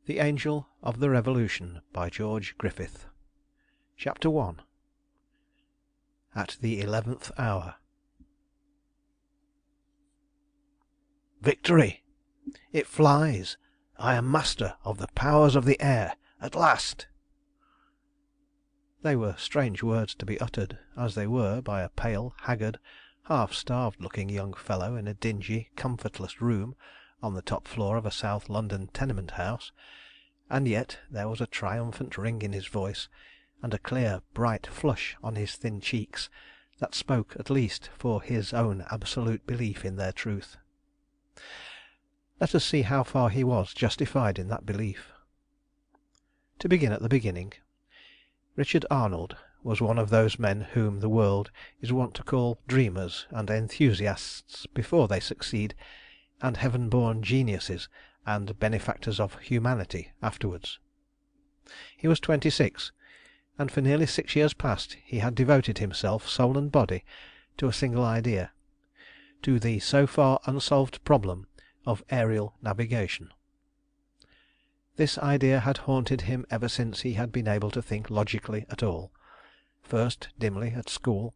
The Angel of the Revolution by George Griffith. Chapter 1. At the 11th Hour. Victory! It flies! I am master of the powers of the air at last! They were strange words to be uttered, as they were, by a pale, haggard, half-starved looking young fellow in a dingy, comfortless room on the top floor of a South London tenement house, and yet there was a triumphant ring in his voice, and a clear, bright flush on his thin cheeks, that spoke at least for his own absolute belief in their truth. Let us see how far he was justified in that belief. To begin at the beginning, Richard Arnold was one of those men whom the world is wont to call dreamers and enthusiasts before they succeed, and heaven-born geniuses and benefactors of humanity afterwards. He was 26, and for nearly 6 years past he had devoted himself, soul and body, to a single idea, to the so far unsolved problem of aerial navigation. This idea had haunted him ever since he had been able to think logically at all, first dimly at school,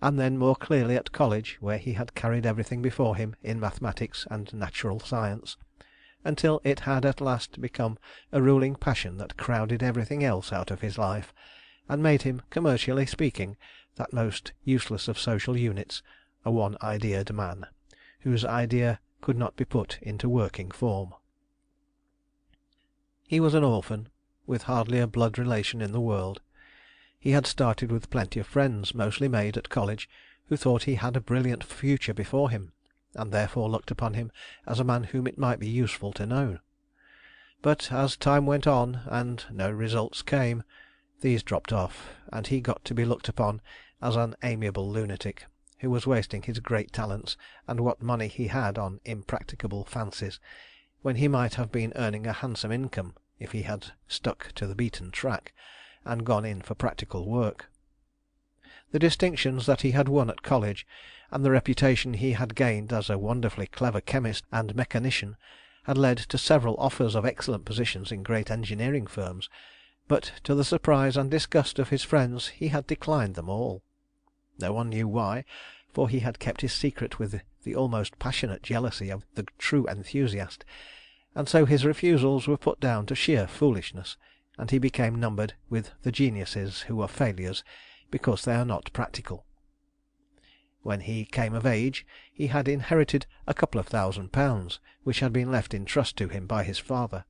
and then more clearly at college, where he had carried everything before him in mathematics and natural science, until it had at last become a ruling passion that crowded everything else out of his life, and made him, commercially speaking, that most useless of social units, a one-ideaed man, whose idea could not be put into working form. He was an orphan, with hardly a blood relation in the world. He had started with plenty of friends, mostly made at college, who thought he had a brilliant future before him, and therefore looked upon him as a man whom it might be useful to know. But as time went on and no results came, these dropped off, and he got to be looked upon as an amiable lunatic, who was wasting his great talents and what money he had on impracticable fancies, when he might have been earning a handsome income if he had stuck to the beaten track and gone in for practical work. The distinctions that he had won at college, and the reputation he had gained as a wonderfully clever chemist and mechanician, had led to several offers of excellent positions in great engineering firms, but to the surprise and disgust of his friends he had declined them all. No one knew why, for he had kept his secret with the almost passionate jealousy of the true enthusiast, and so his refusals were put down to sheer foolishness, and he became numbered with the geniuses who are failures because they are not practical. When he came of age he had inherited a couple of £1,000, which had been left in trust to him by his father.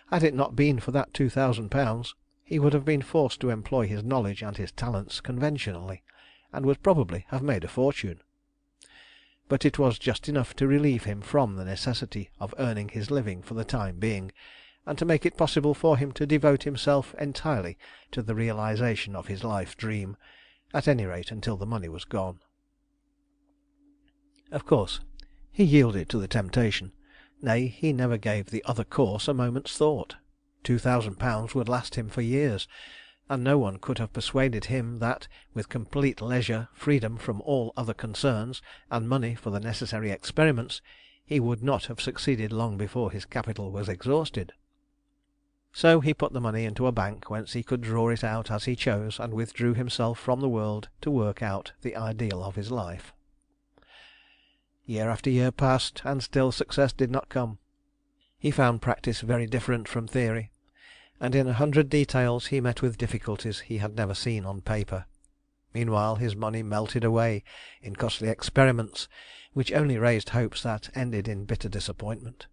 Had it not been for that £2,000, he would have been forced to employ his knowledge and his talents conventionally, and would probably have made a fortune. But it was just enough to relieve him from the necessity of earning his living for the time being, and to make it possible for him to devote himself entirely to the realization of his life dream, at any rate until the money was gone. Of course, he yielded to the temptation. Nay, he never gave the other course a moment's thought. £2,000 would last him for years, and no one could have persuaded him that, with complete leisure, freedom from all other concerns, and money for the necessary experiments, he would not have succeeded long before his capital was exhausted. So he put the money into a bank whence he could draw it out as he chose, and withdrew himself from the world to work out the ideal of his life. Year after year passed, and still success did not come. He found practice very different from theory, and in 100 details he met with difficulties he had never seen on paper. Meanwhile his money melted away in costly experiments, which only raised hopes that ended in bitter disappointment.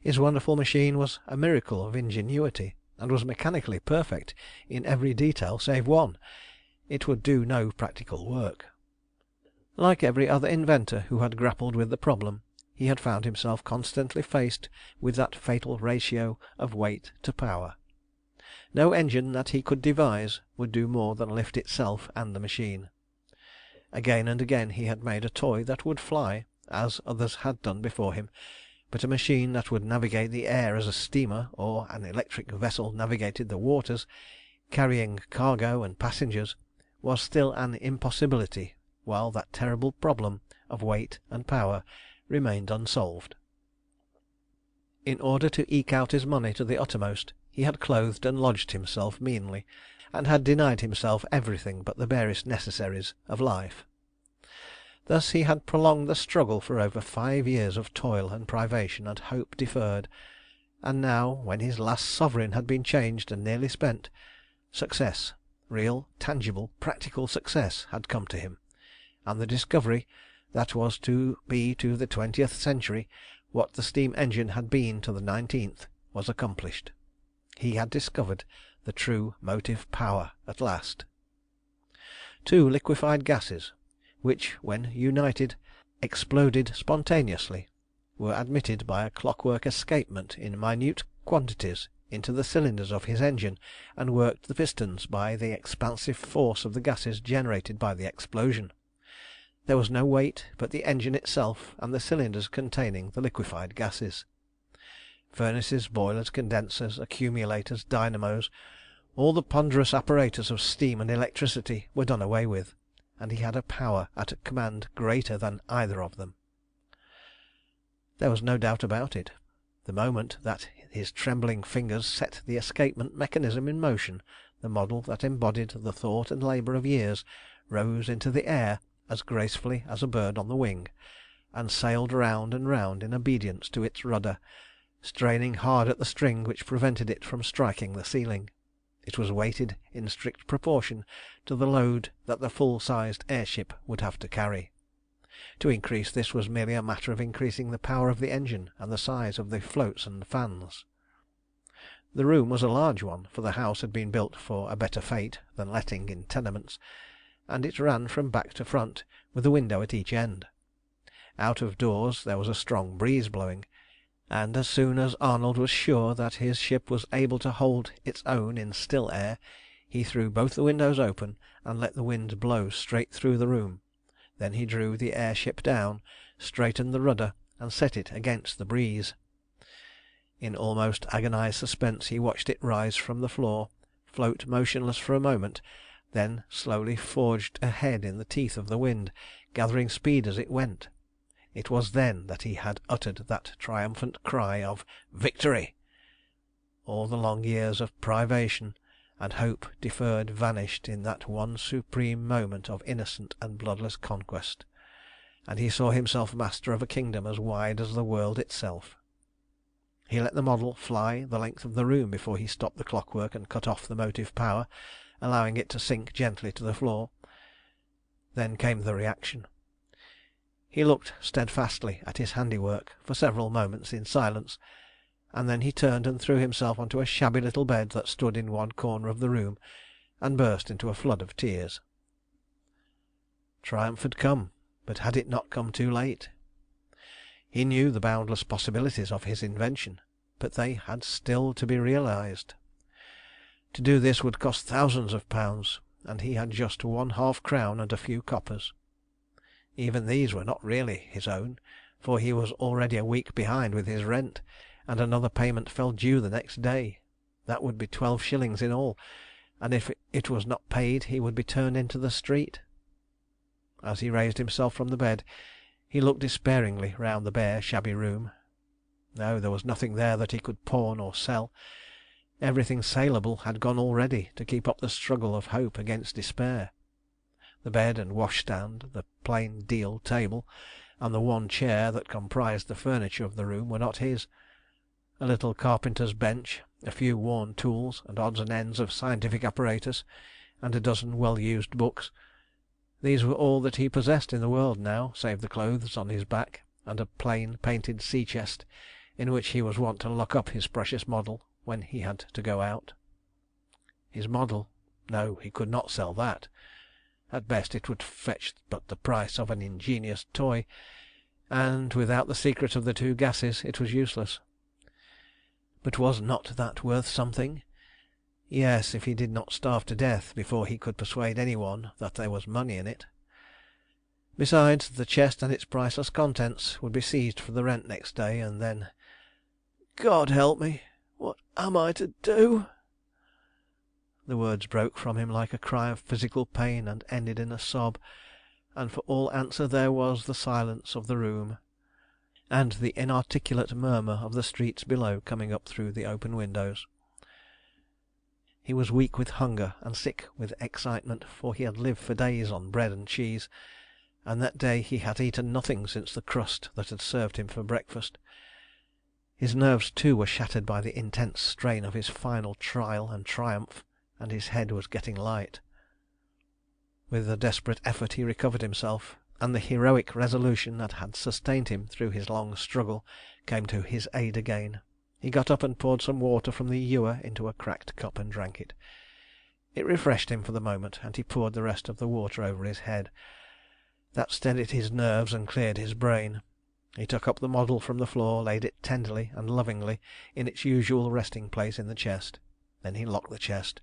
His wonderful machine was a miracle of ingenuity, and was mechanically perfect in every detail save one: it would do no practical work. Like every other inventor who had grappled with the problem, he had found himself constantly faced with that fatal ratio of weight to power. No engine that he could devise would do more than lift itself and the machine. Again and again he had made a toy that would fly, as others had done before him, but a machine that would navigate the air as a steamer or an electric vessel navigated the waters, carrying cargo and passengers, was still an impossibility while that terrible problem of weight and power remained unsolved. In order to eke out his money to the uttermost, he had clothed and lodged himself meanly, and had denied himself everything but the barest necessaries of life. Thus he had prolonged the struggle for over 5 years of toil and privation and hope deferred, and now, when his last sovereign had been changed and nearly spent, success, real, tangible, practical success, had come to him, and the discovery that was to be to the 20th century what the steam engine had been to the 19th was accomplished. He had discovered the true motive power at last. 2 liquefied gases, which, when united, exploded spontaneously, were admitted by a clockwork escapement in minute quantities into the cylinders of his engine, and worked the pistons by the expansive force of the gases generated by the explosion. There was no weight but the engine itself and the cylinders containing the liquefied gases. Furnaces, boilers, condensers, accumulators, dynamos, all the ponderous apparatus of steam and electricity were done away with, and he had a power at command greater than either of them. There was no doubt about it. The moment that his trembling fingers set the escapement mechanism in motion, the model that embodied the thought and labour of years rose into the air as gracefully as a bird on the wing, and sailed round and round in obedience to its rudder, straining hard at the string which prevented it from striking the ceiling. It was weighted in strict proportion to the load that the full-sized airship would have to carry. To increase this was merely a matter of increasing the power of the engine and the size of the floats and fans. The room was a large one, for the house had been built for a better fate than letting in tenements, and it ran from back to front with a window at each end. Out of doors there was a strong breeze blowing, and as soon as Arnold was sure that his ship was able to hold its own in still air, he threw both the windows open and let the wind blow straight through the room. Then he drew the air ship down, straightened the rudder, and set it against the breeze. In almost agonized suspense he watched it rise from the floor, float motionless for a moment, then slowly forged ahead in the teeth of the wind, gathering speed as it went. It was then that he had uttered that triumphant cry of "Victory!" All the long years of privation and hope deferred vanished in that one supreme moment of innocent and bloodless conquest, and he saw himself master of a kingdom as wide as the world itself. He let the model fly the length of the room before he stopped the clockwork and cut off the motive power, allowing it to sink gently to the floor. Then came the reaction. He looked steadfastly at his handiwork for several moments in silence, and then he turned and threw himself onto a shabby little bed that stood in one corner of the room, and burst into a flood of tears. Triumph had come, but had it not come too late? He knew the boundless possibilities of his invention, but they had still to be realized. To do this would cost thousands of pounds, and he had just £1/2 crown and a few coppers. Even these were not really his own, for he was already a week behind with his rent, and another payment fell due the next day. That would be 12 shillings in all, and if it was not paid he would be turned into the street. As he raised himself from the bed, he looked despairingly round the bare, shabby room. No, there was nothing there that he could pawn or sell. Everything saleable had gone already to keep up the struggle of hope against despair. The bed and washstand, the plain deal table, and the one chair that comprised the furniture of the room were not his. A little carpenter's bench, a few worn tools and odds and ends of scientific apparatus, and a dozen well-used books. These were all that he possessed in the world now, save the clothes on his back, and a plain painted sea chest, in which he was wont to lock up his precious model when he had to go out. His model? No, he could not sell that. At best it would fetch but the price of an ingenious toy, and without the secret of the 2 gases it was useless. But was not that worth something? Yes, if he did not starve to death before he could persuade any one that there was money in it. Besides, the chest and its priceless contents would be seized for the rent next day, and then God help me! What am I to do? The words broke from him like a cry of physical pain and ended in a sob, and for all answer there was the silence of the room. and the inarticulate murmur of the streets below coming up through the open windows. He was weak with hunger and sick with excitement, for he had lived for days on bread and cheese, and that day he had eaten nothing since the crust that had served him for breakfast. His nerves too were shattered by the intense strain of his final trial and triumph, and his head was getting light. With a desperate effort he recovered himself, and the heroic resolution that had sustained him through his long struggle came to his aid again. He got up and poured some water from the ewer into a cracked cup and drank it. It refreshed him for the moment, and he poured the rest of the water over his head. That steadied his nerves and cleared his brain. He took up the model from the floor, laid it tenderly and lovingly in its usual resting place in the chest. Then he locked the chest,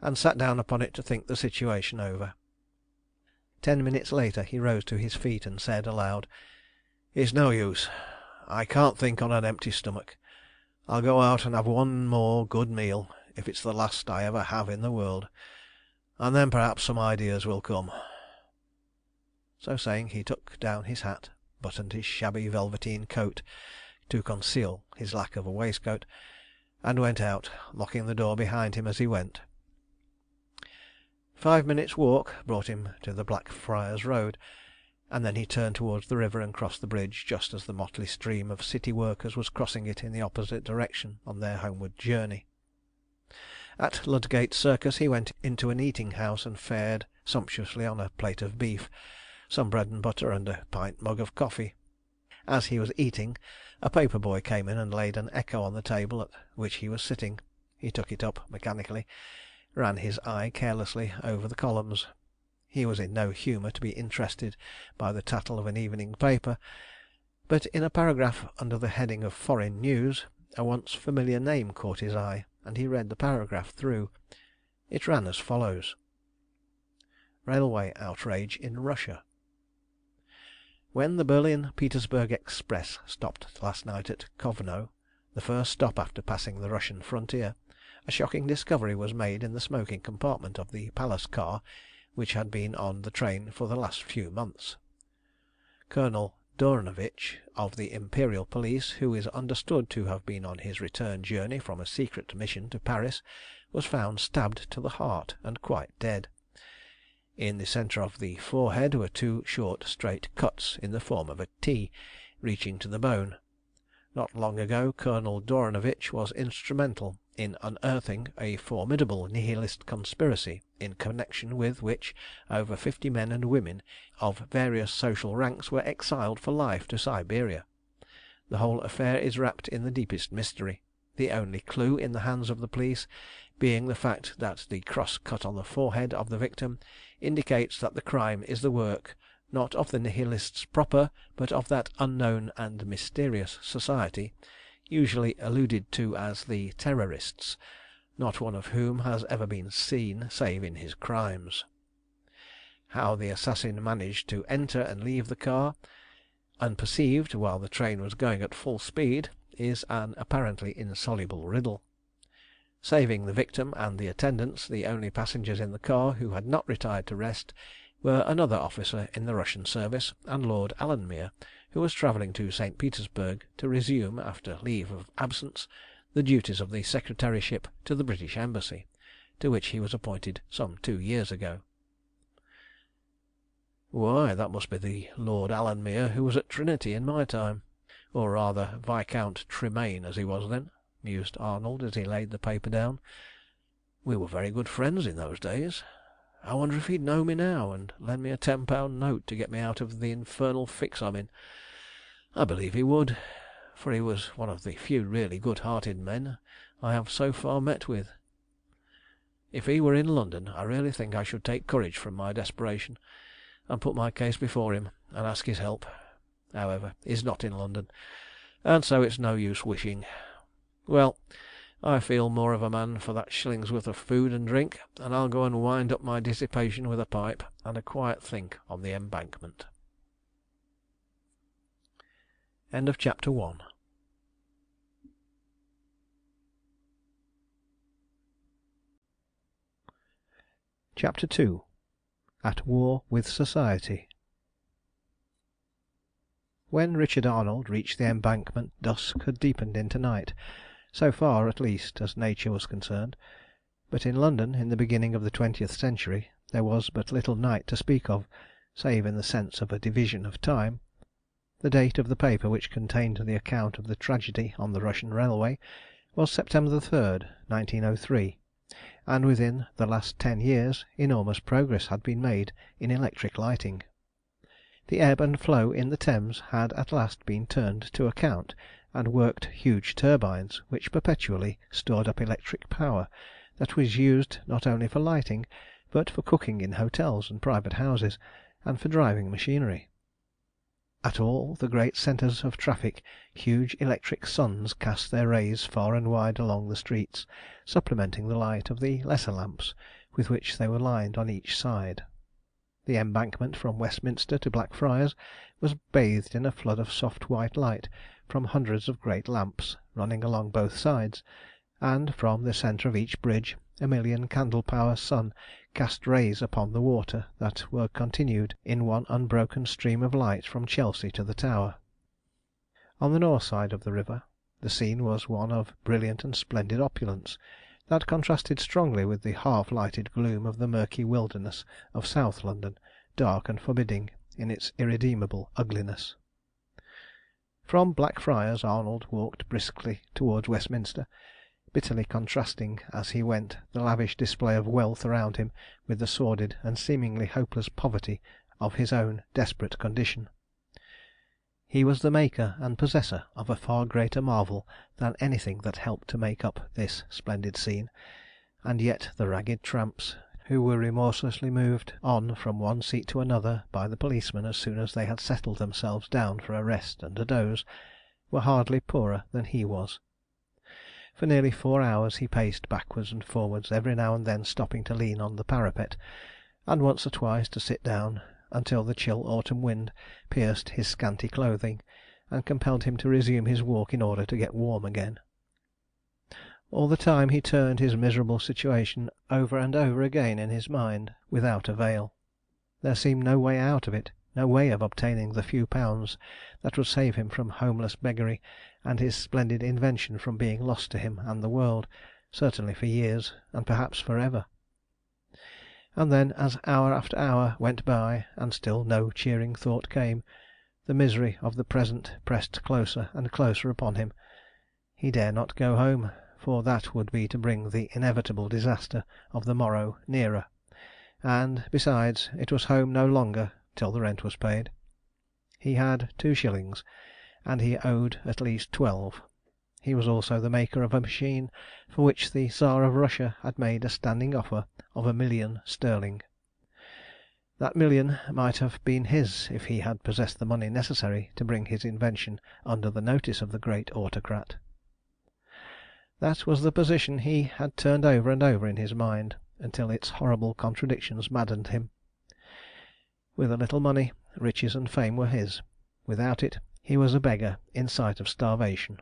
and sat down upon it to think the situation over. 10 minutes later he rose to his feet and said aloud, "It's no use. I can't think on an empty stomach. I'll go out and have one more good meal, if it's the last I ever have in the world, and then perhaps some ideas will come." So saying, he took down his hat, buttoned his shabby velveteen coat to conceal his lack of a waistcoat, and went out, locking the door behind him as he went. 5 minutes' walk brought him to the Blackfriars Road, and then he turned towards the river and crossed the bridge just as the motley stream of city workers was crossing it in the opposite direction on their homeward journey. At Ludgate Circus he went into an eating house and fared sumptuously on a plate of beef, some bread and butter, and a pint mug of coffee. As he was eating, a paper boy came in and laid an Echo on the table at which he was sitting. He took it up mechanically, ran his eye carelessly over the columns. He was in no humour to be interested by the tattle of an evening paper, but in a paragraph under the heading of Foreign News a once familiar name caught his eye, and he read the paragraph through. It ran as follows: Railway outrage in Russia. When the Berlin-Petersburg Express stopped last night at Kovno, the first stop after passing the Russian frontier, a shocking discovery was made in the smoking compartment of the palace car which had been on the train for the last few months. Colonel Dornovitch of the Imperial Police, who is understood to have been on his return journey from a secret mission to Paris, was found stabbed to the heart and quite dead. In the centre of the forehead were 2 short straight cuts in the form of a T, reaching to the bone. Not long ago Colonel Dornovitch was instrumental in unearthing a formidable Nihilist conspiracy, in connection with which over 50 men and women of various social ranks were exiled for life to Siberia. The whole affair is wrapped in the deepest mystery, the only clue in the hands of the police being the fact that the cross cut on the forehead of the victim indicates that the crime is the work, not of the Nihilists proper, but of that unknown and mysterious society, usually alluded to as the Terrorists, not one of whom has ever been seen save in his crimes. How the assassin managed to enter and leave the car unperceived while the train was going at full speed is an apparently insoluble riddle. Saving the victim and the attendants, the only passengers in the car who had not retired to rest were another officer in the Russian service and Lord Alanmere, who was travelling to St. Petersburg to resume, after leave of absence, the duties of the secretaryship to the British Embassy, to which he was appointed some 2 years ago. "Why, that must be the Lord Alanmere who was at Trinity in my time, or rather Viscount Tremayne as he was then," mused Arnold as he laid the paper down. "We were very good friends in those days. I wonder if he'd know me now, and lend me a £10 note to get me out of the infernal fix I'm in. I believe he would, for he was one of the few really good-hearted men I have so far met with. If he were in London, I really think I should take courage from my desperation, and put my case before him, and ask his help. However, he's not in London, and so it's no use wishing. Well, I feel more of a man for that shilling's worth of food and drink, and I'll go and wind up my dissipation with a pipe and a quiet think on the Embankment." End of chapter 1. Chapter 2. At War with Society. When Richard Arnold reached the Embankment dusk had deepened into night, so far at least as nature was concerned. But in London, in the beginning of the 20th century, there was but little night to speak of, save in the sense of a division of time. The date of the paper which contained the account of the tragedy on the Russian railway was September 3rd, 1903, and within the last 10 years enormous progress had been made in electric lighting. The ebb and flow in the Thames had at last been turned to account, and worked huge turbines which perpetually stored up electric power that was used not only for lighting, but for cooking in hotels and private houses, and for driving machinery. At all the great centres of traffic huge electric suns cast their rays far and wide along the streets, supplementing the light of the lesser lamps with which they were lined on each side. The Embankment from Westminster to Blackfriars was bathed in a flood of soft white light from hundreds of great lamps running along both sides, and from the centre of each bridge a million candle-power sun cast rays upon the water that were continued in one unbroken stream of light from Chelsea to the Tower. On the north side of the river the scene was one of brilliant and splendid opulence, that contrasted strongly with the half-lighted gloom of the murky wilderness of South London, dark and forbidding in its irredeemable ugliness. From Blackfriars Arnold walked briskly towards Westminster, bitterly contrasting as he went the lavish display of wealth around him with the sordid and seemingly hopeless poverty of his own desperate condition. He was the maker and possessor of a far greater marvel than anything that helped to make up this splendid scene, and yet the ragged tramps, who were remorselessly moved on from one seat to another by the policemen as soon as they had settled themselves down for a rest and a doze, were hardly poorer than he was. For nearly 4 hours he paced backwards and forwards, every now and then stopping to lean on the parapet, and once or twice to sit down, until the chill autumn wind pierced his scanty clothing, and compelled him to resume his walk in order to get warm again. All the time he turned his miserable situation over and over again in his mind, without avail. There seemed no way out of it, no way of obtaining the few pounds that would save him from homeless beggary, and his splendid invention from being lost to him and the world, certainly for years, and perhaps for ever. And then, as hour after hour went by, and still no cheering thought came, the misery of the present pressed closer and closer upon him. He dare not go home, for that would be to bring the inevitable disaster of the morrow nearer, and, besides, it was home no longer till the rent was paid. He had 2 shillings, and he owed at least 12. He was also the maker of a machine for which the Tsar of Russia had made a standing offer of £1,000,000 sterling. That million might have been his if he had possessed the money necessary to bring his invention under the notice of the great autocrat. That was the position he had turned over and over in his mind, until its horrible contradictions maddened him. With a little money, riches and fame were his. Without it, he was a beggar in sight of starvation.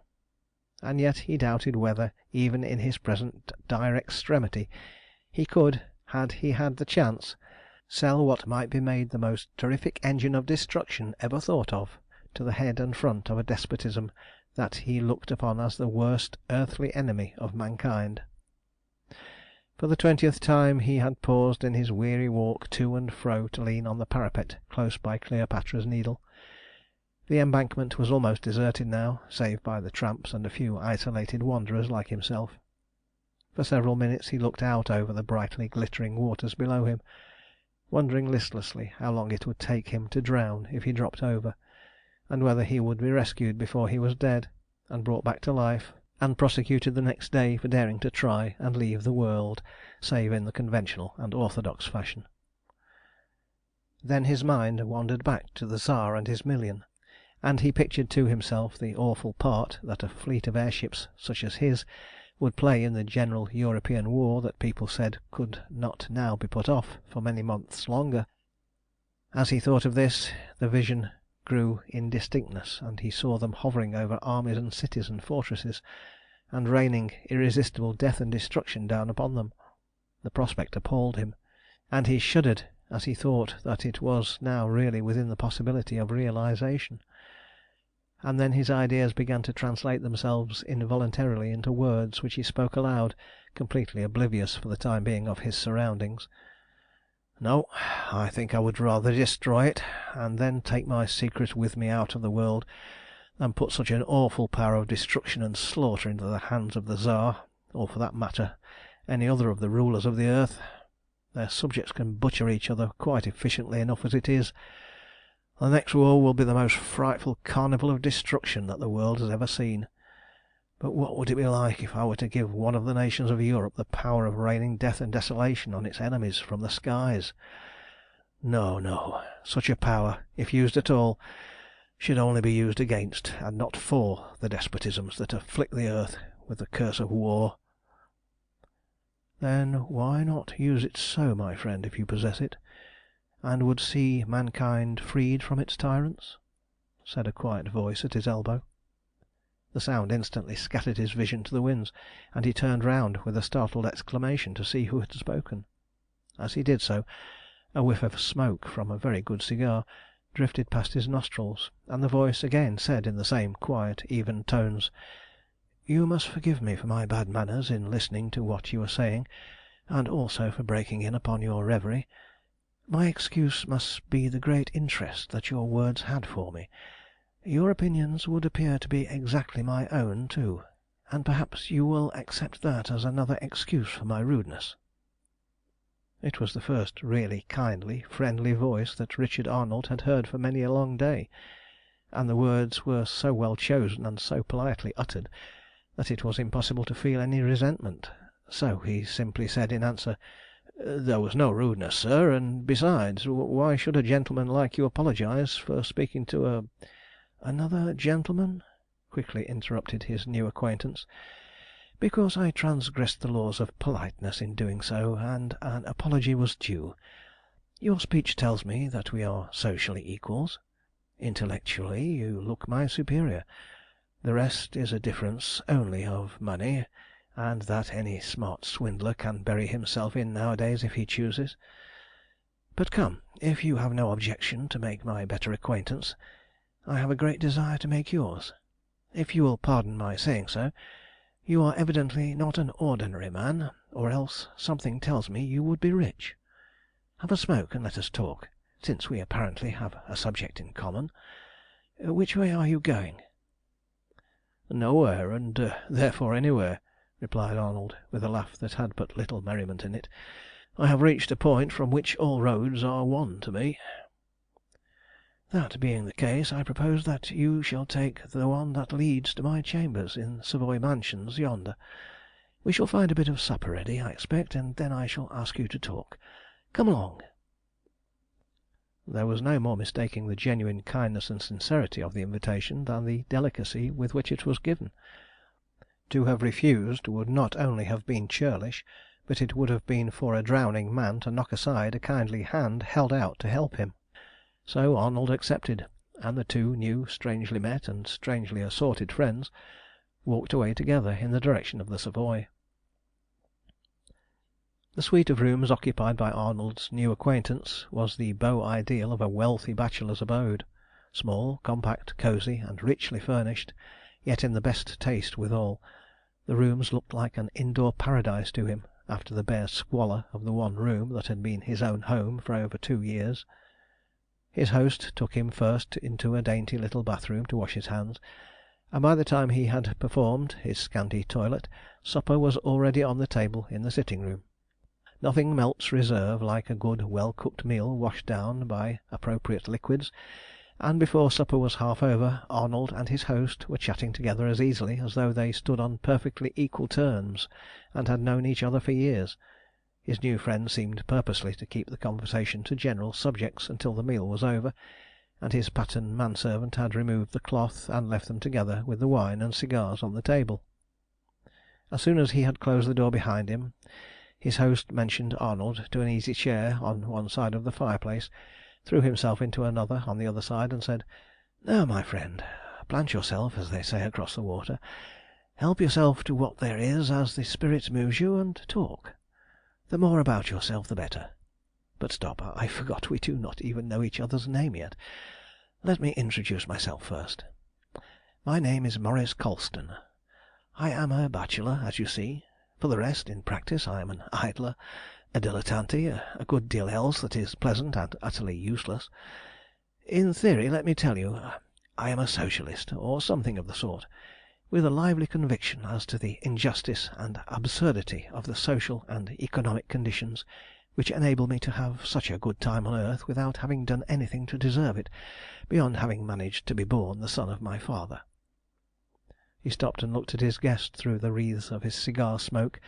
And yet he doubted whether, even in his present dire extremity, he could, had he had the chance, sell what might be made the most terrific engine of destruction ever thought of to the head and front of a despotism that he looked upon as the worst earthly enemy of mankind. For the 20th time he had paused in his weary walk to and fro to lean on the parapet close by Cleopatra's Needle. The Embankment was almost deserted now, save by the tramps and a few isolated wanderers like himself. For several minutes he looked out over the brightly glittering waters below him, wondering listlessly how long it would take him to drown if he dropped over, and whether he would be rescued before he was dead, and brought back to life, and prosecuted the next day for daring to try and leave the world, save in the conventional and orthodox fashion. Then his mind wandered back to the Tsar and his million, and he pictured to himself the awful part that a fleet of airships such as his would play in the general European war that people said could not now be put off for many months longer. As he thought of this, the vision grew in distinctness, and he saw them hovering over armies and cities and fortresses, and raining irresistible death and destruction down upon them. The prospect appalled him, and he shuddered as he thought that it was now really within the possibility of realization. and then his ideas began to translate themselves involuntarily into words which he spoke aloud, completely oblivious for the time being of his surroundings. "No, I think I would rather destroy it, and then take my secret with me out of the world, than put such an awful power of destruction and slaughter into the hands of the Tsar, or for that matter any other of the rulers of the earth. Their subjects can butcher each other quite efficiently enough as it is. The next war will be the most frightful carnival of destruction that the world has ever seen. But what would it be like if I were to give one of the nations of Europe the power of raining death and desolation on its enemies from the skies? No, no, such a power, if used at all, should only be used against, and not for, the despotisms that afflict the earth with the curse of war." "Then why not use it so, my friend, if you possess it, and would see mankind freed from its tyrants?" said a quiet voice at his elbow. The sound instantly scattered his vision to the winds, and he turned round with a startled exclamation to see who had spoken. As he did so, a whiff of smoke from a very good cigar drifted past his nostrils, and the voice again said in the same quiet, even tones "You must forgive me for my bad manners in listening to what you were saying, and also for breaking in upon your reverie. My excuse must be the great interest that your words had for me. Your opinions would appear to be exactly my own, too, and perhaps you will accept that as another excuse for my rudeness." It was the first really kindly, friendly voice that Richard Arnold had heard for many a long day, and the words were so well chosen and so politely uttered that it was impossible to feel any resentment. So he simply said in answer, "There was no rudeness, sir, and besides, why should a gentleman like you apologise for speaking to "Another gentleman?" quickly interrupted his new acquaintance. "Because I transgressed the laws of politeness in doing so, and an apology was due. Your speech tells me that we are socially equals. Intellectually you look my superior. The rest is a difference only of money, and that any smart swindler can bury himself in nowadays if he chooses. But come, if you have no objection to make my better acquaintance, I have a great desire to make yours. If you will pardon my saying so, you are evidently not an ordinary man, or else something tells me you would be rich. Have a smoke and let us talk, since we apparently have a subject in common. Which way are you going?" "Nowhere, and therefore anywhere," replied Arnold, with a laugh that had but little merriment in it. "I have reached a point from which all roads are one to me." "That being the case, I propose that you shall take the one that leads to my chambers in Savoy Mansions yonder. We shall find a bit of supper ready, I expect, and then I shall ask you to talk. Come along." There was no more mistaking the genuine kindness and sincerity of the invitation than the delicacy with which it was given. To have refused would not only have been churlish, but it would have been for a drowning man to knock aside a kindly hand held out to help him. So Arnold accepted, and the two new, strangely met and strangely assorted friends walked away together in the direction of the Savoy. The suite of rooms occupied by Arnold's new acquaintance was the beau ideal of a wealthy bachelor's abode. Small, compact, cosy, and richly furnished, yet in the best taste withal, the rooms looked like an indoor paradise to him, after the bare squalor of the one room that had been his own home for over 2 years. His host took him first into a dainty little bathroom to wash his hands, and by the time he had performed his scanty toilet, supper was already on the table in the sitting room. Nothing melts reserve like a good well-cooked meal washed down by appropriate liquids, and before supper was half over, Arnold and his host were chatting together as easily as though they stood on perfectly equal terms and had known each other for years. His new friend seemed purposely to keep the conversation to general subjects until the meal was over, and his pattern manservant had removed the cloth and left them together with the wine and cigars on the table. As soon as he had closed the door behind him, his host motioned Arnold to an easy chair on one side of the fireplace, threw himself into another on the other side, and said, "Now, my friend, plant yourself, as they say across the water. Help yourself to what there is as the spirit moves you, and talk. The more about yourself the better. But stop, I forgot we do not even know each other's name yet. Let me introduce myself first. My name is Maurice Colston. I am a bachelor, as you see. For the rest, in practice I am an idler, a dilettante, a good deal else that is pleasant and utterly useless. In theory, let me tell you, I am a socialist, or something of the sort, with a lively conviction as to the injustice and absurdity of the social and economic conditions which enable me to have such a good time on earth without having done anything to deserve it, beyond having managed to be born the son of my father. He stopped and looked at his guest through the wreaths of his cigar smoke,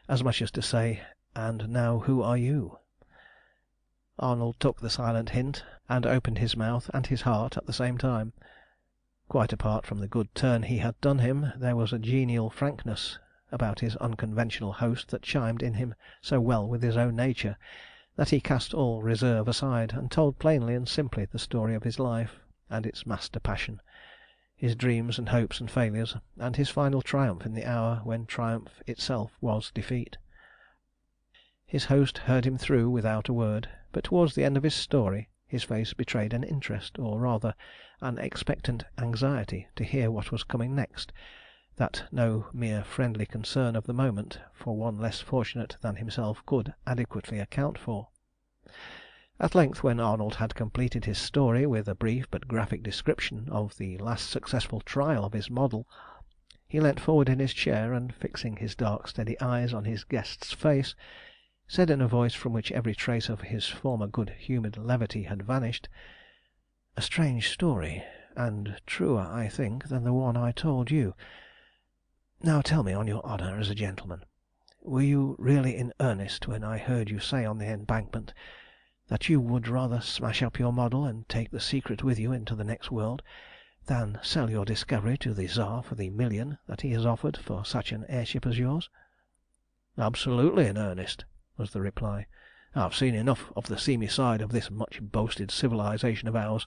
as much as to say, "And now who are you?" Arnold took the silent hint, and opened his mouth and his heart at the same time. Quite apart from the good turn he had done him, there was a genial frankness about his unconventional host that chimed in him so well with his own nature, that he cast all reserve aside, and told plainly and simply the story of his life and its master passion, his dreams and hopes and failures, and his final triumph in the hour when triumph itself was defeat. His host heard him through without a word, but towards the end of his story his face betrayed an interest, or rather an expectant anxiety to hear what was coming next, that no mere friendly concern of the moment for one less fortunate than himself could adequately account for. At length, when Arnold had completed his story with a brief but graphic description of the last successful trial of his model, he leant forward in his chair, and fixing his dark steady eyes on his guest's face, said in a voice from which every trace of his former good-humoured levity had vanished: "A strange story, and truer, I think, than the one I told you. Now tell me, on your honour as a gentleman, were you really in earnest when I heard you say on the Embankment that you would rather smash up your model and take the secret with you into the next world than sell your discovery to the Tsar for the $1,000,000 that he has offered for such an air ship as yours?" "Absolutely in earnest," was the reply. "I've seen enough of the seamy side of this much boasted civilization of ours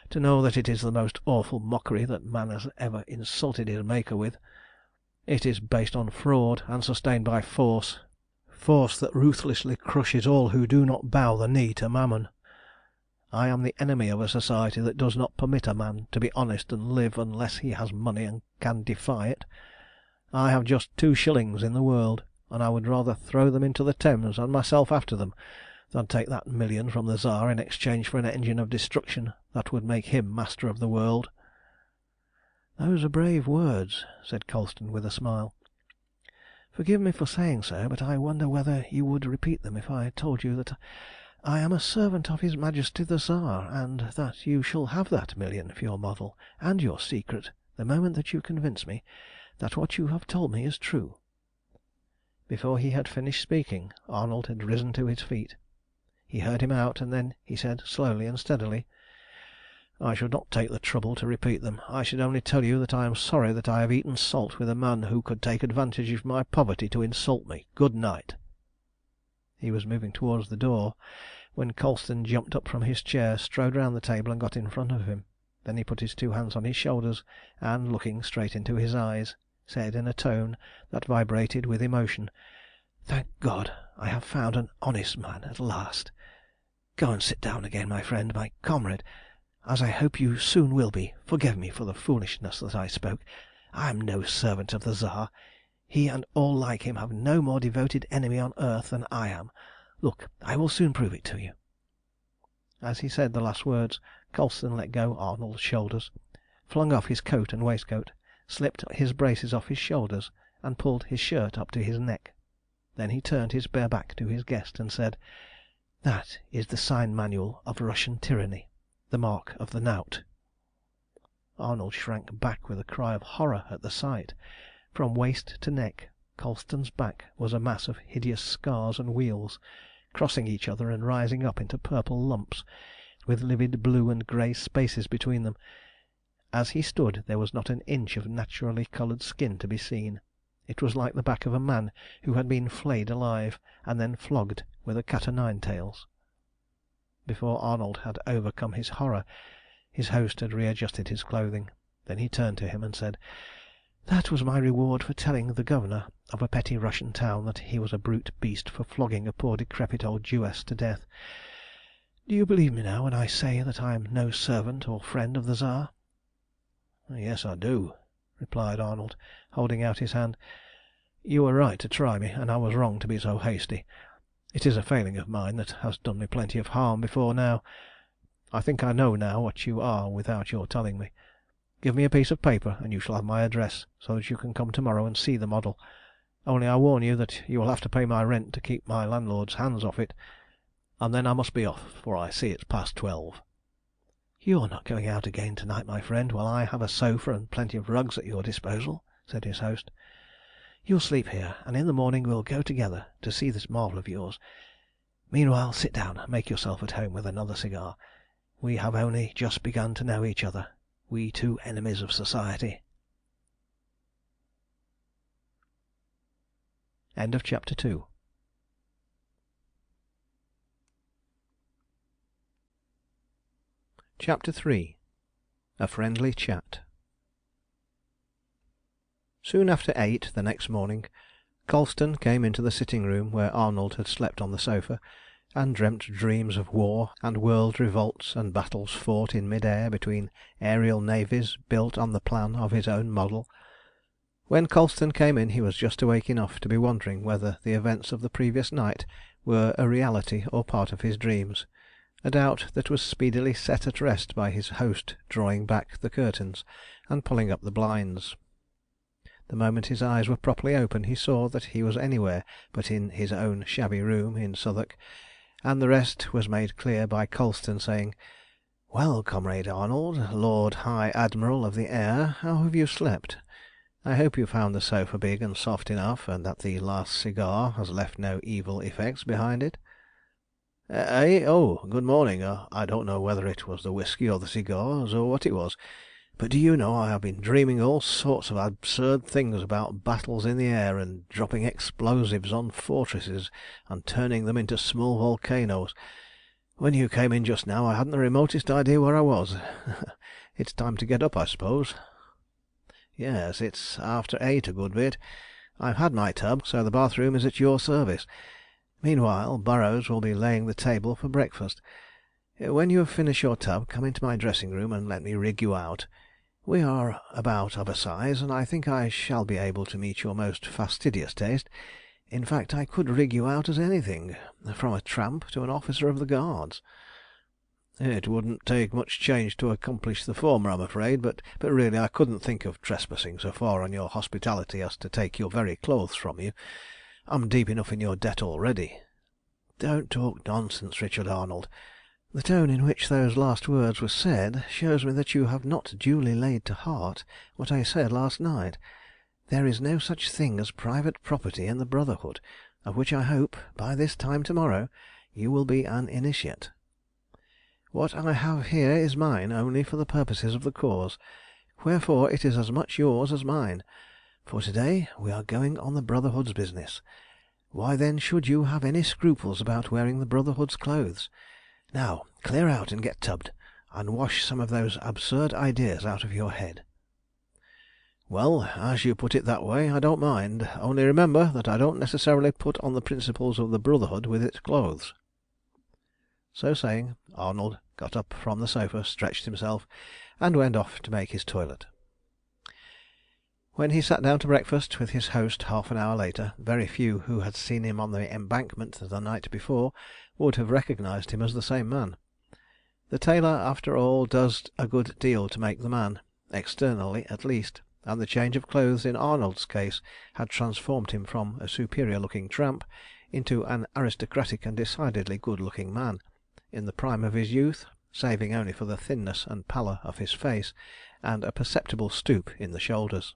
to know that it is the most awful mockery that man has ever insulted his Maker with. It is based on fraud, and sustained by force that ruthlessly crushes all who do not bow the knee to Mammon. I am the enemy of a society that does not permit a man to be honest and live unless he has money and can defy it. I have just 2 shillings in the world, and I would rather throw them into the Thames, and myself after them, than take that $1,000,000 from the Tsar in exchange for an engine of destruction that would make him master of the world." "Those are brave words," said Colston with a smile. "Forgive me for saying so, but I wonder whether you would repeat them if I told you that I am a servant of His Majesty the Tsar, and that you shall have that $1,000,000 for your model and your secret the moment that you convince me that what you have told me is true." Before he had finished speaking, Arnold had risen to his feet. He heard him out, and then he said slowly and steadily: "I should not take the trouble to repeat them. I should only tell you that I am sorry that I have eaten salt with a man who could take advantage of my poverty to insult me. Good night." He was moving towards the door, when Colston jumped up from his chair, strode round the table, and got in front of him. Then he put his 2 hands on his shoulders, and, looking straight into his eyes, said in a tone that vibrated with emotion: "Thank God, I have found an honest man at last. Go and sit down again, my friend, my comrade, as I hope you soon will be. Forgive me for the foolishness that I spoke. I am no servant of the Tsar. He and all like him have no more devoted enemy on earth than I am. Look, I will soon prove it to you." As he said the last words, Colston let go Arnold's shoulders, flung off his coat and waistcoat, slipped his braces off his shoulders, and pulled his shirt up to his neck. Then he turned his bare back to his guest and said: "That is the sign manual of Russian tyranny, the mark of the knout." Arnold shrank back with a cry of horror at the sight. From waist to neck, Colston's back was a mass of hideous scars and wheals, crossing each other and rising up into purple lumps, with livid blue and grey spaces between them. As he stood there was not an inch of naturally coloured skin to be seen. It was like the back of a man who had been flayed alive, and then flogged with a cat o' nine tails. Before Arnold had overcome his horror, his host had readjusted his clothing. Then he turned to him and said: "That was my reward for telling the governor of a petty Russian town that he was a brute beast for flogging a poor decrepit old Jewess to death. Do you believe me now when I say that I am no servant or friend of the Tsar?" "Yes, I do," replied Arnold, holding out his hand. "You were right to try me, and I was wrong to be so hasty. It is a failing of mine that has done me plenty of harm before now. I think I know now what you are without your telling me. Give me a piece of paper, and you shall have my address, so that you can come to morrow and see the model. Only I warn you that you will have to pay my rent to keep my landlord's hands off it. And then I must be off, for I see it's past 12. "You are not going out again to night, my friend, while I have a sofa and plenty of rugs at your disposal," said his host. "You'll sleep here, and in the morning we'll go together to see this marvel of yours. Meanwhile, sit down and make yourself at home with another cigar. We have only just begun to know each other, we two enemies of society." End of chapter 2. Chapter 3. A Friendly Chat. Soon after 8 the next morning, Colston came into the sitting-room where Arnold had slept on the sofa, and dreamt dreams of war and world revolts and battles fought in mid-air between aerial navies built on the plan of his own model. When Colston came in he was just awake enough to be wondering whether the events of the previous night were a reality or part of his dreams, a doubt that was speedily set at rest by his host drawing back the curtains and pulling up the blinds. The moment his eyes were properly open he saw that he was anywhere but in his own shabby room in Southwark, and the rest was made clear by Colston saying, "Well, Comrade Arnold, Lord High Admiral of the Air, how have you slept? I hope you found the sofa big and soft enough, and that the last cigar has left no evil effects behind it." Oh, good morning. I don't know whether it was the whisky or the cigars, or what it was, but do you know I have been dreaming all sorts of absurd things about battles in the air, and dropping explosives on fortresses and turning them into small volcanoes. When you came in just now I hadn't the remotest idea where I was. It's time to get up, I suppose." "Yes, it's after 8 a good bit. I've had my tub, so the bathroom is at your service. Meanwhile, Burrows will be laying the table for breakfast. When you have finished your tub, come into my dressing room and let me rig you out. We are about of a size, and I think I shall be able to meet your most fastidious taste. In fact, I could rig you out as anything, from a tramp to an officer of the Guards." "It wouldn't take much change to accomplish the former, I'm afraid, but really I couldn't think of trespassing so far on your hospitality as to take your very clothes from you. I'm deep enough in your debt already." "Don't talk nonsense, Richard Arnold. The tone in which those last words were said shows me that you have not duly laid to heart what I said last night. There is no such thing as private property in the Brotherhood, of which I hope, by this time to morrow, you will be an initiate. What I have here is mine only for the purposes of the cause, wherefore it is as much yours as mine. For to day we are going on the Brotherhood's business. Why then should you have any scruples about wearing the Brotherhood's clothes? Now clear out and get tubbed, and wash some of those absurd ideas out of your head." "Well, as you put it that way, I don't mind, only remember that I don't necessarily put on the principles of the Brotherhood with its clothes." So saying, Arnold got up from the sofa, stretched himself, and went off to make his toilet. When he sat down to breakfast with his host half an hour later, very few who had seen him on the Embankment the night before would have recognised him as the same man. The tailor, after all, does a good deal to make the man, externally at least, and the change of clothes in Arnold's case had transformed him from a superior-looking tramp into an aristocratic and decidedly good-looking man, in the prime of his youth, saving only for the thinness and pallor of his face, and a perceptible stoop in the shoulders.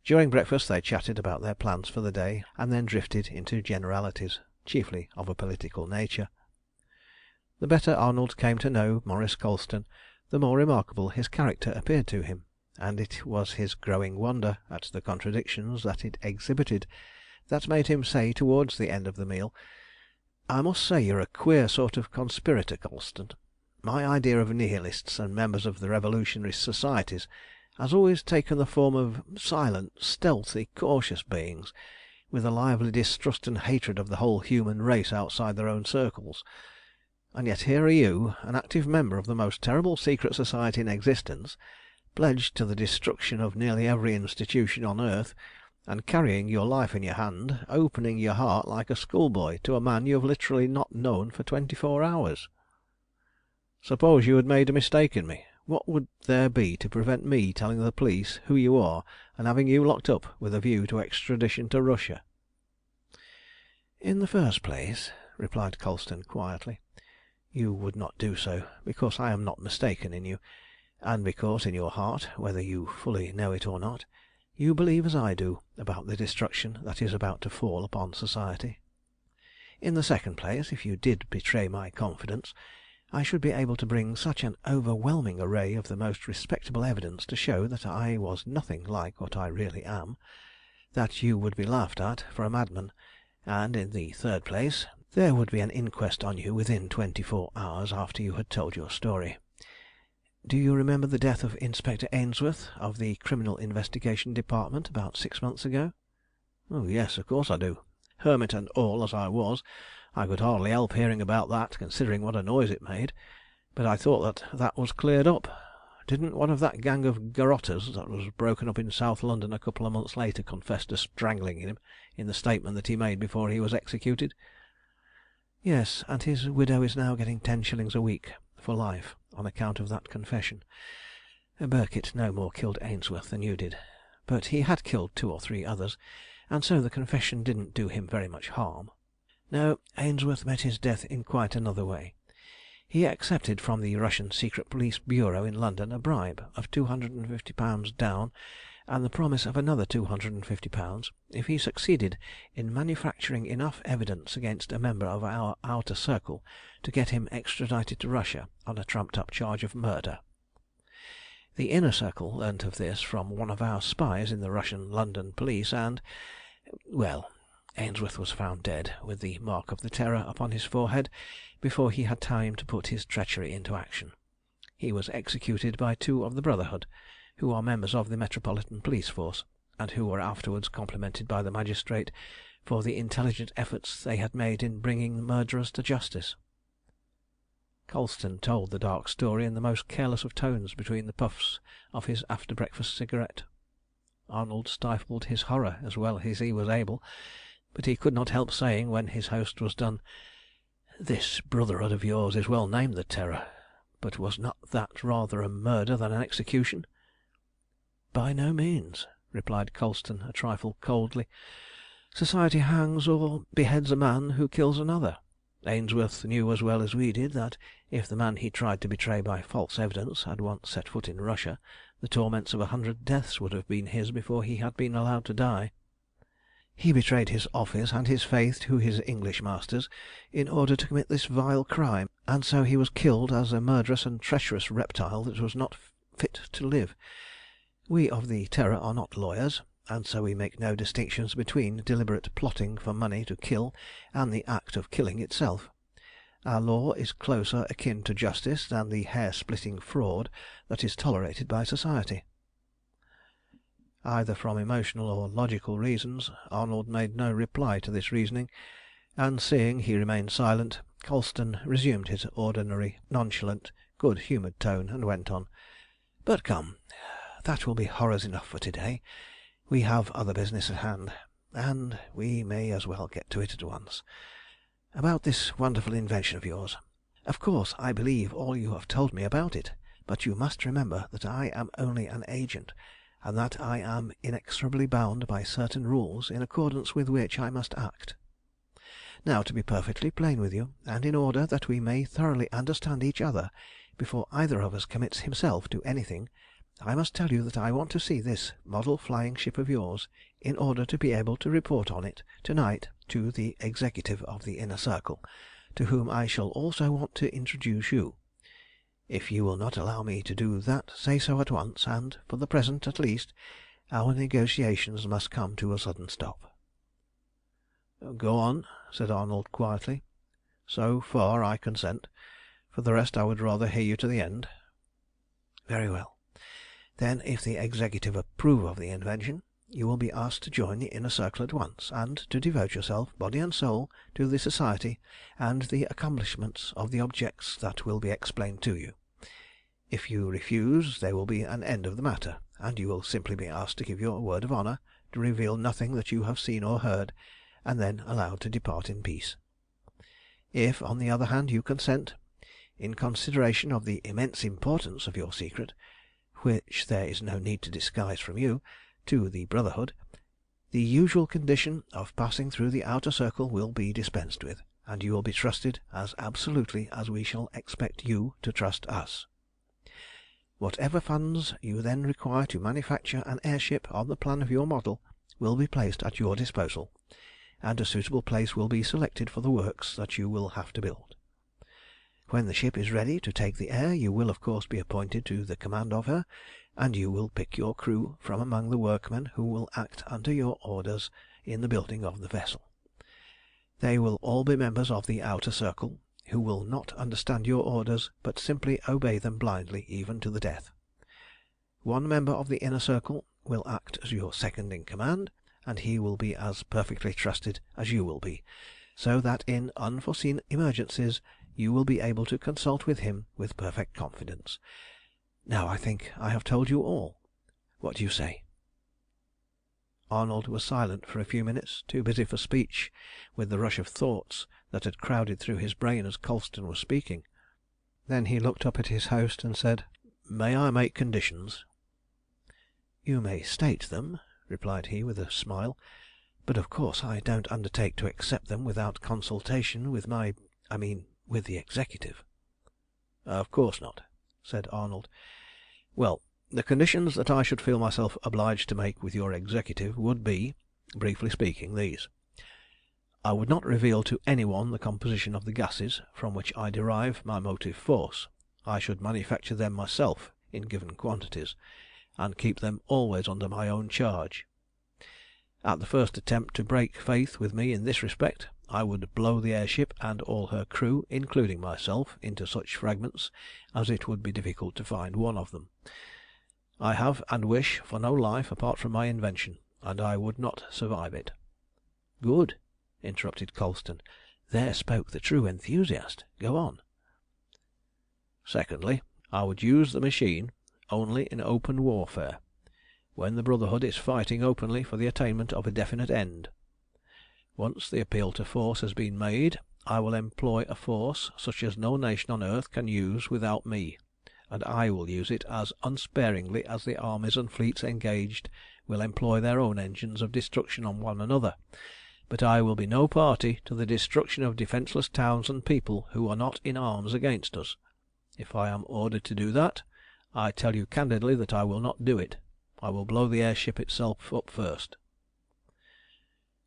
During breakfast they chatted about their plans for the day, and then drifted into generalities, chiefly of a political nature. The better Arnold came to know Maurice Colston, the more remarkable his character appeared to him, and it was his growing wonder at the contradictions that it exhibited that made him say towards the end of the meal, "I must say you're a queer sort of conspirator, Colston. My idea of Nihilists and members of the revolutionary societies has always taken the form of silent, stealthy, cautious beings, with a lively distrust and hatred of the whole human race outside their own circles. And yet here are you, an active member of the most terrible secret society in existence, pledged to the destruction of nearly every institution on earth, and carrying your life in your hand, opening your heart like a schoolboy to a man you have literally not known for 24 hours. Suppose you had made a mistake in me, what would there be to prevent me telling the police who you are and having you locked up with a view to extradition to Russia?" "In the first place," replied Colston quietly, "you would not do so, because I am not mistaken in you, and because in your heart, whether you fully know it or not, you believe as I do about the destruction that is about to fall upon society. In the second place, if you did betray my confidence, I should be able to bring such an overwhelming array of the most respectable evidence to show that I was nothing like what I really am, that you would be laughed at for a madman, and in the third place, there would be an inquest on you within 24 hours after you had told your story. Do you remember the death of Inspector Ainsworth, of the Criminal Investigation Department, about 6 months ago?" "Oh yes, of course I do. Hermit and all as I was, I could hardly help hearing about that, considering what a noise it made. But I thought that was cleared up. Didn't one of that gang of garrotters that was broken up in South London a couple of months later confess to strangling him in the statement that he made before he was executed?" "Yes, and his widow is now getting 10 shillings a week for life on account of that confession. Birkett no more killed Ainsworth than you did, but he had killed 2 or 3 others, and so the confession didn't do him very much harm. No, Ainsworth met his death in quite another way. He accepted from the Russian Secret Police Bureau in London a bribe of £250 down, and the promise of another £250 if he succeeded in manufacturing enough evidence against a member of our outer circle to get him extradited to Russia on a trumped-up charge of murder. The inner circle learnt of this from one of our spies in the Russian London police, and well, Ainsworth was found dead, with the mark of the Terror upon his forehead, before he had time to put his treachery into action. He was executed by 2 of the Brotherhood, who are members of the Metropolitan Police Force, and who were afterwards complimented by the magistrate for the intelligent efforts they had made in bringing the murderers to justice." Colston told the dark story in the most careless of tones between the puffs of his after-breakfast cigarette. Arnold stifled his horror as well as he was able, but he could not help saying when his host was done, "This Brotherhood of yours is well named the Terror, but was not that rather a murder than an execution?" "By no means," replied Colston a trifle coldly. "Society hangs or beheads a man who kills another. Ainsworth knew as well as we did that if the man he tried to betray by false evidence had once set foot in Russia, the torments of 100 deaths would have been his before he had been allowed to die. He betrayed his office and his faith to his English masters in order to commit this vile crime, and so he was killed as a murderous and treacherous reptile that was not fit to live. We of the Terror are not lawyers, and so we make no distinctions between deliberate plotting for money to kill and the act of killing itself. Our law is closer akin to justice than the hair-splitting fraud that is tolerated by society." Either from emotional or logical reasons, Arnold made no reply to this reasoning, and seeing he remained silent, Colston resumed his ordinary nonchalant, good-humoured tone, and went on. "But come, that will be horrors enough for to day. We have other business at hand, and we may as well get to it at once. About this wonderful invention of yours. Of course I believe all you have told me about it, but you must remember that I am only an agent, and that I am inexorably bound by certain rules in accordance with which I must act. Now, to be perfectly plain with you, and in order that we may thoroughly understand each other before either of us commits himself to anything, I must tell you that I want to see this model flying ship of yours in order to be able to report on it to night to the executive of the Inner Circle, to whom I shall also want to introduce you. If you will not allow me to do that, say so at once, and, for the present at least, our negotiations must come to a sudden stop." "Go on," said Arnold quietly. "So far I consent. For the rest I would rather hear you to the end." "Very well. Then, if the executive approve of the invention, you will be asked to join the Inner Circle at once, and to devote yourself, body and soul, to the society and the accomplishments of the objects that will be explained to you. If you refuse, there will be an end of the matter, and you will simply be asked to give your word of honour to reveal nothing that you have seen or heard, and then allowed to depart in peace. If, on the other hand, you consent, in consideration of the immense importance of your secret, which there is no need to disguise from you, to the Brotherhood, the usual condition of passing through the outer circle will be dispensed with, and you will be trusted as absolutely as we shall expect you to trust us. Whatever funds you then require to manufacture an airship on the plan of your model will be placed at your disposal, and a suitable place will be selected for the works that you will have to build. When the ship is ready to take the air, you will of course be appointed to the command of her, and you will pick your crew from among the workmen who will act under your orders in the building of the vessel. They will all be members of the outer circle, who will not understand your orders, but simply obey them blindly, even to the death. One member of the inner circle will act as your second in command, and he will be as perfectly trusted as you will be, so that in unforeseen emergencies you will be able to consult with him with perfect confidence. Now I think I have told you all. What do you say?" Arnold was silent for a few minutes, too busy for speech with the rush of thoughts that had crowded through his brain as Colston was speaking. Then he looked up at his host and said, "May I make conditions?" "You may state them," replied he, with a smile, "but of course I don't undertake to accept them without consultation with with the executive." "Of course not," said Arnold. "Well, the conditions that I should feel myself obliged to make with your executive would be, briefly speaking, these. I would not reveal to any one the composition of the gases from which I derive my motive force. I should manufacture them myself in given quantities, and keep them always under my own charge. At the first attempt to break faith with me in this respect, I would blow the air ship and all her crew, including myself, into such fragments as it would be difficult to find one of them. I have and wish for no life apart from my invention, and I would not survive it." "Good," interrupted Colston. "There spoke the true enthusiast. Go on." "Secondly, I would use the machine only in open warfare, when the Brotherhood is fighting openly for the attainment of a definite end. Once the appeal to force has been made, I will employ a force such as no nation on earth can use without me, and I will use it as unsparingly as the armies and fleets engaged will employ their own engines of destruction on one another, but I will be no party to the destruction of defenceless towns and people who are not in arms against us. If I am ordered to do that, I tell you candidly that I will not do it. I will blow the air ship itself up first."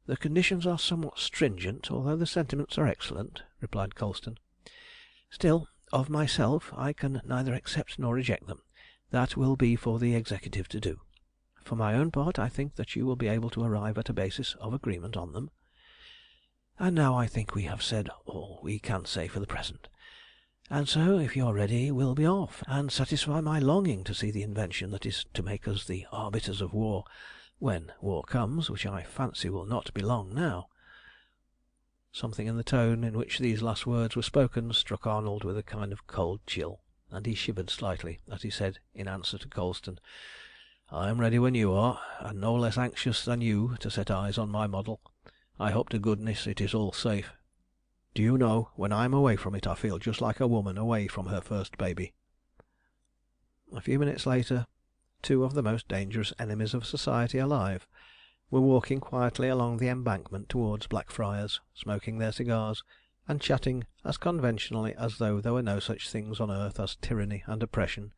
"The conditions are somewhat stringent, although the sentiments are excellent," replied Colston. "Still, of myself, I can neither accept nor reject them. That will be for the executive to do. For my own part, I think that you will be able to arrive at a basis of agreement on them. And now I think we have said all we can say for the present. And so, if you are ready, we'll be off, and satisfy my longing to see the invention that is to make us the arbiters of war, when war comes, which I fancy will not be long now." Something in the tone in which these last words were spoken struck Arnold with a kind of cold chill, and he shivered slightly as he said in answer to Colston, "I am ready when you are, and no less anxious than you to set eyes on my model. I hope to goodness it is all safe. Do you know, when I am away from it I feel just like a woman away from her first baby." A few minutes later, two of the most dangerous enemies of society alive were walking quietly along the embankment towards Blackfriars, smoking their cigars, and chatting as conventionally as though there were no such things on earth as tyranny and oppression,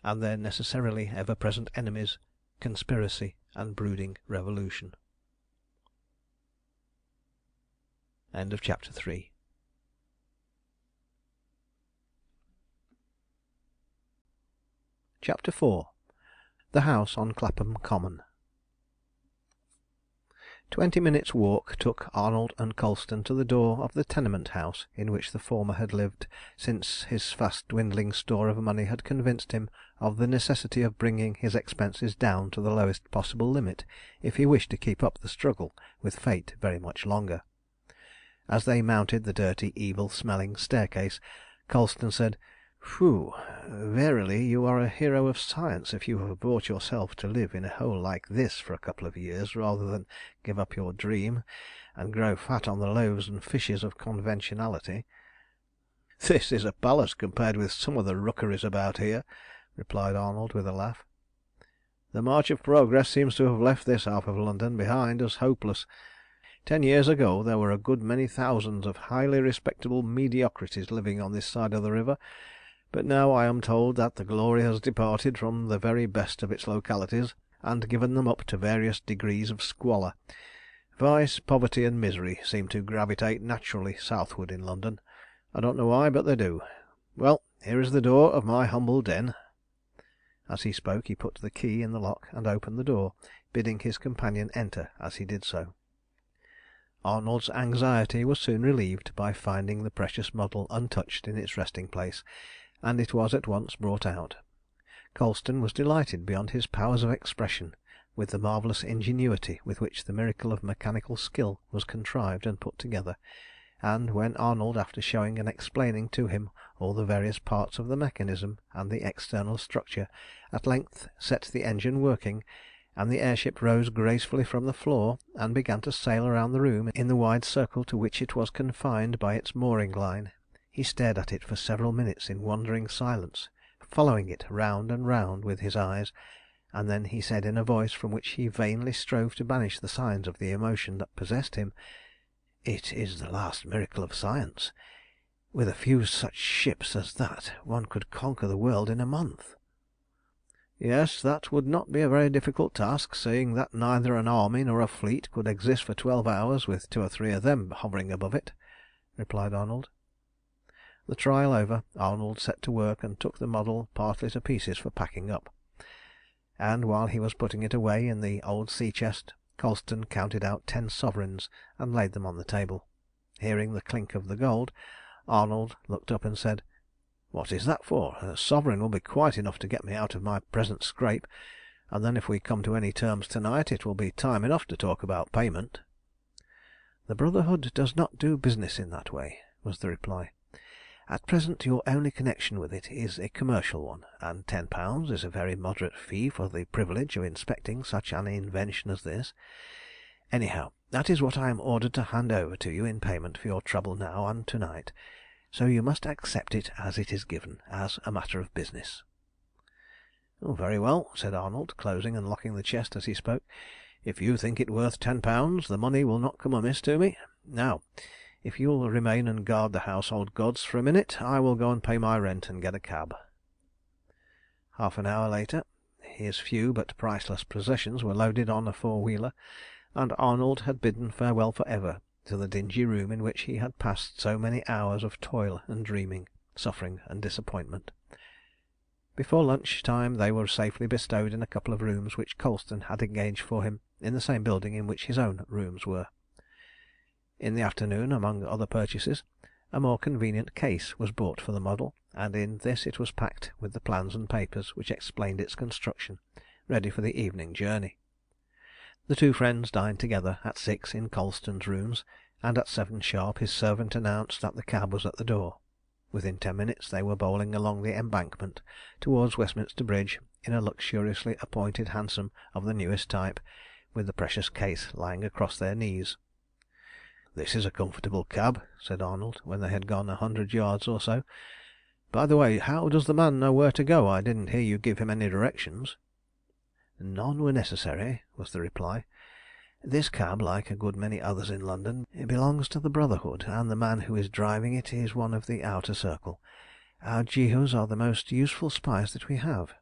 and their necessarily ever-present enemies, conspiracy and brooding revolution. End of chapter 3. Chapter 4. The House on Clapham Common. 20 minutes' walk took Arnold and Colston to the door of the tenement house in which the former had lived since his fast dwindling store of money had convinced him of the necessity of bringing his expenses down to the lowest possible limit if he wished to keep up the struggle with fate very much longer. As they mounted the dirty, evil-smelling staircase, Colston said, Phew! Verily you are a hero of science if you have brought yourself to live in a hole like this for a couple of years rather than give up your dream and grow fat on the loaves and fishes of conventionality." "This is a palace compared with some of the rookeries about here," replied Arnold with a laugh. "The march of progress seems to have left this half of London behind as hopeless. 10 years ago there were a good many thousands of highly respectable mediocrities living on this side of the river, but now I am told that the glory has departed from the very best of its localities, and given them up to various degrees of squalor. Vice, poverty, and misery seem to gravitate naturally southward in London. I don't know why, but they do. Well, here is the door of my humble den." As he spoke he put the key in the lock and opened the door, bidding his companion enter as he did so. Arnold's anxiety was soon relieved by finding the precious model untouched in its resting place, and it was at once brought out. Colston was delighted beyond his powers of expression with the marvellous ingenuity with which the miracle of mechanical skill was contrived and put together, and when Arnold, after showing and explaining to him all the various parts of the mechanism and the external structure, at length set the engine working, and the air ship rose gracefully from the floor and began to sail around the room in the wide circle to which it was confined by its mooring line, he stared at it for several minutes in wondering silence, following it round and round with his eyes, and then he said in a voice from which he vainly strove to banish the signs of the emotion that possessed him, "It is the last miracle of science. With a few such ships as that one could conquer the world in a month." "Yes, that would not be a very difficult task, seeing that neither an army nor a fleet could exist for 12 hours with 2 or 3 of them hovering above it," replied Arnold. The trial over, Arnold set to work and took the model partly to pieces for packing up, and while he was putting it away in the old sea chest, Colston counted out 10 sovereigns and laid them on the table. Hearing the clink of the gold, Arnold looked up and said, "What is that for? A sovereign will be quite enough to get me out of my present scrape, and then if we come to any terms to night it will be time enough to talk about payment." "The Brotherhood does not do business in that way," was the reply. "At present your only connection with it is a commercial one, and £10 is a very moderate fee for the privilege of inspecting such an invention as this. Anyhow, that is what I am ordered to hand over to you in payment for your trouble now and to night, so you must accept it as it is given, as a matter of business." "Very well," said Arnold, closing and locking the chest as he spoke. "If you think it worth £10, the money will not come amiss to me. Now, if you will remain and guard the household gods for a minute, I will go and pay my rent and get a cab." Half an hour later, his few but priceless possessions were loaded on a 4-wheeler, and Arnold had bidden farewell for ever to the dingy room in which he had passed so many hours of toil and dreaming, suffering and disappointment. Before lunch time they were safely bestowed in a couple of rooms which Colston had engaged for him in the same building in which his own rooms were. In the afternoon, among other purchases, a more convenient case was bought for the model, and in this it was packed with the plans and papers which explained its construction, ready for the evening journey. The two friends dined together at 6 in Colston's rooms, and at 7 sharp his servant announced that the cab was at the door. Within 10 minutes they were bowling along the Embankment towards Westminster Bridge in a luxuriously appointed hansom of the newest type, with the precious case lying across their knees. "This is a comfortable cab," said Arnold, when they had gone 100 yards or so. "By the way, how does the man know where to go? I didn't hear you give him any directions." "None were necessary," was the reply. "This cab, like a good many others in London, belongs to the Brotherhood, and the man who is driving it is one of the outer circle. Our Jehus are the most useful spies that we have.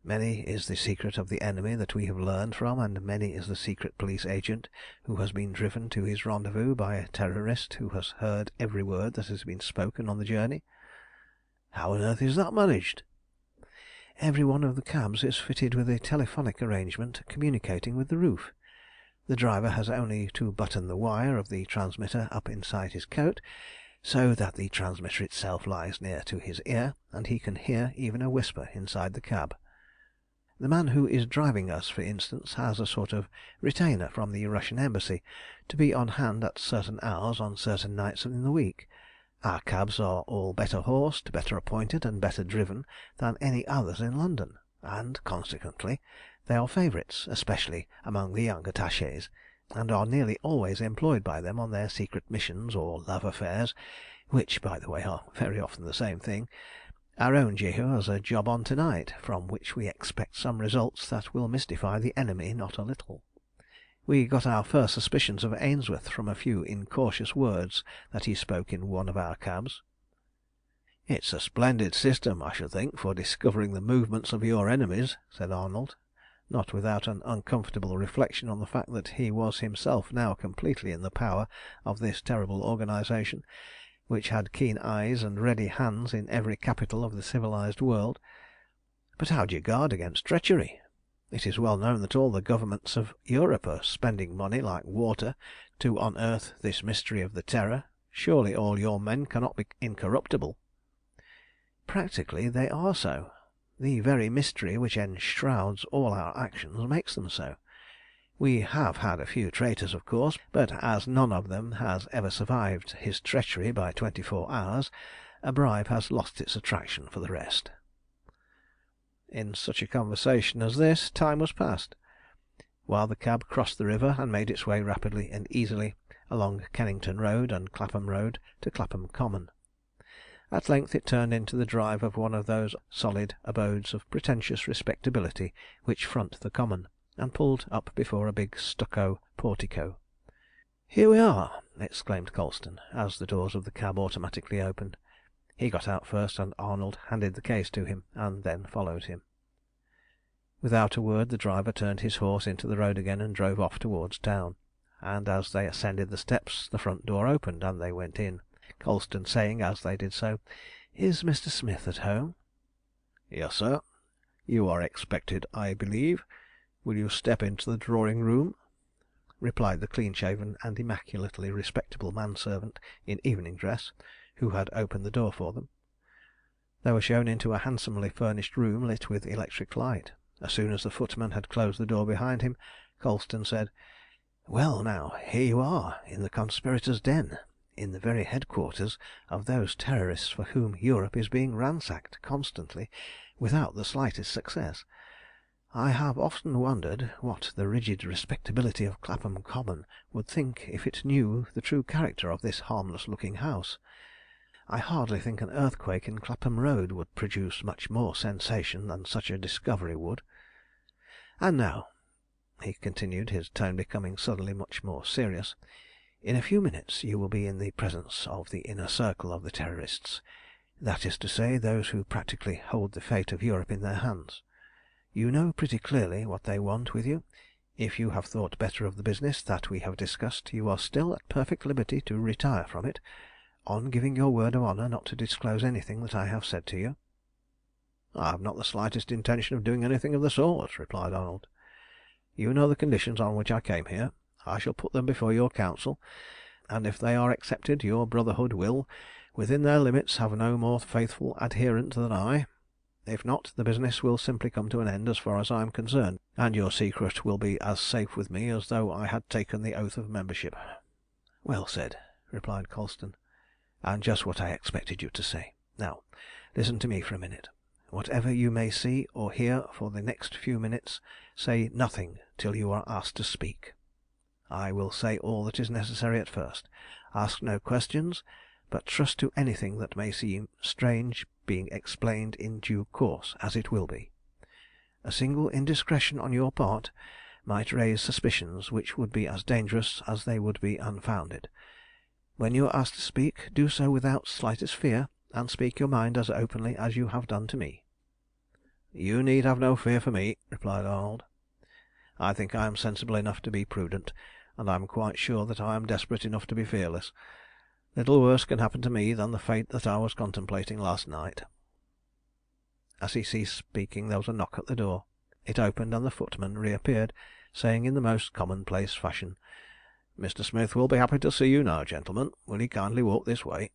Many is the secret of the enemy that we have learned from, and many is the secret police agent who has been driven to his rendezvous by a terrorist who has heard every word that has been spoken on the journey." "How on earth is that managed?" "Every one of the cabs is fitted with a telephonic arrangement communicating with the roof. The driver has only to button the wire of the transmitter up inside his coat, so that the transmitter itself lies near to his ear, and he can hear even a whisper inside the cab. The man who is driving us, for instance, has a sort of retainer from the Russian Embassy to be on hand at certain hours on certain nights in the week, Our cabs are all better horsed, better appointed, and better driven than any others in London, and consequently they are favourites, especially among the young attachés, and are nearly always employed by them on their secret missions or love affairs, which, by the way, are very often the same thing. Our own Jehu has a job on to night, from which we expect some results that will mystify the enemy not a little. We got our first suspicions of Ainsworth from a few incautious words that he spoke in one of our cabs." "It's a splendid system, I should think, for discovering the movements of your enemies," said Arnold, not without an uncomfortable reflection on the fact that he was himself now completely in the power of this terrible organization, which had keen eyes and ready hands in every capital of the civilized world. "But how do you guard against treachery? It is well known that all the governments of Europe are spending money like water to unearth this mystery of the Terror. Surely all your men cannot be incorruptible." "Practically they are so. The very mystery which enshrouds all our actions makes them so. We have had a few traitors, of course, but as none of them has ever survived his treachery by 24 hours, a bribe has lost its attraction for the rest." In such a conversation as this time was passed, while the cab crossed the river and made its way rapidly and easily along Kennington Road and Clapham Road to Clapham Common. At length it turned into the drive of one of those solid abodes of pretentious respectability which front the Common, and pulled up before a big stucco portico. "Here we are!" exclaimed Colston, as the doors of the cab automatically opened. He got out first, and Arnold handed the case to him, and then followed him. Without a word the driver turned his horse into the road again and drove off towards town, and as they ascended the steps the front door opened and they went in, Colston saying as they did so, "Is Mr. Smith at home?" "Yes, sir. You are expected, I believe. Will you step into the drawing room?" replied the clean-shaven and immaculately respectable manservant in evening dress, who had opened the door for them. They were shown into a handsomely furnished room lit with electric light. As soon as the footman had closed the door behind him, Colston said, "Well, now, here you are, in the conspirators' den, in the very headquarters of those terrorists for whom Europe is being ransacked constantly without the slightest success. I have often wondered what the rigid respectability of Clapham Common would think if it knew the true character of this harmless-looking house. I hardly think an earthquake in Clapham Road would produce much more sensation than such a discovery would. And now," he continued, his tone becoming suddenly much more serious, "in a few minutes you will be in the presence of the inner circle of the Terrorists, that is to say, those who practically hold the fate of Europe in their hands. You know pretty clearly what they want with you. If you have thought better of the business that we have discussed, you are still at perfect liberty to retire from it, on giving your word of honour not to disclose anything that I have said to you." "I have not the slightest intention of doing anything of the sort," replied Arnold. "You know the conditions on which I came here. I shall put them before your council, and if they are accepted your Brotherhood will, within their limits, have no more faithful adherent than I. If not, the business will simply come to an end as far as I am concerned, and your secret will be as safe with me as though I had taken the oath of membership." "Well said," replied Colston, "and just what I expected you to say. Now, listen to me for a minute. Whatever you may see or hear for the next few minutes, say nothing till you are asked to speak. I will say all that is necessary at first. Ask no questions, but trust to anything that may seem strange being explained in due course, as it will be. A single indiscretion on your part might raise suspicions which would be as dangerous as they would be unfounded. When you are asked to speak, do so without slightest fear, and speak your mind as openly as you have done to me." "You need have no fear for me," replied Arnold. "I think I am sensible enough to be prudent, and I am quite sure that I am desperate enough to be fearless. Little worse can happen to me than the fate that I was contemplating last night." As he ceased speaking there was a knock at the door. It opened, and the footman reappeared, saying in the most commonplace fashion, "Mr. Smith will be happy to see you now, gentlemen. Will you kindly walk this way?"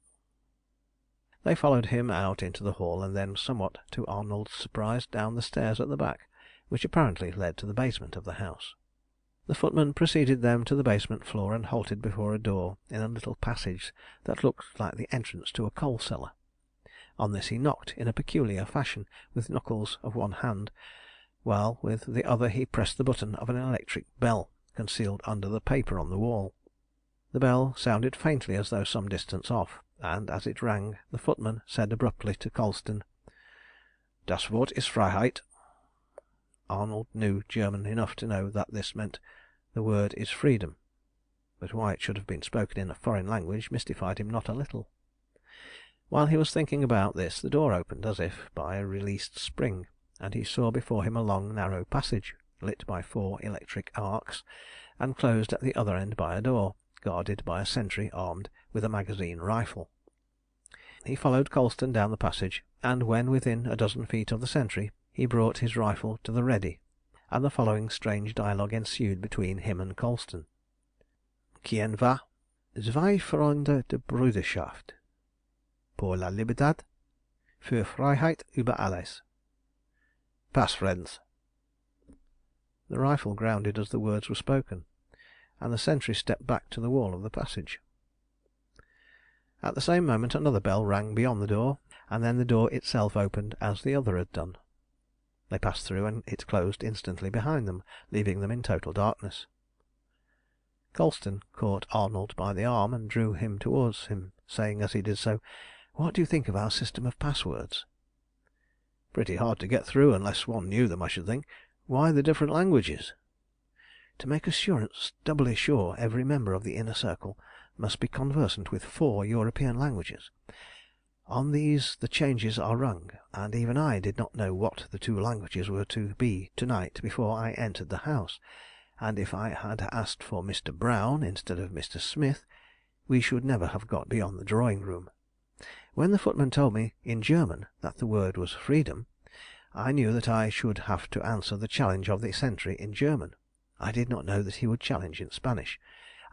They followed him out into the hall, and then, somewhat to Arnold's surprise, down the stairs at the back, which apparently led to the basement of the house. The footman preceded them to the basement floor and halted before a door in a little passage that looked like the entrance to a coal cellar. On this he knocked in a peculiar fashion with the knuckles of one hand, while with the other he pressed the button of an electric bell concealed under the paper on the wall. The bell sounded faintly as though some distance off, and as it rang the footman said abruptly to Colston, "Das Wort ist Freiheit." Arnold knew German enough to know that this meant "the word is freedom," but why it should have been spoken in a foreign language mystified him not a little. While he was thinking about this the door opened as if by a released spring, and he saw before him a long narrow passage, lit by 4 electric arcs, and closed at the other end by a door, guarded by a sentry armed with a magazine rifle. He followed Colston down the passage, and when within a dozen feet of the sentry he brought his rifle to the ready, and the following strange dialogue ensued between him and Colston. "Quien va? Zwei Freunde der Brüderschaft. Pour la Libertad. Für Freiheit über alles. Pass, friends." The rifle grounded as the words were spoken, and the sentry stepped back to the wall of the passage. At the same moment another bell rang beyond the door, and then the door itself opened as the other had done. They passed through, and it closed instantly behind them, leaving them in total darkness. Colston caught Arnold by the arm and drew him towards him, saying as he did so, "What do you think of our system of passwords?" "Pretty hard to get through unless one knew them, I should think. Why the different languages?" "To make assurance doubly sure, every member of the Inner Circle must be conversant with 4 European languages. On these the changes are rung, and even I did not know what the 2 languages were to be to night before I entered the house, and if I had asked for Mr. Brown instead of Mr. Smith, we should never have got beyond the drawing room. When the footman told me in German that the word was freedom, I knew that I should have to answer the challenge of the sentry in German. I did not know that he would challenge in Spanish,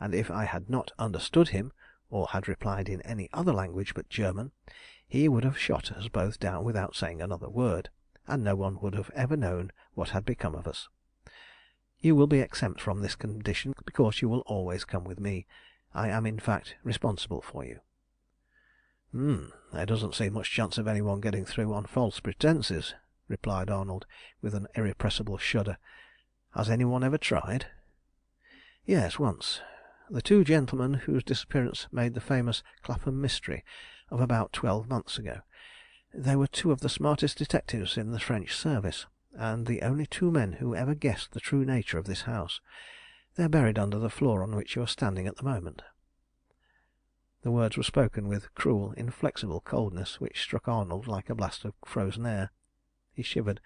and if I had not understood him, or had replied in any other language but German, he would have shot us both down without saying another word, and no one would have ever known what had become of us. You will be exempt from this condition because you will always come with me. I am in fact responsible for you." "There doesn't seem much chance of any one getting through on false pretences," replied Arnold, with an irrepressible shudder. "Has any one ever tried?" "Yes, once. The 2 gentlemen whose disappearance made the famous Clapham mystery of about 12 months ago. They were 2 of the smartest detectives in the French service, and the only 2 men who ever guessed the true nature of this house. They're buried under the floor on which you are standing at the moment." The words were spoken with cruel, inflexible coldness, which struck Arnold like a blast of frozen air. He shivered,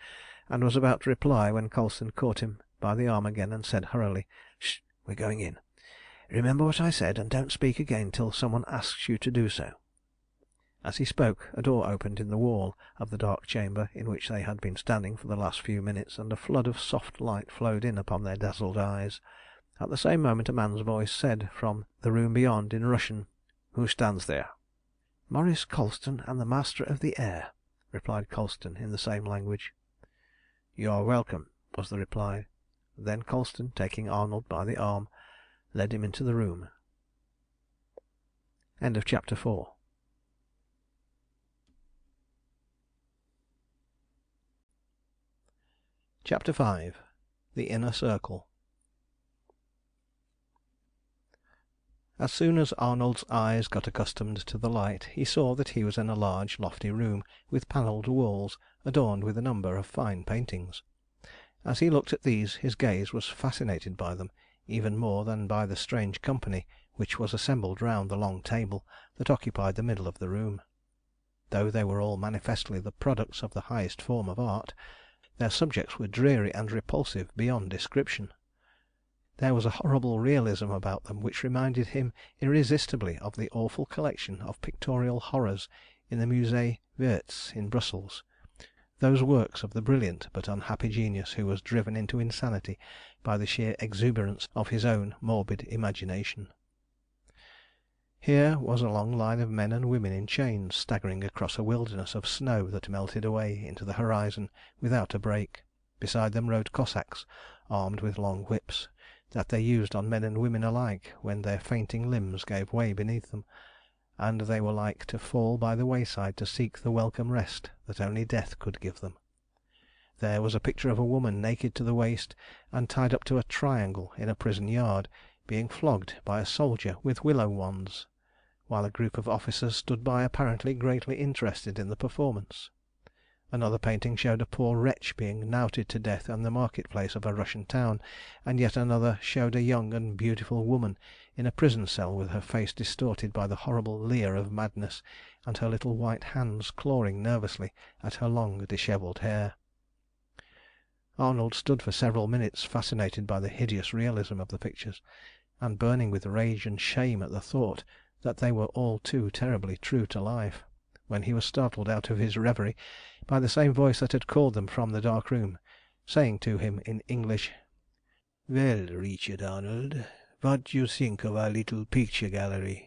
and was about to reply when Colston caught him by the arm again and said hurriedly, "Sh! We're going in. Remember what I said, and don't speak again till some one asks you to do so." As he spoke a door opened in the wall of the dark chamber in which they had been standing for the last few minutes, and a flood of soft light flowed in upon their dazzled eyes. At the same moment a man's voice said from the room beyond in Russian, "Who stands there?" "Maurice Colston and the Master of the Air," replied Colston in the same language. "You are welcome," was the reply. Then Colston, taking Arnold by the arm, led him into the room. End of chapter 4. Chapter 5. The Inner Circle. As soon as Arnold's eyes got accustomed to the light, he saw that he was in a large, lofty room with panelled walls adorned with a number of fine paintings. As he looked at these, his gaze was fascinated by them even more than by the strange company which was assembled round the long table that occupied the middle of the room. Though they were all manifestly the products of the highest form of art, their subjects were dreary and repulsive beyond description. There was a horrible realism about them which reminded him irresistibly of the awful collection of pictorial horrors in the Musée Wiertz in Brussels, those works of the brilliant but unhappy genius who was driven into insanity by the sheer exuberance of his own morbid imagination. Here was a long line of men and women in chains staggering across a wilderness of snow that melted away into the horizon without a break. Beside them rode Cossacks armed with long whips, that they used on men and women alike when their fainting limbs gave way beneath them, and they were like to fall by the wayside to seek the welcome rest that only death could give them. There was a picture of a woman naked to the waist and tied up to a triangle in a prison yard, being flogged by a soldier with willow wands, while a group of officers stood by apparently greatly interested in the performance. Another painting showed a poor wretch being knouted to death in the market-place of a Russian town, and yet another showed a young and beautiful woman in a prison cell with her face distorted by the horrible leer of madness, and her little white hands clawing nervously at her long dishevelled hair. Arnold stood for several minutes fascinated by the hideous realism of the pictures, and burning with rage and shame at the thought that they were all too terribly true to life, when he was startled out of his reverie by the same voice that had called them from the dark room, saying to him in English: "Well, Richard Arnold, what do you think of our little picture gallery?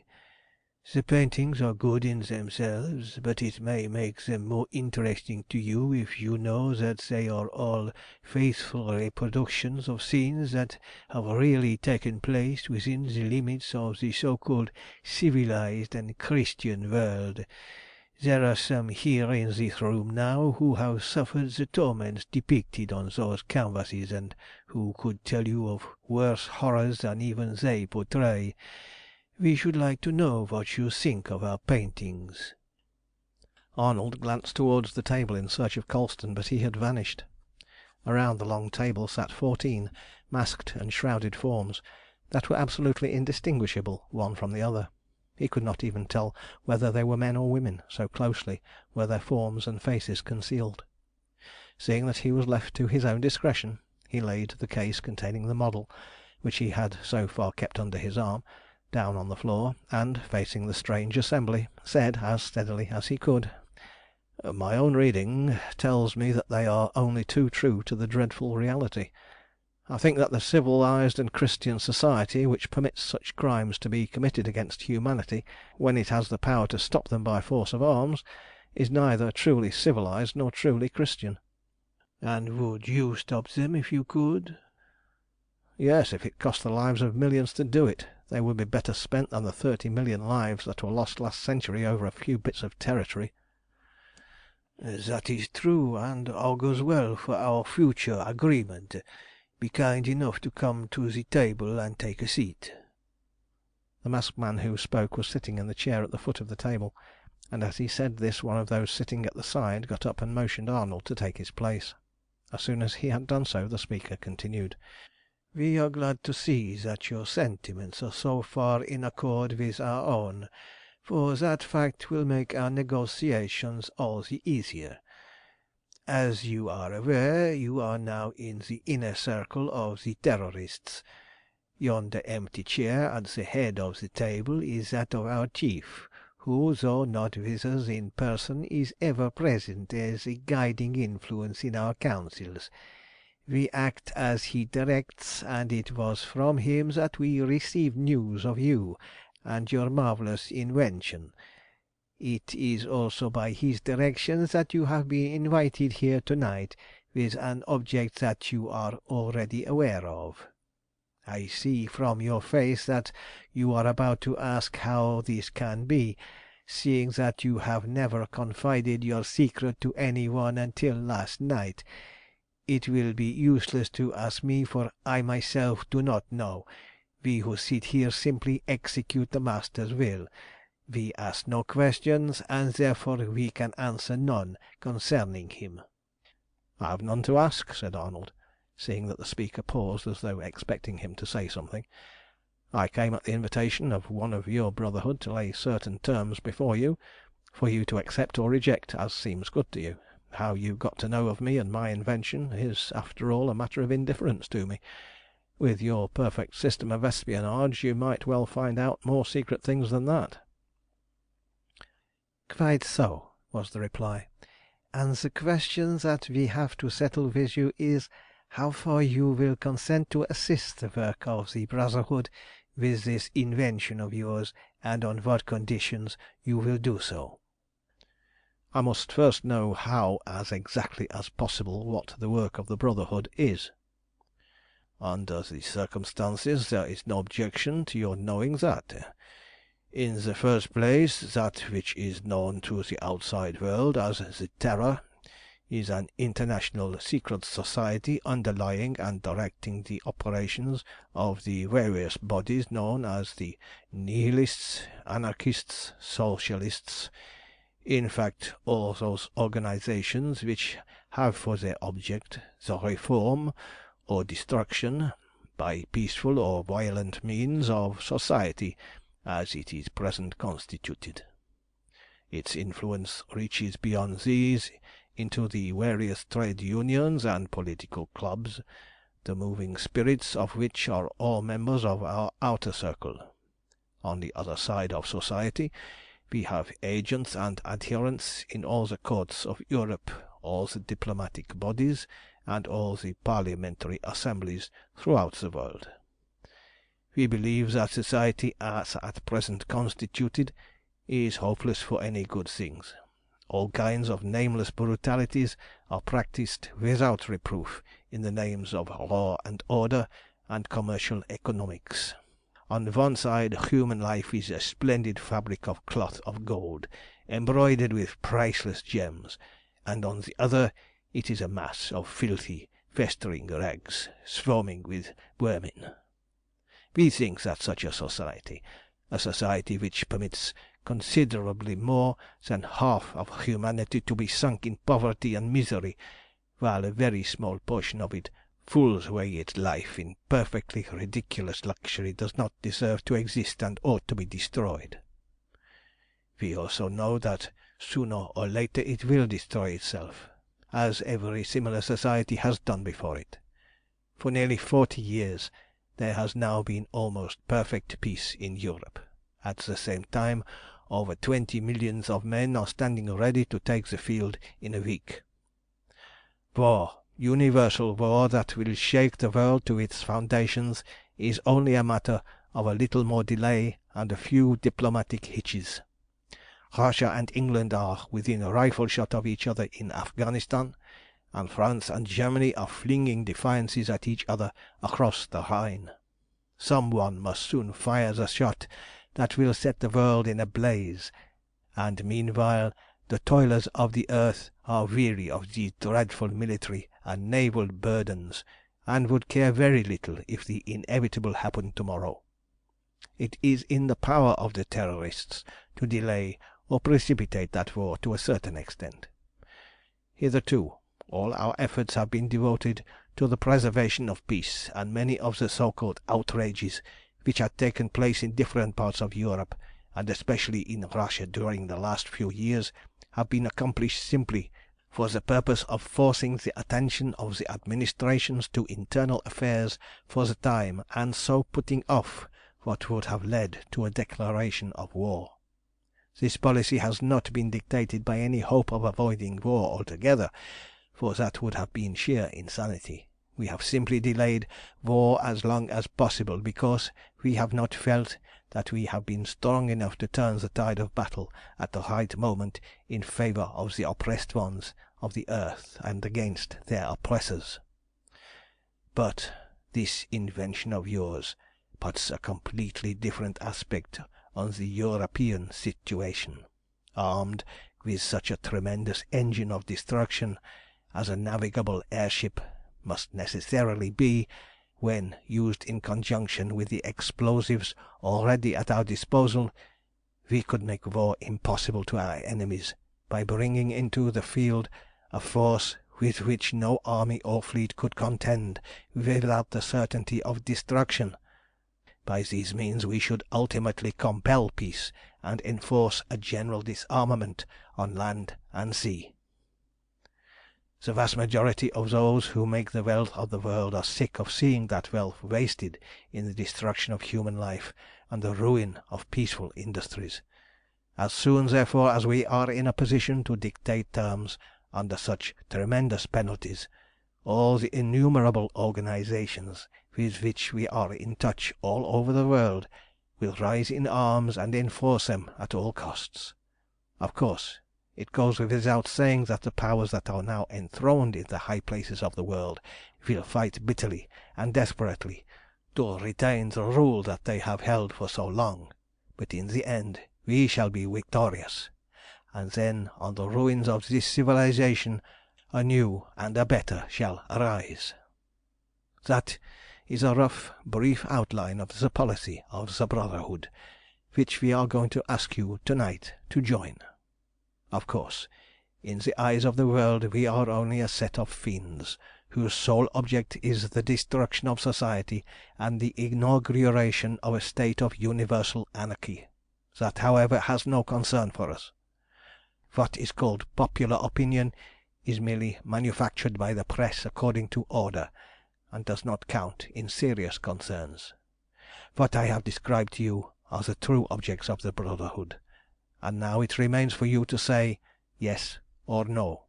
The paintings are good in themselves, but it may make them more interesting to you if you know that they are all faithful reproductions of scenes that have really taken place within the limits of the so-called civilized and Christian world. There are some here in this room now who have suffered the torments depicted on those canvases, and who could tell you of worse horrors than even they portray. We should like to know what you think of our paintings." Arnold glanced towards the table in search of Colston, but he had vanished. Around the long table sat 14 masked and shrouded forms that were absolutely indistinguishable one from the other. He could not even tell whether they were men or women, so closely were their forms and faces concealed. Seeing that he was left to his own discretion, he laid the case containing the model, which he had so far kept under his arm, down on the floor, and, facing the strange assembly, said as steadily as he could: "My own reading tells me that they are only too true to the dreadful reality. I think that the civilized and Christian society which permits such crimes to be committed against humanity, when it has the power to stop them by force of arms, is neither truly civilized nor truly Christian." "And would you stop them if you could?" "Yes, if it cost the lives of millions to do it. They would be better spent than the 30 million lives that were lost last century over a few bits of territory." "That is true, and augurs well for our future agreement. Be kind enough to come to the table and take a seat." The masked man who spoke was sitting in the chair at the foot of the table, and as he said this one of those sitting at the side got up and motioned Arnold to take his place. As soon as he had done so, the speaker continued: "We are glad to see that your sentiments are so far in accord with our own, for that fact will make our negotiations all the easier. As you are aware, you are now in the inner circle of the Terrorists. Yonder empty chair at the head of the table is that of our chief, who, though not with us in person, is ever present as a guiding influence in our councils. We act as he directs, and it was from him that we received news of you and your marvellous invention. It is also by his directions that you have been invited here to-night with an object that you are already aware of. I see from your face that you are about to ask how this can be, seeing that you have never confided your secret to any one until last night. It will be useless to ask me, for I myself do not know. We who sit here simply execute the Master's will. We ask no questions, and therefore we can answer none concerning him." "I have none to ask," said Arnold, seeing that the speaker paused as though expecting him to say something. "I came at the invitation of one of your Brotherhood to lay certain terms before you, for you to accept or reject as seems good to you. How you got to know of me and my invention is, after all, a matter of indifference to me. With your perfect system of espionage you might well find out more secret things than that." "Quite so," was the reply. "And the question that we have to settle with you is, how far you will consent to assist the work of the Brotherhood with this invention of yours, and on what conditions you will do so." "I must first know how as exactly as possible what the work of the Brotherhood is." Under the circumstances, there is no objection to your knowing that. In the first place, that which is known to the outside world as the Terror is an international secret society underlying and directing the operations of the various bodies known as the Nihilists, Anarchists, Socialists, in fact all those organizations which have for their object the reform or destruction, by peaceful or violent means, of society as it is present constituted. Its influence reaches beyond these into the various trade unions and political clubs, the moving spirits of which are all members of our outer circle. On the other side of society we have agents and adherents in all the courts of Europe, all the diplomatic bodies, and all the parliamentary assemblies throughout the world. We believe that society as at present constituted is hopeless for any good things. All kinds of nameless brutalities are practised without reproof in the names of law and order and commercial economics. On one side human life is a splendid fabric of cloth of gold, embroidered with priceless gems, and on the other it is a mass of filthy, festering rags, swarming with vermin. We think that such a society which permits considerably more than half of humanity to be sunk in poverty and misery, while a very small portion of it fools away its life in perfectly ridiculous luxury, does not deserve to exist and ought to be destroyed. We also know that sooner or later it will destroy itself, as every similar society has done before it. For nearly 40 years there has now been almost perfect peace in Europe. At the same time, over 20 millions of men are standing ready to take the field in a week. War, universal war that will shake the world to its foundations, is only a matter of a little more delay and a few diplomatic hitches. Russia and England are within rifle shot of each other in Afghanistan, and France and Germany are flinging defiances at each other across the Rhine. Some one must soon fire the shot that will set the world in a blaze, and meanwhile the toilers of the earth are weary of these dreadful military and naval burdens, and would care very little if the inevitable happened tomorrow. It is in the power of the Terrorists to delay or precipitate that war to a certain extent. Hitherto all our efforts have been devoted to the preservation of peace, and many of the so-called outrages which had taken place in different parts of Europe, and especially in Russia during the last few years, have been accomplished simply for the purpose of forcing the attention of the administrations to internal affairs for the time, and so putting off what would have led to a declaration of war. This policy has not been dictated by any hope of avoiding war altogether, for that would have been sheer insanity. We have simply delayed war as long as possible because we have not felt that we have been strong enough to turn the tide of battle at the right moment in favour of the oppressed ones of the earth and against their oppressors. But this invention of yours puts a completely different aspect on the European situation. Armed with such a tremendous engine of destruction as a navigable airship must necessarily be, when used in conjunction with the explosives already at our disposal, we could make war impossible to our enemies by bringing into the field a force with which no army or fleet could contend without the certainty of destruction. By these means we should ultimately compel peace and enforce a general disarmament on land and sea. The vast majority of those who make the wealth of the world are sick of seeing that wealth wasted in the destruction of human life and the ruin of peaceful industries. As soon, therefore, as we are in a position to dictate terms under such tremendous penalties, all the innumerable organizations with which we are in touch all over the world will rise in arms and enforce them at all costs. Of course, It goes without saying that the powers that are now enthroned in the high places of the world will fight bitterly and desperately to retain the rule that they have held for so long, but in the end we shall be victorious, and then on the ruins of this civilization a new and a better shall arise. That is a rough, brief outline of the policy of the Brotherhood, which we are going to ask you to-night to join. Of course, in the eyes of the world we are only a set of fiends, whose sole object is the destruction of society and the inauguration of a state of universal anarchy. That, however, has no concern for us. What is called popular opinion is merely manufactured by the press according to order, and does not count in serious concerns. What I have described to you are the true objects of the Brotherhood, and now it remains for you to say yes or no,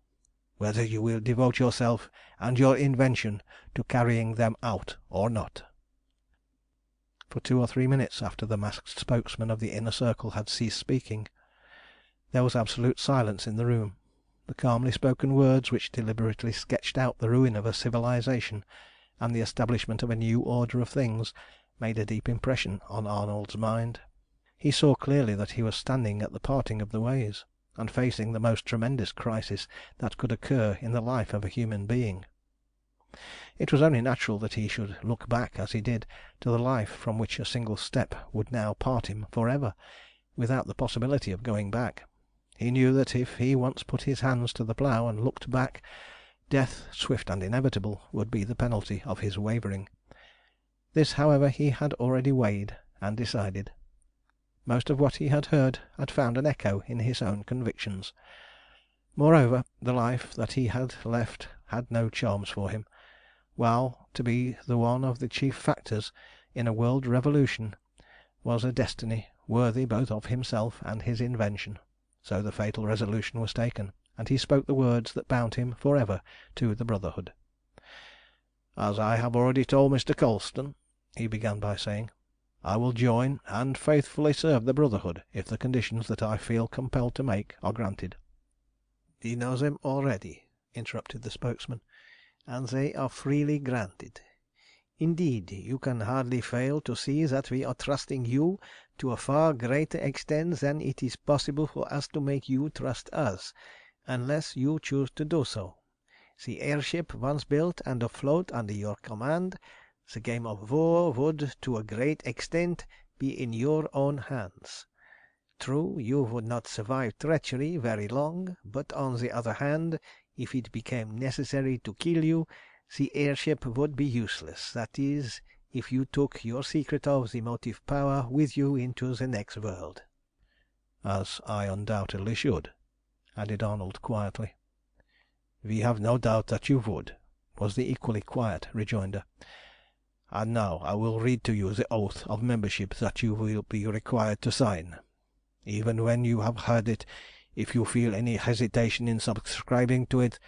whether you will devote yourself and your invention to carrying them out or not." For 2 or 3 minutes after the masked spokesman of the Inner Circle had ceased speaking, there was absolute silence in the room. The calmly spoken words which deliberately sketched out the ruin of a civilization and the establishment of a new order of things made a deep impression on Arnold's mind. He saw clearly that he was standing at the parting of the ways, and facing the most tremendous crisis that could occur in the life of a human being. It was only natural that he should look back, as he did, to the life from which a single step would now part him for ever, without the possibility of going back. He knew that if he once put his hands to the plough and looked back, death, swift and inevitable, would be the penalty of his wavering. This, however, he had already weighed and decided. Most of what he had heard had found an echo in his own convictions. Moreover, the life that he had left had no charms for him, while to be the one of the chief factors in a world revolution was a destiny worthy both of himself and his invention. So the fatal resolution was taken, and he spoke the words that bound him for ever to the Brotherhood. "As I have already told Mr. Colston," he began by saying, "I will join and faithfully serve the Brotherhood if the conditions that I feel compelled to make are granted." "We know them already," interrupted the spokesman, "and they are freely granted. Indeed, you can hardly fail to see that we are trusting you to a far greater extent than it is possible for us to make you trust us, unless you choose to do so. The airship once built and afloat under your command, the game of war would, to a great extent, be in your own hands. True, you would not survive treachery very long, but on the other hand, if it became necessary to kill you, the airship would be useless, that is, if you took your secret of the motive power with you into the next world." "As I undoubtedly should," added Arnold quietly. "We have no doubt that you would," was the equally quiet rejoinder. "And now I will read to you the oath of membership that you will be required to sign. Even when you have heard it, if you feel any hesitation in subscribing to it,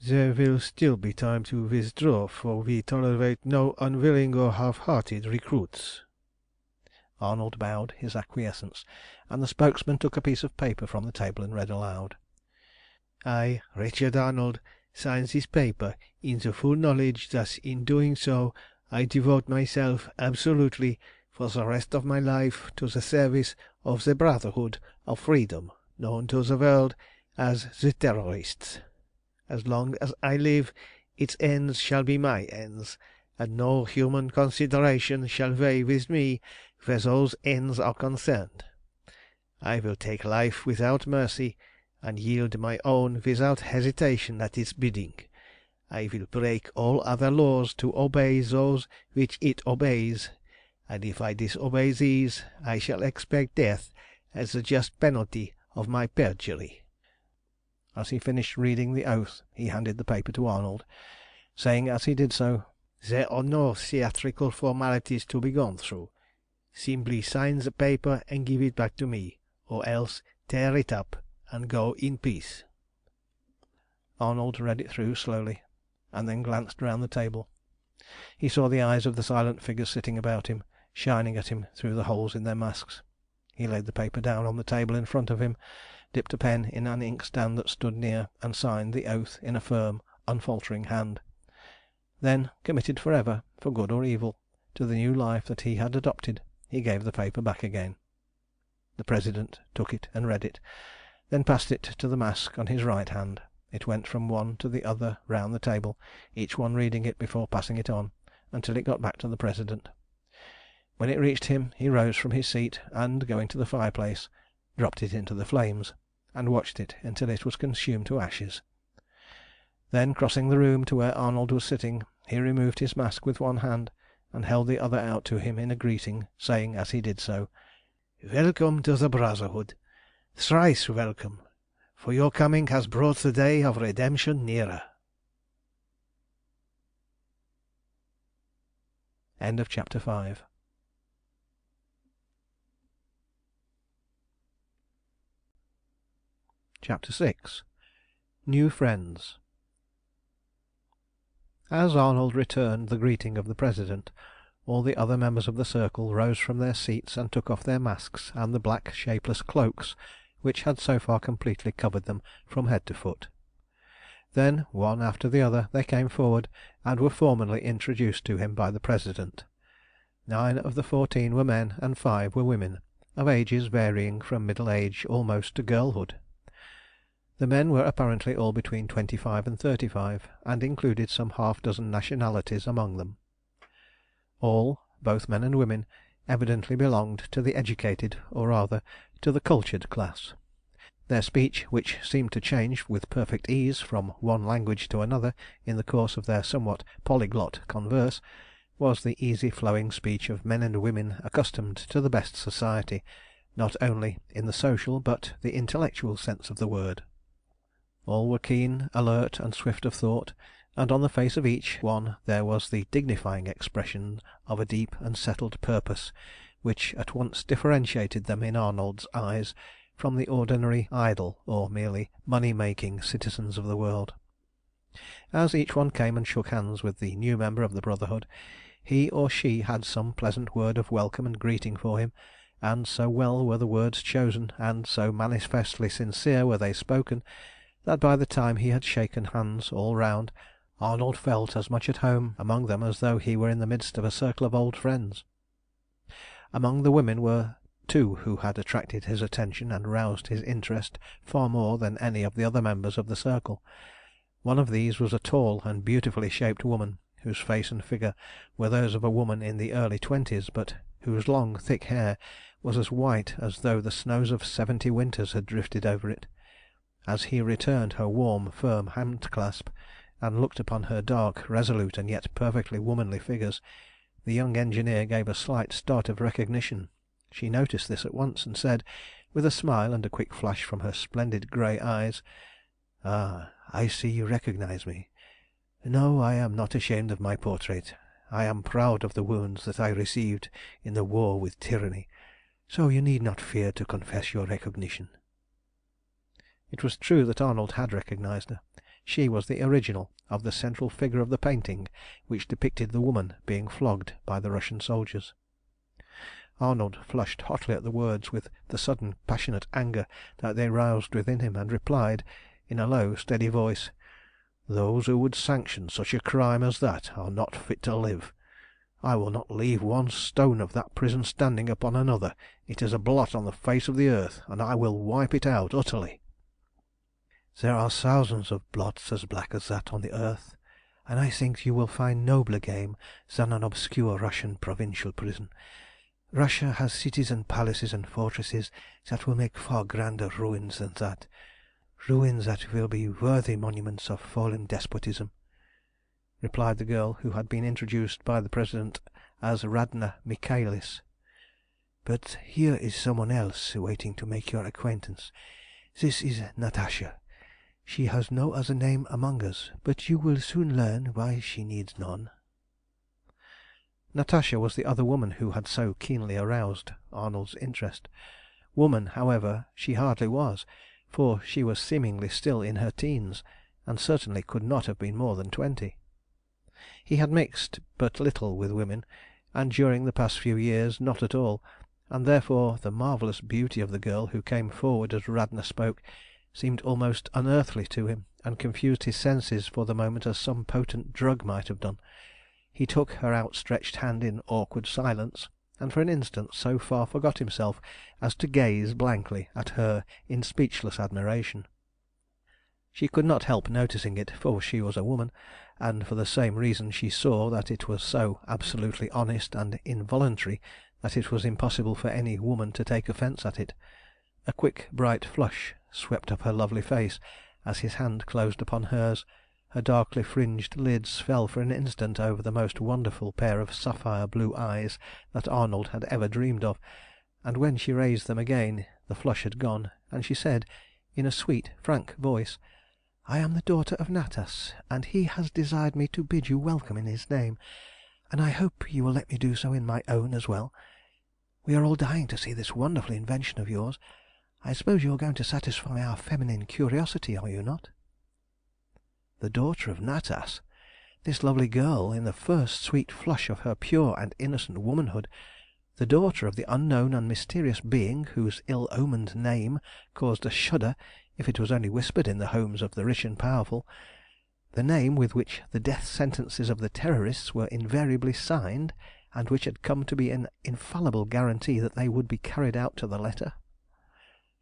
there will still be time to withdraw, for we tolerate no unwilling or half-hearted recruits." Arnold bowed his acquiescence, and the spokesman took a piece of paper from the table and read aloud. "I, Richard Arnold, sign this paper in the full knowledge that in doing so I devote myself absolutely for the rest of my life to the service of the Brotherhood of Freedom, known to the world as the Terrorists. As long as I live, its ends shall be my ends, and no human consideration shall weigh with me where those ends are concerned. I will take life without mercy, and yield my own without hesitation at its bidding. I will break all other laws to obey those which it obeys, and if I disobey these, I shall expect death as the just penalty of my perjury." As he finished reading the oath he handed the paper to Arnold, saying as he did so, "There are no theatrical formalities to be gone through. Simply sign the paper and give it back to me, or else tear it up and go in peace." Arnold read it through slowly, and then glanced round the table. He saw the eyes of the silent figures sitting about him, shining at him through the holes in their masks. He laid the paper down on the table in front of him, dipped a pen in an inkstand that stood near, and signed the oath in a firm, unfaltering hand. Then, committed for ever, for good or evil, to the new life that he had adopted, he gave the paper back again. The President took it and read it, then passed it to the mask on his right hand. It went from one to the other round the table, each one reading it before passing it on, until it got back to the President. When it reached him he rose from his seat, and, going to the fireplace, dropped it into the flames, and watched it until it was consumed to ashes. Then, crossing the room to where Arnold was sitting, he removed his mask with one hand, and held the other out to him in a greeting, saying as he did so, "Welcome to the Brotherhood, thrice welcome, for your coming has brought the day of redemption nearer." End of chapter 5. Chapter 6. New Friends. As Arnold returned the greeting of the President, all the other members of the circle rose from their seats and took off their masks and the black shapeless cloaks which had so far completely covered them from head to foot. Then, one after the other, they came forward and were formally introduced to him by the President. 9 of the 14 were men and 5 were women, of ages varying from middle age almost to girlhood. The men were apparently all between 25 and 35, and included some half-dozen nationalities among them. All, both men and women, evidently belonged to the educated, or rather to the cultured class. Their speech, which seemed to change with perfect ease from one language to another in the course of their somewhat polyglot converse, was the easy-flowing speech of men and women accustomed to the best society, not only in the social but the intellectual sense of the word. All were keen, alert, and swift of thought, and on the face of each one there was the dignifying expression of a deep and settled purpose, which at once differentiated them in Arnold's eyes from the ordinary idle or merely money-making citizens of the world. As each one came and shook hands with the new member of the Brotherhood, he or she had some pleasant word of welcome and greeting for him, and so well were the words chosen, and so manifestly sincere were they spoken, that by the time he had shaken hands all round, Arnold felt as much at home among them as though he were in the midst of a circle of old friends. Among the women were 2 who had attracted his attention and roused his interest far more than any of the other members of the circle. One of these was a tall and beautifully shaped woman, whose face and figure were those of a woman in the early 20s, but whose long, thick hair was as white as though the snows of 70 winters had drifted over it. As he returned her warm, firm hand-clasp, and looked upon her dark, resolute, and yet perfectly womanly figures, the young engineer gave a slight start of recognition. She noticed this at once, and said, with a smile and a quick flash from her splendid grey eyes, "Ah, I see you recognize me. No, I am not ashamed of my portrait. I am proud of the wounds that I received in the war with tyranny, so you need not fear to confess your recognition." It was true that Arnold had recognized her. She was the original of the central figure of the painting which depicted the woman being flogged by the Russian soldiers. Arnold flushed hotly at the words with the sudden passionate anger that they roused within him, and replied, in a low, steady voice, "Those who would sanction such a crime as that are not fit to live. I will not leave one stone of that prison standing upon another. It is a blot on the face of the earth, and I will wipe it out utterly." "There are thousands of blots as black as that on the earth, and I think you will find nobler game than an obscure Russian provincial prison. Russia has cities and palaces and fortresses that will make far grander ruins than that, ruins that will be worthy monuments of fallen despotism," replied the girl who had been introduced by the President as Radna Michaelis. "But here is someone else waiting to make your acquaintance. This is Natasha. She has no other name among us, but you will soon learn why she needs none." Natasha was the other woman who had so keenly aroused Arnold's interest. Woman, however, she hardly was, for she was seemingly still in her teens, and certainly could not have been more than 20. He had mixed but little with women, and during the past few years not at all, and therefore the marvellous beauty of the girl who came forward as Radna spoke seemed almost unearthly to him, and confused his senses for the moment as some potent drug might have done. He took her outstretched hand in awkward silence, and for an instant so far forgot himself as to gaze blankly at her in speechless admiration. She could not help noticing it, for she was a woman, and for the same reason she saw that it was so absolutely honest and involuntary that it was impossible for any woman to take offence at it. A quick bright flush swept up her lovely face as his hand closed upon hers. Her darkly fringed lids fell for an instant over the most wonderful pair of sapphire blue eyes that Arnold had ever dreamed of, and when she raised them again the flush had gone, and she said, in a sweet, frank voice, "I am the daughter of Natas, and he has desired me to bid you welcome in his name, and I hope you will let me do so in my own as well. We are all dying to see this wonderful invention of yours. I suppose you are going to satisfy our feminine curiosity, are you not?" The daughter of Natas! This lovely girl, in the first sweet flush of her pure and innocent womanhood, the daughter of the unknown and mysterious being whose ill-omened name caused a shudder if it was only whispered in the homes of the rich and powerful, the name with which the death sentences of the terrorists were invariably signed, and which had come to be an infallible guarantee that they would be carried out to the letter.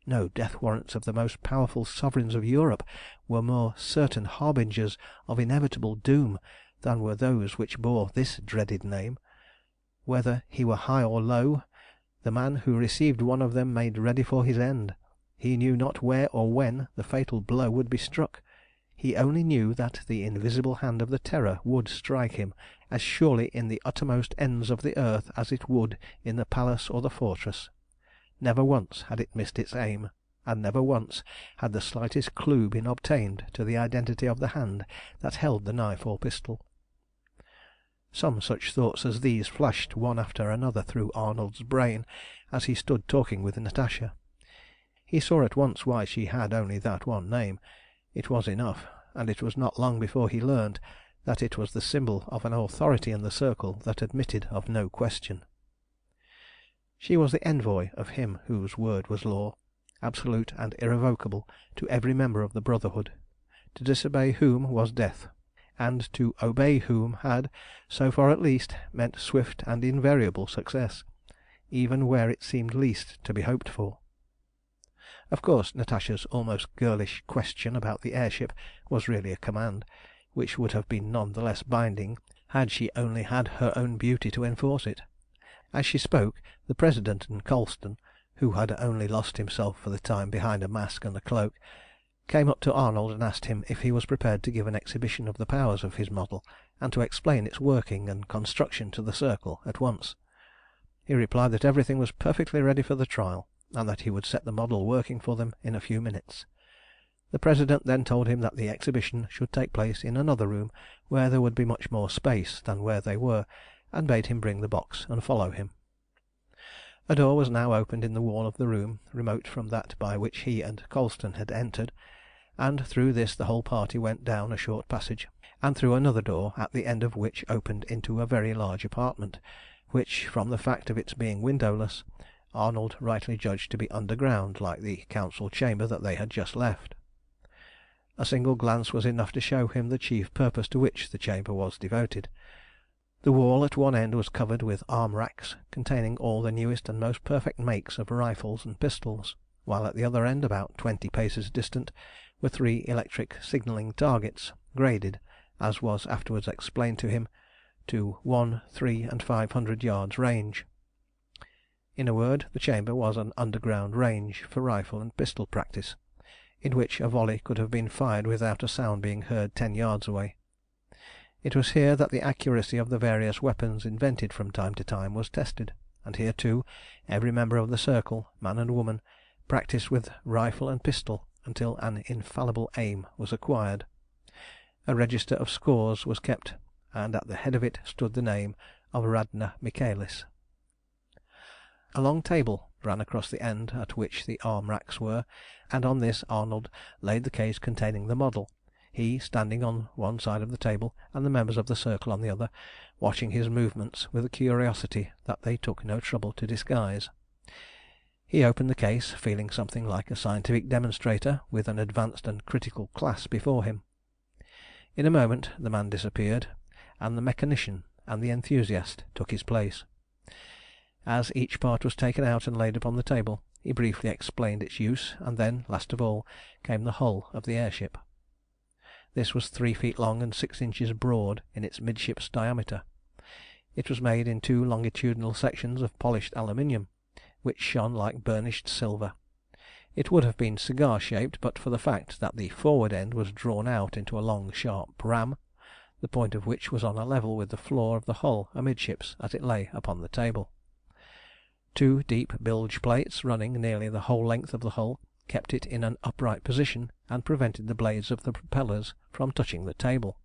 No death warrants of the most powerful sovereigns of Europe were more certain harbingers of inevitable doom than were those which bore this dreaded name. Whether he were high or low, the man who received one of them made ready for his end. He knew not where or when the fatal blow would be struck. He only knew that the invisible hand of the terror would strike him as surely in the uttermost ends of the earth as it would in the palace or the fortress. Never once had it missed its aim, and never once had the slightest clue been obtained to the identity of the hand that held the knife or pistol. Some such thoughts as these flashed one after another through Arnold's brain as he stood talking with Natasha. He saw at once why she had only that one name. It was enough, and it was not long before he learned that it was the symbol of an authority in the circle that admitted of no question. She was the envoy of him whose word was law, absolute and irrevocable to every member of the Brotherhood, to disobey whom was death, and to obey whom had, so far at least, meant swift and invariable success, even where it seemed least to be hoped for. Of course, Natasha's almost girlish question about the airship was really a command, which would have been none the less binding had she only had her own beauty to enforce it. As she spoke, the President and Colston, who had only lost himself for the time behind a mask and a cloak, came up to Arnold and asked him if he was prepared to give an exhibition of the powers of his model, and to explain its working and construction to the circle at once. He replied that everything was perfectly ready for the trial, and that he would set the model working for them in a few minutes. The President then told him that the exhibition should take place in another room where there would be much more space than where they were, and bade him bring the box and follow him. A door was now opened in the wall of the room, remote from that by which he and Colston had entered, and through this the whole party went down a short passage, and through another door, at the end of which opened into a very large apartment, which, from the fact of its being windowless, Arnold rightly judged to be underground, like the council chamber that they had just left. A single glance was enough to show him the chief purpose to which the chamber was devoted. The wall at one end was covered with arm racks containing all the newest and most perfect makes of rifles and pistols, while at the other end, about 20 paces distant, were 3 electric signalling targets, graded, as was afterwards explained to him, to 1, 3, and 500 yards range. In a word, the chamber was an underground range for rifle and pistol practice, in which a volley could have been fired without a sound being heard 10 yards away. It was here that the accuracy of the various weapons invented from time to time was tested, and here, too, every member of the circle, man and woman, practised with rifle and pistol until an infallible aim was acquired. A register of scores was kept, and at the head of it stood the name of Radna Michaelis. A long table ran across the end at which the arm racks were, and on this Arnold laid the case containing the model, he standing on one side of the table and the members of the circle on the other, watching his movements with a curiosity that they took no trouble to disguise. He opened the case, feeling something like a scientific demonstrator with an advanced and critical class before him. In a moment the man disappeared, and the mechanician and the enthusiast took his place. As each part was taken out and laid upon the table, he briefly explained its use, and then, last of all, came the hull of the air ship. This was 3 feet long and 6 inches broad in its midships diameter. It was made in 2 longitudinal sections of polished aluminium, which shone like burnished silver. It would have been cigar-shaped but for the fact that the forward end was drawn out into a long sharp ram, the point of which was on a level with the floor of the hull amidships as it lay upon the table. 2 deep bilge plates running nearly the whole length of the hull kept it in an upright position and prevented the blades of the propellers from touching the table.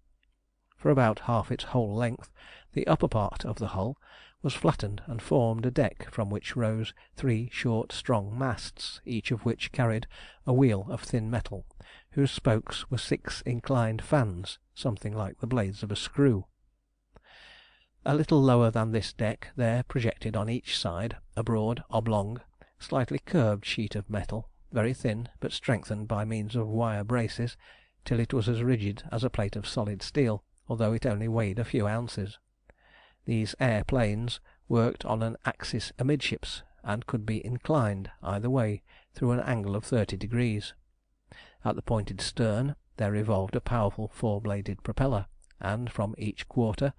For about half its whole length the upper part of the hull was flattened and formed a deck from which rose 3 short strong masts, each of which carried a wheel of thin metal, whose spokes were 6 inclined fans, something like the blades of a screw. A little lower than this deck there projected on each side a broad, oblong, slightly curved sheet of metal, very thin, but strengthened by means of wire braces till it was as rigid as a plate of solid steel, although it only weighed a few ounces. These air planes worked on an axis amidships, and could be inclined either way through an angle of 30 degrees. At the pointed stern there revolved a powerful 4-bladed propeller, and from each quarter,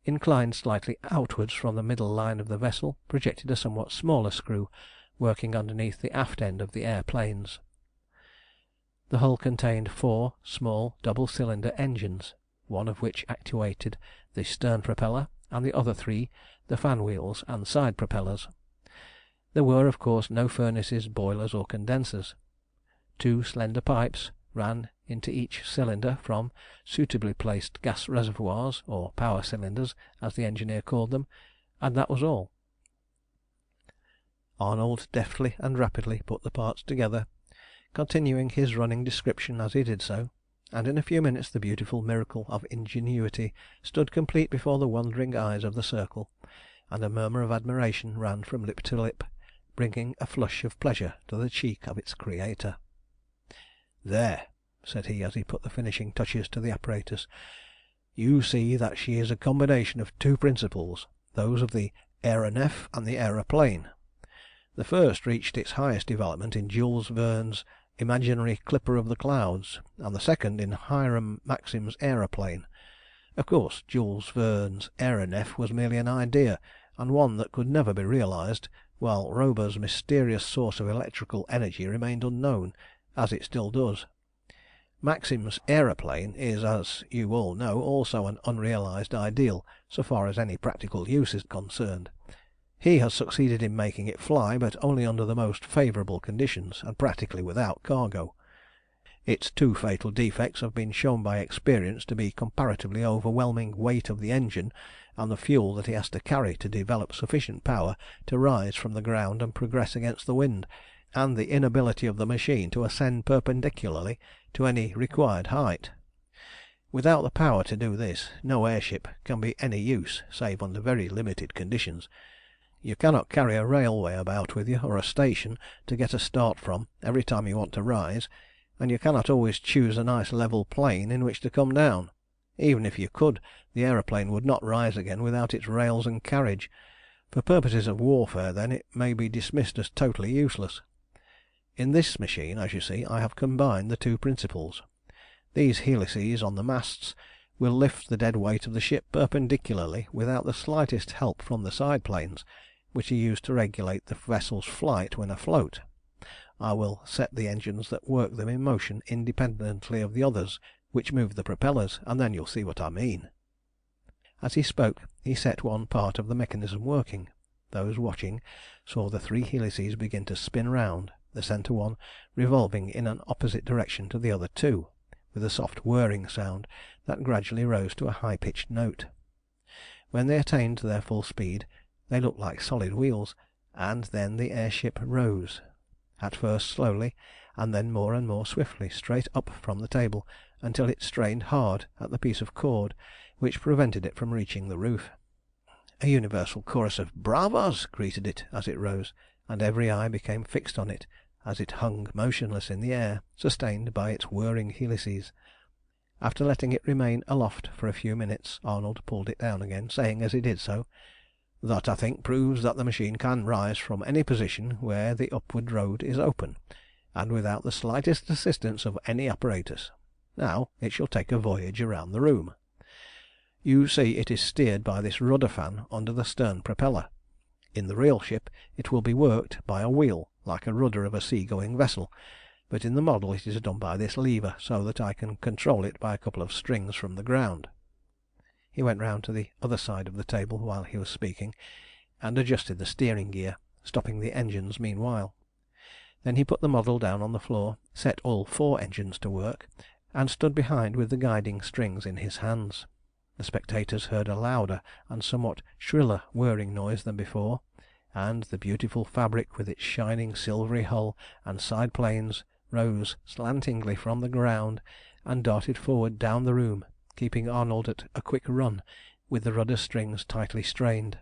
inclined slightly outwards from the middle line of the vessel, projected a somewhat smaller screw working underneath the aft end of the air planes. The hull contained 4 small double-cylinder engines, one of which actuated the stern propeller, and the other 3 the fan wheels and side propellers. There were, of course, no furnaces, boilers, or condensers. 2 slender pipes ran into each cylinder from suitably placed gas reservoirs, or power cylinders, as the engineer called them, and that was all. Arnold deftly and rapidly put the parts together, continuing his running description as he did so, and in a few minutes the beautiful miracle of ingenuity stood complete before the wondering eyes of the circle, and a murmur of admiration ran from lip to lip, bringing a flush of pleasure to the cheek of its creator. "There," said he, as he put the finishing touches to the apparatus, "you see that she is a combination of 2 principles, those of the aeronef and the aeroplane. The first reached its highest development in Jules Verne's Imaginary Clipper of the Clouds, and the second in Hiram Maxim's aeroplane. Of course, Jules Verne's aeronef was merely an idea, and one that could never be realized, while Rober's mysterious source of electrical energy remained unknown, as it still does. Maxim's aeroplane is, as you all know, also an unrealized ideal, so far as any practical use is concerned. He has succeeded in making it fly, but only under the most favourable conditions, and practically without cargo. Its 2 fatal defects have been shown by experience to be comparatively overwhelming weight of the engine, and the fuel that he has to carry to develop sufficient power to rise from the ground and progress against the wind, and the inability of the machine to ascend perpendicularly to any required height. Without the power to do this, no airship can be any use save under very limited conditions. You cannot carry a railway about with you, or a station to get a start from every time you want to rise, and you cannot always choose a nice level plain in which to come down. Even if you could, the aeroplane would not rise again without its rails and carriage. For purposes of warfare, then, it may be dismissed as totally useless. In this machine, as you see, I have combined the 2 principles. These helices on the masts will lift the dead weight of the ship perpendicularly without the slightest help from the side planes, which are used to regulate the vessel's flight when afloat. I will set the engines that work them in motion independently of the others which move the propellers, and then you'll see what I mean." As he spoke he set one part of the mechanism working. Those watching saw the 3 helices begin to spin round, the centre one revolving in an opposite direction to the other 2, with a soft whirring sound that gradually rose to a high-pitched note. When they attained their full speed they looked like solid wheels, and then the air ship rose, at first slowly, and then more and more swiftly, straight up from the table, until it strained hard at the piece of cord which prevented it from reaching the roof. A universal chorus of "Bravos!" greeted it as it rose, and every eye became fixed on it as it hung motionless in the air, sustained by its whirring helices. After letting it remain aloft for a few minutes, Arnold pulled it down again, saying as he did so, "That, I think, proves that the machine can rise from any position where the upward road is open, and without the slightest assistance of any apparatus. Now it shall take a voyage around the room. You see it is steered by this rudder fan under the stern propeller. In the real ship it will be worked by a wheel, like a rudder of a sea-going vessel, but in the model it is done by this lever, so that I can control it by a couple of strings from the ground." He went round to the other side of the table while he was speaking, and adjusted the steering gear, stopping the engines meanwhile. Then he put the model down on the floor, set all 4 engines to work, and stood behind with the guiding strings in his hands. The spectators heard a louder and somewhat shriller whirring noise than before, and the beautiful fabric with its shining silvery hull and side planes rose slantingly from the ground and darted forward down the room, keeping Arnold at a quick run, with the rudder strings tightly strained.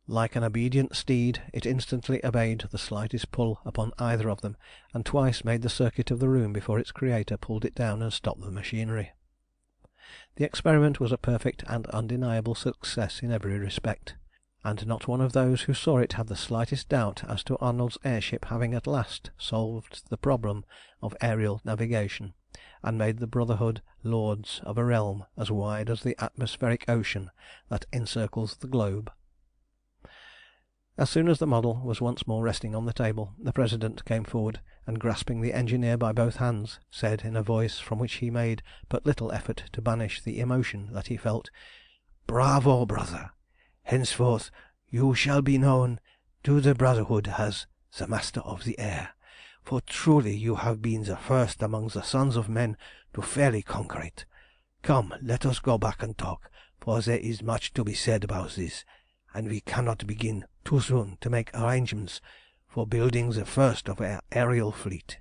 Like an obedient steed, it instantly obeyed the slightest pull upon either of them, and twice made the circuit of the room before its creator pulled it down and stopped the machinery. The experiment was a perfect and undeniable success in every respect, and not one of those who saw it had the slightest doubt as to Arnold's air ship having at last solved the problem of aerial navigation, and made the Brotherhood lords of a realm as wide as the atmospheric ocean that encircles the globe. As soon as the model was once more resting on the table, the President came forward, and grasping the engineer by both hands, said in a voice from which he made but little effort to banish the emotion that he felt, "Bravo, brother! Henceforth you shall be known to the Brotherhood as the Master of the Air, for truly you have been the first among the sons of men to fairly conquer it. Come, let us go back and talk, for there is much to be said about this, and we cannot begin too soon to make arrangements for building the first of our aerial fleet.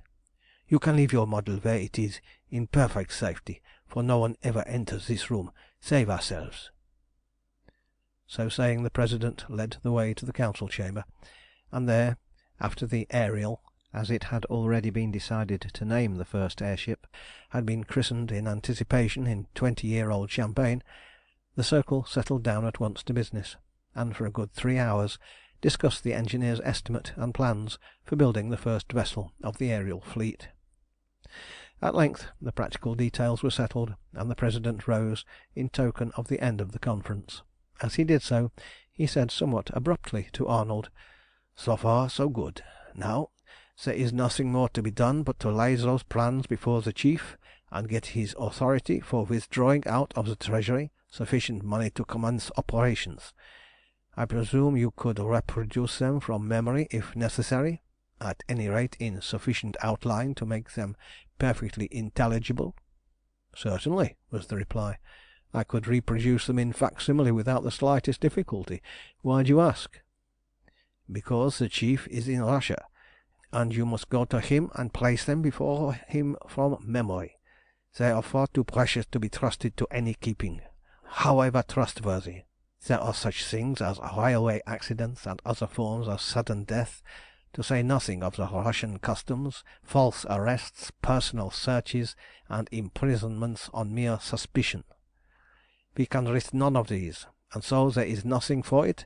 You can leave your model where it is in perfect safety, for no one ever enters this room save ourselves." So saying, the President led the way to the Council chamber, and there, after the Ariel, as it had already been decided to name the first air ship, had been christened in anticipation in 20-year-old champagne, the circle settled down at once to business, and for a good 3 hours discussed the engineer's estimate and plans for building the first vessel of the aerial fleet. At length the practical details were settled, and the President rose in token of the end of the conference. As he did so, he said somewhat abruptly to Arnold, "So far, so good. Now, there is nothing more to be done but to lay those plans before the Chief, and get his authority for withdrawing out of the Treasury sufficient money to commence operations. I presume you could reproduce them from memory if necessary, at any rate in sufficient outline to make them perfectly intelligible?" "Certainly," was the reply. "I could reproduce them in facsimile without the slightest difficulty. Why do you ask?" "Because the Chief is in Russia, and you must go to him and place them before him from memory. They are far too precious to be trusted to any keeping, however trustworthy. There are such things as railway accidents and other forms of sudden death, to say nothing of the Russian customs, false arrests, personal searches, and imprisonments on mere suspicion. We can risk none of these, and so there is nothing for it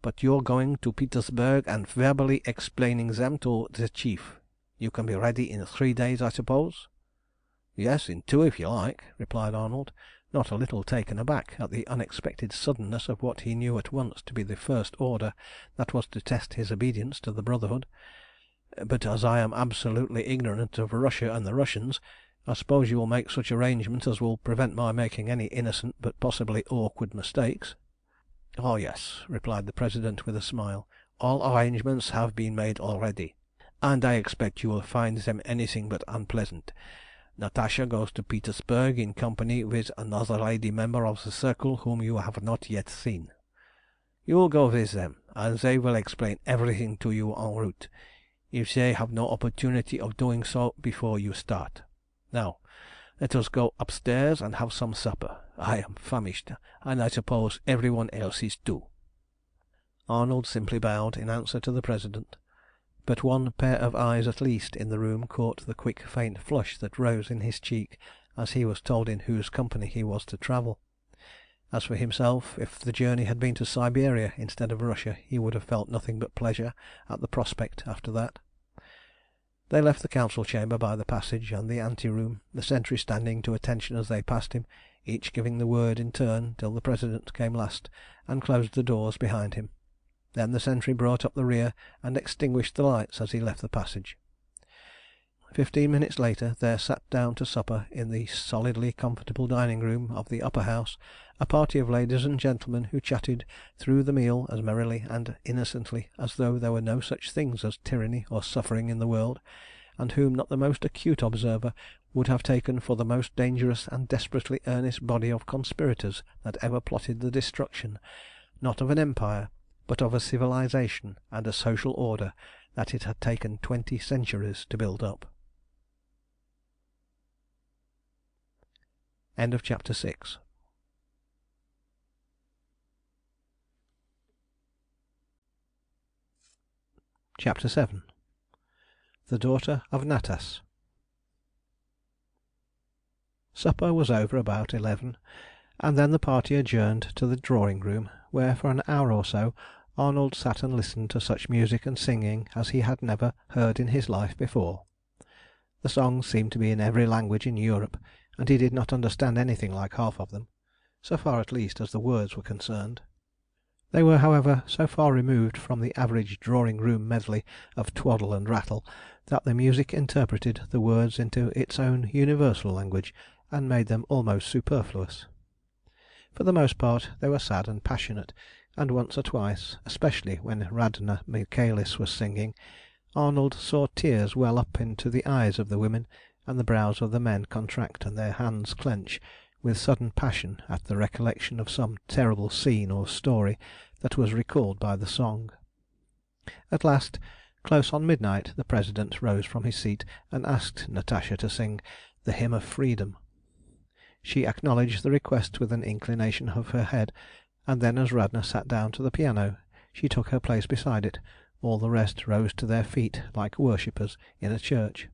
but your going to Petersburg and verbally explaining them to the Chief. You can be ready in 3 days, I suppose?" "Yes, in 2 if you like," replied Arnold, not a little taken aback at the unexpected suddenness of what he knew at once to be the first order that was to test his obedience to the Brotherhood. "But as I am absolutely ignorant of Russia and the Russians, I suppose you will make such arrangements as will prevent my making any innocent but possibly awkward mistakes?" "Oh yes," replied the President with a smile. "All arrangements have been made already, and I expect you will find them anything but unpleasant. Natasha goes to Petersburg in company with another lady member of the Circle whom you have not yet seen. You will go with them, and they will explain everything to you en route, if they have no opportunity of doing so before you start. Now, let us go upstairs and have some supper. I am famished, and I suppose every one else is too." Arnold simply bowed in answer to the President, but one pair of eyes at least in the room caught the quick faint flush that rose in his cheek as he was told in whose company he was to travel. As for himself, if the journey had been to Siberia instead of Russia, he would have felt nothing but pleasure at the prospect after that. They left the council chamber by the passage and the ante-room, the sentry standing to attention as they passed him, each giving the word in turn till the President came last and closed the doors behind him. Then the sentry brought up the rear and extinguished the lights as he left the passage. 15 minutes later there sat down to supper in the solidly comfortable dining room of the Upper House a party of ladies and gentlemen who chatted through the meal as merrily and innocently as though there were no such things as tyranny or suffering in the world, and whom not the most acute observer would have taken for the most dangerous and desperately earnest body of conspirators that ever plotted the destruction, not of an empire, but of a civilization and a social order that it had taken 20 centuries to build up. End of chapter 6. Chapter 7. The Daughter of Natas. Supper was over about 11, and then the party adjourned to the drawing-room, where for an hour or so Arnold sat and listened to such music and singing as he had never heard in his life before. The songs seemed to be in every language in Europe, and he did not understand anything like half of them, so far at least as the words were concerned. They were, however, so far removed from the average drawing-room medley of twaddle and rattle that the music interpreted the words into its own universal language and made them almost superfluous. For the most part they were sad and passionate, and once or twice, especially when Radna Michaelis was singing, Arnold saw tears well up into the eyes of the women, and the brows of the men contract and their hands clench with sudden passion at the recollection of some terrible scene or story that was recalled by the song. At last, close on midnight, the President rose from his seat and asked Natasha to sing the Hymn of Freedom. She acknowledged the request with an inclination of her head, and then as Radna sat down to the piano she took her place beside it. All the rest rose to their feet like worshippers in a church.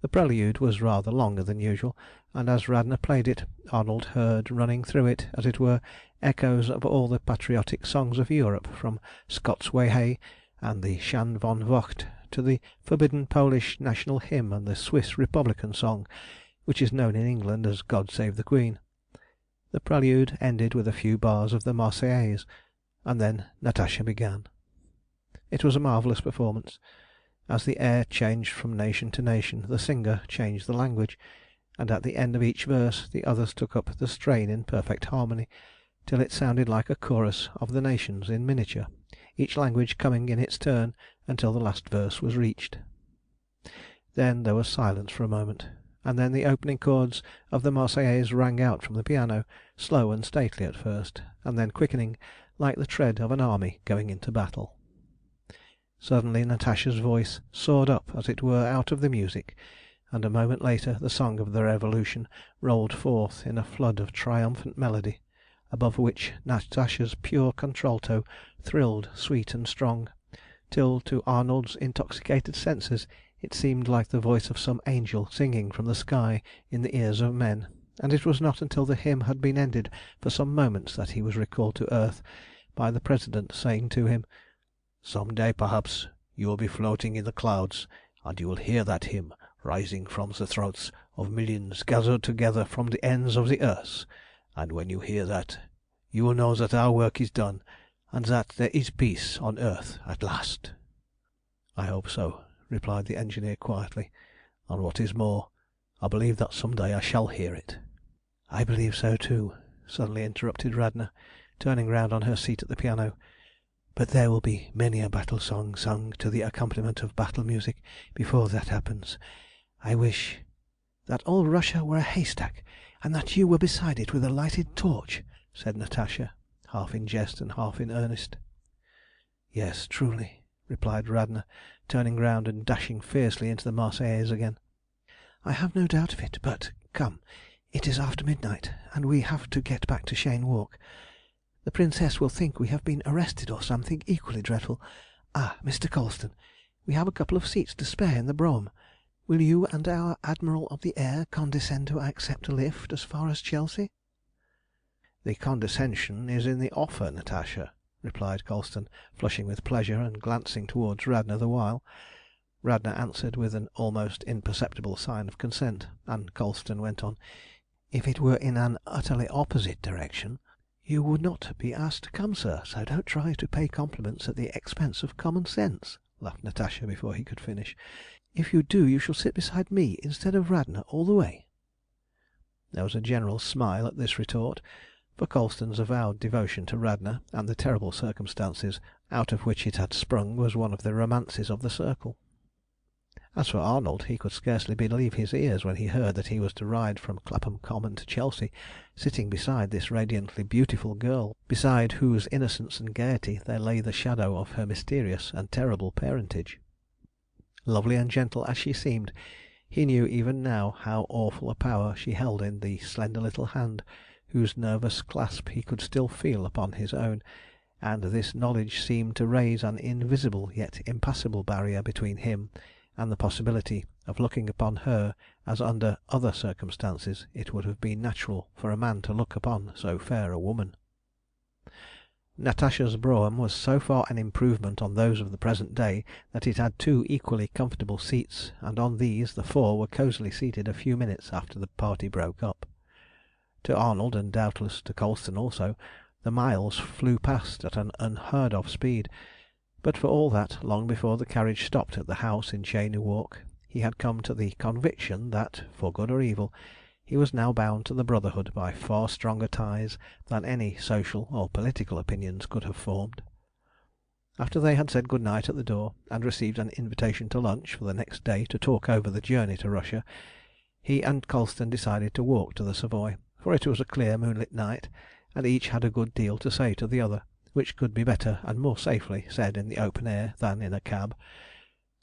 The prelude was rather longer than usual, and as Radna played it, Arnold heard running through it, as it were, echoes of all the patriotic songs of Europe, from Scots Weh Hey and the Shan von Vocht to the forbidden Polish national hymn and the Swiss Republican song, which is known in England as God Save the Queen. The prelude ended with a few bars of the Marseillaise, and then Natasha began. It was a marvellous performance. As the air changed from nation to nation, the singer changed the language, and at the end of each verse the others took up the strain in perfect harmony, till it sounded like a chorus of the nations in miniature, each language coming in its turn until the last verse was reached. Then there was silence for a moment, and then the opening chords of the Marseillaise rang out from the piano, slow and stately at first, and then quickening, like the tread of an army going into battle. Suddenly Natasha's voice soared up, as it were, out of the music, and a moment later the song of the Revolution rolled forth in a flood of triumphant melody, above which Natasha's pure contralto thrilled sweet and strong, till to Arnold's intoxicated senses it seemed like the voice of some angel singing from the sky in the ears of men, and it was not until the hymn had been ended for some moments that he was recalled to earth by the President saying to him, "Some day, perhaps, you will be floating in the clouds, and you will hear that hymn rising from the throats of millions gathered together from the ends of the earth, and when you hear that, you will know that our work is done, and that there is peace on earth at last." "I hope so," replied the engineer quietly, "and what is more, I believe that some day I shall hear it." "I believe so too," suddenly interrupted Radna, turning round on her seat at the piano. "But there will be many a battle song sung to the accompaniment of battle music before that happens. I wish that all Russia were a haystack, and that you were beside it with a lighted torch," said Natasha, half in jest and half in earnest. "Yes, truly," replied Radna, turning round and dashing fiercely into the Marseillaise again. "I have no doubt of it, but come, it is after midnight, and we have to get back to Cheyne Walk. The Princess will think we have been arrested or something equally dreadful. Ah, Mr. Colston, we have a couple of seats to spare in the brougham. Will you and our Admiral of the Air condescend to accept a lift as far as Chelsea?" "The condescension is in the offer, Natasha," replied Colston, flushing with pleasure and glancing towards Radna the while. Radna answered with an almost imperceptible sign of consent, and Colston went on: "If it were in an utterly opposite direction—" "You would not be asked to come, sir, so don't try to pay compliments at the expense of common sense," laughed Natasha before he could finish. "If you do, you shall sit beside me instead of Radna all the way." There was a general smile at this retort, for Colston's avowed devotion to Radna and the terrible circumstances out of which it had sprung was one of the romances of the Circle. As for Arnold, he could scarcely believe his ears when he heard that he was to ride from Clapham Common to Chelsea, sitting beside this radiantly beautiful girl, beside whose innocence and gaiety there lay the shadow of her mysterious and terrible parentage. Lovely and gentle as she seemed, he knew even now how awful a power she held in the slender little hand whose nervous clasp he could still feel upon his own, and this knowledge seemed to raise an invisible yet impassable barrier between him and the possibility of looking upon her as under other circumstances it would have been natural for a man to look upon so fair a woman. Natasha's brougham was so far an improvement on those of the present day that it had two equally comfortable seats, and on these the four were cosily seated a few minutes after the party broke up. To Arnold, and doubtless to Colston also, the miles flew past at an unheard of speed, but for all that, long before the carriage stopped at the house in Chesney Walk, he had come to the conviction that, for good or evil, he was now bound to the Brotherhood by far stronger ties than any social or political opinions could have formed. After they had said good night at the door, and received an invitation to lunch for the next day to talk over the journey to Russia, he and Colston decided to walk to the Savoy, for it was a clear moonlit night, and each had a good deal to say to the other, which could be better and more safely said in the open air than in a cab.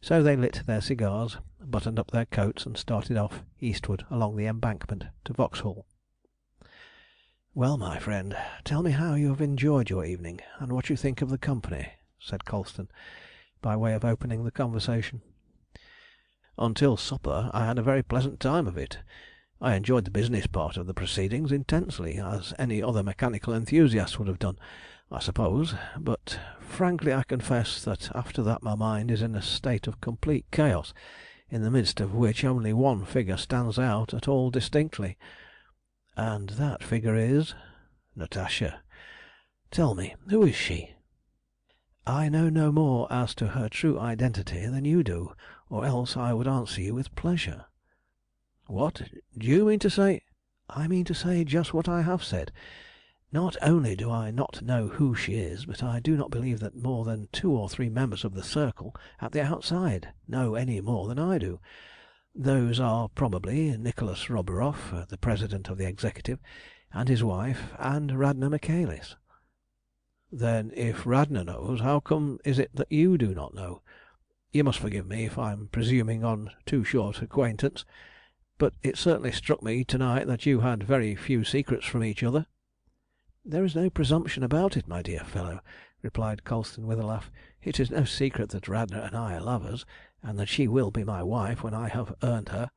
So they lit their cigars, buttoned up their coats, and started off eastward along the Embankment to Vauxhall. "Well, my friend, tell me how you have enjoyed your evening, and what you think of the company," said Colston, by way of opening the conversation. "Until supper I had a very pleasant time of it. I enjoyed the business part of the proceedings intensely, as any other mechanical enthusiast would have done, I suppose, but frankly I confess that after that my mind is in a state of complete chaos, in the midst of which only one figure stands out at all distinctly." "And that figure is?" "Natasha. Tell me, who is she?" "I know no more as to her true identity than you do, or else I would answer you with pleasure." "What do you mean to say?" "I mean to say just what I have said. Not only do I not know who she is, but I do not believe that more than 2 or 3 members of the Circle at the outside know any more than I do. Those are probably Nicholas Roburoff, the President of the Executive, and his wife, and Radna Michaelis." "Then if Radna knows, how come is it that you do not know? You must forgive me if I am presuming on too short acquaintance, but it certainly struck me to night that you had very few secrets from each other." "There is no presumption about it, my dear fellow," replied Colston with a laugh. "It is no secret that Radna and I are lovers, and that she will be my wife when I have earned her."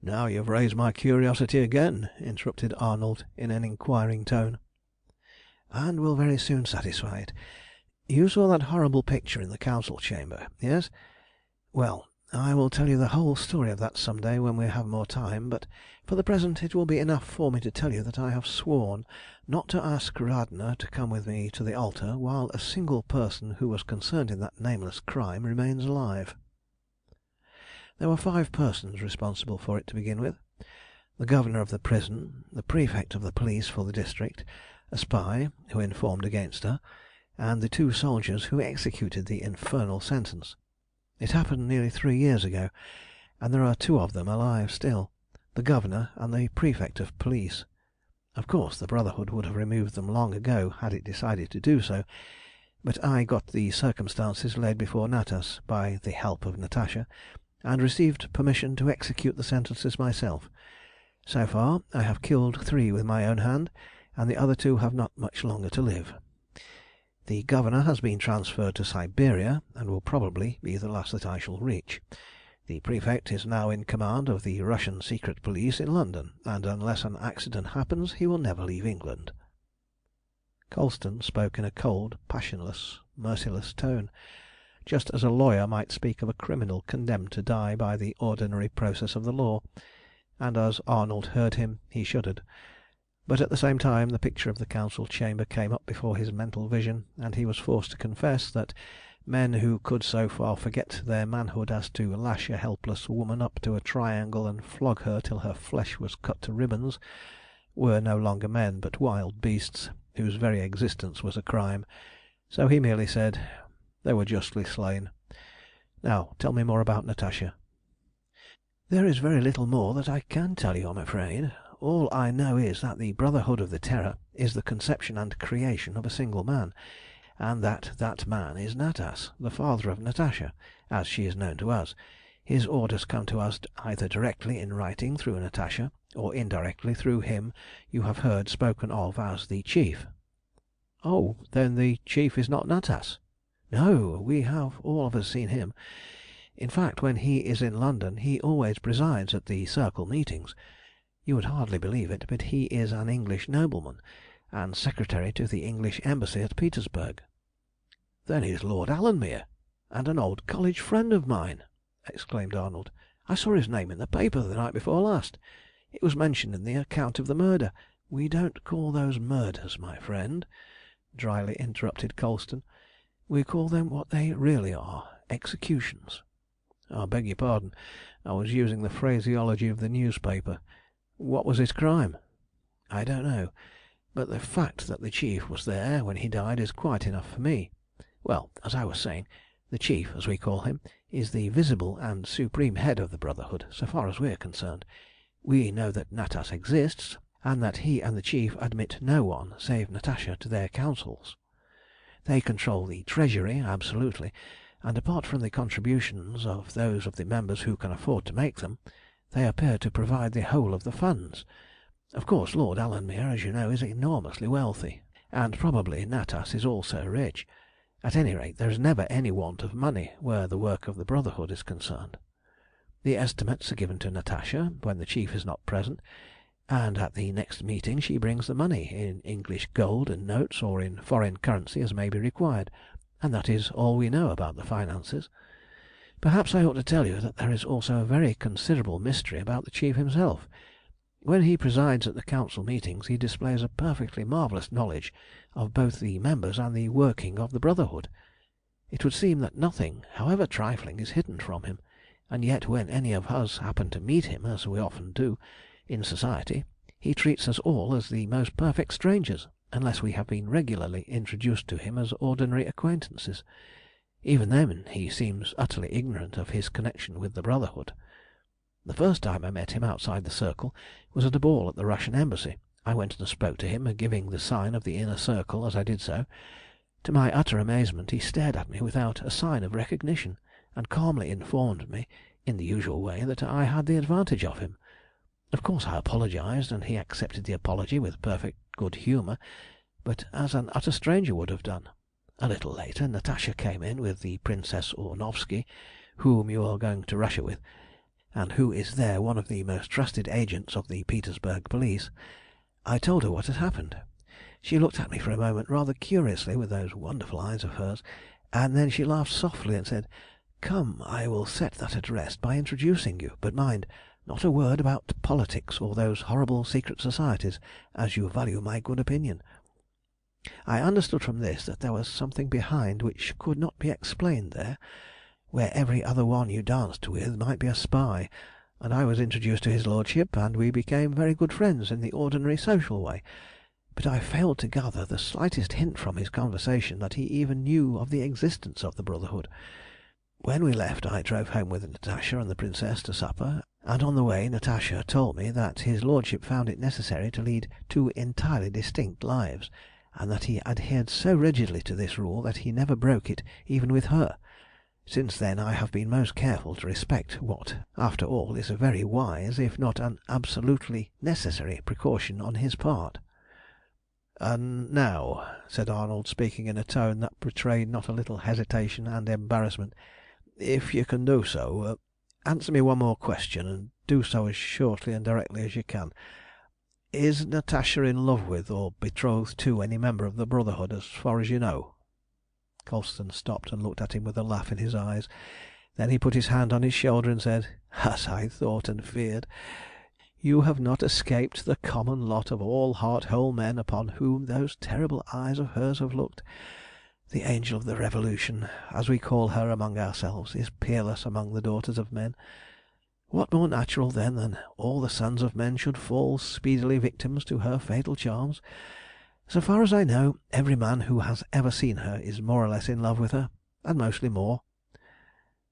"Now you have raised my curiosity again," interrupted Arnold in an inquiring tone. "And will very soon satisfy it. You saw that horrible picture in the Council Chamber, yes? Well, I will tell you the whole story of that some day when we have more time, but for the present it will be enough for me to tell you that I have sworn not to ask Radna to come with me to the altar while a single person who was concerned in that nameless crime remains alive. There were 5 persons responsible for it to begin with: the governor of the prison, the prefect of the police for the district, a spy who informed against her, and the 2 soldiers who executed the infernal sentence. It happened nearly 3 years ago, and there are 2 of them alive still, the governor and the prefect of police. Of course the Brotherhood would have removed them long ago had it decided to do so, but I got the circumstances laid before Natas by the help of Natasha, and received permission to execute the sentences myself. So far I have killed 3 with my own hand, and the other two have not much longer to live. The governor has been transferred to Siberia, and will probably be the last that I shall reach. The prefect is now in command of the Russian secret police in London, and unless an accident happens he will never leave England." Colston spoke in a cold, passionless, merciless tone, just as a lawyer might speak of a criminal condemned to die by the ordinary process of the law, and as Arnold heard him he shuddered. But at the same time the picture of the council chamber came up before his mental vision, and he was forced to confess that men who could so far forget their manhood as to lash a helpless woman up to a triangle and flog her till her flesh was cut to ribbons were no longer men but wild beasts, whose very existence was a crime. So he merely said, "They were justly slain. Now tell me more about Natasha." "There is very little more that I can tell you, I'm afraid. All I know is that the Brotherhood of the Terror is the conception and creation of a single man, and that that man is Natas, the father of Natasha, as she is known to us. His orders come to us either directly in writing through Natasha, or indirectly through him you have heard spoken of as the Chief." "Oh, then the Chief is not Natas?" "No, we have all of us seen him. In fact, when he is in London he always presides at the Circle meetings. You would hardly believe it, but he is an English nobleman, and secretary to the English Embassy at Petersburg." "Then he's Lord Alanmere, and an old college friend of mine!" exclaimed Arnold. "I saw his name in the paper the night before last. It was mentioned in the account of the murder." "We don't call those murders, my friend," dryly interrupted Colston. "We call them what they really are, executions." "I beg your pardon. I was using the phraseology of the newspaper. What was his crime?" "I don't know, but the fact that the Chief was there when he died is quite enough for me. Well, as I was saying, the Chief, as we call him, is the visible and supreme head of the Brotherhood, so far as we are concerned. We know that Natas exists, and that he and the Chief admit no one save Natasha to their councils. They control the treasury absolutely, and apart from the contributions of those of the members who can afford to make them, they appear to provide the whole of the funds. Of course, Lord Alanmere, as you know, is enormously wealthy, and probably Natas is also rich. At any rate, there is never any want of money where the work of the Brotherhood is concerned. The estimates are given to Natasha when the Chief is not present, and at the next meeting she brings the money, in English gold and notes, or in foreign currency as may be required, and that is all we know about the finances. Perhaps I ought to tell you that there is also a very considerable mystery about the Chief himself. When he presides at the council meetings he displays a perfectly marvellous knowledge of both the members and the working of the Brotherhood. It would seem that nothing, however trifling, is hidden from him, and yet when any of us happen to meet him, as we often do, in society, he treats us all as the most perfect strangers, unless we have been regularly introduced to him as ordinary acquaintances. Even then he seems utterly ignorant of his connection with the Brotherhood. The first time I met him outside the Circle was at a ball at the Russian Embassy. I went and spoke to him, giving the sign of the inner circle as I did so. To my utter amazement he stared at me without a sign of recognition, and calmly informed me, in the usual way, that I had the advantage of him. Of course I apologized, and he accepted the apology with perfect good humour, but as an utter stranger would have done. A little later Natasha came in with the Princess Ornovsky, whom you are going to Russia with, and who is there one of the most trusted agents of the Petersburg police. I told her what had happened. She looked at me for a moment rather curiously with those wonderful eyes of hers, and then she laughed softly and said, "Come, I will set that at rest by introducing you, but mind, not a word about politics or those horrible secret societies, as you value my good opinion." I understood from this that there was something behind which could not be explained there, where every other one you danced with might be a spy, and I was introduced to his lordship, and we became very good friends in the ordinary social way. But I failed to gather the slightest hint from his conversation that he even knew of the existence of the Brotherhood. When we left I drove home with Natasha and the Princess to supper, and on the way Natasha told me that his lordship found it necessary to lead two entirely distinct lives, and that he adhered so rigidly to this rule that he never broke it even with her. Since then I have been most careful to respect what, after all, is a very wise, if not an absolutely necessary, precaution on his part. "And now," said Arnold, speaking in a tone that betrayed not a little hesitation and embarrassment, "if you can do so, answer me one more question, and do so as shortly and directly as you can. Is Natasha in love with or betrothed to any member of the Brotherhood, as far as you know?" Colston stopped and looked at him with a laugh in his eyes. Then he put his hand on his shoulder and said, "As I thought and feared. You have not escaped the common lot of all heart-whole men upon whom those terrible eyes of hers have looked. The Angel of the Revolution, as we call her among ourselves, is peerless among the daughters of men. What more natural, then, than all the sons of men should fall speedily victims to her fatal charms? So far as I know, every man who has ever seen her is more or less in love with her, and mostly more.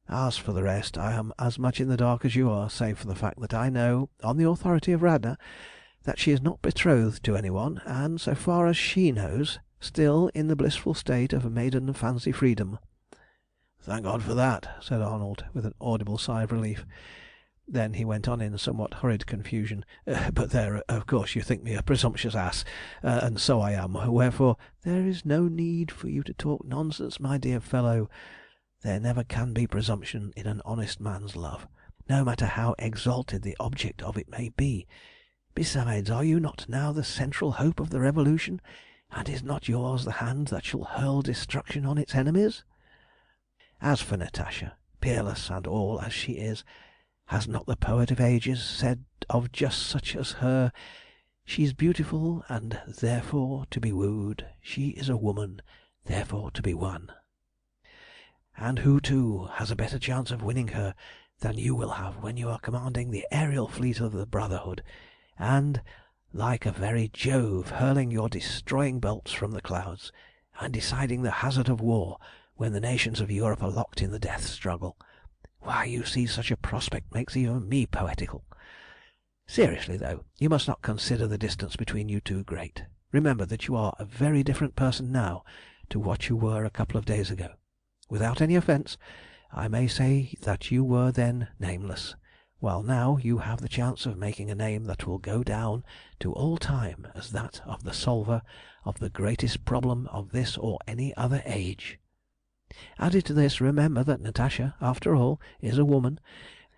As for the rest, I am as much in the dark as you are, save for the fact that I know, on the authority of Radna, that she is not betrothed to any one, and, so far as she knows, still in the blissful state of maiden fancy freedom." "Thank God for that," said Arnold, with an audible sigh of relief. Then he went on in somewhat hurried confusion. "But there, of course, you think me a presumptuous ass, and so I am, wherefore—" "There is no need for you to talk nonsense, my dear fellow. There never can be presumption in an honest man's love, no matter how exalted the object of it may be. Besides, are you not now the central hope of the Revolution, and is not yours the hand that shall hurl destruction on its enemies? As for Natasha, peerless and all as she is, has not the poet of ages said of just such as her, 'She's beautiful, and therefore to be wooed; she is a woman, therefore to be won'? And who, too, has a better chance of winning her than you will have when you are commanding the aerial fleet of the Brotherhood, and, like a very Jove, hurling your destroying bolts from the clouds, and deciding the hazard of war when the nations of Europe are locked in the death struggle? Why, you see, such a prospect makes even me poetical. Seriously, though, you must not consider the distance between you two great. Remember that you are a very different person now to what you were a couple of days ago. Without any offence, I may say that you were then nameless, while now you have the chance of making a name that will go down to all time as that of the solver of the greatest problem of this or any other age. Added to this, remember that Natasha, after all, is a woman,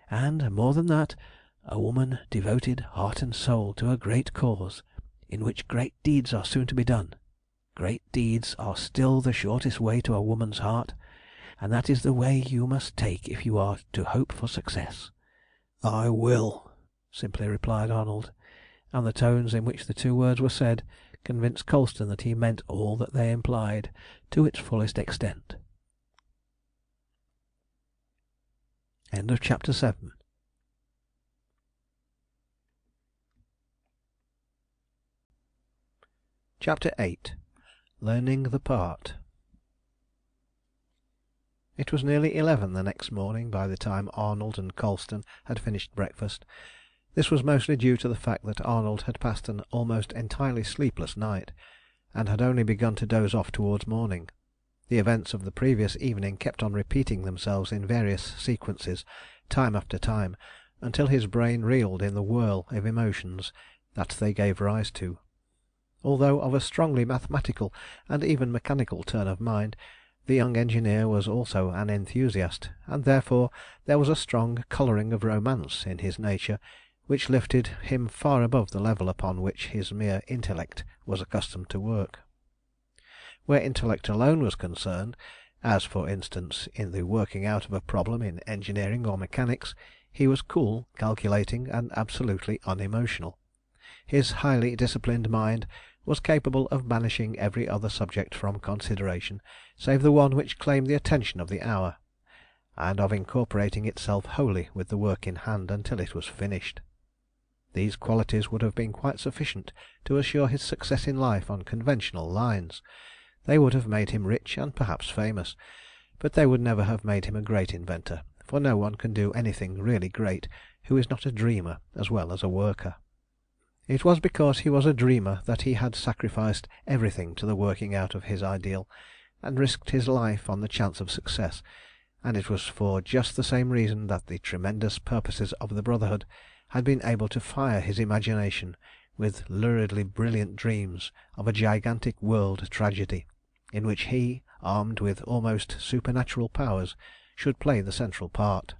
and, more than that, a woman devoted heart and soul to a great cause, in which great deeds are soon to be done. Great deeds are still the shortest way to a woman's heart, and that is the way you must take if you are to hope for success." "I will," simply replied Arnold, and the tones in which the two words were said convinced Colston that he meant all that they implied to its fullest extent. End of chapter 7. Chapter 8. Learning the Part. It was nearly 11 the next morning by the time Arnold and Colston had finished breakfast. This was mostly due to the fact that Arnold had passed an almost entirely sleepless night, and had only begun to doze off towards morning. The events of the previous evening kept on repeating themselves in various sequences, time after time, until his brain reeled in the whirl of emotions that they gave rise to. Although of a strongly mathematical and even mechanical turn of mind, the young engineer was also an enthusiast, and therefore there was a strong colouring of romance in his nature which lifted him far above the level upon which his mere intellect was accustomed to work. Where intellect alone was concerned, as for instance in the working out of a problem in engineering or mechanics, he was cool, calculating, and absolutely unemotional. His highly disciplined mind was capable of banishing every other subject from consideration save the one which claimed the attention of the hour, and of incorporating itself wholly with the work in hand until it was finished. These qualities would have been quite sufficient to assure his success in life on conventional lines. They would have made him rich and perhaps famous, but they would never have made him a great inventor, for no one can do anything really great who is not a dreamer as well as a worker. It was because he was a dreamer that he had sacrificed everything to the working out of his ideal, and risked his life on the chance of success, and it was for just the same reason that the tremendous purposes of the Brotherhood had been able to fire his imagination with luridly brilliant dreams of a gigantic world tragedy, in which he, armed with almost supernatural powers, should play the central part.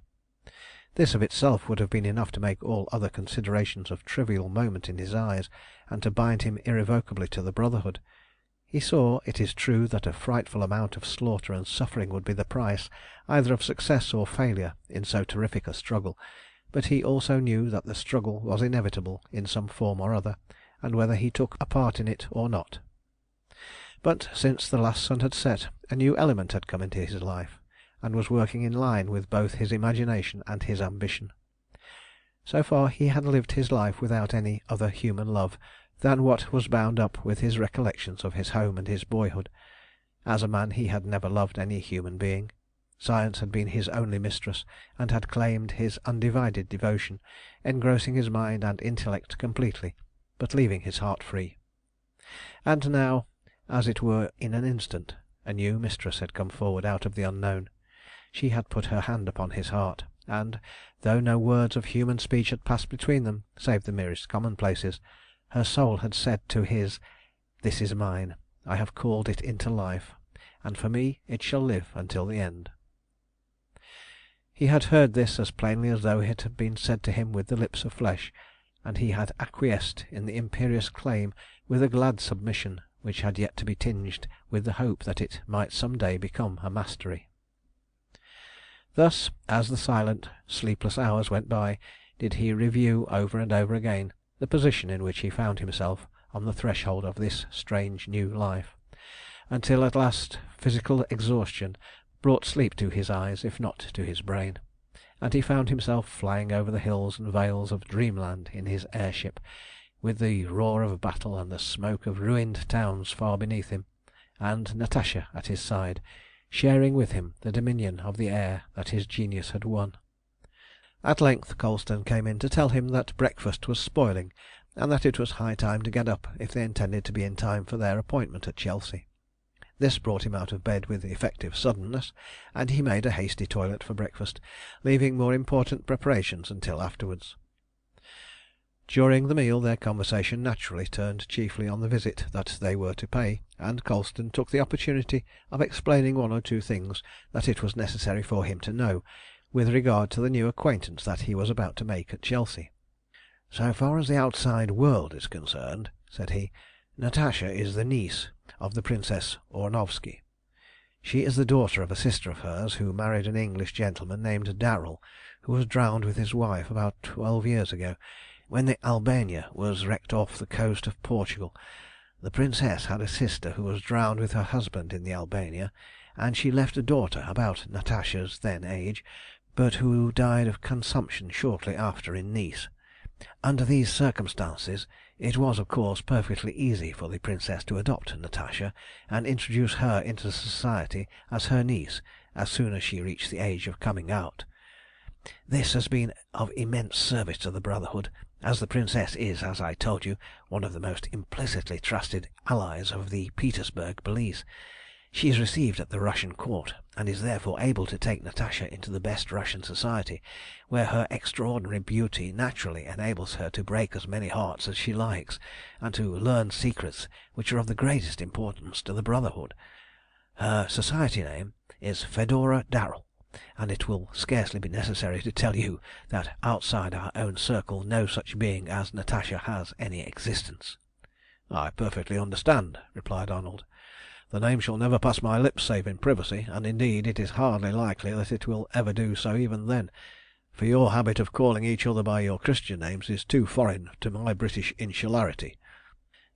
This of itself would have been enough to make all other considerations of trivial moment in his eyes, and to bind him irrevocably to the Brotherhood. He saw, it is true, that a frightful amount of slaughter and suffering would be the price either of success or failure in so terrific a struggle, but he also knew that the struggle was inevitable in some form or other, and whether he took a part in it or not. But since the last sun had set, a new element had come into his life, and was working in line with both his imagination and his ambition. So far he had lived his life without any other human love than what was bound up with his recollections of his home and his boyhood. As a man he had never loved any human being. Science had been his only mistress, and had claimed his undivided devotion, engrossing his mind and intellect completely, but leaving his heart free. And now, as it were in an instant, a new mistress had come forward out of the unknown. She had put her hand upon his heart, and, though no words of human speech had passed between them, save the merest commonplaces, her soul had said to his, "This is mine. I have called it into life, and for me it shall live until the end." He had heard this as plainly as though it had been said to him with the lips of flesh, and he had acquiesced in the imperious claim with a glad submission which had yet to be tinged with the hope that it might some day become a mastery. Thus, as the silent, sleepless hours went by, did he review over and over again the position in which he found himself on the threshold of this strange new life, until at last physical exhaustion brought sleep to his eyes if not to his brain, and he found himself flying over the hills and vales of dreamland in his airship, with the roar of battle and the smoke of ruined towns far beneath him, and Natasha at his side, sharing with him the dominion of the air that his genius had won. At length Colston came in to tell him that breakfast was spoiling, and that it was high time to get up if they intended to be in time for their appointment at Chelsea. This brought him out of bed with effective suddenness, and he made a hasty toilet for breakfast, leaving more important preparations until afterwards. During the meal their conversation naturally turned chiefly on the visit that they were to pay, and Colston took the opportunity of explaining one or two things that it was necessary for him to know with regard to the new acquaintance that he was about to make at Chelsea. "So far as the outside world is concerned," said he, "Natasha is the niece of the Princess Ornovsky. She is the daughter of a sister of hers who married an English gentleman named Darrell, who was drowned with his wife about 12 years ago, when the Albania was wrecked off the coast of Portugal. The Princess had a sister who was drowned with her husband in the Albania, and she left a daughter about Natasha's then age, but who died of consumption shortly after in Nice. Under these circumstances it was of course perfectly easy for the Princess to adopt Natasha and introduce her into society as her niece as soon as she reached the age of coming out. This has been of immense service to the Brotherhood, as the Princess is, as I told you, one of the most implicitly trusted allies of the Petersburg police. She is received at the Russian court, and is therefore able to take Natasha into the best Russian society, where her extraordinary beauty naturally enables her to break as many hearts as she likes, and to learn secrets which are of the greatest importance to the Brotherhood. Her society name is Fedora Darrell, and it will scarcely be necessary to tell you that outside our own circle no such being as Natasha has any existence." "I perfectly understand," replied Arnold. "The name shall never pass my lips save in privacy, and indeed it is hardly likely that it will ever do so even then, for your habit of calling each other by your Christian names is too foreign to my British insularity."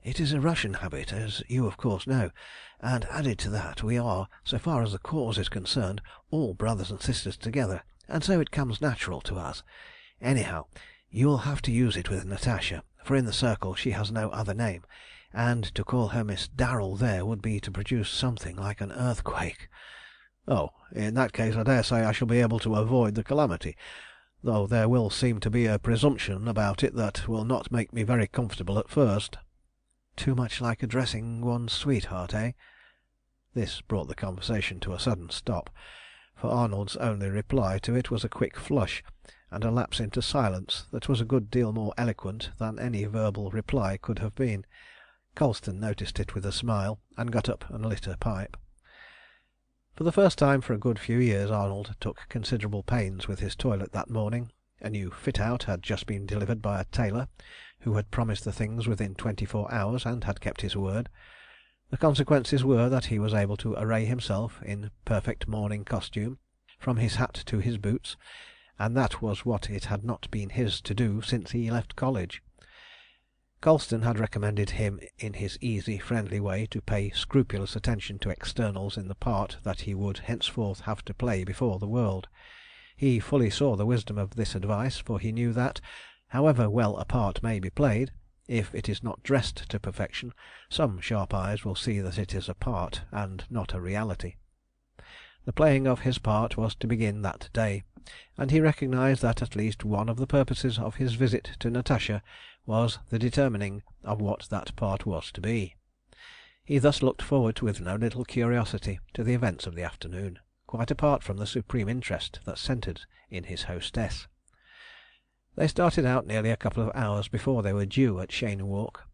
"It is a Russian habit, as you of course know, and added to that we are, so far as the cause is concerned, all brothers and sisters together, and so it comes natural to us. Anyhow, you will have to use it with Natasha, for in the circle she has no other name, and to call her Miss Darrell there would be to produce something like an earthquake." "Oh, in that case I dare say I shall be able to avoid the calamity, though there will seem to be a presumption about it that will not make me very comfortable at first." "Too much like addressing one's sweetheart, eh?" This brought the conversation to a sudden stop, for Arnold's only reply to it was a quick flush, and a lapse into silence that was a good deal more eloquent than any verbal reply could have been. Colston noticed it with a smile, and got up and lit a pipe. For the first time for a good few years Arnold took considerable pains with his toilet that morning. A new fit-out had just been delivered by a tailor, who had promised the things within 24 hours and had kept his word. The consequences were that he was able to array himself in perfect morning costume, from his hat to his boots, and that was what it had not been his to do since he left college. Colston had recommended him in his easy, friendly way to pay scrupulous attention to externals in the part that he would henceforth have to play before the world. He fully saw the wisdom of this advice, for he knew that, however well a part may be played, if it is not dressed to perfection, some sharp eyes will see that it is a part and not a reality. The playing of his part was to begin that day, and he recognised that at least one of the purposes of his visit to Natasha was the determining of what that part was to be. He thus looked forward with no little curiosity to the events of the afternoon, quite apart from the supreme interest that centred in his hostess. They started out nearly a couple of hours before they were due at Cheyne Walk,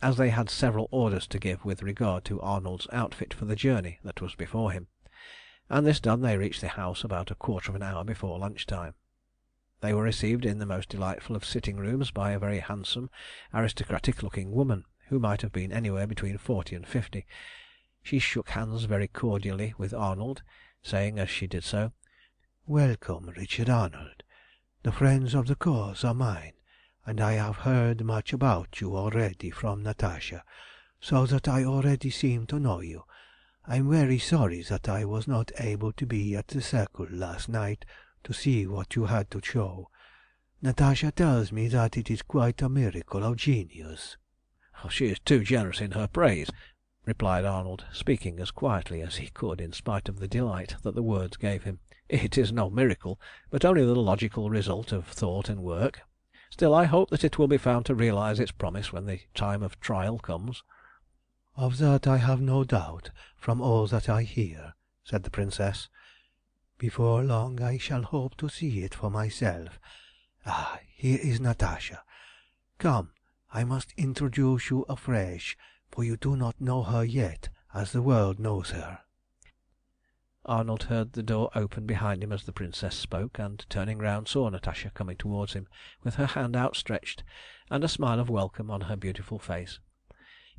as they had several orders to give with regard to Arnold's outfit for the journey that was before him, and this done they reached the house about a quarter of an hour before lunch time. They were received in the most delightful of sitting rooms by a very handsome, aristocratic-looking woman, who might have been anywhere between 40 and 50. She shook hands very cordially with Arnold, saying as she did so, "Welcome, Richard Arnold. The friends of the cause are mine, and I have heard much about you already from Natasha, so that I already seem to know you. I am very sorry that I was not able to be at the circle last night to see what you had to show. Natasha tells me that it is quite a miracle of genius." "She is too generous in her praise," replied Arnold, speaking as quietly as he could in spite of the delight that the words gave him. "It is no miracle, but only the logical result of thought and work. Still, I hope that it will be found to realise its promise when the time of trial comes." "Of that I have no doubt, from all that I hear," said the Princess. "Before long I shall hope to see it for myself. Ah, here is Natasha. Come, I must introduce you afresh, for you do not know her yet, as the world knows her." Arnold heard the door open behind him as the Princess spoke, and turning round saw Natasha coming towards him with her hand outstretched and a smile of welcome on her beautiful face.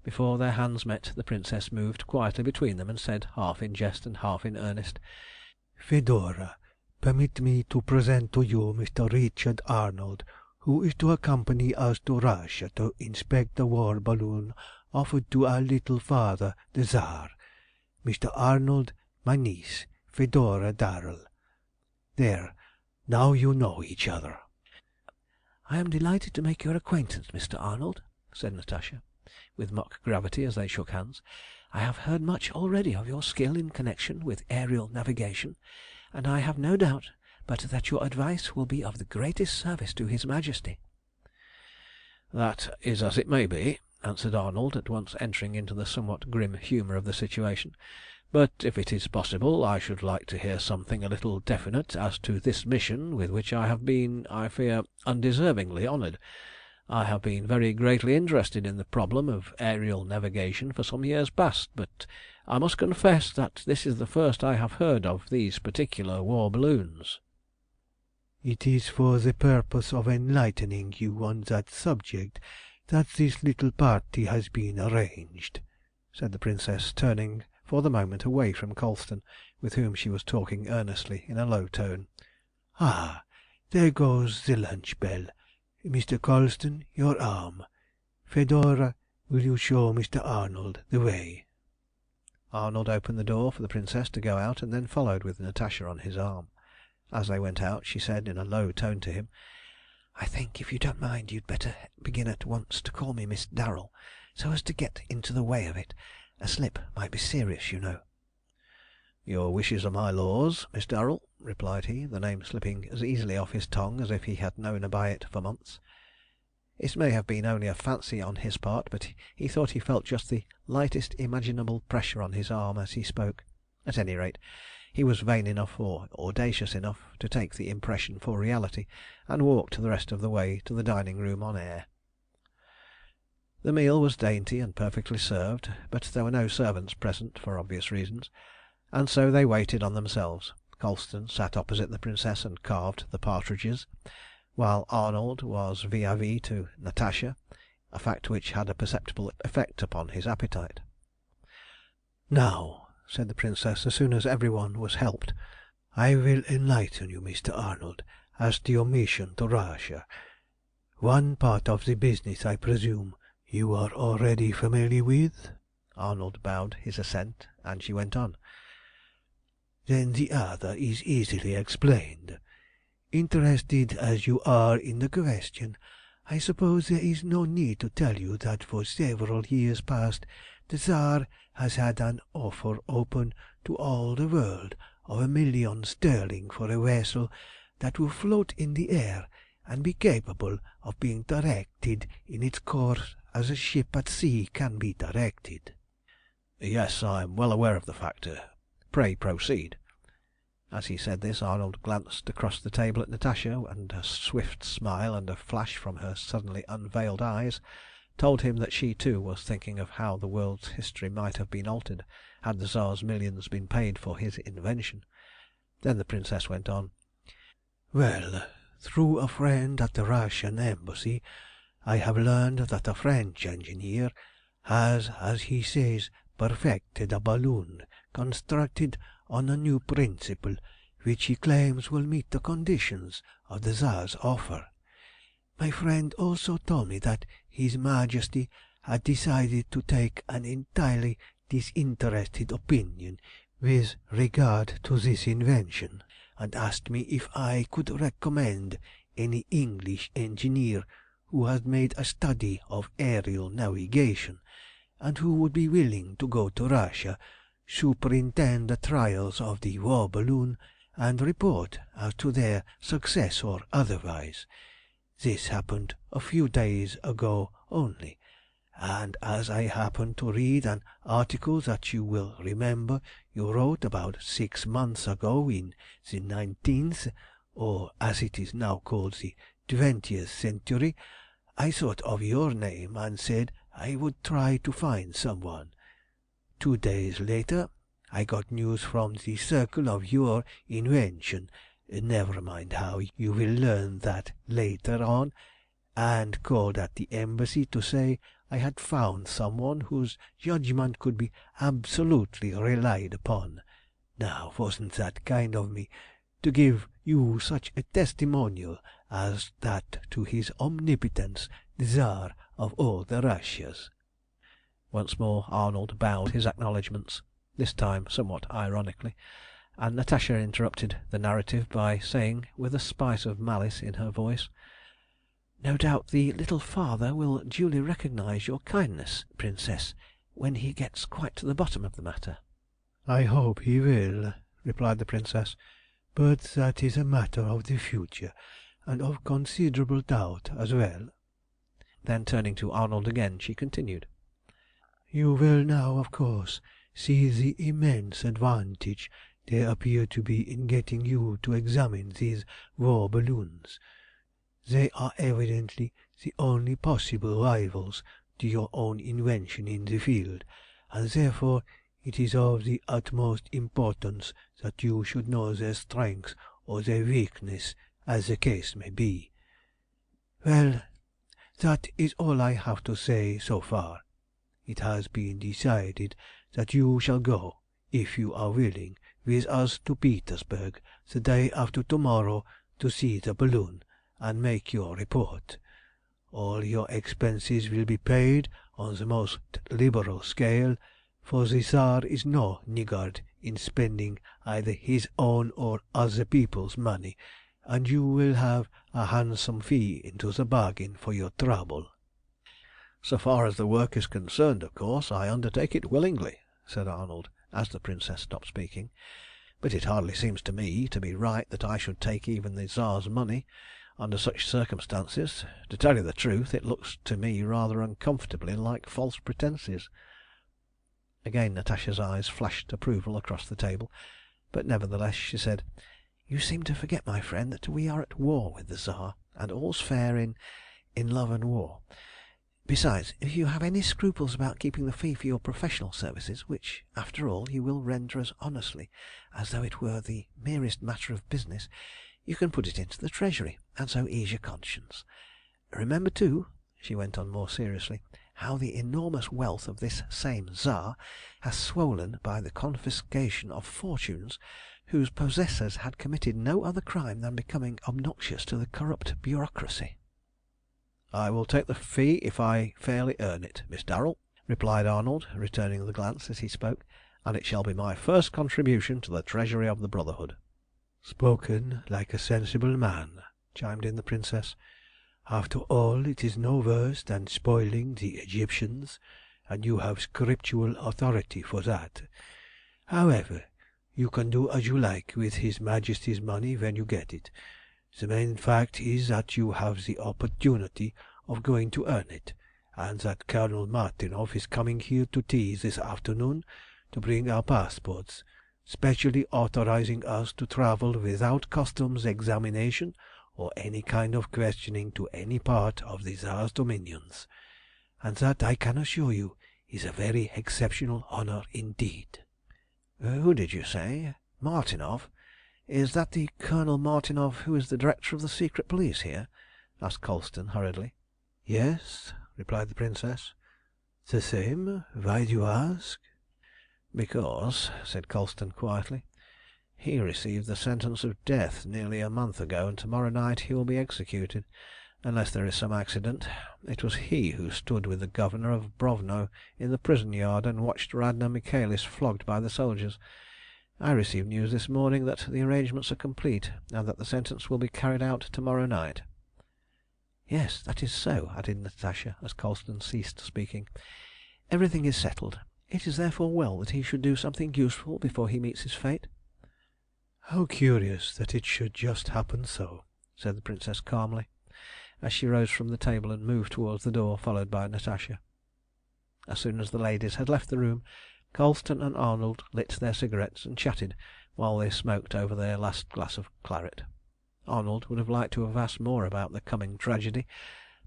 Before their hands met, the Princess moved quietly between them and said, half in jest and half in earnest, "Fedora, permit me to present to you Mr. Richard Arnold, who is to accompany us to Russia to inspect the war balloon offered to our little father, the Tsar. Mr. Arnold, my niece, Fedora Darrell. There, now you know each other." "I am delighted to make your acquaintance, Mr. Arnold," said Natasha, with mock gravity as they shook hands. "I have heard much already of your skill in connection with aerial navigation, and I have no doubt but that your advice will be of the greatest service to His Majesty." "That is as it may be," answered Arnold, at once entering into the somewhat grim humour of the situation. "But if it is possible, I should like to hear something a little definite as to this mission with which I have been, I fear, undeservingly honoured. I have been very greatly interested in the problem of aerial navigation for some years past, but I must confess that this is the first I have heard of these particular war balloons." "It is for the purpose of enlightening you on that subject that this little party has been arranged," said the Princess, turning for the moment away from Colston, with whom she was talking earnestly in a low tone. "Ah, there goes the lunch bell. Mr. Colston, your arm. Fedora, will you show Mr. Arnold the way?" Arnold opened the door for the Princess to go out, and then followed with Natasha on his arm. As they went out, she said in a low tone to him, "I think, if you don't mind, you'd better begin at once to call me Miss Darrell, so as to get into the way of it. A slip might be serious, you know." "Your wishes are my laws, Miss Darrell," replied he, the name slipping as easily off his tongue as if he had known by it for months. It may have been only a fancy on his part, but he thought he felt just the lightest imaginable pressure on his arm as he spoke. At any rate, he was vain enough or audacious enough to take the impression for reality, and walked the rest of the way to the dining room on air. The meal was dainty and perfectly served, but there were no servants present for obvious reasons, and so they waited on themselves. Colston sat opposite the Princess and carved the partridges, while Arnold was vis-à-vis to Natasha, a fact which had a perceptible effect upon his appetite. "Now," said the Princess, as soon as every one was helped, "I will enlighten you, Mr. Arnold, as to your mission to Russia. One part of the business, I presume, you are already familiar with?" Arnold bowed his assent, and she went on. "Then the other is easily explained. Interested as you are in the question, I suppose there is no need to tell you that for several years past the Tsar has had an offer open to all the world of £1,000,000 sterling for a vessel that will float in the air and be capable of being directed in its course as a ship at sea can be directed." "Yes, I am well aware of the fact. Pray proceed." As he said this, Arnold glanced across the table at Natasha, and a swift smile and a flash from her suddenly unveiled eyes told him that she too was thinking of how the world's history might have been altered had the Tsar's millions been paid for his invention. Then the Princess went on. "Well, through a friend at the Russian Embassy, I have learned that a French engineer has, as he says, perfected a balloon constructed on a new principle, which he claims will meet the conditions of the Tsar's offer. My friend also told me that His Majesty had decided to take an entirely disinterested opinion with regard to this invention, and asked me if I could recommend any English engineer who had made a study of aerial navigation, and who would be willing to go to Russia, superintend the trials of the war balloon, and report as to their success or otherwise. This happened a few days ago only, and as I happened to read an article that you will remember you wrote about 6 months ago in the 19th, or as it is now called the 20th century, I thought of your name and said I would try to find someone. 2 days later I got news from the circle of your invention, never mind how, you will learn that later on, and called at the Embassy to say I had found someone whose judgment could be absolutely relied upon. Now, wasn't that kind of me, to give you such a testimonial as that to His Omnipotence, the Tsar of all the Russias?" Once more Arnold bowed his acknowledgments, this time somewhat ironically, and Natasha interrupted the narrative by saying, with a spice of malice in her voice, "No doubt the little father will duly recognise your kindness, Princess, when he gets quite to the bottom of the matter." "I hope he will," replied the Princess, "but that is a matter of the future, and of considerable doubt as well." Then turning to Arnold again, she continued, "You will now, of course, see the immense advantage there appear to be in getting you to examine these war balloons. They are evidently the only possible rivals to your own invention in the field, and therefore it is of the utmost importance that you should know their strength or their weakness, as the case may be. Well, that is all I have to say so far. It has been decided that you shall go, if you are willing, with us to Petersburg the day after tomorrow to see the balloon and make your report. All your expenses will be paid on the most liberal scale, for the Tsar is no niggard in spending either his own or other people's money, and you will have a handsome fee into the bargain for your trouble." "So far as the work is concerned, of course I undertake it willingly," said Arnold, as the Princess stopped speaking. "But it hardly seems to me to be right that I should take even the Tsar's money under such circumstances. To tell you the truth, it looks to me rather uncomfortably like false pretences." Again Natasha's eyes flashed approval across the table, but nevertheless she said "You seem to forget, my friend, that we are at war with the Tsar, and all's fair in love and war. Besides, if you have any scruples about keeping the fee for your professional services, which, after all, you will render as honestly as though it were the merest matter of business, you can put it into the treasury, and so ease your conscience. Remember, too," she went on more seriously, "how the enormous wealth of this same Tsar has swollen by the confiscation of fortunes whose possessors had committed no other crime than becoming obnoxious to the corrupt bureaucracy." "I will take the fee if I fairly earn it, Miss Darrell," replied Arnold, returning the glance as he spoke, "and it shall be my first contribution to the treasury of the Brotherhood." "Spoken like a sensible man," chimed in the Princess. "After all, it is no worse than spoiling the Egyptians, and you have scriptural authority for that. However, you can do as you like with His Majesty's money when you get it. The main fact is that you have the opportunity of going to earn it, and that Colonel Martinov is coming here to tea this afternoon to bring our passports, specially authorizing us to travel without customs examination or any kind of questioning to any part of the Tsar's dominions, and that, I can assure you, is a very exceptional honour indeed." "Who did you say? Martinov? Is that the Colonel Martinov who is the director of the secret police here?" asked Colston hurriedly. "Yes," replied the Princess. "The same. Why do you ask?" "Because," said Colston quietly, "he received the sentence of death nearly a month ago, and to morrow night he will be executed, unless there is some accident. It was he who stood with the Governor of Brovno in the prison yard and watched Radna Michaelis flogged by the soldiers. I received news this morning that the arrangements are complete, and that the sentence will be carried out to morrow night." "Yes, that is so," added Natasha, as Colston ceased speaking. "Everything is settled. It is therefore well that he should do something useful before he meets his fate." "How curious that it should just happen so," said the Princess calmly, as she rose from the table and moved towards the door, followed by Natasha. As soon as the ladies had left the room, Colston and Arnold lit their cigarettes and chatted while they smoked over their last glass of claret. Arnold would have liked to have asked more about the coming tragedy,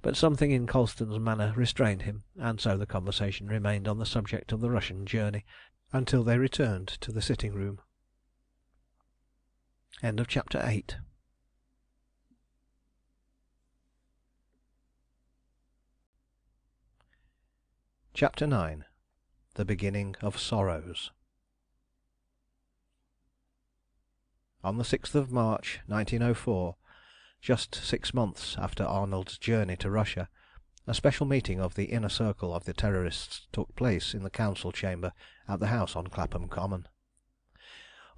but something in Colston's manner restrained him, and so the conversation remained on the subject of the Russian journey until they returned to the sitting room. Chapter 8. Chapter 9. The Beginning of Sorrows. On the 6th of March 1904, just 6 months after Arnold's journey to Russia, a special meeting of the Inner Circle of the Terrorists took place in the Council Chamber at the house on Clapham Common.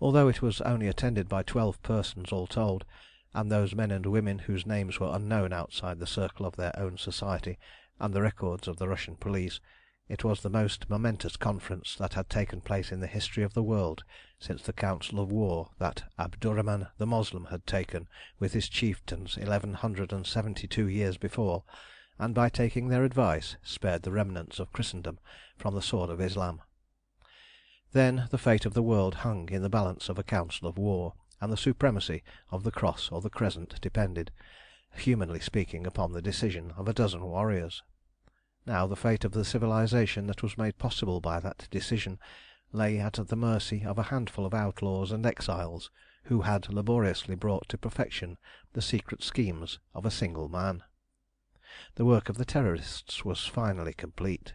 Although it was only attended by 12 persons all told, and those men and women whose names were unknown outside the circle of their own society and the records of the Russian police, it was the most momentous conference that had taken place in the history of the world since the council of war that Abdurrahman the Moslem had taken with his chieftains 1172 years before, and by taking their advice spared the remnants of Christendom from the sword of Islam. Then the fate of the world hung in the balance of a council of war, and the supremacy of the cross or the crescent depended, humanly speaking, upon the decision of a dozen warriors. Now the fate of the civilization that was made possible by that decision lay at the mercy of a handful of outlaws and exiles who had laboriously brought to perfection the secret schemes of a single man. The work of the Terrorists was finally complete.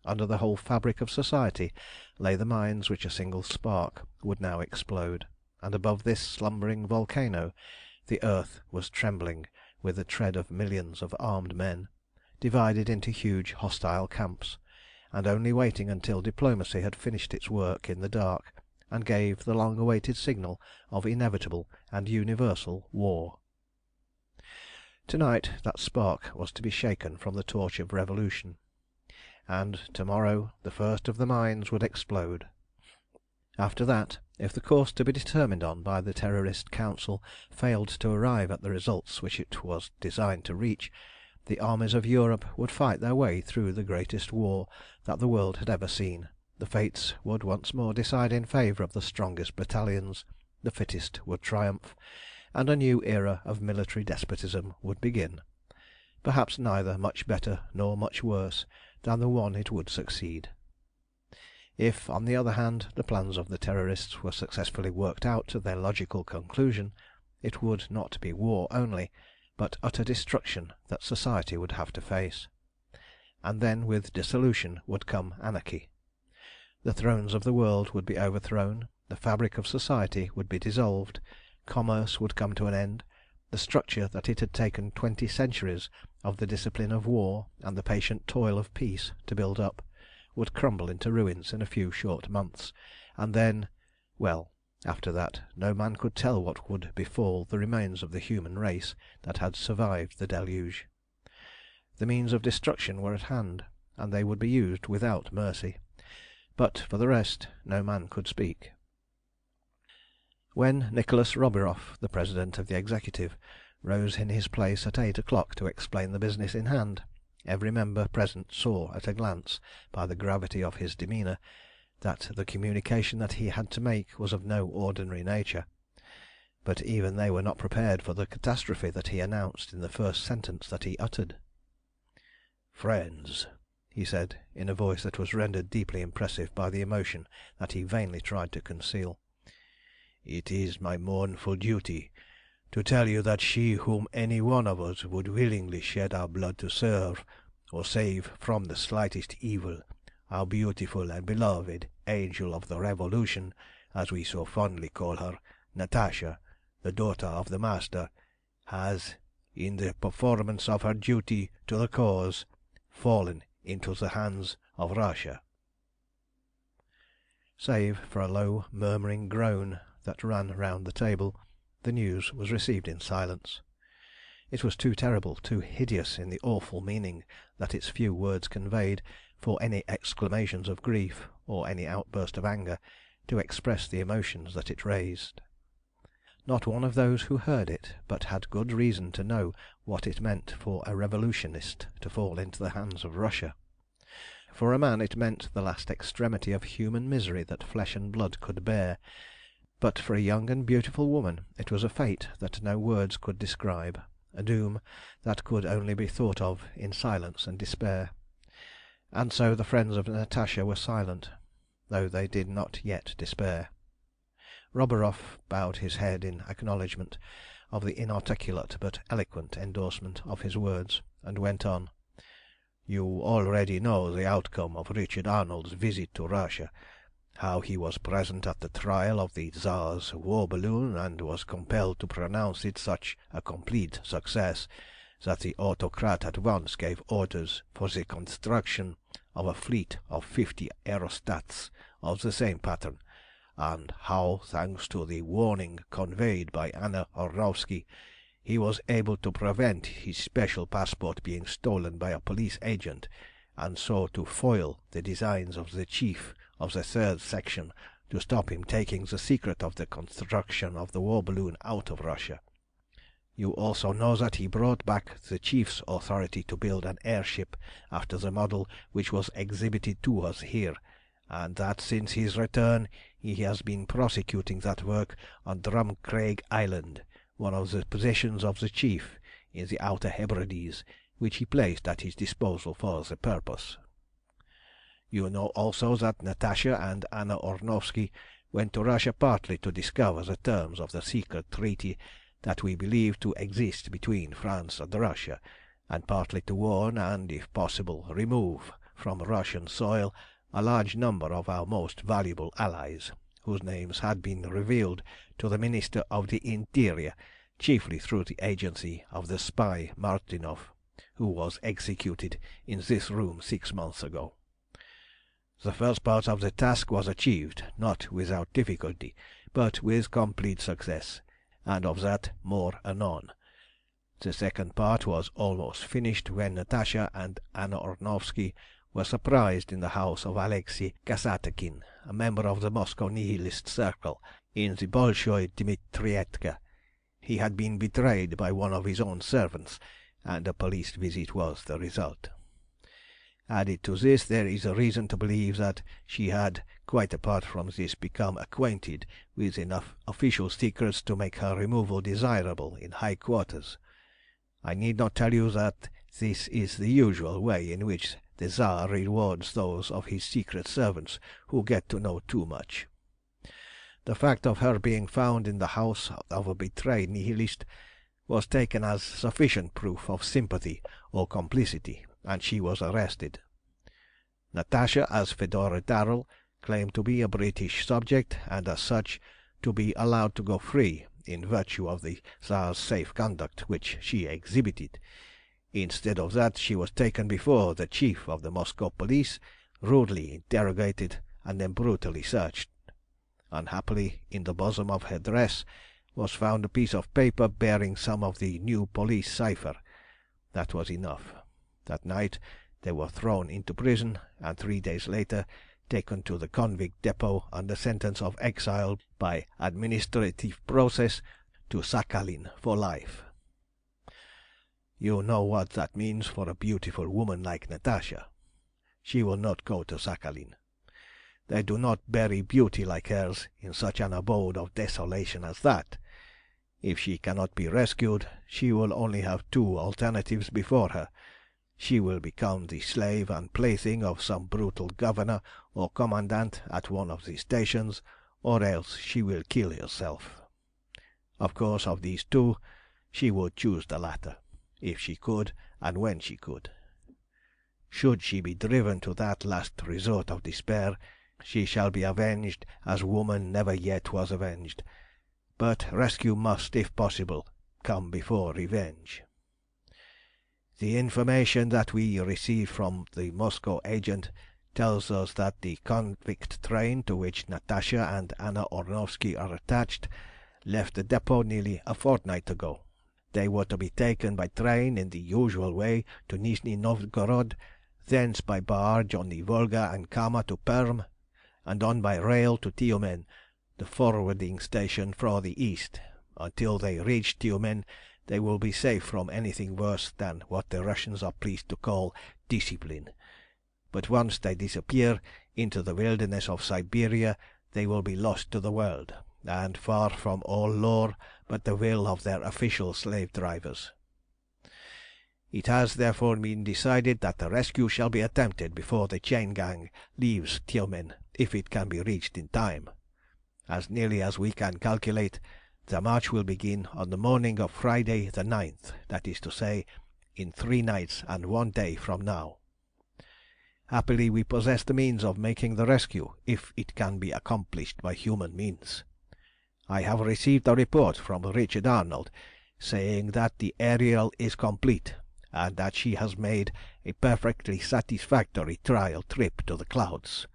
Under the whole fabric of society lay the mines which a single spark would now explode, and above this slumbering volcano the earth was trembling with the tread of millions of armed men, divided into huge hostile camps, and only waiting until diplomacy had finished its work in the dark and gave the long-awaited signal of inevitable and universal war. To-night that spark was to be shaken from the torch of revolution, and to-morrow the first of the mines would explode. After that, if the course to be determined on by the Terrorist Council failed to arrive at the results which it was designed to reach, the armies of Europe would fight their way through the greatest war that the world had ever seen, The fates would once more decide in favour of the strongest battalions, the fittest would triumph, and a new era of military despotism would begin, perhaps neither much better nor much worse than the one it would succeed. If, on the other hand, the plans of the Terrorists were successfully worked out to their logical conclusion, it would not be war only, but utter destruction that society would have to face. And then with dissolution would come anarchy. The thrones of the world would be overthrown, the fabric of society would be dissolved, commerce would come to an end, the structure that it had taken 20 centuries of the discipline of war and the patient toil of peace to build up, would crumble into ruins in a few short months, and then, well, after that no man could tell what would befall the remains of the human race that had survived the deluge. The means of destruction were at hand, and they would be used without mercy, but for the rest no man could speak. When Nicholas Roburoff, the President of the Executive, rose in his place at 8 o'clock to explain the business in hand, every member present saw at a glance, by the gravity of his demeanour, that the communication that he had to make was of no ordinary nature. But even they were not prepared for the catastrophe that he announced in the first sentence that he uttered. "Friends," he said, in a voice that was rendered deeply impressive by the emotion that he vainly tried to conceal, "it is my mournful duty to tell you that she whom any one of us would willingly shed our blood to serve or save from the slightest evil, our beautiful and beloved Angel of the Revolution, as we so fondly call her, Natasha, the daughter of the Master, has, in the performance of her duty to the cause, fallen into the hands of Russia." Save for a low murmuring groan that ran round the table, the news was received in silence. It was too terrible, too hideous in the awful meaning that its few words conveyed, for any exclamations of grief or any outburst of anger to express the emotions that it raised. Not one of those who heard it but had good reason to know what it meant for a revolutionist to fall into the hands of Russia. For a man it meant the last extremity of human misery that flesh and blood could bear, but for a young and beautiful woman it was a fate that no words could describe, a doom that could only be thought of in silence and despair. And so the friends of Natasha were silent, though they did not yet despair. Roburoff bowed his head in acknowledgment of the inarticulate but eloquent endorsement of his words, and went on. "You already know the outcome of Richard Arnold's visit to Russia, how he was present at the trial of the Tsar's war balloon, and was compelled to pronounce it such a complete success that the autocrat at once gave orders for the construction of a fleet of 50 aerostats of the same pattern, and how, thanks to the warning conveyed by Anna Orlovsky, he was able to prevent his special passport being stolen by a police agent, and so to foil the designs of the chief of the 3rd Section to stop him taking the secret of the construction of the war balloon out of Russia. You also know that he brought back the chief's authority to build an airship after the model which was exhibited to us here, and that since his return he has been prosecuting that work on Drumcraig Island, one of the possessions of the chief in the Outer Hebrides, which he placed at his disposal for the purpose. You know also that Natasha and Anna Orlovsky went to Russia partly to discover the terms of the secret treaty that we believe to exist between France and Russia, and partly to warn and, if possible, remove from Russian soil a large number of our most valuable allies, whose names had been revealed to the Minister of the Interior, chiefly through the agency of the spy Martinov, who was executed in this room 6 months ago. The first part of the task was achieved, not without difficulty, but with complete success, and of that more anon. The second part was almost finished when Natasha and Anna Orlovsky were surprised in the house of Alexei Kasatakin, a member of the Moscow Nihilist circle, in the Bolshoi Dmitrietka. He had been betrayed by one of his own servants, and a police visit was the result. Added to this, there is a reason to believe that she had, quite apart from this, become acquainted with enough official secrets to make her removal desirable in high quarters. I need not tell you that this is the usual way in which the Tsar rewards those of his secret servants who get to know too much. The fact of her being found in the house of a betrayed Nihilist was taken as sufficient proof of sympathy or complicity, and she was arrested. Natasha, as Fedora Darrell, claimed to be a British subject, and as such to be allowed to go free in virtue of the Tsar's safe conduct which she exhibited. Instead of that, she was taken before the chief of the Moscow police, rudely interrogated, and then brutally searched. Unhappily, in the bosom of her dress was found a piece of paper bearing some of the new police cipher. That was enough. That night they were thrown into prison, and 3 days later taken to the convict depot under sentence of exile by administrative process to Sakhalin for life. You know what that means for a beautiful woman like Natasha. She will not go to Sakhalin. They do not bury beauty like hers in such an abode of desolation as that. If she cannot be rescued, she will only have two alternatives before her. She will become the slave and plaything of some brutal governor or commandant at one of the stations, or else she will kill herself. Of course, of these two, she would choose the latter, if she could and when she could. Should she be driven to that last resort of despair, she shall be avenged as woman never yet was avenged. But rescue must, if possible, come before revenge. The information that we received from the Moscow agent tells us that the convict train to which Natasha and Anna Ornovsky are attached left the depot nearly a fortnight ago. They were to be taken by train in the usual way to Nizhny Novgorod, thence by barge on the Volga and Kama to Perm, and on by rail to Tiumen, the forwarding station for the east. Until they reach Tiumen, they will be safe from anything worse than what the Russians are pleased to call discipline. But once they disappear into the wilderness of Siberia, they will be lost to the world, and far from all law but the will of their official slave drivers. It has therefore been decided that the rescue shall be attempted before the chain gang leaves Tiumen, if it can be reached in time. As nearly as we can calculate, the march will begin on the morning of Friday the 9th, that is to say, in 3 nights and 1 day from now. Happily we possess the means of making the rescue, if it can be accomplished by human means. I have received a report from Richard Arnold, saying that the Ariel is complete, and that she has made a perfectly satisfactory trial trip to the clouds.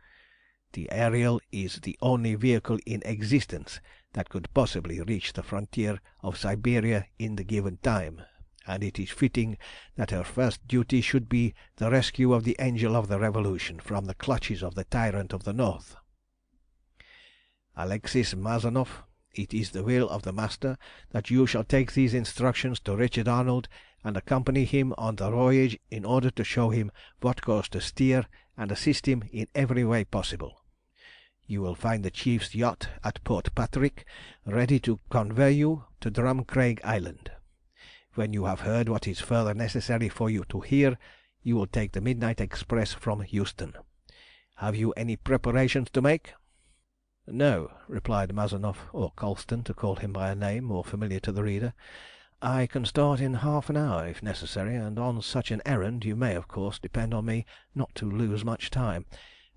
The Ariel is the only vehicle in existence that could possibly reach the frontier of Siberia in the given time, and it is fitting that her first duty should be the rescue of the Angel of the Revolution from the clutches of the tyrant of the North. Alexis Mazanov, it is the will of the Master that you shall take these instructions to Richard Arnold and accompany him on the voyage in order to show him what course to steer and assist him in every way possible. You will find the chief's yacht at Port Patrick ready to convey you to Drumcraig Island. When you have heard what is further necessary for you to hear, you will take the midnight express from Euston. Have you any preparations to make?" "No," replied Mazanoff, or Colston, to call him by a name more familiar to the reader. "I can start in half an hour if necessary, and on such an errand you may, of course, depend on me not to lose much time.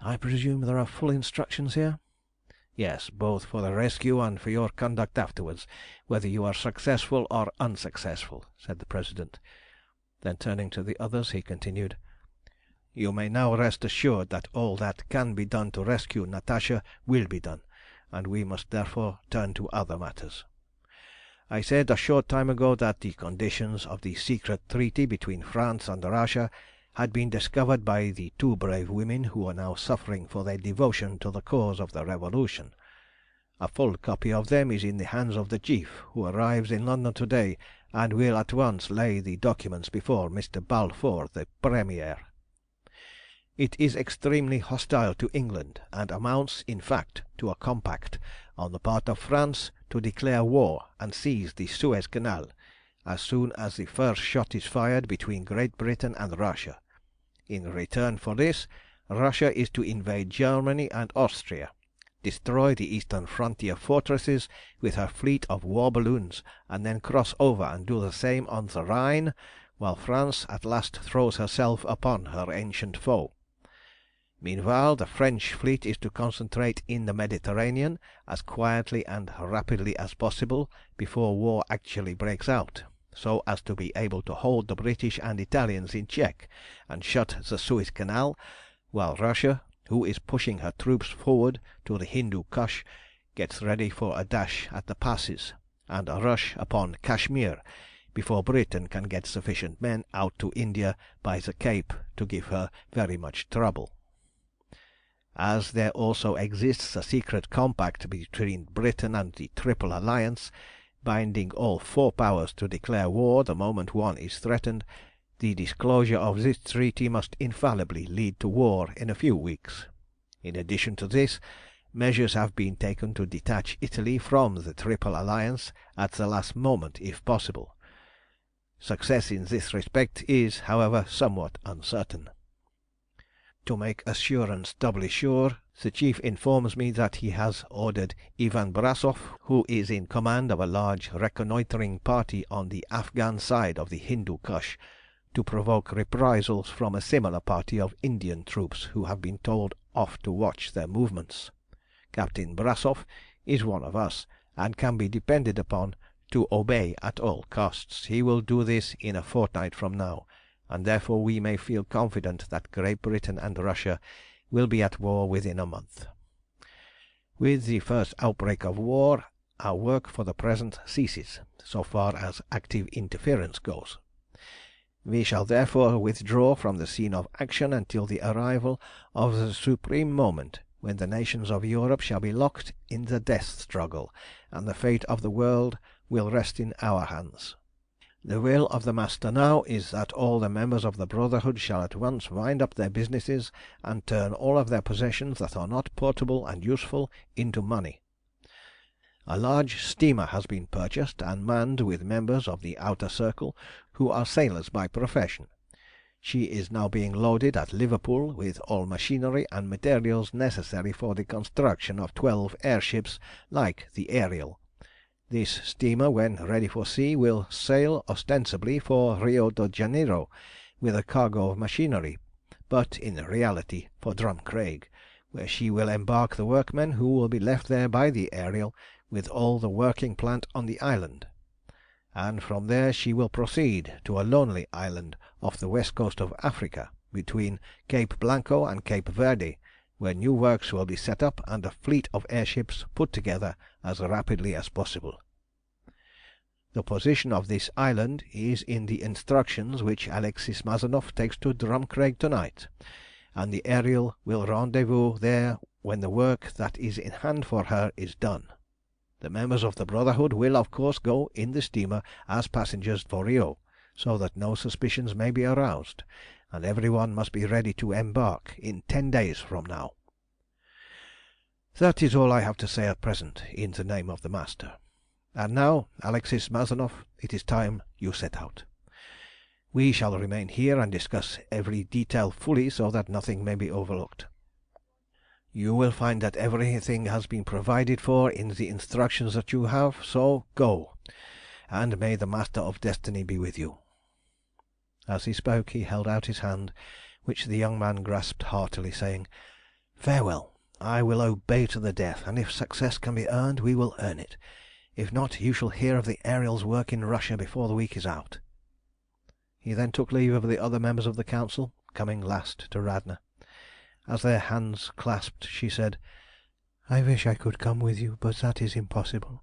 I presume there are full instructions here?" "Yes, both for the rescue and for your conduct afterwards, whether you are successful or unsuccessful," said the President. Then turning to the others, he continued "You may now rest assured that all that can be done to rescue Natasha will be done, and we must therefore turn to other matters. I said a short time ago that the conditions of the secret treaty between France and Russia had been discovered by the 2 brave women who are now suffering for their devotion to the cause of the Revolution. A full copy of them is in the hands of the Chief, who arrives in London to day, and will at once lay the documents before Mr. Balfour, the Premier. It is extremely hostile to England, and amounts in fact to a compact on the part of France to declare war and seize the Suez Canal as soon as the first shot is fired between Great Britain and Russia. In return for this, Russia is to invade Germany and Austria, destroy the eastern frontier fortresses with her fleet of war balloons, and then cross over and do the same on the Rhine, while France at last throws herself upon her ancient foe. Meanwhile, the French fleet is to concentrate in the Mediterranean as quietly and rapidly as possible before war actually breaks out, so as to be able to hold the British and Italians in check and shut the Suez Canal, while Russia, who is pushing her troops forward to the Hindu Kush, gets ready for a dash at the passes and a rush upon Kashmir before Britain can get sufficient men out to India by the Cape to give her very much trouble. As there also exists a secret compact between Britain and the Triple Alliance, binding all four powers to declare war the moment one is threatened, the disclosure of this treaty must infallibly lead to war in a few weeks. In addition to this, measures have been taken to detach Italy from the Triple Alliance at the last moment if possible. Success in this respect is, however, somewhat uncertain. To make assurance doubly sure, the Chief informs me that he has ordered Ivan Brasov, who is in command of a large reconnoitring party on the Afghan side of the Hindu Kush, to provoke reprisals from a similar party of Indian troops who have been told off to watch their movements. Captain Brasov is one of us, and can be depended upon to obey at all costs. He will do this in a fortnight from now, and therefore we may feel confident that Great Britain and Russia will be at war within a month. With the first outbreak of war, our work for the present ceases, so far as active interference goes. We shall therefore withdraw from the scene of action until the arrival of the supreme moment when the nations of Europe shall be locked in the death struggle, and the fate of the world will rest in our hands. The will of the Master now is that all the members of the Brotherhood shall at once wind up their businesses and turn all of their possessions that are not portable and useful into money. A large steamer has been purchased and manned with members of the Outer Circle who are sailors by profession. She is now being loaded at Liverpool with all machinery and materials necessary for the construction of 12 airships like the Ariel. This steamer, when ready for sea, will sail ostensibly for Rio de Janeiro with a cargo of machinery, but in reality for Drumcraig, where she will embark the workmen who will be left there by the Ariel with all the working plant on the island. And from there she will proceed to a lonely island off the west coast of Africa, between Cape Blanco and Cape Verde, where new works will be set up and a fleet of airships put together as rapidly as possible. The position of this island is in the instructions which Alexis Mazanoff takes to Drumcraig to-night, and the Ariel will rendezvous there when the work that is in hand for her is done. The members of the Brotherhood will, of course, go in the steamer as passengers for Rio, so that no suspicions may be aroused, and every one must be ready to embark in 10 days from now. That is all I have to say at present in the name of the Master. And now, Alexis Mazanoff, it is time you set out. We shall remain here and discuss every detail fully so that nothing may be overlooked. You will find that everything has been provided for in the instructions that you have, so go, and may the Master of Destiny be with you." As he spoke he held out his hand, which the young man grasped heartily, saying, "Farewell. I will obey to the death, and if success can be earned we will earn it. If not, you shall hear of the Ariel's work in Russia before the week is out." He then took leave of the other members of the Council, coming last to Radna. As their hands clasped, she said, "I wish I could come with you, but that is impossible.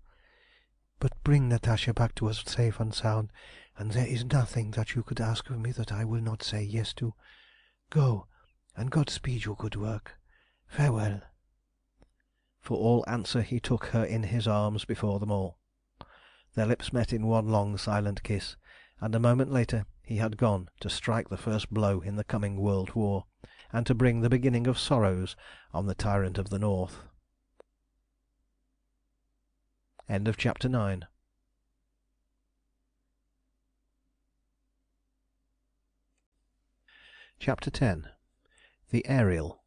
But bring Natasha back to us safe and sound, and there is nothing that you could ask of me that I will not say yes to. Go, and God speed your good work. Farewell." For all answer he took her in his arms before them all. Their lips met in one long silent kiss, and a moment later he had gone to strike the first blow in the coming world war, and to bring the beginning of sorrows on the tyrant of the North. End of chapter 9. Chapter 10. The Ariel.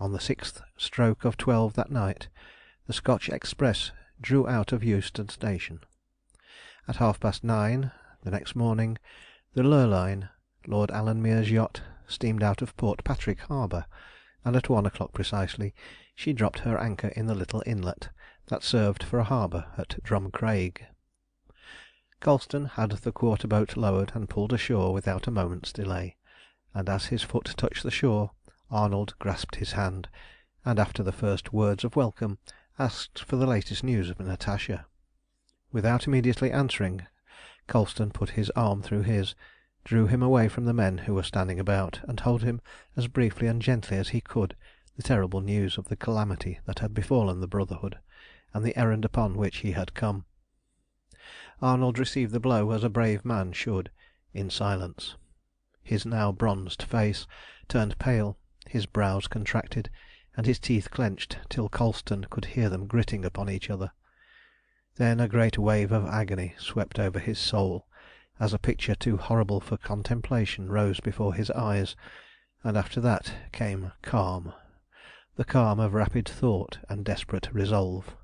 On the 6th stroke of 12 that night, the Scotch express drew out of Euston Station. At 9:30 the next morning, the Lurline, Lord Alanmere's yacht, steamed out of Port Patrick Harbour, and at 1 o'clock precisely she dropped her anchor in the little inlet that served for a harbour at Drumcraig. Colston had the quarter boat lowered and pulled ashore without a moment's delay, and as his foot touched the shore, Arnold grasped his hand, and after the first words of welcome, asked for the latest news of Natasha. Without immediately answering, Colston put his arm through his, drew him away from the men who were standing about, and told him as briefly and gently as he could the terrible news of the calamity that had befallen the Brotherhood, and the errand upon which he had come. Arnold received the blow as a brave man should, in silence. His now bronzed face turned pale, his brows contracted, and his teeth clenched till Colston could hear them gritting upon each other. Then a great wave of agony swept over his soul, as a picture too horrible for contemplation rose before his eyes, and after that came calm, the calm of rapid thought and desperate resolve.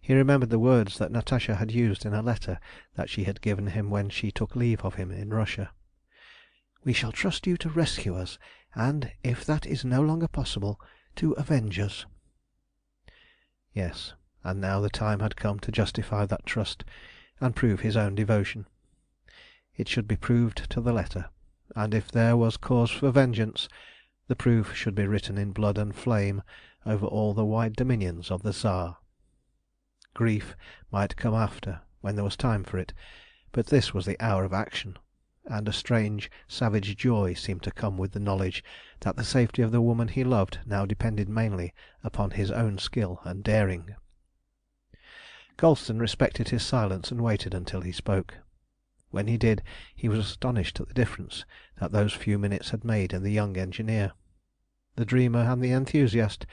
He remembered the words that Natasha had used in a letter that she had given him when she took leave of him in Russia. "We shall trust you to rescue us, and, if that is no longer possible, to avenge us." Yes, and now the time had come to justify that trust and prove his own devotion. It should be proved to the letter, and if there was cause for vengeance, the proof should be written in blood and flame over all the wide dominions of the Tsar. Grief might come after, when there was time for it, but this was the hour of action, and a strange, savage joy seemed to come with the knowledge that the safety of the woman he loved now depended mainly upon his own skill and daring. Colston respected his silence and waited until he spoke. When he did, he was astonished at the difference that those few minutes had made in the young engineer. The dreamer and the enthusiast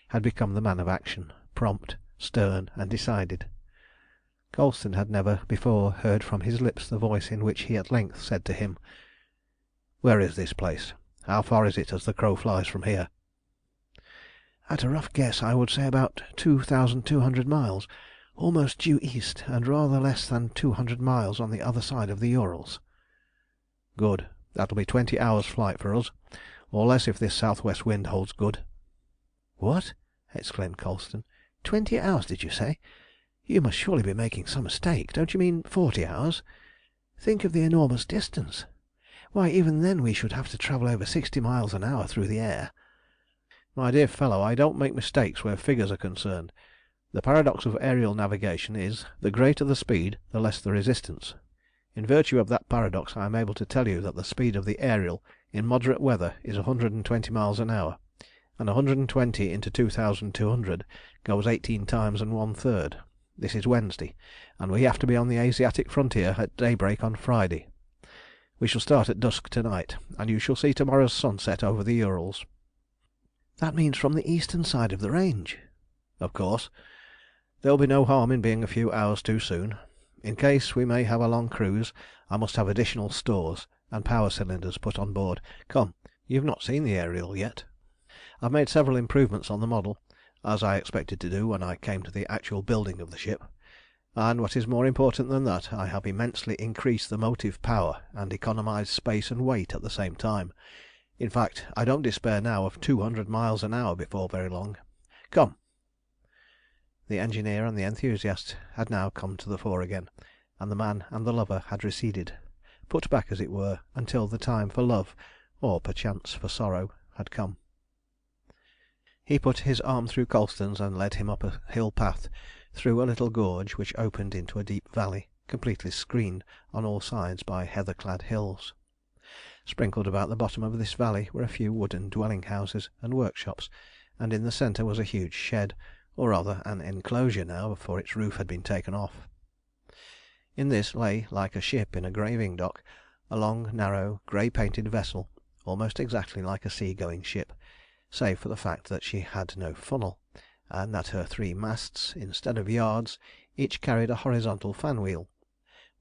had become the man of action, prompt, stern, and decided. Colston had never before heard from his lips the voice in which he at length said to him, "Where is this place? How far is it as the crow flies from here?" "At a rough guess I would say about 2,200 miles, almost due east, and rather less than 200 miles on the other side of the Urals." "Good. That'll be 20 hours' flight for us, or less if this south-west wind holds good." "What?" exclaimed Colston. 20 hours, did you say? You must surely be making some mistake. Don't you mean 40 hours? Think of the enormous distance. Why, even then we should have to travel over 60 miles an hour through the air." "My dear fellow, I don't make mistakes where figures are concerned. The paradox of aerial navigation is, the greater the speed, the less the resistance. In virtue of that paradox I am able to tell you that the speed of the Ariel in moderate weather is 120 miles an hour, and 120 into 2,200 goes 18 times and 1/3. This is Wednesday, and we have to be on the Asiatic frontier at daybreak on Friday. We shall start at dusk to night, and you shall see to morrow's sunset over the Urals." "That means from the eastern side of the range." "Of course. There will be no harm in being a few hours too soon. In case we may have a long cruise, I must have additional stores and power cylinders put on board. Come, you've not seen the Ariel yet. I've made several improvements on the model, as I expected to do when I came to the actual building of the ship, and what is more important than that, I have immensely increased the motive power and economised space and weight at the same time. In fact, I don't despair now of 200 miles an hour before very long. Come." The engineer and the enthusiast had now come to the fore again, and the man and the lover had receded, put back as it were, until the time for love, or perchance for sorrow, had come. He put his arm through Colston's and led him up a hill path through a little gorge which opened into a deep valley, completely screened on all sides by heather-clad hills. Sprinkled about the bottom of this valley were a few wooden dwelling houses and workshops, and in the centre was a huge shed, or rather an enclosure now, for its roof had been taken off. In this lay, like a ship in a graving dock, a long, narrow, grey painted vessel, almost exactly like a sea-going ship, save for the fact that she had no funnel, and that her three masts, instead of yards, each carried a horizontal fan wheel,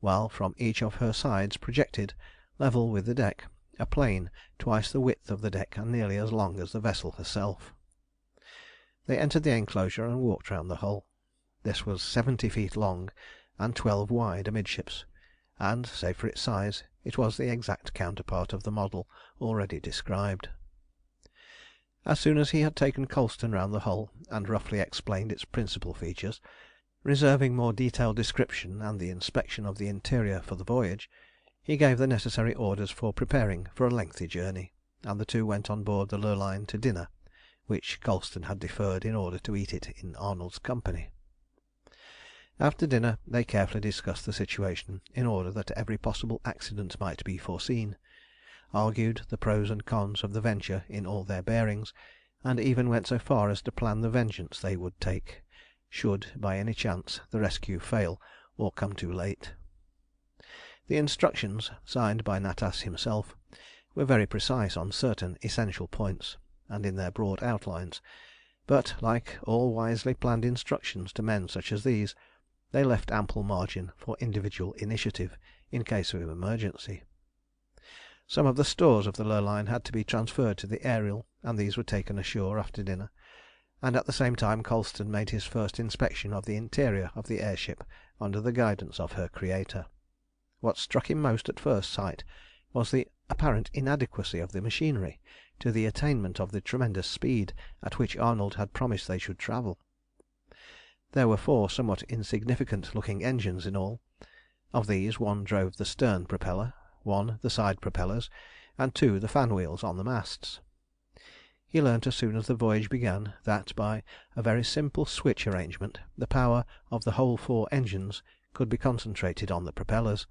while from each of her sides projected, level with the deck, a plane twice the width of the deck and nearly as long as the vessel herself. They entered the enclosure and walked round the hull. This was 70 feet long and 12 wide amidships, and, save for its size, it was the exact counterpart of the model already described. As soon as he had taken Colston round the hull and roughly explained its principal features, reserving more detailed description and the inspection of the interior for the voyage, he gave the necessary orders for preparing for a lengthy journey, and the two went on board the Lurline to dinner, which Colston had deferred in order to eat it in Arnold's company. After dinner they carefully discussed the situation in order that every possible accident might be foreseen, argued the pros and cons of the venture in all their bearings, and even went so far as to plan the vengeance they would take, should by any chance the rescue fail or come too late. The instructions, signed by Natas himself, were very precise on certain essential points, and in their broad outlines, but, like all wisely planned instructions to men such as these, they left ample margin for individual initiative in case of emergency. Some of the stores of the Lurline had to be transferred to the Ariel, and these were taken ashore after dinner, and at the same time Colston made his first inspection of the interior of the air ship under the guidance of her creator. What struck him most at first sight was the apparent inadequacy of the machinery to the attainment of the tremendous speed at which Arnold had promised they should travel. There were 4 somewhat insignificant-looking engines in all. Of these, 1 drove the stern propeller, 1 the side propellers, and 2 the fan wheels on the masts. He learnt as soon as the voyage began that, by a very simple switch arrangement, the power of the whole 4 engines could be concentrated on the propellers,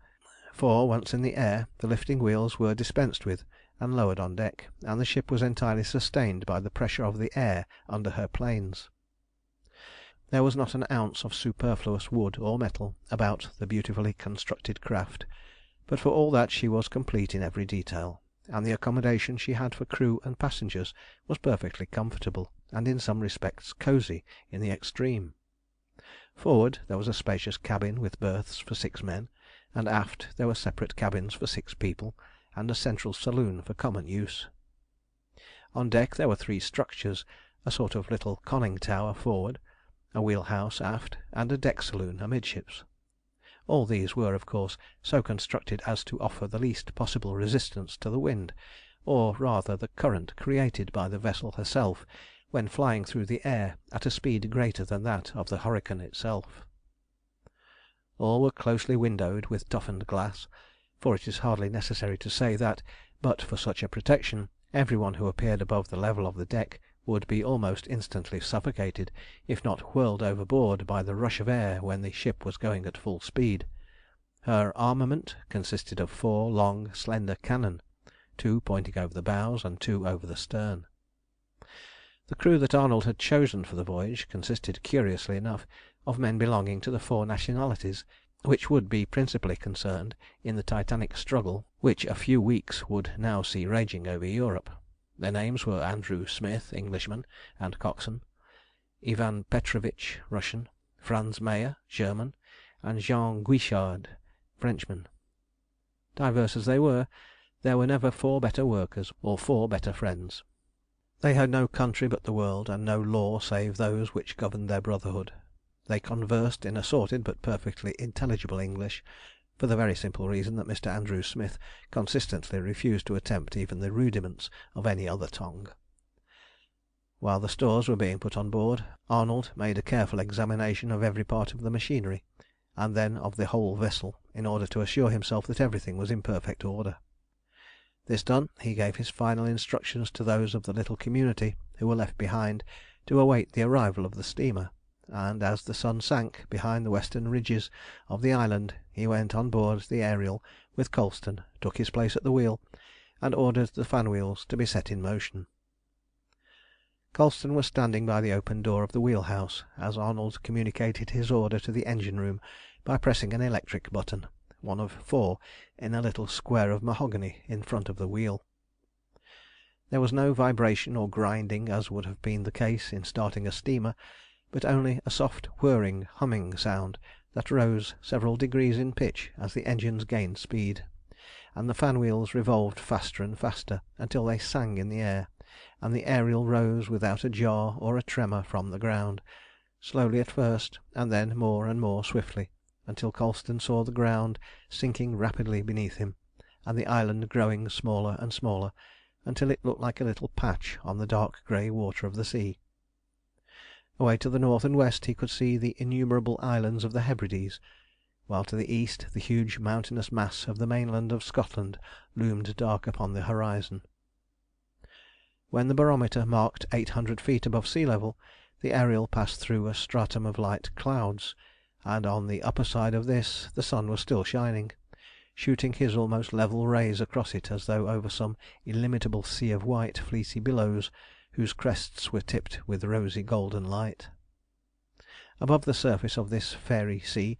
for, once in the air, the lifting wheels were dispensed with and lowered on deck, and the ship was entirely sustained by the pressure of the air under her planes. There was not an ounce of superfluous wood or metal about the beautifully constructed craft, but for all that she was complete in every detail, and the accommodation she had for crew and passengers was perfectly comfortable, and in some respects cosy in the extreme. Forward there was a spacious cabin with berths for 6 men, and aft there were separate cabins for 6 people, and a central saloon for common use. On deck there were 3 structures, a sort of little conning tower forward, a wheelhouse aft, and a deck saloon amidships. All these were, of course, so constructed as to offer the least possible resistance to the wind, or rather the current created by the vessel herself when flying through the air at a speed greater than that of the hurricane itself. All were closely windowed with toughened glass, for it is hardly necessary to say that, but for such a protection, every one who appeared above the level of the deck would be almost instantly suffocated, if not whirled overboard by the rush of air when the ship was going at full speed. Her armament consisted of 4 long, slender cannon, 2 pointing over the bows and 2 over the stern. The crew that Arnold had chosen for the voyage consisted, curiously enough, of men belonging to the 4 nationalities which would be principally concerned in the titanic struggle which a few weeks would now see raging over Europe. Their names were Andrew Smith, Englishman and coxswain, Ivan Petrovitch, Russian, Franz Mayer, German, and Jean Guichard, Frenchman. Diverse as they were, there were never 4 better workers or 4 better friends. They had no country but the world, and no law save those which governed their brotherhood. They conversed in assorted but perfectly intelligible English, for the very simple reason that Mr. Andrew Smith consistently refused to attempt even the rudiments of any other tongue. While the stores were being put on board, Arnold made a careful examination of every part of the machinery, and then of the whole vessel, in order to assure himself that everything was in perfect order. This done, he gave his final instructions to those of the little community who were left behind to await the arrival of the steamer, and as the sun sank behind the western ridges of the island he went on board the Ariel with Colston, took his place at the wheel, and ordered the fan wheels to be set in motion. Colston was standing by the open door of the wheelhouse as Arnold communicated his order to the engine room by pressing an electric button, one of 4 in a little square of mahogany in front of the wheel. There was no vibration or grinding as would have been the case in starting a steamer, but only a soft whirring, humming sound that rose several degrees in pitch as the engines gained speed, and the fan wheels revolved faster and faster until they sang in the air, and the Ariel rose without a jar or a tremor from the ground, slowly at first, and then more and more swiftly, until Colston saw the ground sinking rapidly beneath him, and the island growing smaller and smaller, until it looked like a little patch on the dark grey water of the sea. Away to the north and west he could see the innumerable islands of the Hebrides, while to the east the huge mountainous mass of the mainland of Scotland loomed dark upon the horizon. When the barometer marked 800 feet above sea level, the Ariel passed through a stratum of light clouds, and on the upper side of this the sun was still shining, shooting his almost level rays across it as though over some illimitable sea of white fleecy billows whose crests were tipped with rosy golden light. Above the surface of this fairy sea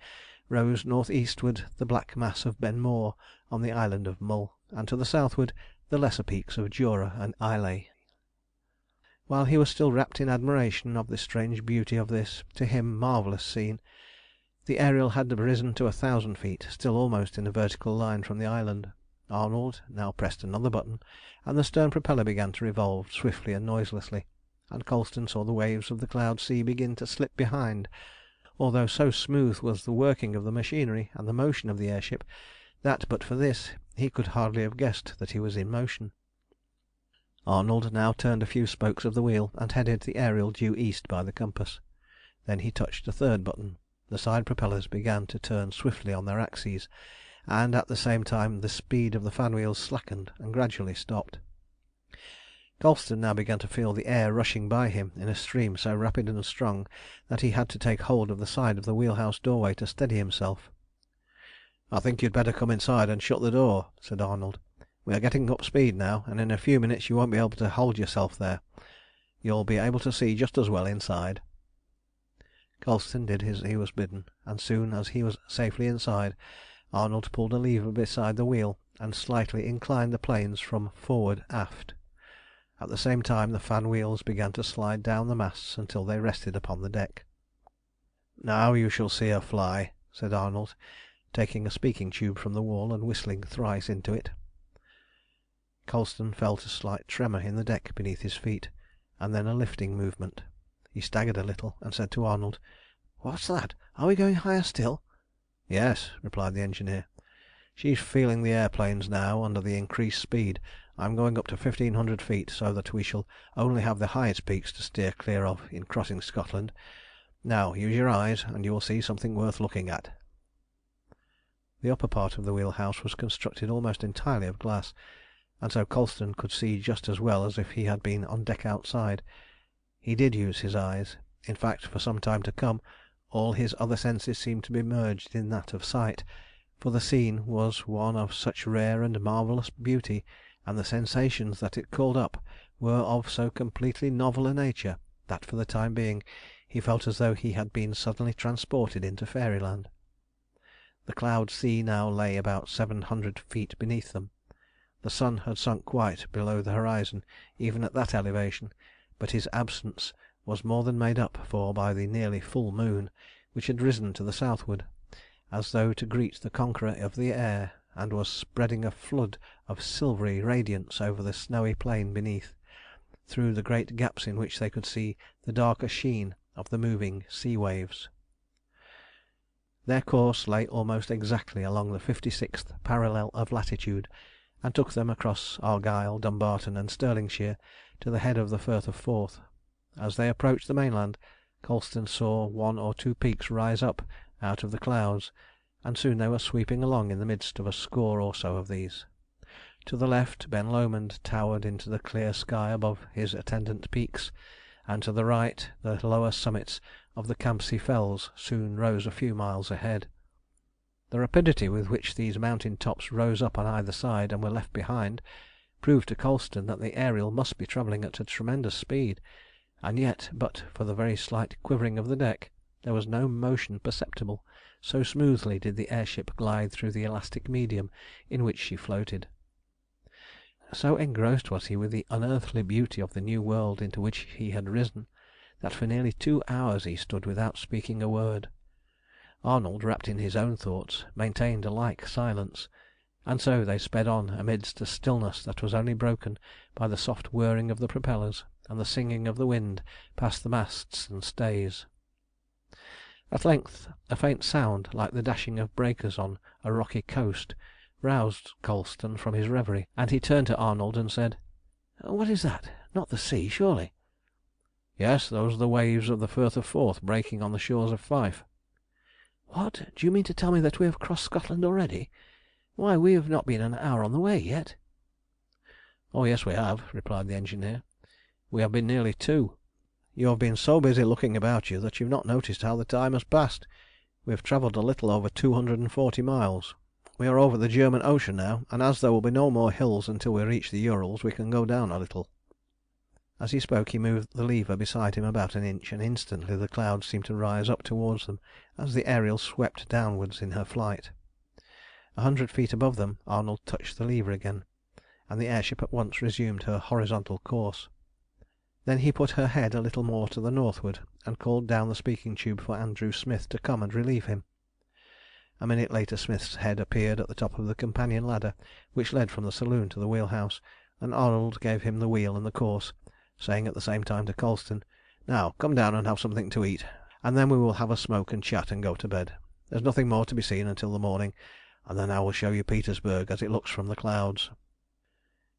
rose north eastward the black mass of Ben More on the island of Mull, and to the southward the lesser peaks of Jura and Islay. While he was still wrapped in admiration of the strange beauty of this, to him, marvellous scene, the Ariel had risen to 1,000 feet, still almost in a vertical line from the island. Arnold now pressed another button, and the stern propeller began to revolve swiftly and noiselessly, and Colston saw the waves of the cloud sea begin to slip behind, although so smooth was the working of the machinery and the motion of the air ship that but for this he could hardly have guessed that he was in motion. Arnold now turned a few spokes of the wheel and headed the Ariel due east by the compass. Then he touched a third button. The side propellers began to turn swiftly on their axes, and at the same time the speed of the fan wheels slackened and gradually stopped. Colston now began to feel the air rushing by him in a stream so rapid and strong that he had to take hold of the side of the wheelhouse doorway to steady himself. "I think you'd better come inside and shut the door," said Arnold. "We are getting up speed now, and in a few minutes you won't be able to hold yourself there. You'll be able to see just as well inside." Colston did as he was bidden, and soon as he was safely inside, Arnold pulled a lever beside the wheel and slightly inclined the planes from forward aft. At the same time the fan wheels began to slide down the masts until they rested upon the deck. "Now you shall see her fly," said Arnold, taking a speaking tube from the wall and whistling thrice into it. Colston felt a slight tremor in the deck beneath his feet, and then a lifting movement. He staggered a little and said to Arnold, "What's that? Are we going higher still?" "Yes," replied the engineer. "She's feeling the airplanes now under the increased speed. I'm going up to 1,500 feet, so that we shall only have the highest peaks to steer clear of in crossing Scotland. Now use your eyes, and you will see something worth looking at." The upper part of the wheelhouse was constructed almost entirely of glass, and so Colston could see just as well as if he had been on deck outside. He did use his eyes. In fact, for some time to come, all his other senses seemed to be merged in that of sight, for the scene was one of such rare and marvellous beauty, and the sensations that it called up were of so completely novel a nature, that for the time being he felt as though he had been suddenly transported into fairyland. The cloud sea now lay about 700 feet beneath them. The sun had sunk quite below the horizon even at that elevation, but his absence was more than made up for by the nearly full moon, which had risen to the southward, as though to greet the conqueror of the air, and was spreading a flood of silvery radiance over the snowy plain beneath, through the great gaps in which they could see the darker sheen of the moving sea waves. Their course lay almost exactly along the 56th parallel of latitude, and took them across Argyll, Dumbarton, and Stirlingshire to the head of the Firth of Forth. As they approached the mainland, Colston saw one or two peaks rise up out of the clouds, and soon they were sweeping along in the midst of a score or so of these. To the left Ben Lomond towered into the clear sky above his attendant peaks, and to the right the lower summits of the Campsie Fells soon rose a few miles ahead. The rapidity with which these mountain tops rose up on either side and were left behind proved to Colston that the Ariel must be travelling at a tremendous speed, and yet, but for the very slight quivering of the deck, there was no motion perceptible, so smoothly did the airship glide through the elastic medium in which she floated. So engrossed was he with the unearthly beauty of the new world into which he had risen, that for nearly 2 hours he stood without speaking a word. Arnold, wrapped in his own thoughts, maintained a like silence, and so they sped on amidst a stillness that was only broken by the soft whirring of the propellers and the singing of the wind past the masts and stays. At length a faint sound, like the dashing of breakers on a rocky coast, roused Colston from his reverie, and he turned to Arnold and said, "What is that? Not the sea, surely?" "Yes, those are the waves of the Firth of Forth breaking on the shores of Fife." "What? Do you mean to tell me that we have crossed Scotland already? Why, we have not been an hour on the way yet." "Oh yes, we have," replied the engineer. "We have been nearly 2. You have been so busy looking about you that you have not noticed how the time has passed. We have travelled a little over 240 miles. We are over the German Ocean now, and as there will be no more hills until we reach the Urals, we can go down a little." As he spoke he moved the lever beside him about an inch, and instantly the clouds seemed to rise up towards them as the Ariel swept downwards in her flight. 100 feet above them Arnold touched the lever again, and the air ship at once resumed her horizontal course. Then he put her head a little more to the northward, and called down the speaking tube for Andrew Smith to come and relieve him. A minute later Smith's head appeared at the top of the companion ladder which led from the saloon to the wheelhouse, and Arnold gave him the wheel and the course, saying at the same time to Colston, "Now come down and have something to eat, and then we will have a smoke and chat and go to bed. There's nothing more to be seen until the morning, and then I will show you Petersburg as it looks from the clouds."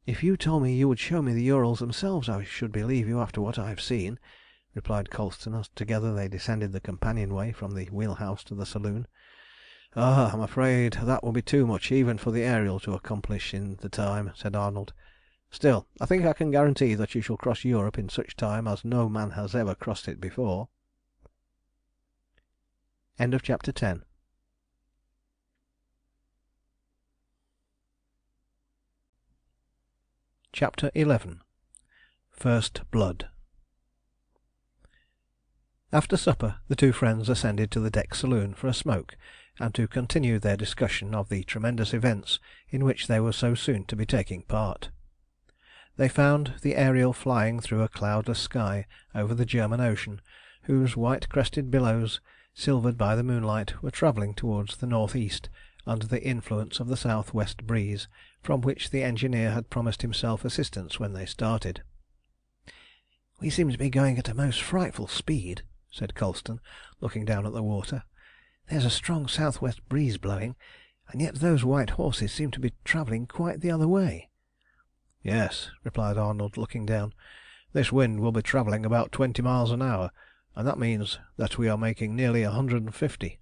"If you told me you would show me the Urals themselves I should believe you after what I have seen," replied Colston, as together they descended the companion way from the wheelhouse to the saloon. "Ah, I'm afraid that will be too much even for the Ariel to accomplish in the time," said Arnold. "Still, I think I can guarantee that you shall cross Europe in such time as no man has ever crossed it before." End of chapter 10. Chapter 11. First Blood. After supper the two friends ascended to the deck saloon for a smoke, and to continue their discussion of the tremendous events in which they were so soon to be taking part. They found the Ariel flying through a cloudless sky over the German Ocean, whose white-crested billows, silvered by the moonlight, were travelling towards the north east under the influence of the south-west breeze, from which the engineer had promised himself assistance when they started. "We seem to be going at a most frightful speed," said Colston, looking down at the water. "There's a strong south-west breeze blowing, and yet those white horses seem to be travelling quite the other way." "Yes," replied Arnold, looking down. "This wind will be travelling about 20 miles an hour, and that means that we are making nearly 150.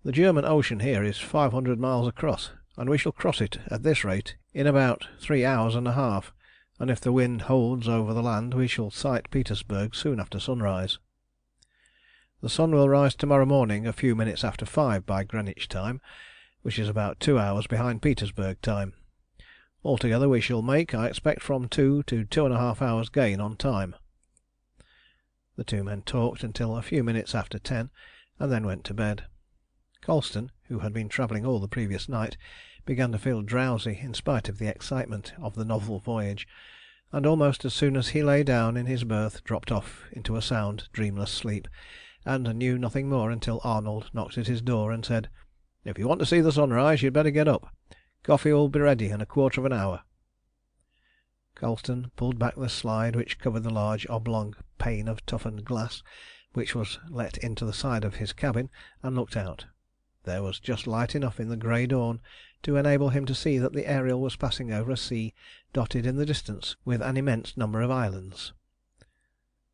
The German Ocean here is 500 miles across, and we shall cross it at this rate in about 3 hours and a half, and if the wind holds over the land we shall sight Petersburg soon after sunrise. The sun will rise to-morrow morning a few minutes after 5 by Greenwich time, which is about 2 hours behind Petersburg time. Altogether we shall make, I expect, from 2 to 2½ hours gain on time." The two men talked until a few minutes after 10, and then went to bed. Colston, who had been travelling all the previous night, began to feel drowsy in spite of the excitement of the novel voyage, and almost as soon as he lay down in his berth dropped off into a sound, dreamless sleep, and knew nothing more until Arnold knocked at his door and said, "If you want to see the sunrise you'd better get up. Coffee will be ready in a quarter of an hour." Colston pulled back the slide which covered the large oblong pane of toughened glass which was let into the side of his cabin, and looked out. There was just light enough in the grey dawn to enable him to see that the Ariel was passing over a sea dotted in the distance with an immense number of islands.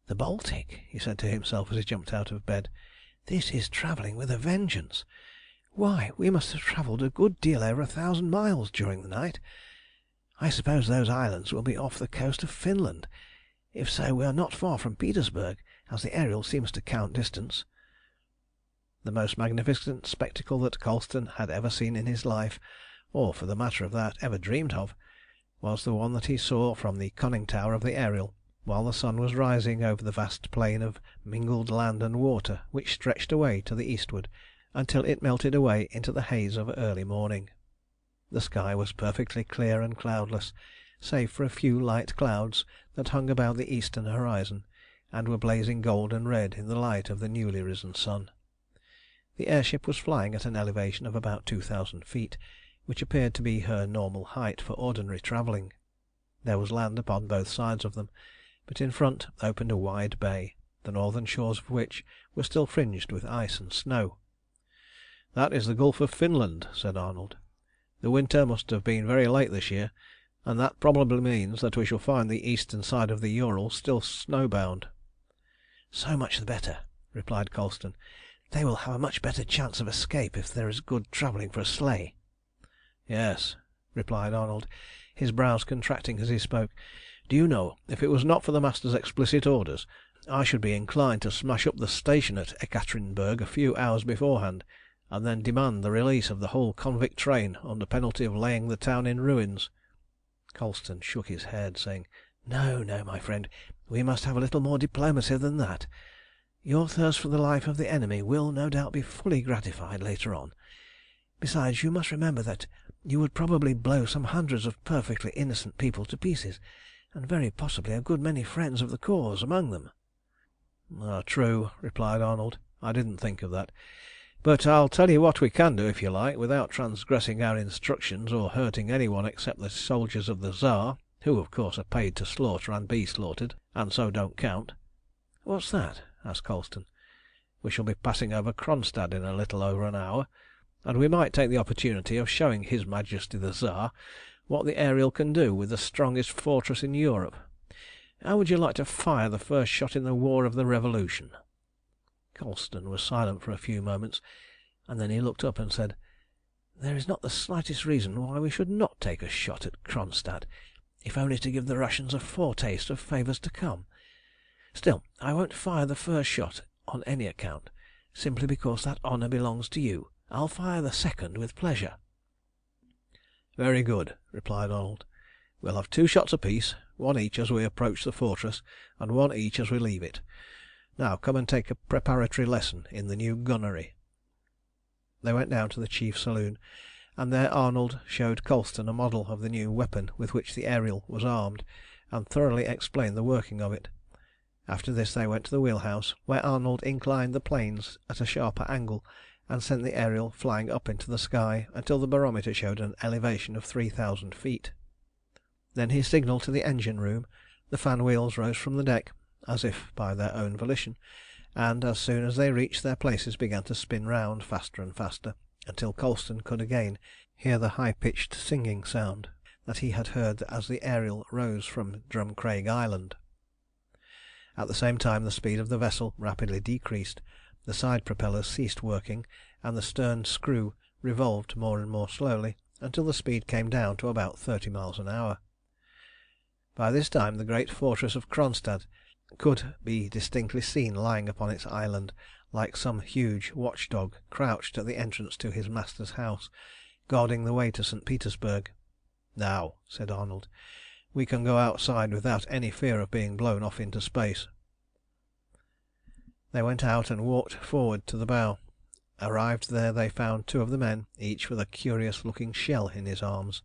"The Baltic," he said to himself as he jumped out of bed. "This is travelling with a vengeance. Why, we must have travelled a good deal over 1,000 miles during the night. I suppose those islands will be off the coast of Finland. If so, we are not far from Petersburg, as the Ariel seems to count distance." The most magnificent spectacle that Colston had ever seen in his life, or, for the matter of that, ever dreamed of, was the one that he saw from the conning tower of the Ariel, while the sun was rising over the vast plain of mingled land and water which stretched away to the eastward until it melted away into the haze of early morning. The sky was perfectly clear and cloudless, save for a few light clouds that hung about the eastern horizon, and were blazing gold and red in the light of the newly risen sun. The airship was flying at an elevation of about 2,000 feet, which appeared to be her normal height for ordinary travelling. There was land upon both sides of them, but in front opened a wide bay, the northern shores of which were still fringed with ice and snow. "That is the Gulf of Finland," said Arnold. "The winter must have been very late this year, and that probably means that we shall find the eastern side of the Urals still snowbound." "So much the better," replied Colston. "They will have a much better chance of escape if there is good travelling for a sleigh." "Yes," replied Arnold, his brows contracting as he spoke. "Do you know, if it was not for the Master's explicit orders, I should be inclined to smash up the station at Ekaterinburg a few hours beforehand, and then demand the release of the whole convict train under penalty of laying the town in ruins." Colston shook his head, saying, "No, no, my friend, we must have a little more diplomacy than that. Your thirst for the life of the enemy will no doubt be fully gratified later on. Besides, you must remember that you would probably blow some hundreds of perfectly innocent people to pieces, and very possibly a good many friends of the cause among them." "True," replied Arnold. "I didn't think of that. But I'll tell you what we can do, if you like, without transgressing our instructions or hurting any one except the soldiers of the Tsar, who, of course, are paid to slaughter and be slaughtered, and so don't count." "What's that?" asked Colston. "We shall be passing over Kronstadt in a little over an hour, and we might take the opportunity of showing His Majesty the Tsar what the Ariel can do with the strongest fortress in Europe. How would you like to fire the first shot in the War of the Revolution?" Colston was silent for a few moments, and then he looked up and said, "There is not the slightest reason why we should not take a shot at Kronstadt, if only to give the Russians a foretaste of favours to come. Still, I won't fire the first shot on any account, simply because that honour belongs to you. I'll fire the second with pleasure." "Very good," replied Arnold. "We'll have 2 shots apiece, one each as we approach the fortress, and one each as we leave it. Now come and take a preparatory lesson in the new gunnery." They went down to the chief saloon, and there Arnold showed Colston a model of the new weapon with which the Ariel was armed, and thoroughly explained the working of it. After this they went to the wheelhouse, where Arnold inclined the planes at a sharper angle, and sent the Ariel flying up into the sky until the barometer showed an elevation of 3,000 feet. Then he signalled to the engine room, the fan wheels rose from the deck, as if by their own volition, and as soon as they reached their places began to spin round faster and faster, until Colston could again hear the high-pitched singing sound that he had heard as the Ariel rose from Drumcraig Island. At the same time the speed of the vessel rapidly decreased, the side propellers ceased working, and the stern screw revolved more and more slowly, until the speed came down to about 30 miles an hour. By this time the great fortress of Kronstadt could be distinctly seen lying upon its island, like some huge watchdog crouched at the entrance to his master's house, guarding the way to St. Petersburg. "Now," said Arnold, "we can go outside without any fear of being blown off into space." They went out and walked forward to the bow. Arrived there they found 2 of the men, each with a curious-looking shell in his arms.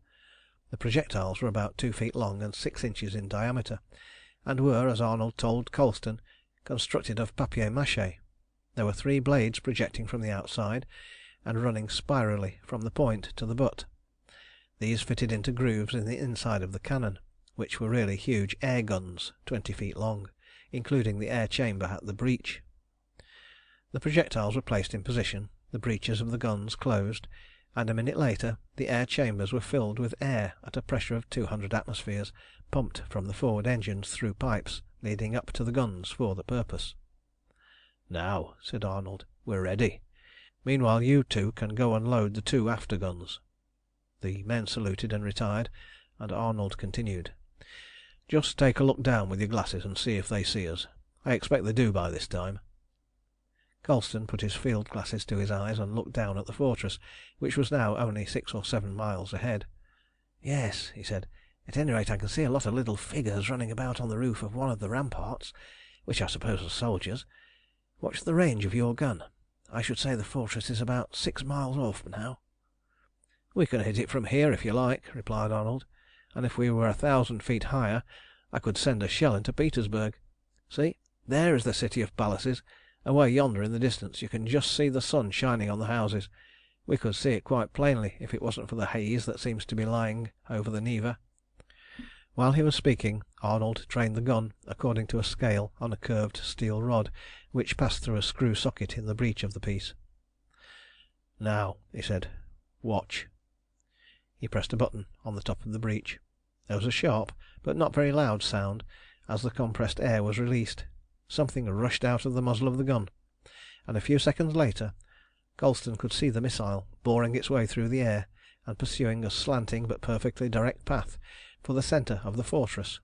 The projectiles were about 2 feet long and 6 inches in diameter, and were, as Arnold told Colston, constructed of papier-mâché. There were 3 blades projecting from the outside, and running spirally from the point to the butt. These fitted into grooves in the inside of the cannon, which were really huge air guns 20 feet long, including the air chamber at the breech. The projectiles were placed in position, the breeches of the guns closed, and a minute later the air chambers were filled with air at a pressure of 200 atmospheres, pumped from the forward engines through pipes leading up to the guns for the purpose. "Now," said Arnold, "we're ready. Meanwhile you 2 can go and load the 2 after guns." The men saluted and retired, and Arnold continued, "Just take a look down with your glasses and see if they see us. I expect they do by this time." Colston put his field glasses to his eyes and looked down at the fortress, which was now only 6 or 7 miles ahead. "Yes," he said, "at any rate I can see a lot of little figures running about on the roof of one of the ramparts, which I suppose are soldiers. What's the range of your gun?" I should say the fortress is about 6 miles off now." "We can hit it from here if you like," replied Arnold, "and if we were 1,000 feet higher I could send a shell into Petersburg. See, there is the city of palaces. Away yonder in the distance you can just see the sun shining on the houses. We could see it quite plainly if it wasn't for the haze that seems to be lying over the Neva." While he was speaking, Arnold trained the gun according to a scale on a curved steel rod which passed through a screw socket in the breech of the piece. "Now," he said, "watch." He pressed a button on the top of the breech. There was a sharp, but not very loud sound as the compressed air was released. Something rushed out of the muzzle of the gun, and a few seconds later Colston could see the missile boring its way through the air and pursuing a slanting but perfectly direct path for the centre of the fortress.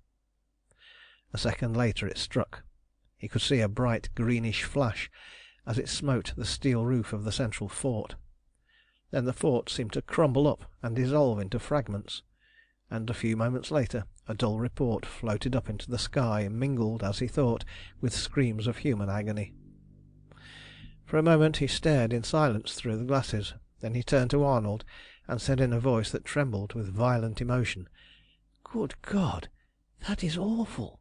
A second later it struck. He could see a bright greenish flash as it smote the steel roof of the central fort. Then the fort seemed to crumble up and dissolve into fragments, and a few moments later a dull report floated up into the sky, mingled, as he thought, with screams of human agony. For a moment he stared in silence through the glasses. Then he turned to Arnold and said in a voice that trembled with violent emotion, "Good God, that is awful!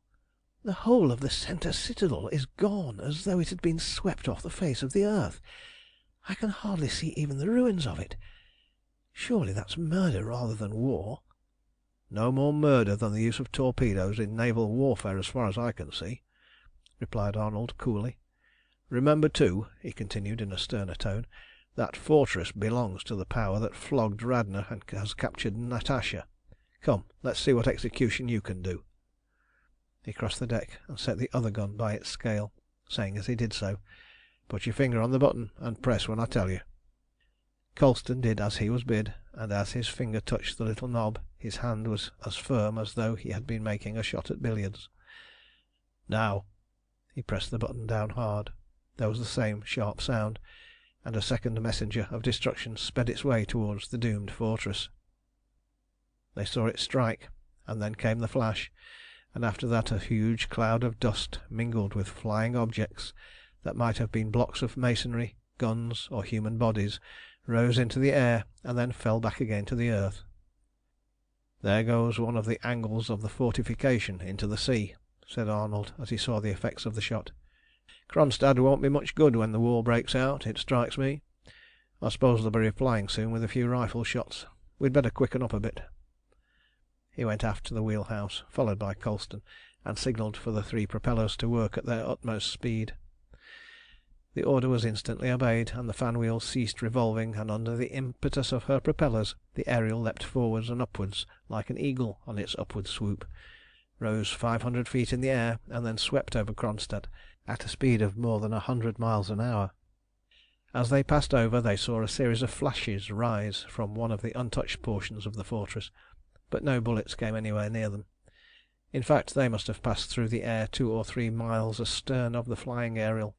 The whole of the centre citadel is gone as though it had been swept off the face of the earth. I can hardly see even the ruins of it. Surely that's murder rather than war." "No more murder than the use of torpedoes in naval warfare as far as I can see," replied Arnold coolly. "Remember, too," he continued in a sterner tone, "that fortress belongs to the power that flogged Radna and has captured Natasha. Come, let's see what execution you can do." He crossed the deck and set the other gun by its scale, saying as he did so, "Put your finger on the button and press when I tell you." Colston did as he was bid, and as his finger touched the little knob his hand was as firm as though he had been making a shot at billiards. "Now." He pressed the button down hard. There was the same sharp sound, and a second messenger of destruction sped its way towards the doomed fortress. They saw it strike, and then came the flash, and after that a huge cloud of dust mingled with flying objects that might have been blocks of masonry, guns, or human bodies, rose into the air and then fell back again to the earth. "There goes one of the angles of the fortification into the sea," said Arnold as he saw the effects of the shot. "Kronstadt won't be much good when the war breaks out, it strikes me. I suppose they'll be replying soon with a few rifle shots. We'd better quicken up a bit." He went aft to the wheelhouse, followed by Colston, and signalled for the 3 propellers to work at their utmost speed. The order was instantly obeyed, and the fan wheel ceased revolving, and under the impetus of her propellers the Ariel leapt forwards and upwards like an eagle on its upward swoop, rose 500 feet in the air, and then swept over Kronstadt at a speed of more than 100 miles an hour. As they passed over they saw a series of flashes rise from one of the untouched portions of the fortress, but no bullets came anywhere near them. In fact, they must have passed through the air 2 or 3 miles astern of the flying Ariel.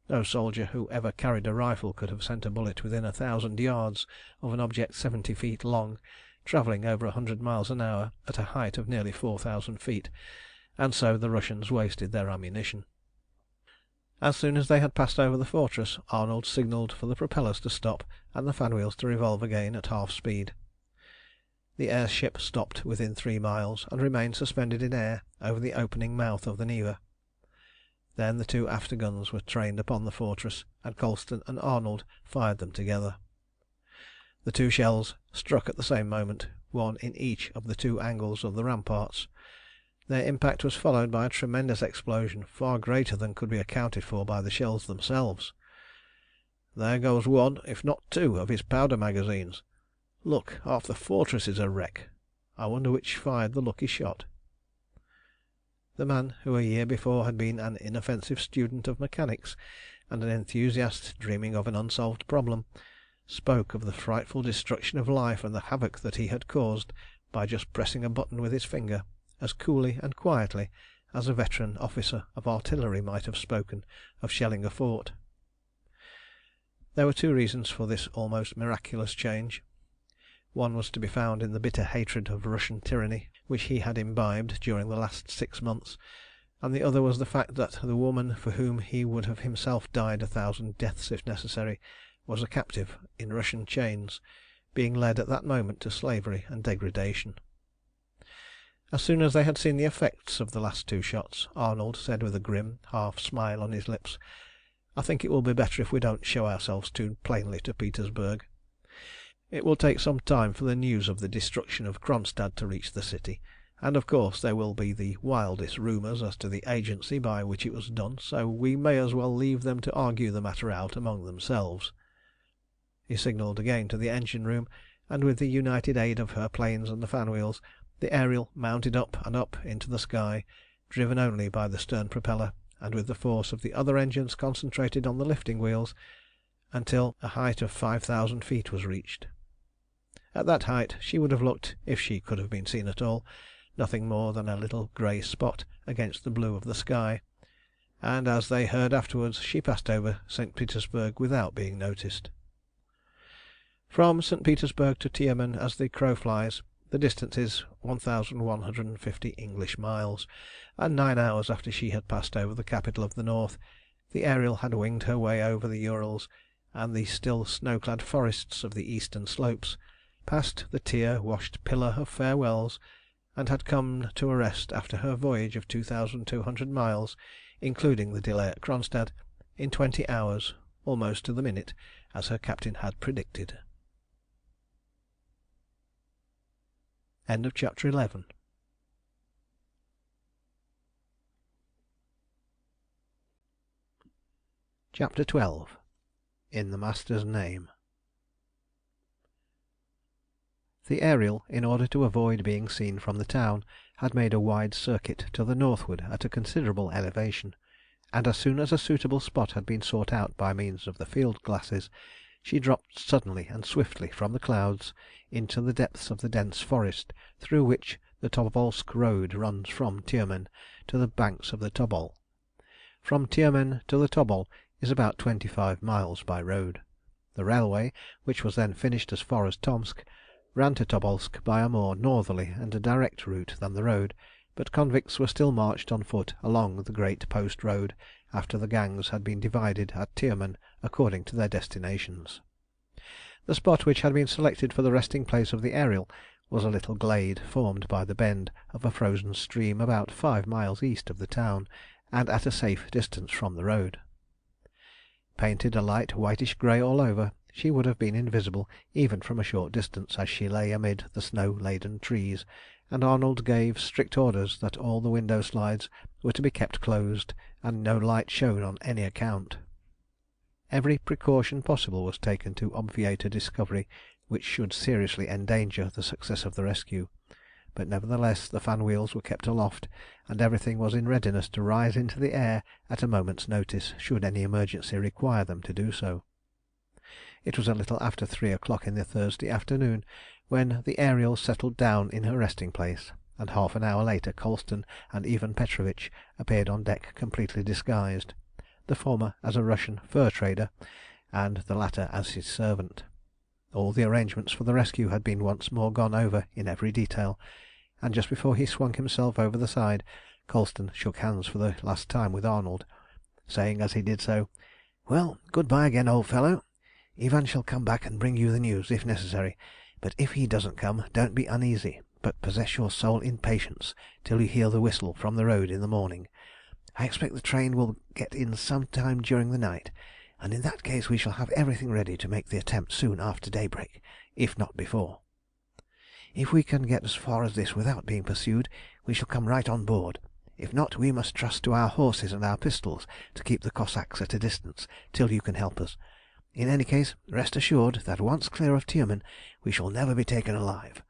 No soldier who ever carried a rifle could have sent a bullet within 1,000 yards of an object 70 feet long, travelling over 100 miles an hour at a height of nearly 4,000 feet, and so the Russians wasted their ammunition. As soon as they had passed over the fortress, Arnold signalled for the propellers to stop and the fan wheels to revolve again at half speed. The air ship stopped within 3 miles and remained suspended in air over the opening mouth of the Neva. Then the 2 afterguns were trained upon the fortress, and Colston and Arnold fired them together. The 2 shells struck at the same moment, one in each of the 2 angles of the ramparts. Their impact was followed by a tremendous explosion, far greater than could be accounted for by the shells themselves. "There goes one, if not 2, of his powder magazines. Look, half the fortress is a wreck. I wonder which fired the lucky shot." The man who a year before had been an inoffensive student of mechanics and an enthusiast dreaming of an unsolved problem, spoke of the frightful destruction of life and the havoc that he had caused by just pressing a button with his finger, as coolly and quietly as a veteran officer of artillery might have spoken of shelling a fort. There were 2 reasons for this almost miraculous change. One was to be found in the bitter hatred of Russian tyranny which he had imbibed during the last 6 months, and the other was the fact that the woman for whom he would have himself died 1,000 deaths if necessary was a captive in Russian chains, being led at that moment to slavery and degradation. As soon as they had seen the effects of the last 2 shots, Arnold said with a grim half smile on his lips, "I think it will be better if we don't show ourselves too plainly to Petersburg. It will take some time for the news of the destruction of Kronstadt to reach the city, and of course there will be the wildest rumours as to the agency by which it was done, so we may as well leave them to argue the matter out among themselves." He signalled again to the engine room, and with the united aid of her planes and the fan wheels, the Ariel mounted up and up into the sky, driven only by the stern propeller, and with the force of the other engines concentrated on the lifting wheels, until a height of 5,000 feet was reached. At that height she would have looked, if she could have been seen at all, nothing more than a little grey spot against the blue of the sky, and as they heard afterwards, she passed over St. Petersburg without being noticed. From St. Petersburg to Tiumen, as the crow flies, the distance is 1,150 English miles, and 9 hours after she had passed over the capital of the North, the Ariel had winged her way over the Urals and the still snow-clad forests of the eastern slopes, past the tear-washed pillar of farewells, and had come to a rest after her voyage of 2,200 miles, including the delay at Kronstadt, in 20 hours, almost to the minute, as her captain had predicted. End of chapter 11. Chapter 12. In the Master's Name. The Ariel, in order to avoid being seen from the town, had made a wide circuit to the northward at a considerable elevation, and as soon as a suitable spot had been sought out by means of the field glasses, she dropped suddenly and swiftly from the clouds into the depths of the dense forest through which the Tobolsk road runs from Tiumen to the banks of the Tobol. From Tiumen to the Tobol is about 25 miles by road. The railway, which was then finished as far as Tomsk, ran to Tobolsk by a more northerly and a direct route than the road, but convicts were still marched on foot along the great post road after the gangs had been divided at Tiumen according to their destinations. The spot which had been selected for the resting place of the Ariel was a little glade formed by the bend of a frozen stream about 5 miles east of the town, and at a safe distance from the road. Painted a light whitish grey all over, she would have been invisible even from a short distance as she lay amid the snow-laden trees, and Arnold gave strict orders that all the window slides were to be kept closed and no light shown on any account. Every precaution possible was taken to obviate a discovery which should seriously endanger the success of the rescue, but nevertheless the fan wheels were kept aloft, and everything was in readiness to rise into the air at a moment's notice should any emergency require them to do so. It was a little after 3 o'clock in the Thursday afternoon when the Ariel settled down in her resting place, and half an hour later Colston and Ivan Petrovitch appeared on deck completely disguised, the former as a Russian fur trader, and the latter as his servant. All the arrangements for the rescue had been once more gone over in every detail, and just before he swung himself over the side, Colston shook hands for the last time with Arnold, saying as he did so, "Well, good bye again, old fellow. Ivan shall come back and bring you the news if necessary, but if he doesn't come, don't be uneasy, but possess your soul in patience till you hear the whistle from the road in the morning. I expect the train will get in some time during the night, and in that case we shall have everything ready to make the attempt soon after daybreak, if not before. If we can get as far as this without being pursued, we shall come right on board. If not, we must trust to our horses and our pistols to keep the Cossacks at a distance till you can help us. In any case, rest assured that once clear of Tiumen we shall never be taken alive.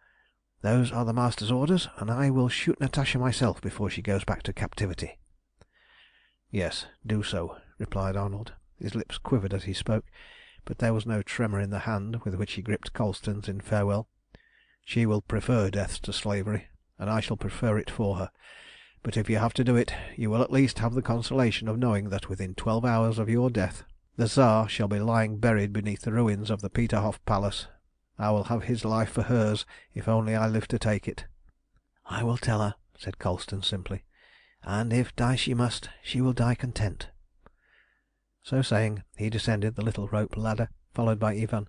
Those are the Master's orders, and I will shoot Natasha myself before she goes back to captivity." "Yes, do so," replied Arnold. His lips quivered as he spoke, but there was no tremor in the hand with which he gripped Colston's in farewell. "She will prefer death to slavery, and I shall prefer it for her. But if you have to do it, you will at least have the consolation of knowing that within 12 hours of your death the Tsar shall be lying buried beneath the ruins of the Peterhof Palace. I will have his life for hers if only I live to take it." "I will tell her," said Colston simply. and if die she must, she will die content." So saying, he descended the little rope ladder, followed by Ivan,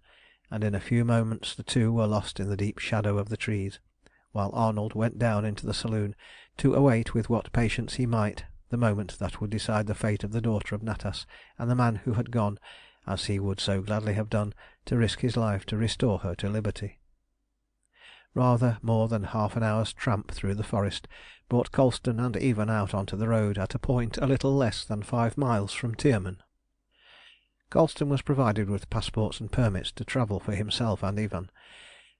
and in a few moments the two were lost in the deep shadow of the trees, while Arnold went down into the saloon to await with what patience he might the moment that would decide the fate of the daughter of Natas and the man who had gone, as he would so gladly have done, to risk his life to restore her to liberty. Rather more than half an hour's tramp through the forest brought Colston and Ivan out onto the road at a point a little less than 5 miles from Tiumen. Colston was provided with passports and permits to travel for himself and Ivan.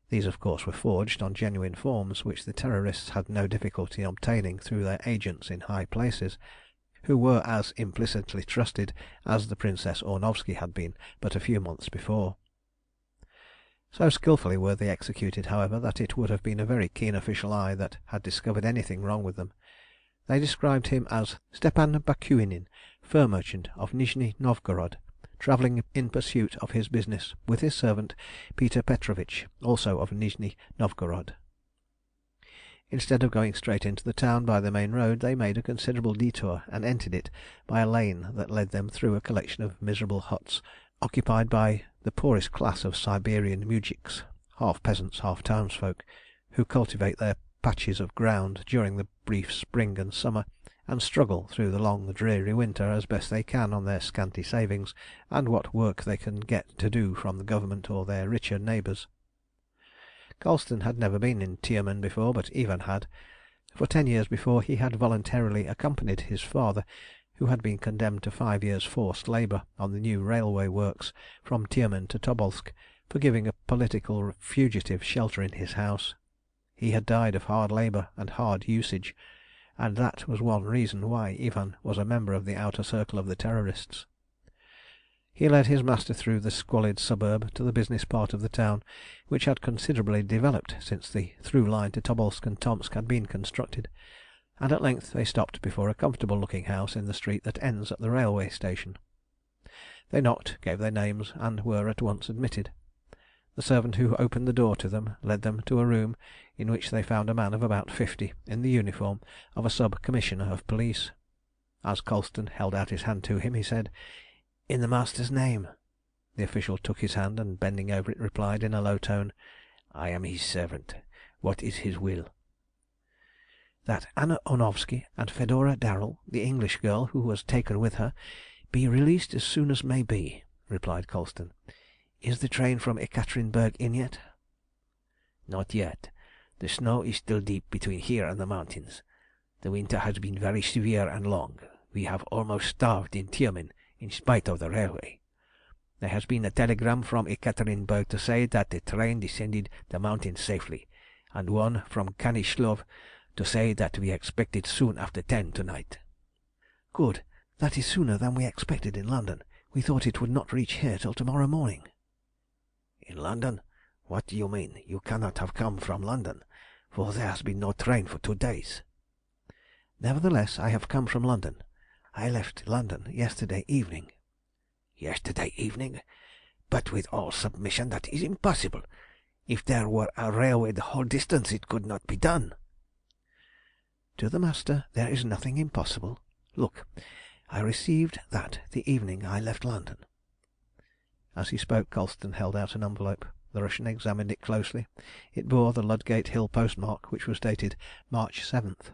These, of course, were forged on genuine forms, which the Terrorists had no difficulty in obtaining through their agents in high places, who were as implicitly trusted as the Princess Ornovsky had been but a few months before. So skilfully were they executed, however, that it would have been a very keen official eye that had discovered anything wrong with them. They described him as Stepan Bakuinin, fur merchant of Nizhny Novgorod, travelling in pursuit of his business, with his servant Peter Petrovitch, also of Nizhny Novgorod. Instead of going straight into the town by the main road, they made a considerable detour and entered it by a lane that led them through a collection of miserable huts occupied by the poorest class of Siberian moujiks, half peasants, half townsfolk, who cultivate their patches of ground during the brief spring and summer, and struggle through the long dreary winter as best they can on their scanty savings and what work they can get to do from the government or their richer neighbours. Colston had never been in Tiumen before, but Ivan had. For 10 years before he had voluntarily accompanied his father, who had been condemned to 5 years' forced labour on the new railway works from Tiumen to Tobolsk, for giving a political fugitive shelter in his house. He had died of hard labour and hard usage, and that was one reason why Ivan was a member of the outer circle of the Terrorists. He led his master through the squalid suburb to the business part of the town, which had considerably developed since the through line to Tobolsk and Tomsk had been constructed, and at length they stopped before a comfortable-looking house in the street that ends at the railway station. They knocked, gave their names, and were at once admitted. The servant who opened the door to them led them to a room in which they found a man of about 50 in the uniform of a sub-commissioner of police. As Colston held out his hand to him, he said, "In the master's name." The official took his hand, and bending over it replied in a low tone, "I am his servant. What is his will?" "That Anna Ornovsky and Fedora Darrell, the English girl who was taken with her, be released as soon as may be," replied Colston. "Is the train from Ekaterinburg in yet?" "Not yet. The snow is still deep between here and the mountains. The winter has been very severe and long. We have almost starved in Tiumen, in spite of the railway. There has been a telegram from Ekaterinburg to say that the train descended the mountain safely, and one from Kanishlov to say that we expect it soon after 10 tonight." "Good. That is sooner than we expected in London. We thought it would not reach here till tomorrow morning." "In London? What do you mean? You cannot have come from London, for there has been no train for 2 days." "Nevertheless, I have come from London. I left London yesterday evening." "Yesterday evening? But with all submission that is impossible. If there were a railway the whole distance it could not be done." "To the Master there is nothing impossible. Look, I received that the evening I left London." As he spoke, Colston held out an envelope. The Russian examined it closely. It bore the Ludgate Hill postmark, which was dated March 7th.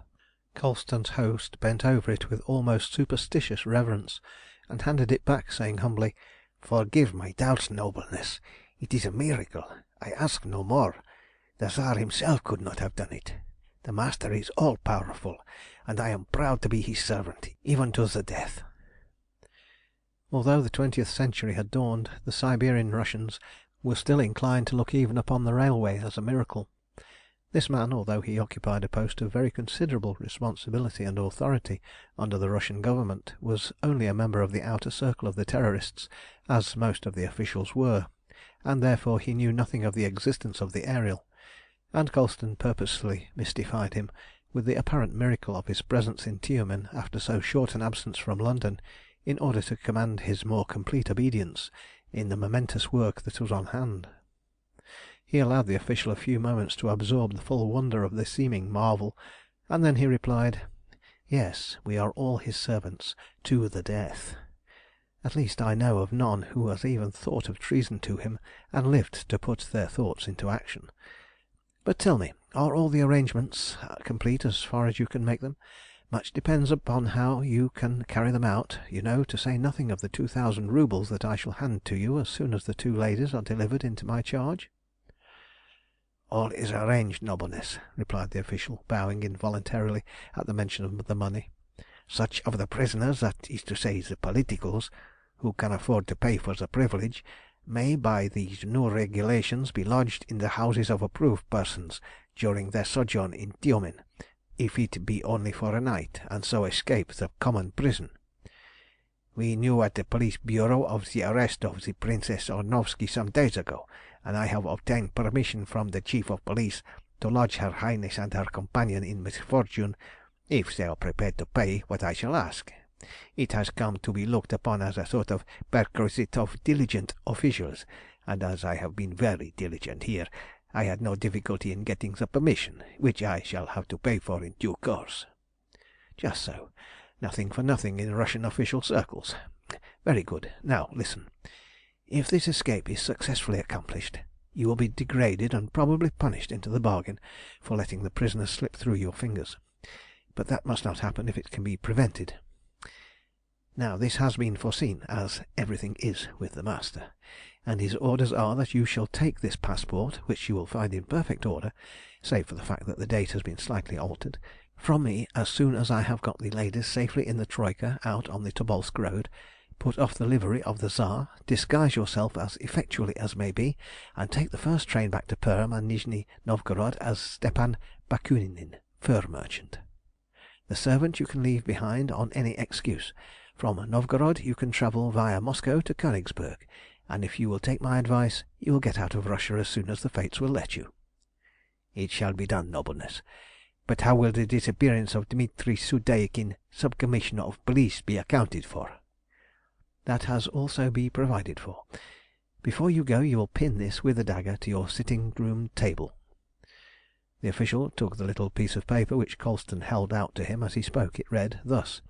Colston's host bent over it with almost superstitious reverence, and handed it back, saying humbly, "Forgive my doubts, nobleness. It is a miracle. I ask no more. The Tsar himself could not have done it. The Master is all-powerful, and I am proud to be his servant, even to the death." Although the 20th century had dawned, the Siberian Russians were still inclined to look even upon the railway as a miracle. This man, although he occupied a post of very considerable responsibility and authority under the Russian government, was only a member of the outer circle of the Terrorists, as most of the officials were, and therefore he knew nothing of the existence of the Ariel, and Colston purposely mystified him with the apparent miracle of his presence in Tiumen after so short an absence from London, in order to command his more complete obedience in the momentous work that was on hand. He allowed the official a few moments to absorb the full wonder of the seeming marvel, and then he replied, Yes, we are all his servants to the death. At least I know of none who has even thought of treason to him and lived to put their thoughts into action. But tell me, are all the arrangements complete as far as you can make them? Much depends upon how you can carry them out, you know, to say nothing of the 2,000 roubles that I shall hand to you as soon as the two ladies are delivered into my charge." "All is arranged, nobleness," replied the official, bowing involuntarily at the mention of the money. "Such of the prisoners, that is to say the politicals, who can afford to pay for the privilege, may by these new regulations be lodged in the houses of approved persons during their sojourn in Tiumen, if it be only for a night, and so escape the common prison. We knew at the police bureau of the arrest of the Princess Ornovsky some days ago, and I have obtained permission from the chief of police to lodge Her Highness and her companion in misfortune, if they are prepared to pay what I shall ask. It has come to be looked upon as a sort of perquisite of diligent officials, and as I have been very diligent here, I had no difficulty in getting the permission, which I shall have to pay for in due course." "Just so. Nothing for nothing in Russian official circles. Very good. Now listen. If this escape is successfully accomplished, you will be degraded and probably punished into the bargain for letting the prisoners slip through your fingers. But that must not happen if it can be prevented. Now this has been foreseen, as everything is with the Master, and his orders are that you shall take this passport, which you will find in perfect order, save for the fact that the date has been slightly altered, from me as soon as I have got the ladies safely in the troika out on the Tobolsk road. Put off the livery of the Tsar, disguise yourself as effectually as may be, and take the first train back to Perm and Nizhny Novgorod as Stepan Bakuninin, fur merchant. The servant you can leave behind on any excuse. From Novgorod you can travel via Moscow to Königsberg, and if you will take my advice, you will get out of Russia as soon as the fates will let you." "It shall be done, nobleness. But how will the disappearance of Dmitri Sudeikin, Sub-Commissioner of Police, be accounted for?" "That has also be provided for. Before you go you will pin this with a dagger to your sitting-room table." The official took the little piece of paper which Colston held out to him as he spoke. It read thus: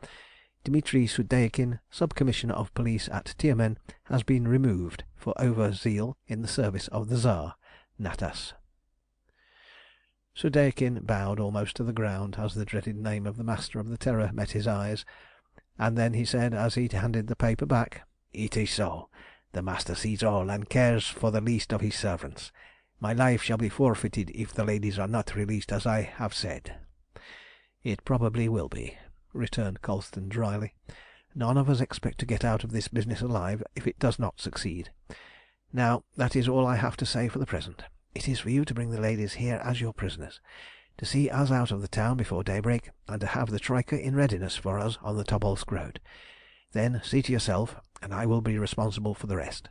"Dmitri Sudeikin, Sub-Commissioner of Police at Tiumen, has been removed for over-zeal in the service of the Tsar. Natas." Sudeikin bowed almost to the ground as the dreaded name of the Master of the Terror met his eyes, and then he said, as he handed the paper back "It is so. The Master sees all, and cares for the least of his servants. My life shall be forfeited if the ladies are not released as I have said." "It probably will be," returned Colston dryly. "None of us expect to get out of this business alive if it does not succeed. Now that is all I have to say for the present. It is for you to bring the ladies here as your prisoners, to see us out of the town before daybreak, and to have the troika in readiness for us on the Tobolsk road. Then see to yourself, and I will be responsible for the rest."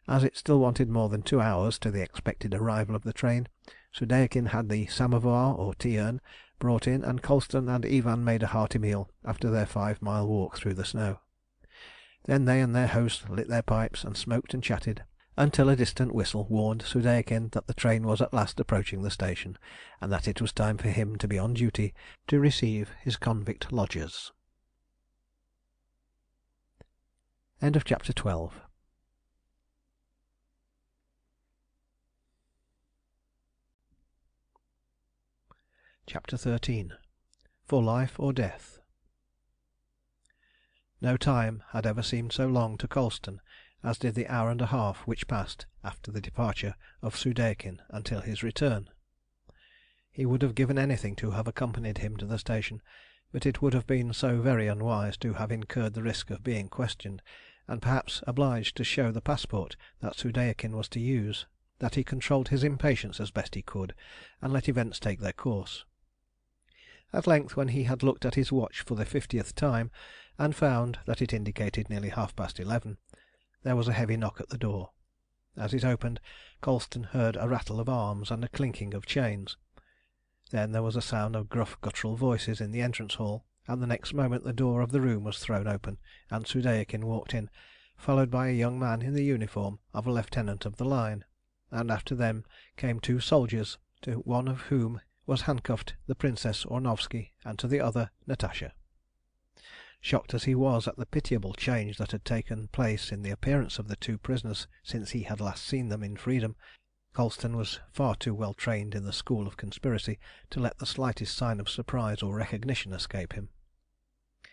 As it still wanted more than 2 hours to the expected arrival of the train, Sudeikin had the samovar or tea urn brought in, and Colston and Ivan made a hearty meal after their 5-mile walk through the snow. Then they and their host lit their pipes and smoked and chatted, until a distant whistle warned Sudeikin that the train was at last approaching the station, and that it was time for him to be on duty to receive his convict lodgers. End of chapter 12. Chapter 13. For Life or Death. No time had ever seemed so long to Colston as did the hour and a half which passed after the departure of Sudeikin until his return. He would have given anything to have accompanied him to the station, but it would have been so very unwise to have incurred the risk of being questioned, and perhaps obliged to show the passport that Sudeikin was to use, that he controlled his impatience as best he could, and let events take their course. At length, when he had looked at his watch for the 50th time, and found that it indicated nearly 11:30, there was a heavy knock at the door. As it opened, Colston heard a rattle of arms and a clinking of chains. Then there was a sound of gruff guttural voices in the entrance hall, and the next moment the door of the room was thrown open, and Sudeikin walked in, followed by a young man in the uniform of a lieutenant of the line, and after them came 2 soldiers, to one of whom was handcuffed the Princess Ornovsky, and to the other Natasha. Shocked as he was at the pitiable change that had taken place in the appearance of the two prisoners since he had last seen them in freedom, Colston was far too well trained in the school of conspiracy to let the slightest sign of surprise or recognition escape him.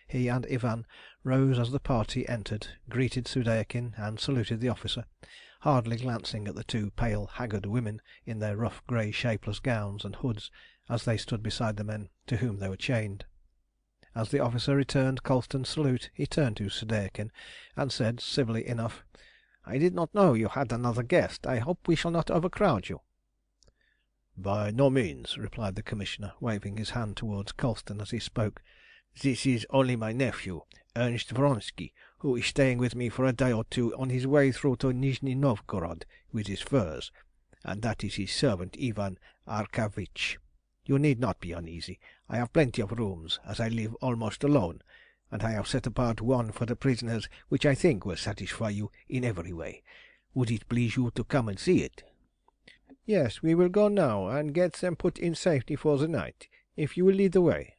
He and Ivan rose as the party entered, greeted Soudeikin, and saluted the officer, hardly glancing at the two pale, haggard women in their rough grey shapeless gowns and hoods as they stood beside the men to whom they were chained. As the officer returned Colston's salute, he turned to Soudeikin and said civilly enough, "I did not know you had another guest. I hope we shall not overcrowd you." "By no means," replied the Commissioner, waving his hand towards Colston as he spoke. "This is only my nephew, Ernst Vronsky, who is staying with me for a day or two on his way through to Nizhny Novgorod with his furs, and that is his servant Ivan Arkavitch. You need not be uneasy. I have plenty of rooms, as I live almost alone, and I have set apart one for the prisoners which I think will satisfy you in every way. Would it please you to come and see it?" "Yes, we will go now and get them put in safety for the night, if you will lead the way."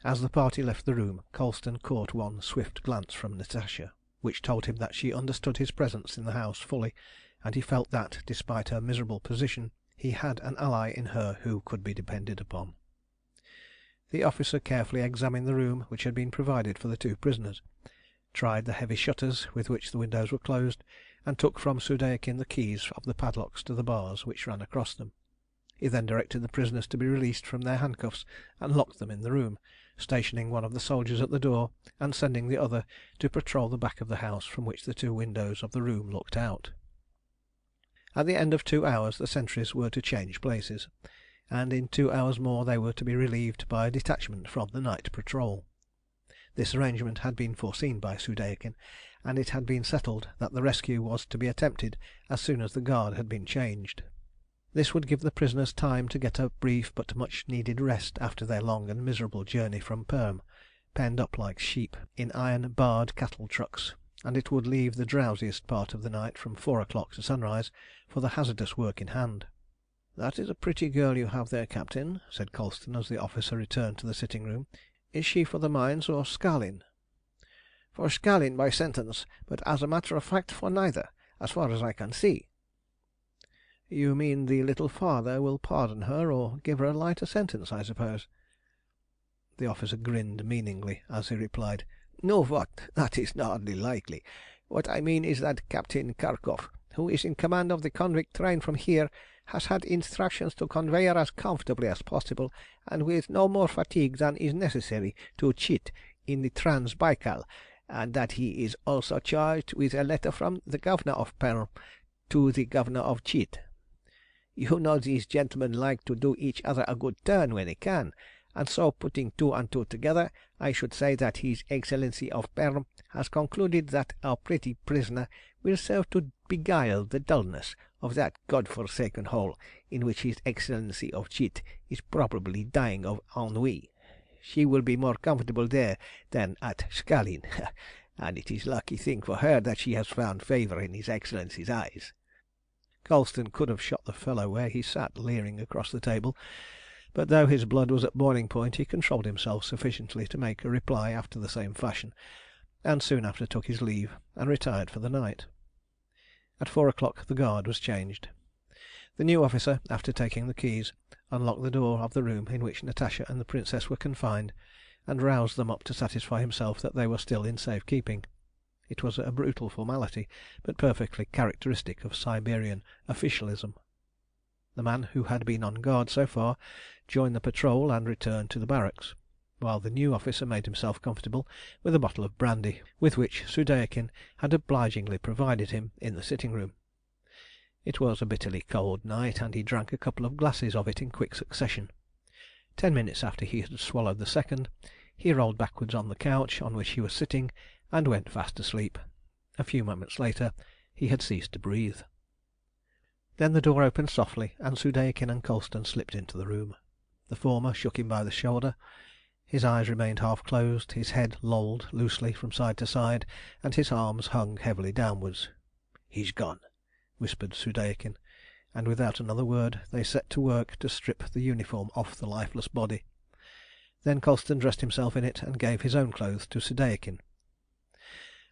As the party left the room, Colston caught one swift glance from Natasha, which told him that she understood his presence in the house fully, and he felt that, despite her miserable position, he had an ally in her who could be depended upon. The officer carefully examined the room which had been provided for the two prisoners, tried the heavy shutters with which the windows were closed, and took from Soudeikin the keys of the padlocks to the bars which ran across them. He then directed the prisoners to be released from their handcuffs and locked them in the room, stationing one of the soldiers at the door and sending the other to patrol the back of the house from which the two windows of the room looked out. At the end of 2 hours the sentries were to change places, and in 2 hours more they were to be relieved by a detachment from the night patrol. This arrangement had been foreseen by Soudeikin, and it had been settled that the rescue was to be attempted as soon as the guard had been changed. This would give the prisoners time to get a brief but much needed rest after their long and miserable journey from Perm, penned up like sheep in iron-barred cattle trucks, and it would leave the drowsiest part of the night from 4 o'clock to sunrise for the hazardous work in hand. "That is a pretty girl you have there, Captain," said Colston as the officer returned to the sitting-room. "Is she for the mines or Stalin?" "For Stalin by sentence, but as a matter of fact for neither, as far as I can see." "You mean the little father will pardon her, or give her a lighter sentence, I suppose?" The officer grinned meaningly as he replied, "No, what? That is hardly likely. What I mean is that Captain Kharkov, who is in command of the convict train from here, has had instructions to convey her as comfortably as possible and with no more fatigue than is necessary to Chit in the Trans-Baikal, and that he is also charged with a letter from the Governor of Perm to the Governor of Chit. You know these gentlemen like to do each other a good turn when they can, and so, putting two and two together, I should say that His Excellency of Perm has concluded that our pretty prisoner will serve to beguile the dullness of that God-forsaken hole in which His Excellency of Chit is probably dying of ennui. She will be more comfortable there than at Stalin, and it is a lucky thing for her that she has found favour in His Excellency's eyes." Colston could have shot the fellow where he sat leering across the table, but though his blood was at boiling point he controlled himself sufficiently to make a reply after the same fashion, and soon after took his leave and retired for the night. At 4 o'clock the guard was changed. The new officer, after taking the keys, unlocked the door of the room in which Natasha and the Princess were confined, and roused them up to satisfy himself that they were still in safe keeping. It was a brutal formality, but perfectly characteristic of Siberian officialism. The man who had been on guard so far joined the patrol and returned to the barracks, while the new officer made himself comfortable with a bottle of brandy, with which Soudeikin had obligingly provided him in the sitting-room. It was a bitterly cold night, and he drank a couple of glasses of it in quick succession. 10 minutes after he had swallowed the second, he rolled backwards on the couch on which he was sitting and went fast asleep. A few moments later he had ceased to breathe. Then the door opened softly, and Soudeikin and Colston slipped into the room. The former shook him by the shoulder. His eyes remained half closed, his head lolled loosely from side to side, and his arms hung heavily downwards. "He's gone," whispered Soudeikin, and without another word they set to work to strip the uniform off the lifeless body. Then Colston dressed himself in it and gave his own clothes to Soudeikin.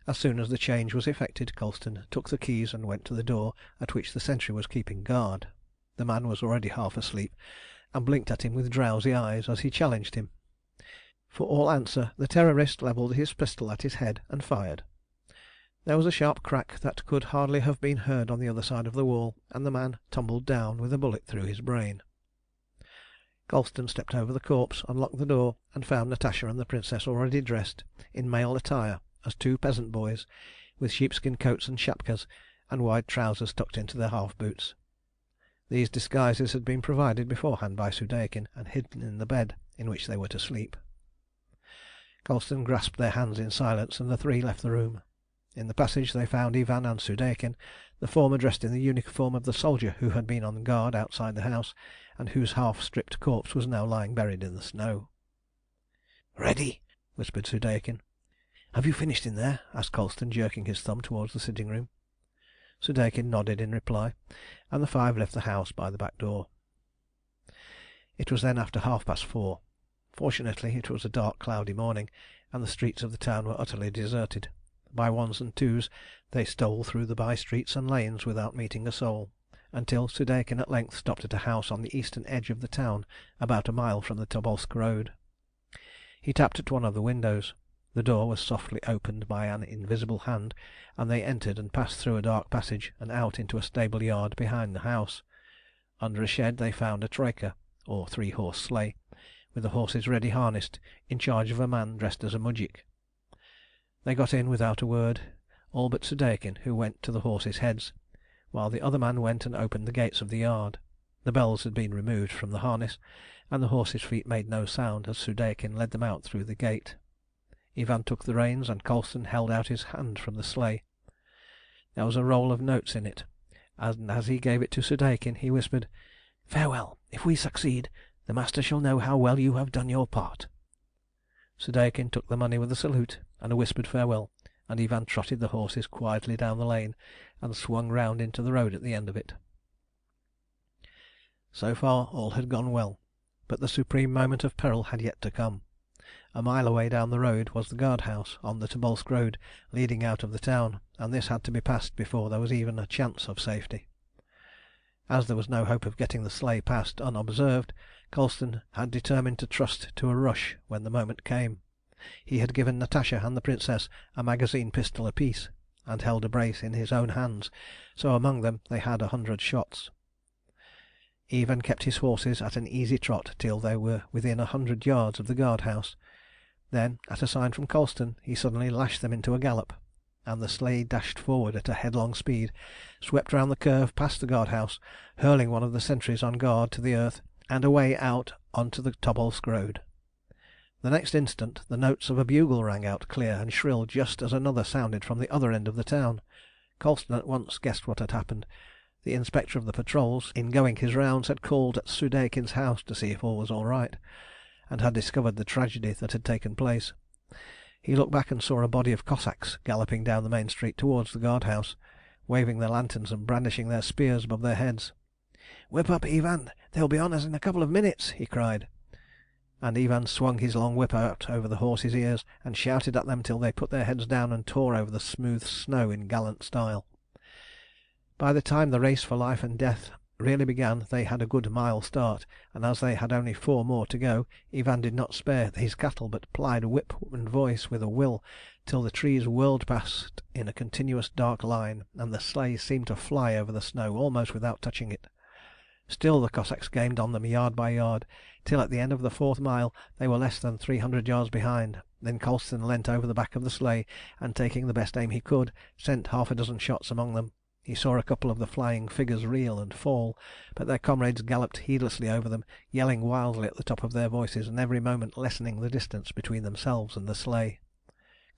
As soon as the change was effected, Colston took the keys and went to the door at which the sentry was keeping guard. The man was already half asleep, and blinked at him with drowsy eyes as he challenged him. For all answer the terrorist levelled his pistol at his head and fired. There was a sharp crack that could hardly have been heard on the other side of the wall, and the man tumbled down with a bullet through his brain. Colston stepped over the corpse, unlocked the door, and found Natasha and the Princess already dressed in male attire as two peasant boys, with sheepskin coats and shapkas, and wide trousers tucked into their half boots. These disguises had been provided beforehand by Soudeikin and hidden in the bed in which they were to sleep. Colston grasped their hands in silence, and the three left the room. In the passage they found Ivan and Soudeikin, the former dressed in the uniform of the soldier who had been on guard outside the house, and whose half-stripped corpse was now lying buried in the snow. "Ready?" whispered Soudeikin. "Have you finished in there?" asked Colston, jerking his thumb towards the sitting-room. Soudeikin nodded in reply, and the five left the house by the back door. It was then after 4:30. Fortunately it was a dark, cloudy morning, and the streets of the town were utterly deserted. By ones and twos they stole through the by-streets and lanes without meeting a soul, until Soudeikin at length stopped at a house on the eastern edge of the town, about a mile from the Tobolsk road. He tapped at one of the windows. The door was softly opened by an invisible hand, and they entered and passed through a dark passage and out into a stable yard behind the house. Under a shed they found a troika, or three-horse sleigh, with the horses ready harnessed, in charge of a man dressed as a mujik. They got in without a word, all but Soudeikin, who went to the horses' heads, while the other man went and opened the gates of the yard. The bells had been removed from the harness, and the horses' feet made no sound as Soudeikin led them out through the gate. Ivan took the reins, and Colston held out his hand from the sleigh. There was a roll of notes in it, and as he gave it to Soudeikin he whispered, "Farewell. If we succeed, the Master shall know how well you have done your part." Soudeikin took the money with a salute and a whispered farewell, and Ivan trotted the horses quietly down the lane and swung round into the road at the end of it. So far all had gone well, but the supreme moment of peril had yet to come. A mile away down the road was the guard-house on the Tobolsk road leading out of the town, and this had to be passed before there was even a chance of safety. As there was no hope of getting the sleigh past unobserved, Colston had determined to trust to a rush when the moment came. He had given Natasha and the Princess a magazine pistol apiece, and held a brace in his own hands, so among them they had 100 shots. Ivan kept his horses at an easy trot till they were within 100 yards of the guard-house. Then, at a sign from Colston, he suddenly lashed them into a gallop, and the sleigh dashed forward at a headlong speed, swept round the curve past the guard-house, hurling one of the sentries on guard to the earth, and away out on to the Tobolsk road. The next instant the notes of a bugle rang out clear and shrill just as another sounded from the other end of the town. Colston at once guessed what had happened. The inspector of the patrols, in going his rounds, had called at Soudeikin's house to see if all was all right, and had discovered the tragedy that had taken place. He looked back and saw a body of Cossacks galloping down the main street towards the guard-house, waving their lanterns and brandishing their spears above their heads. "Whip up, Ivan! They'll be on us in a couple of minutes!" he cried. And Ivan swung his long whip out over the horses' ears and shouted at them till they put their heads down and tore over the smooth snow in gallant style. By the time the race for life and death really began they had a good mile start, and as they had only 4 more to go, Ivan did not spare his cattle, but plied whip and voice with a will till the trees whirled past in a continuous dark line, and the sleigh seemed to fly over the snow almost without touching it. Still the Cossacks gained on them yard by yard, till at the end of the 4th mile they were less than 300 yards behind. Then Colston leant over the back of the sleigh, and taking the best aim he could, sent 6 shots among them. He saw a couple of the flying figures reel and fall, but their comrades galloped heedlessly over them, yelling wildly at the top of their voices, and every moment lessening the distance between themselves and the sleigh.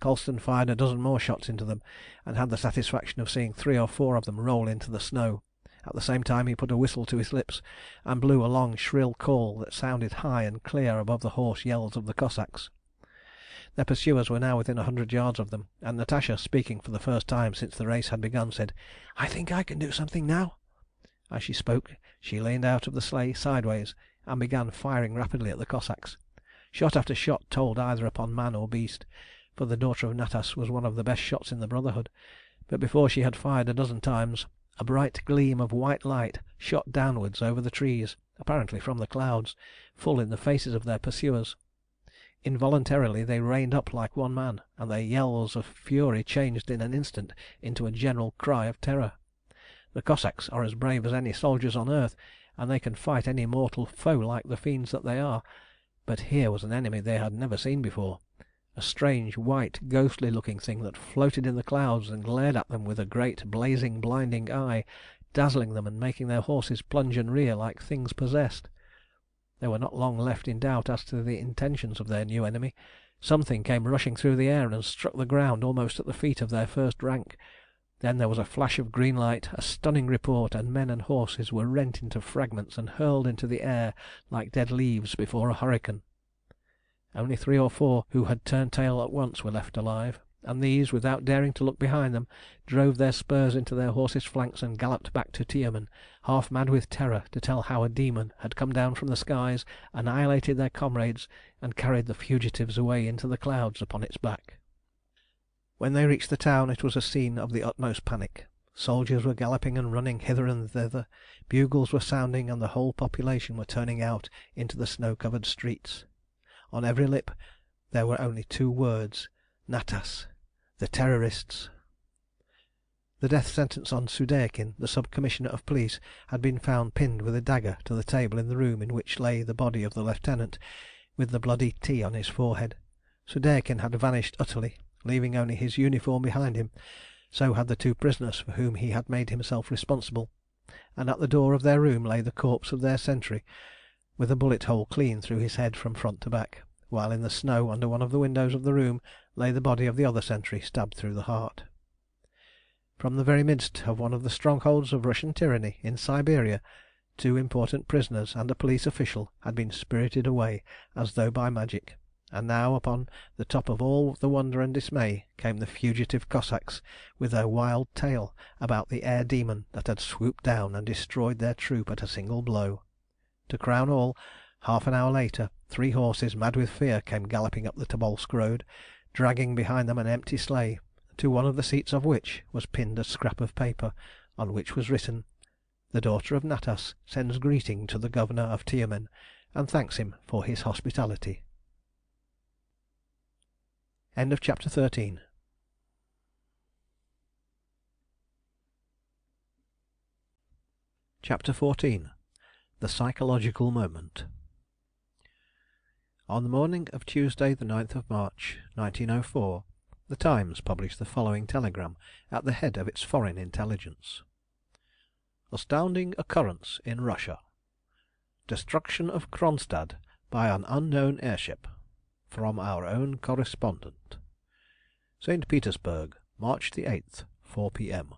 Colston fired a dozen more shots into them, and had the satisfaction of seeing 3 or 4 of them roll into the snow. At the same time he put a whistle to his lips, and blew a long shrill call that sounded high and clear above the hoarse yells of the Cossacks. Their pursuers were now within 100 yards of them, and Natasha, speaking for the first time since the race had begun, said, "I think I can do something now." As she spoke she leaned out of the sleigh sideways and began firing rapidly at the Cossacks. Shot after shot told either upon man or beast, for the Daughter of Natas was one of the best shots in the Brotherhood, but before she had fired a dozen times a bright gleam of white light shot downwards over the trees, apparently from the clouds, full in the faces of their pursuers. Involuntarily they reined up like one man, and their yells of fury changed in an instant into a general cry of terror. The Cossacks are as brave as any soldiers on earth, and they can fight any mortal foe like the fiends that they are, but here was an enemy they had never seen before, a strange, white, ghostly looking thing that floated in the clouds and glared at them with a great, blazing, blinding eye, dazzling them and making their horses plunge and rear like things possessed. They were not long left in doubt as to the intentions of their new enemy. Something came rushing through the air and struck the ground almost at the feet of their first rank. Then there was a flash of green light, a stunning report, and men and horses were rent into fragments and hurled into the air like dead leaves before a hurricane. Only 3 or 4 who had turned tail at once were left alive, and these, without daring to look behind them, drove their spurs into their horses' flanks and galloped back to Tiamen, half mad with terror, to tell how a demon had come down from the skies, annihilated their comrades, and carried the fugitives away into the clouds upon its back. When they reached the town it was a scene of the utmost panic. Soldiers were galloping and running hither and thither, bugles were sounding, and the whole population were turning out into the snow-covered streets. On every lip there were only 2 words: Natas, the terrorists. The death sentence on Soudeikin, the sub-commissioner of police, had been found pinned with a dagger to the table in the room in which lay the body of the lieutenant, with the bloody T on his forehead. Soudeikin had vanished utterly, leaving only his uniform behind him. So had the 2 prisoners for whom he had made himself responsible, and at the door of their room lay the corpse of their sentry, with a bullet hole clean through his head from front to back, while in the snow under one of the windows of the room lay the body of the other sentry, stabbed through the heart. From the very midst of one of the strongholds of Russian tyranny in Siberia, 2 important prisoners and a police official had been spirited away as though by magic, and now upon the top of all the wonder and dismay came the fugitive Cossacks with their wild tale about the air demon that had swooped down and destroyed their troop at a single blow. To crown all, half an hour later 3 horses mad with fear came galloping up the Tobolsk road, dragging behind them an empty sleigh, to one of the seats of which was pinned a scrap of paper, on which was written: "The Daughter of Natas sends greeting to the Governor of Tiamen, and thanks him for his hospitality." End of chapter 13. Chapter 14. The Psychological Moment. On the morning of Tuesday, the 9th of March, 1904, the Times published the following telegram at the head of its foreign intelligence: Astounding occurrence in Russia. Destruction of Kronstadt by an unknown airship. From our own correspondent. St. Petersburg, March the 8th, 4 p.m.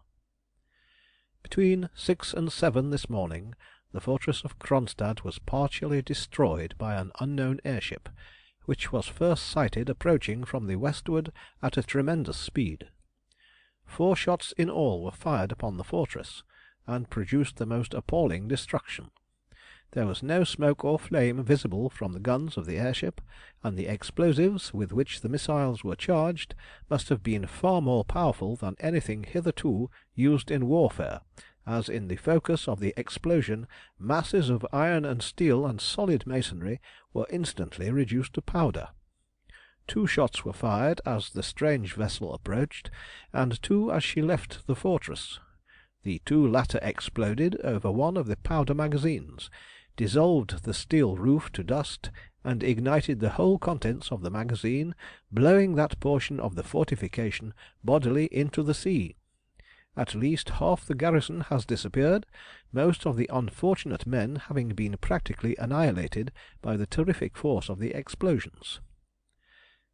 Between 6 and 7 this morning, the fortress of Kronstadt was partially destroyed by an unknown airship, which was first sighted approaching from the westward at a tremendous speed. 4 shots in all were fired upon the fortress, and produced the most appalling destruction. There was no smoke or flame visible from the guns of the airship, and the explosives with which the missiles were charged must have been far more powerful than anything hitherto used in warfare, as in the focus of the explosion masses of iron and steel and solid masonry were instantly reduced to powder. 2 shots were fired as the strange vessel approached, and 2 as she left the fortress. The 2 latter exploded over one of the powder magazines, dissolved the steel roof to dust, and ignited the whole contents of the magazine, blowing that portion of the fortification bodily into the sea. At least half the garrison has disappeared, most of the unfortunate men having been practically annihilated by the terrific force of the explosions.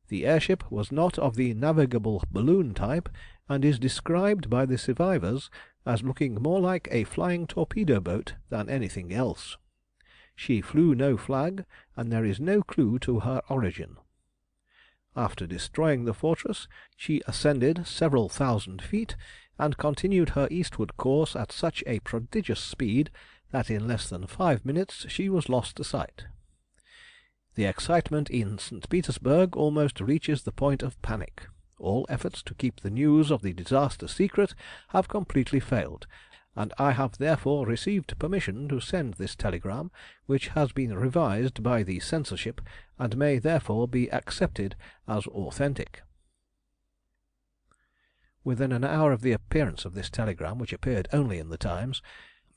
The airship was not of the navigable balloon type, and is described by the survivors as looking more like a flying torpedo boat than anything else. She flew no flag, and there is no clue to her origin. After destroying the fortress, she ascended several thousand feet, and continued her eastward course at such a prodigious speed that in less than 5 minutes she was lost to sight. The excitement in St. Petersburg almost reaches the point of panic. All efforts to keep the news of the disaster secret have completely failed, and I have therefore received permission to send this telegram, which has been revised by the censorship, and may therefore be accepted as authentic. Within an hour of the appearance of this telegram, which appeared only in the Times,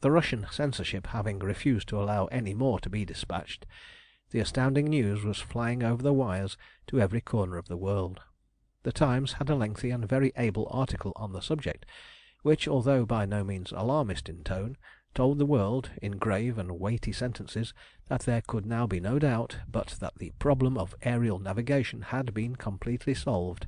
the Russian censorship having refused to allow any more to be dispatched, the astounding news was flying over the wires to every corner of the world. The Times had a lengthy and very able article on the subject, which, although by no means alarmist in tone, told the world, in grave and weighty sentences, that there could now be no doubt but that the problem of aerial navigation had been completely solved,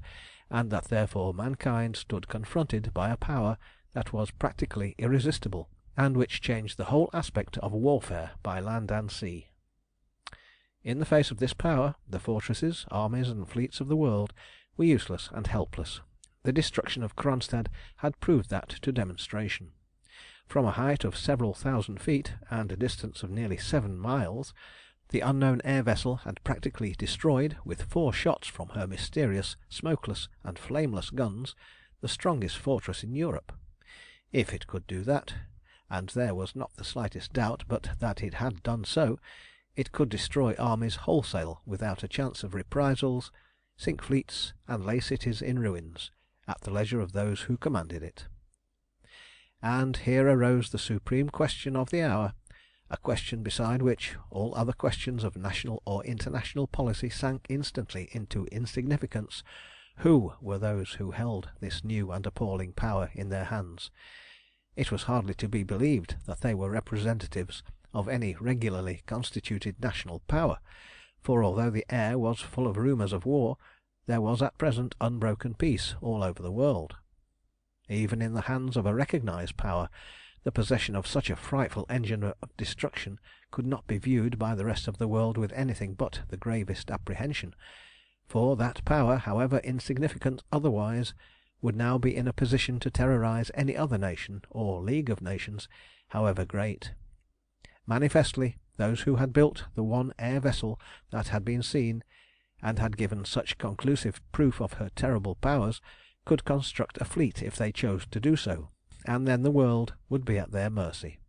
and that therefore mankind stood confronted by a power that was practically irresistible, and which changed the whole aspect of warfare by land and sea. In the face of this power, the fortresses, armies, and fleets of the world were useless and helpless. The destruction of Kronstadt had proved that to demonstration. From a height of several thousand feet, and a distance of nearly 7 miles, the unknown air vessel had practically destroyed, with 4 shots from her mysterious, smokeless, and flameless guns, the strongest fortress in Europe. If it could do that, and there was not the slightest doubt but that it had done so, it could destroy armies wholesale without a chance of reprisals, sink fleets, and lay cities in ruins, at the leisure of those who commanded it. And here arose the supreme question of the hour, a question beside which all other questions of national or international policy sank instantly into insignificance. Who were those who held this new and appalling power in their hands? It was hardly to be believed that they were representatives of any regularly constituted national power, for although the air was full of rumours of war, there was at present unbroken peace all over the world. Even in the hands of a recognised power, the possession of such a frightful engine of destruction could not be viewed by the rest of the world with anything but the gravest apprehension, for that power, however insignificant otherwise, would now be in a position to terrorise any other nation or league of nations, however great. Manifestly, those who had built the one air vessel that had been seen, and had given such conclusive proof of her terrible powers, could construct a fleet if they chose to do so, and then the world would be at their mercy.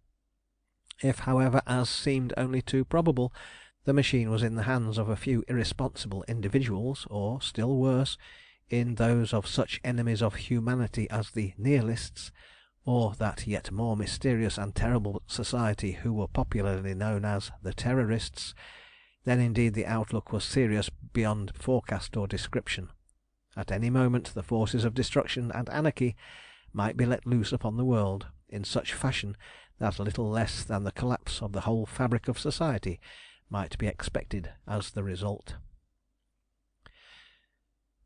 If, however, as seemed only too probable, the machine was in the hands of a few irresponsible individuals, or, still worse, in those of such enemies of humanity as the Nihilists, or that yet more mysterious and terrible society who were popularly known as the Terrorists, then indeed the outlook was serious beyond forecast or description. At any moment the forces of destruction and anarchy might be let loose upon the world in such fashion that little less than the collapse of the whole fabric of society might be expected as the result.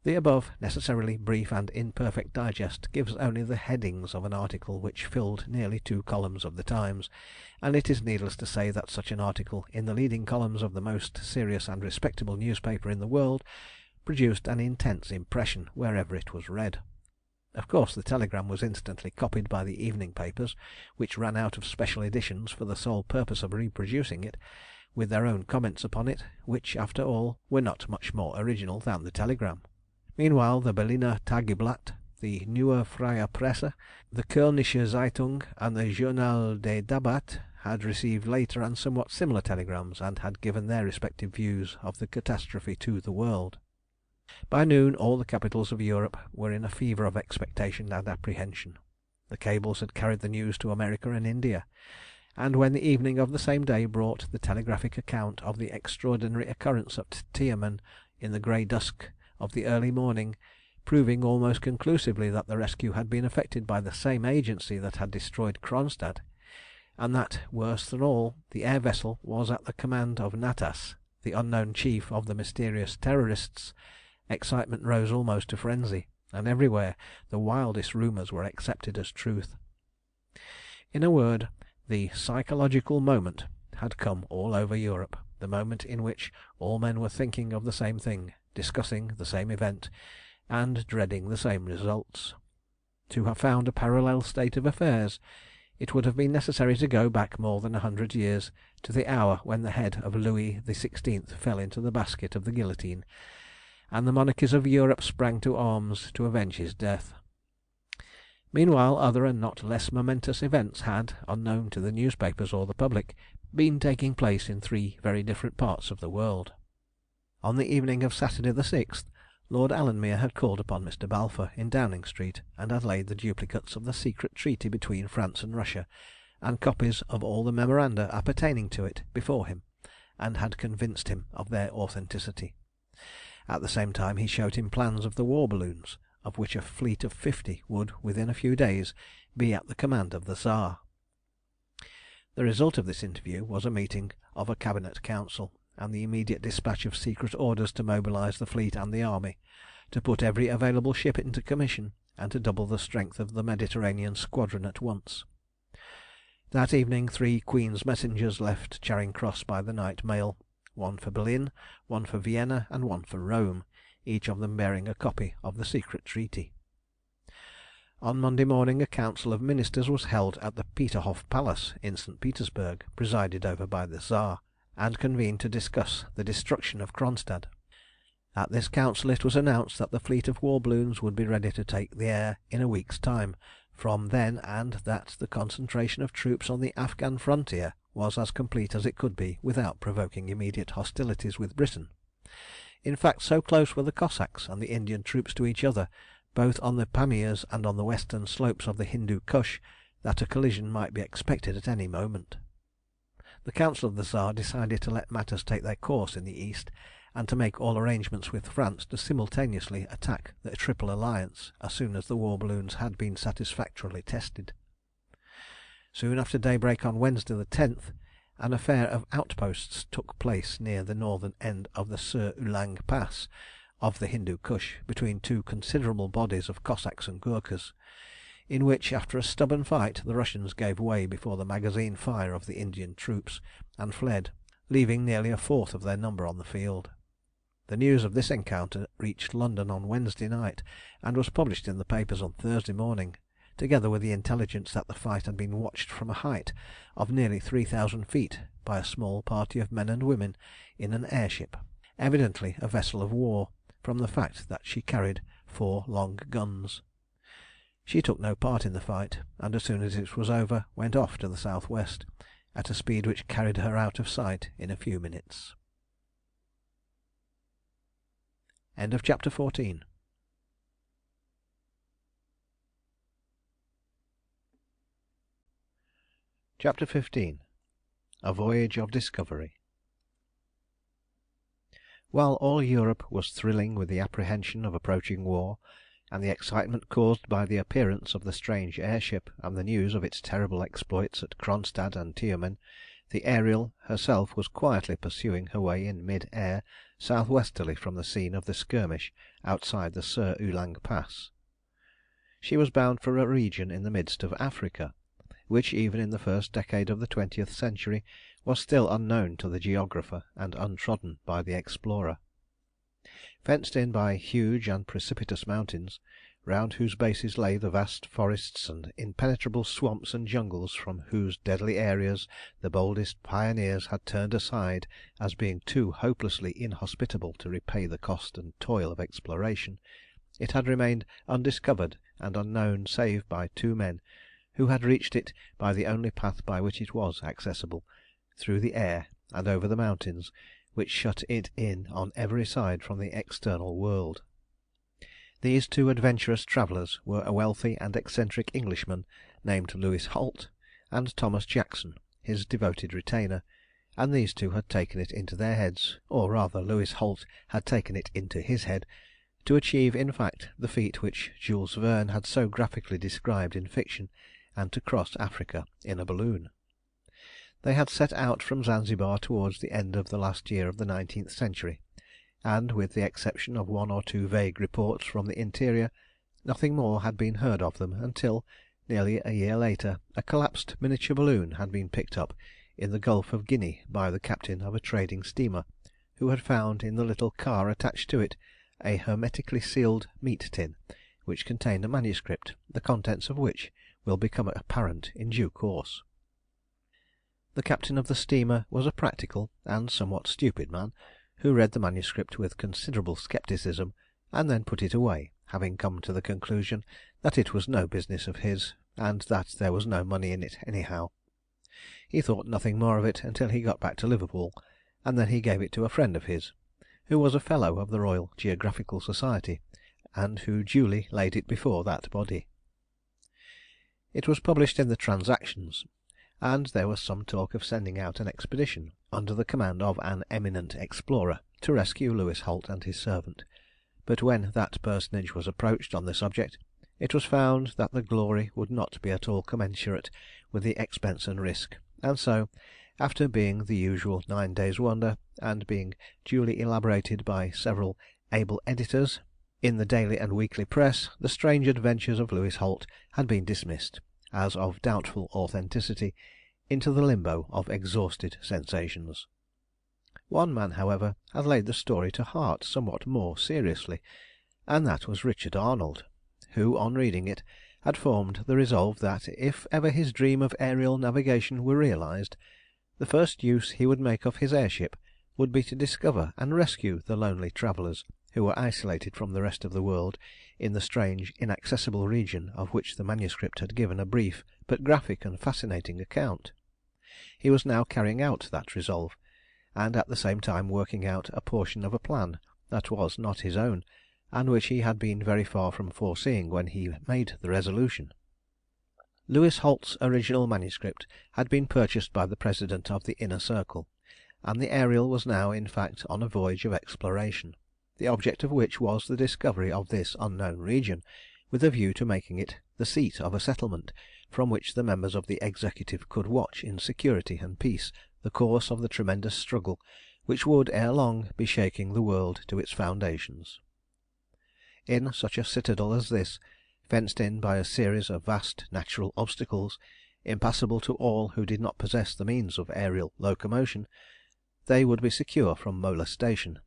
The above necessarily brief and imperfect digest gives only the headings of an article which filled nearly 2 columns of the Times, and it is needless to say that such an article in the leading columns of the most serious and respectable newspaper in the world produced an intense impression wherever it was read. Of course the telegram was instantly copied by the evening papers, which ran out of special editions for the sole purpose of reproducing it, with their own comments upon it, which, after all, were not much more original than the telegram. Meanwhile the Berliner Tageblatt, the Neue Freie Presse, the Kölnische Zeitung, and the Journal des Débats had received later and somewhat similar telegrams, and had given their respective views of the catastrophe to the world. By noon all the capitals of Europe were in a fever of expectation and apprehension. The cables had carried the news to America and India, and when the evening of the same day brought the telegraphic account of the extraordinary occurrence at Tiamen in the grey dusk of the early morning, proving almost conclusively that the rescue had been effected by the same agency that had destroyed Kronstadt, and that, worse than all, the air vessel was at the command of Natas, the unknown chief of the mysterious Terrorists, excitement rose almost to frenzy, and everywhere the wildest rumours were accepted as truth. In a word, the psychological moment had come all over Europe, the moment in which all men were thinking of the same thing, discussing the same event, and dreading the same results. To have found a parallel state of affairs, it would have been necessary to go back more than 100 years to the hour when the head of Louis XVI. Fell into the basket of the guillotine, and the monarchies of Europe sprang to arms to avenge his death. Meanwhile, other and not less momentous events had, unknown to the newspapers or the public, been taking place in 3 very different parts of the world. On the evening of Saturday the 6th, Lord Alanmere had called upon Mr. Balfour in Downing Street, and had laid the duplicates of the secret treaty between France and Russia, and copies of all the memoranda appertaining to it, before him, and had convinced him of their authenticity. At the same time he showed him plans of the war balloons, of which a fleet of 50 would, within a few days, be at the command of the Tsar. The result of this interview was a meeting of a Cabinet Council, and the immediate dispatch of secret orders to mobilise the fleet and the army, to put every available ship into commission, and to double the strength of the Mediterranean squadron at once. That evening 3 Queen's messengers left Charing Cross by the night mail, 1 for Berlin, 1 for Vienna, and 1 for Rome, each of them bearing a copy of the secret treaty. On Monday morning a council of ministers was held at the Peterhof Palace in St. Petersburg, presided over by the Tsar, and convened to discuss the destruction of Kronstadt. At this council it was announced that the fleet of war balloons would be ready to take the air in a week's time from then, and that the concentration of troops on the Afghan frontier was as complete as it could be without provoking immediate hostilities with Britain. In fact, so close were the Cossacks and the Indian troops to each other, both on the Pamirs and on the western slopes of the Hindu Kush, that a collision might be expected at any moment. The Council of the Tsar decided to let matters take their course in the east, and to make all arrangements with France to simultaneously attack the Triple Alliance as soon as the war balloons had been satisfactorily tested. Soon after daybreak on Wednesday the 10th, an affair of outposts took place near the northern end of the Sur Ulang Pass of the Hindu Kush, between 2 considerable bodies of Cossacks and Gurkhas, in which, after a stubborn fight, the Russians gave way before the magazine fire of the Indian troops, and fled, leaving nearly a fourth of their number on the field. The news of this encounter reached London on Wednesday night, and was published in the papers on Thursday morning, together with the intelligence that the fight had been watched from a height of nearly 3,000 feet by a small party of men and women in an airship, evidently a vessel of war, from the fact that she carried 4 long guns. She took no part in the fight, and as soon as it was over went off to the south-west, at a speed which carried her out of sight in a few minutes. End of chapter 14. Chapter 15. A Voyage of Discovery. While all Europe was thrilling with the apprehension of approaching war, and the excitement caused by the appearance of the strange airship and the news of its terrible exploits at Kronstadt and Tiumen, the Ariel herself was quietly pursuing her way in mid-air south-westerly from the scene of the skirmish outside the Sur Ulang Pass. She was bound for a region in the midst of Africa, which even in the first decade of the 20th century was still unknown to the geographer and untrodden by the explorer. Fenced in by huge and precipitous mountains, round whose bases lay the vast forests and impenetrable swamps and jungles from whose deadly areas the boldest pioneers had turned aside as being too hopelessly inhospitable to repay the cost and toil of exploration, it had remained undiscovered and unknown save by 2 men, who had reached it by the only path by which it was accessible, through the air and over the mountains, which shut it in on every side from the external world. These 2 adventurous travellers were a wealthy and eccentric Englishman named Lewis Holt, and Thomas Jackson, his devoted retainer, and these 2 had taken it into their heads, or rather Lewis Holt had taken it into his head, to achieve in fact the feat which Jules Verne had so graphically described in fiction, and to cross Africa in a balloon. They had set out from Zanzibar towards the end of the last year of the 19th century, and, with the exception of 1 or 2 vague reports from the interior, nothing more had been heard of them until, nearly a year later, a collapsed miniature balloon had been picked up in the Gulf of Guinea by the captain of a trading steamer, who had found in the little car attached to it a hermetically sealed meat tin, which contained a manuscript, the contents of which will become apparent in due course. The captain of the steamer was a practical and somewhat stupid man, who read the manuscript with considerable scepticism, and then put it away, having come to the conclusion that it was no business of his, and that there was no money in it anyhow. He thought nothing more of it until he got back to Liverpool, and then he gave it to a friend of his, who was a Fellow of the Royal Geographical Society, and who duly laid it before that body. It was published in the Transactions, and there was some talk of sending out an expedition under the command of an eminent explorer to rescue Lewis Holt and his servant, but when that personage was approached on the subject, it was found that the glory would not be at all commensurate with the expense and risk, and so, after being the usual 9 days' wonder, and being duly elaborated by several able editors in the daily and weekly press, the strange adventures of Lewis Holt had been dismissed, as of doubtful authenticity, into the limbo of exhausted sensations. One man, however, had laid the story to heart somewhat more seriously, and that was Richard Arnold, who, on reading it, had formed the resolve that, if ever his dream of aerial navigation were realized, the first use he would make of his airship would be to discover and rescue the lonely travellers who were isolated from the rest of the world in the strange, inaccessible region of which the manuscript had given a brief but graphic and fascinating account. He was now carrying out that resolve, and at the same time working out a portion of a plan that was not his own, and which he had been very far from foreseeing when he made the resolution. Lewis Holt's original manuscript had been purchased by the President of the Inner Circle, and the Ariel was now in fact on a voyage of exploration, the object of which was the discovery of this unknown region, with a view to making it the seat of a settlement from which the members of the Executive could watch in security and peace the course of the tremendous struggle which would ere long be shaking the world to its foundations. In such a citadel as this, fenced in by a series of vast natural obstacles, impassable to all who did not possess the means of aerial locomotion, they would be secure from molestation,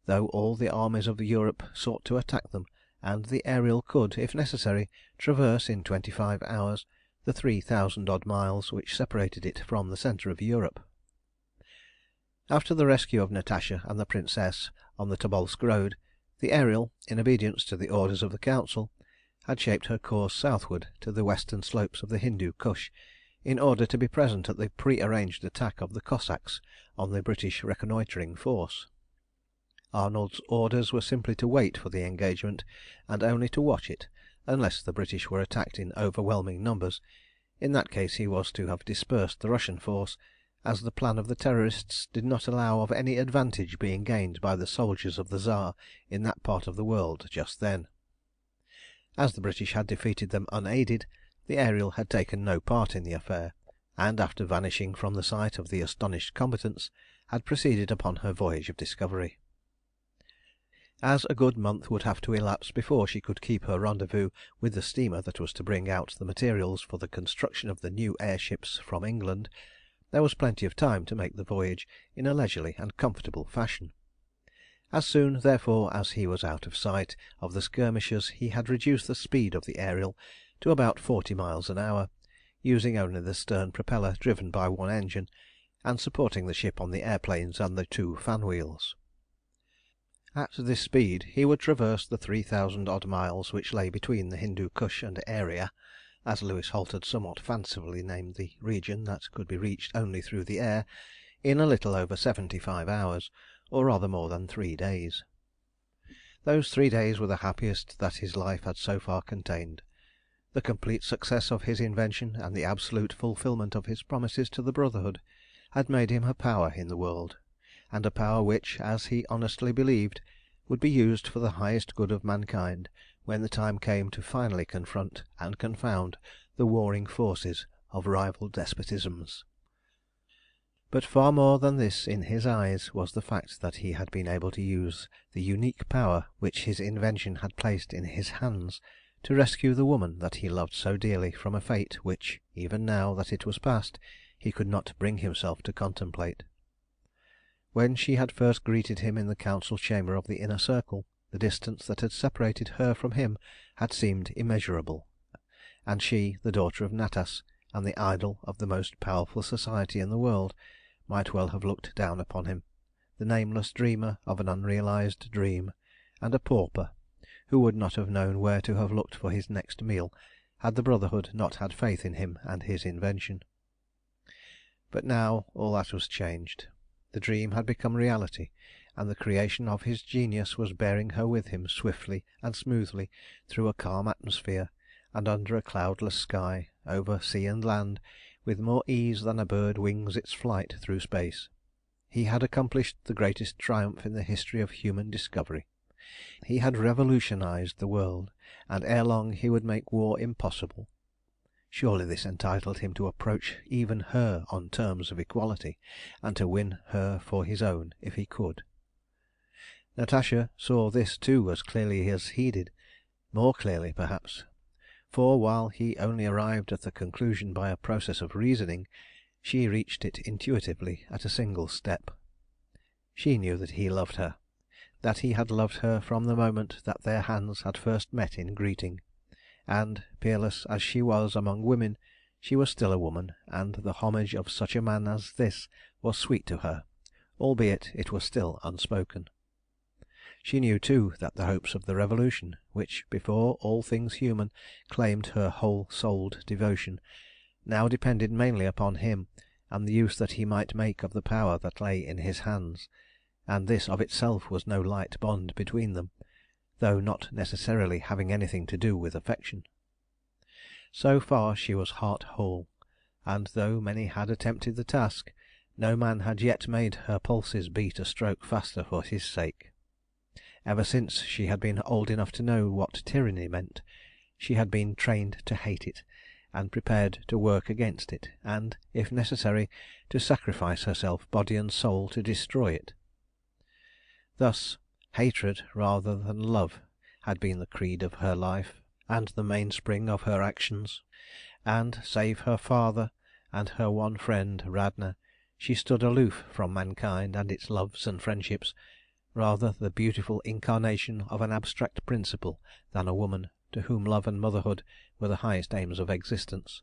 though all the armies of Europe sought to attack them, and the Ariel could, if necessary, traverse in 25 hours the 3,000-odd miles which separated it from the centre of Europe. After the rescue of Natasha and the Princess on the Tobolsk road, the Ariel, in obedience to the orders of the Council, had shaped her course southward to the western slopes of the Hindu Kush, in order to be present at the pre-arranged attack of the Cossacks on the British reconnoitring force. Arnold's orders were simply to wait for the engagement, and only to watch it, unless the British were attacked in overwhelming numbers. In that case he was to have dispersed the Russian force, as the plan of the Terrorists did not allow of any advantage being gained by the soldiers of the Tsar in that part of the world just then. As the British had defeated them unaided, the Ariel had taken no part in the affair, and after vanishing from the sight of the astonished combatants, had proceeded upon her voyage of discovery. As a good month would have to elapse before she could keep her rendezvous with the steamer that was to bring out the materials for the construction of the new airships from England, there was plenty of time to make the voyage in a leisurely and comfortable fashion. As soon, therefore, as he was out of sight of the skirmishers, he had reduced the speed of the Ariel to about 40 miles an hour, using only the stern propeller driven by one engine, and supporting the ship on the airplanes and the 2 fan wheels. At this speed he would traverse the 3,000-odd miles which lay between the Hindu Kush and Aeria, as Lewis Holt had somewhat fancifully named the region that could be reached only through the air, in a little over 75 hours, or rather more than 3 days. Those 3 days were the happiest that his life had so far contained. The complete success of his invention and the absolute fulfilment of his promises to the Brotherhood had made him a power in the world, and a power which, as he honestly believed, would be used for the highest good of mankind when the time came to finally confront and confound the warring forces of rival despotisms. But far more than this in his eyes was the fact that he had been able to use the unique power which his invention had placed in his hands to rescue the woman that he loved so dearly from a fate which, even now that it was past, he could not bring himself to contemplate. When she had first greeted him in the council chamber of the Inner Circle, The distance that had separated her from him had seemed immeasurable, and she, the daughter of Natas, and the idol of the most powerful society in the world, might well have looked down upon him, the nameless dreamer of an unrealized dream, and a pauper, who would not have known where to have looked for his next meal had the Brotherhood not had faith in him and his invention. But now all that was changed. The dream had become reality, and the creation of his genius was bearing her with him swiftly and smoothly through a calm atmosphere, and under a cloudless sky, over sea and land, with more ease than a bird wings its flight through space. He had accomplished the greatest triumph in the history of human discovery. He had revolutionized the world, and ere long he would make war impossible. Surely this entitled him to approach even her on terms of equality, and to win her for his own if he could. Natasha saw this too as clearly as he did, more clearly perhaps, for while he only arrived at the conclusion by a process of reasoning, she reached it intuitively at a single step. She knew that he loved her, that he had loved her from the moment that their hands had first met in greeting, and, peerless as she was among women, she was still a woman, and the homage of such a man as this was sweet to her, albeit it was still unspoken. She knew too that the hopes of the Revolution, which before all things human claimed her whole-souled devotion, now depended mainly upon him and the use that he might make of the power that lay in his hands, and this of itself was no light bond between them, though not necessarily having anything to do with affection. So far she was heart whole, and though many had attempted the task, no man had yet made her pulses beat a stroke faster for his sake. Ever since she had been old enough to know what tyranny meant, she had been trained to hate it, and prepared to work against it, and, if necessary, to sacrifice herself body and soul to destroy it. Thus, hatred rather than love had been the creed of her life, and the mainspring of her actions, and, save her father and her one friend Radna, she stood aloof from mankind and its loves and friendships, rather the beautiful incarnation of an abstract principle than a woman to whom love and motherhood were the highest aims of existence.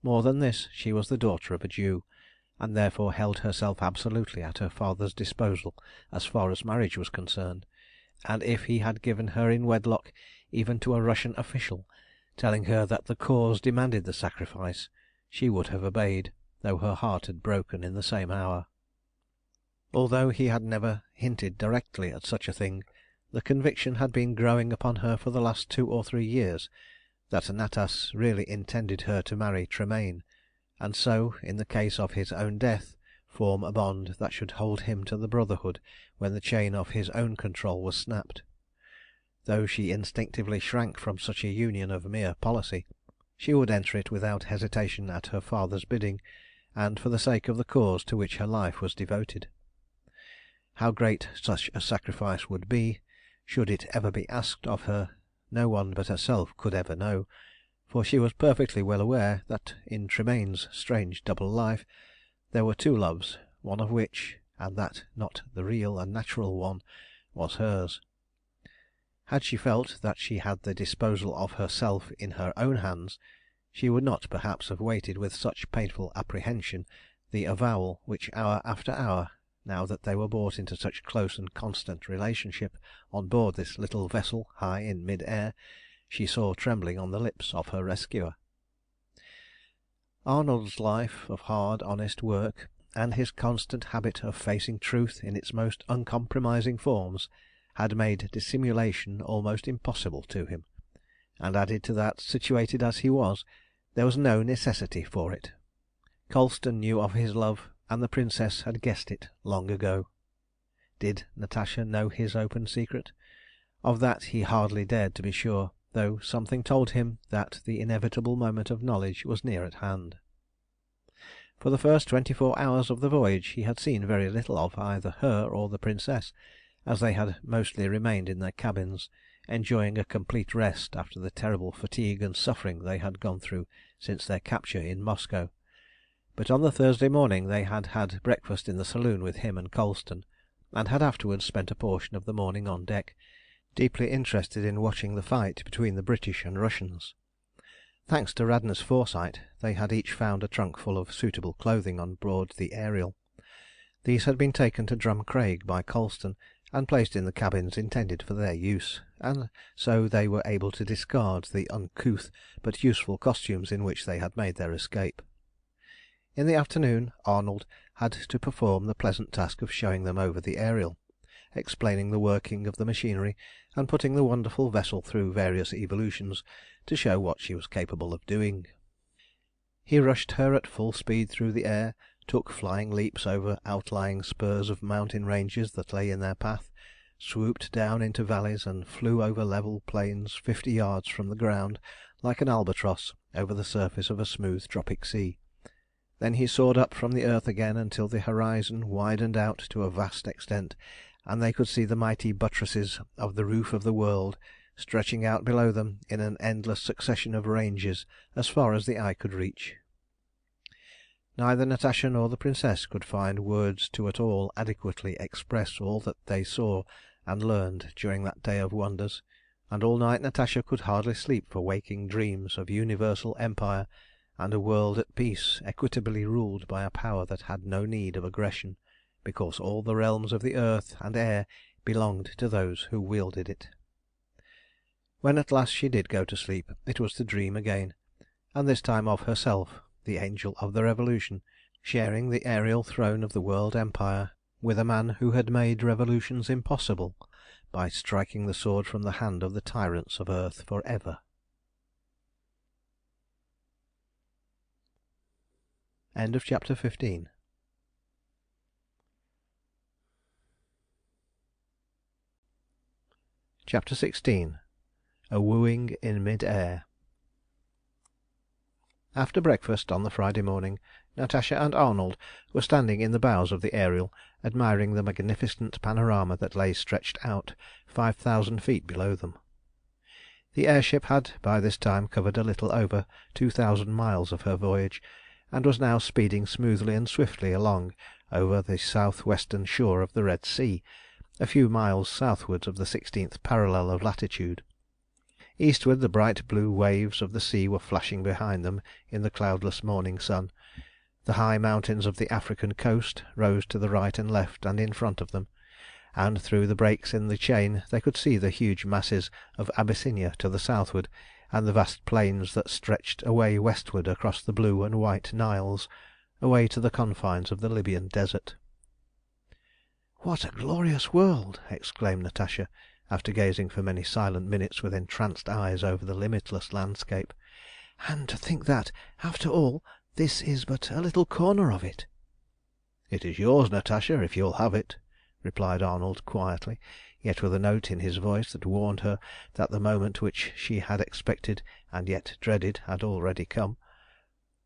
More than this, she was the daughter of a Jew, and therefore held herself absolutely at her father's disposal as far as marriage was concerned, and if he had given her in wedlock even to a Russian official, telling her that the cause demanded the sacrifice, she would have obeyed, though her heart had broken in the same hour. Although he had never hinted directly at such a thing, the conviction had been growing upon her for the last 2 or 3 years that Natas really intended her to marry Tremayne, and so, in the case of his own death, form a bond that should hold him to the Brotherhood when the chain of his own control was snapped. Though she instinctively shrank from such a union of mere policy, she would enter it without hesitation at her father's bidding, and for the sake of the cause to which her life was devoted. How great such a sacrifice would be, should it ever be asked of her, no one but herself could ever know, for she was perfectly well aware that in Tremayne's strange double life there were 2 loves, one of which, and that not the real and natural one, was hers. Had she felt that she had the disposal of herself in her own hands, she would not perhaps have waited with such painful apprehension the avowal which hour after hour, now that they were brought into such close and constant relationship on board this little vessel high in mid-air, she saw trembling on the lips of her rescuer. Arnold's life of hard, honest work, and his constant habit of facing truth in its most uncompromising forms, had made dissimulation almost impossible to him, and added to that, situated as he was, there was no necessity for it. Colston knew of his love, and the Princess had guessed it long ago. Did Natasha know his open secret? Of that he hardly dared to be sure, though something told him that the inevitable moment of knowledge was near at hand. For the first 24 hours of the voyage he had seen very little of either her or the Princess, as they had mostly remained in their cabins, enjoying a complete rest after the terrible fatigue and suffering they had gone through since their capture in Moscow. But on the Thursday morning they had had breakfast in the saloon with him and Colston, and had afterwards spent a portion of the morning on deck, deeply interested in watching the fight between the British and Russians. Thanks to Radnor's foresight, they had each found a trunk full of suitable clothing on board the Ariel. These had been taken to Drumcraig by Colston and placed in the cabins intended for their use, and so they were able to discard the uncouth but useful costumes in which they had made their escape. In the afternoon Arnold had to perform the pleasant task of showing them over the Ariel, explaining the working of the machinery, and putting the wonderful vessel through various evolutions to show what she was capable of doing. He rushed her at full speed through the air, took flying leaps over outlying spurs of mountain ranges that lay in their path, swooped down into valleys, and flew over level plains 50 yards from the ground like an albatross over the surface of a smooth tropic sea. Then he soared up from the earth again until the horizon widened out to a vast extent, and they could see the mighty buttresses of the roof of the world stretching out below them in an endless succession of ranges as far as the eye could reach. Neither Natasha nor the Princess could find words to at all adequately express all that they saw and learned during that day of wonders, and all night Natasha could hardly sleep for waking dreams of universal empire and a world at peace, equitably ruled by a power that had no need of aggression, because all the realms of the earth and air belonged to those who wielded it. When at last she did go to sleep, it was to dream again, and this time of herself, the Angel of the Revolution, sharing the aerial throne of the world empire with a man who had made revolutions impossible by striking the sword from the hand of the tyrants of earth for ever. End of chapter 15. Chapter 16. A Wooing in Mid-Air. After breakfast on the Friday morning, Natasha and Arnold were standing in the bows of the Ariel, admiring the magnificent panorama that lay stretched out 5,000 feet below them. The airship had by this time covered a little over 2,000 miles of her voyage, and was now speeding smoothly and swiftly along over the south-western shore of the Red Sea, a few miles southwards of the 16th parallel of latitude. Eastward the bright blue waves of the sea were flashing behind them in the cloudless morning sun. The high mountains of the African coast rose to the right and left and in front of them, and through the breaks in the chain they could see the huge masses of Abyssinia to the southward, and the vast plains that stretched away westward across the blue and white Niles, away to the confines of the Libyan desert. "What a glorious world!" exclaimed Natasha, after gazing for many silent minutes with entranced eyes over the limitless landscape. "And to think that, after all, this is but a little corner of it." "It is yours, Natasha, if you'll have it," replied Arnold quietly, yet with a note in his voice that warned her that the moment which she had expected and yet dreaded had already come.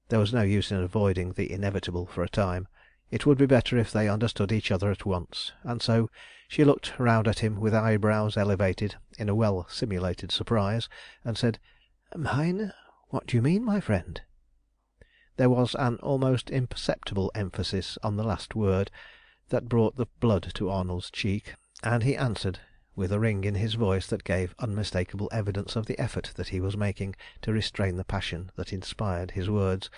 There was no use in avoiding the inevitable for a time. It would be better if they understood each other at once, and so she looked round at him with eyebrows elevated in a well-simulated surprise, and said, "Mine? What do you mean, my friend?" There was an almost imperceptible emphasis on the last word that brought the blood to Arnold's cheek, and he answered, with a ring in his voice that gave unmistakable evidence of the effort that he was making to restrain the passion that inspired his words,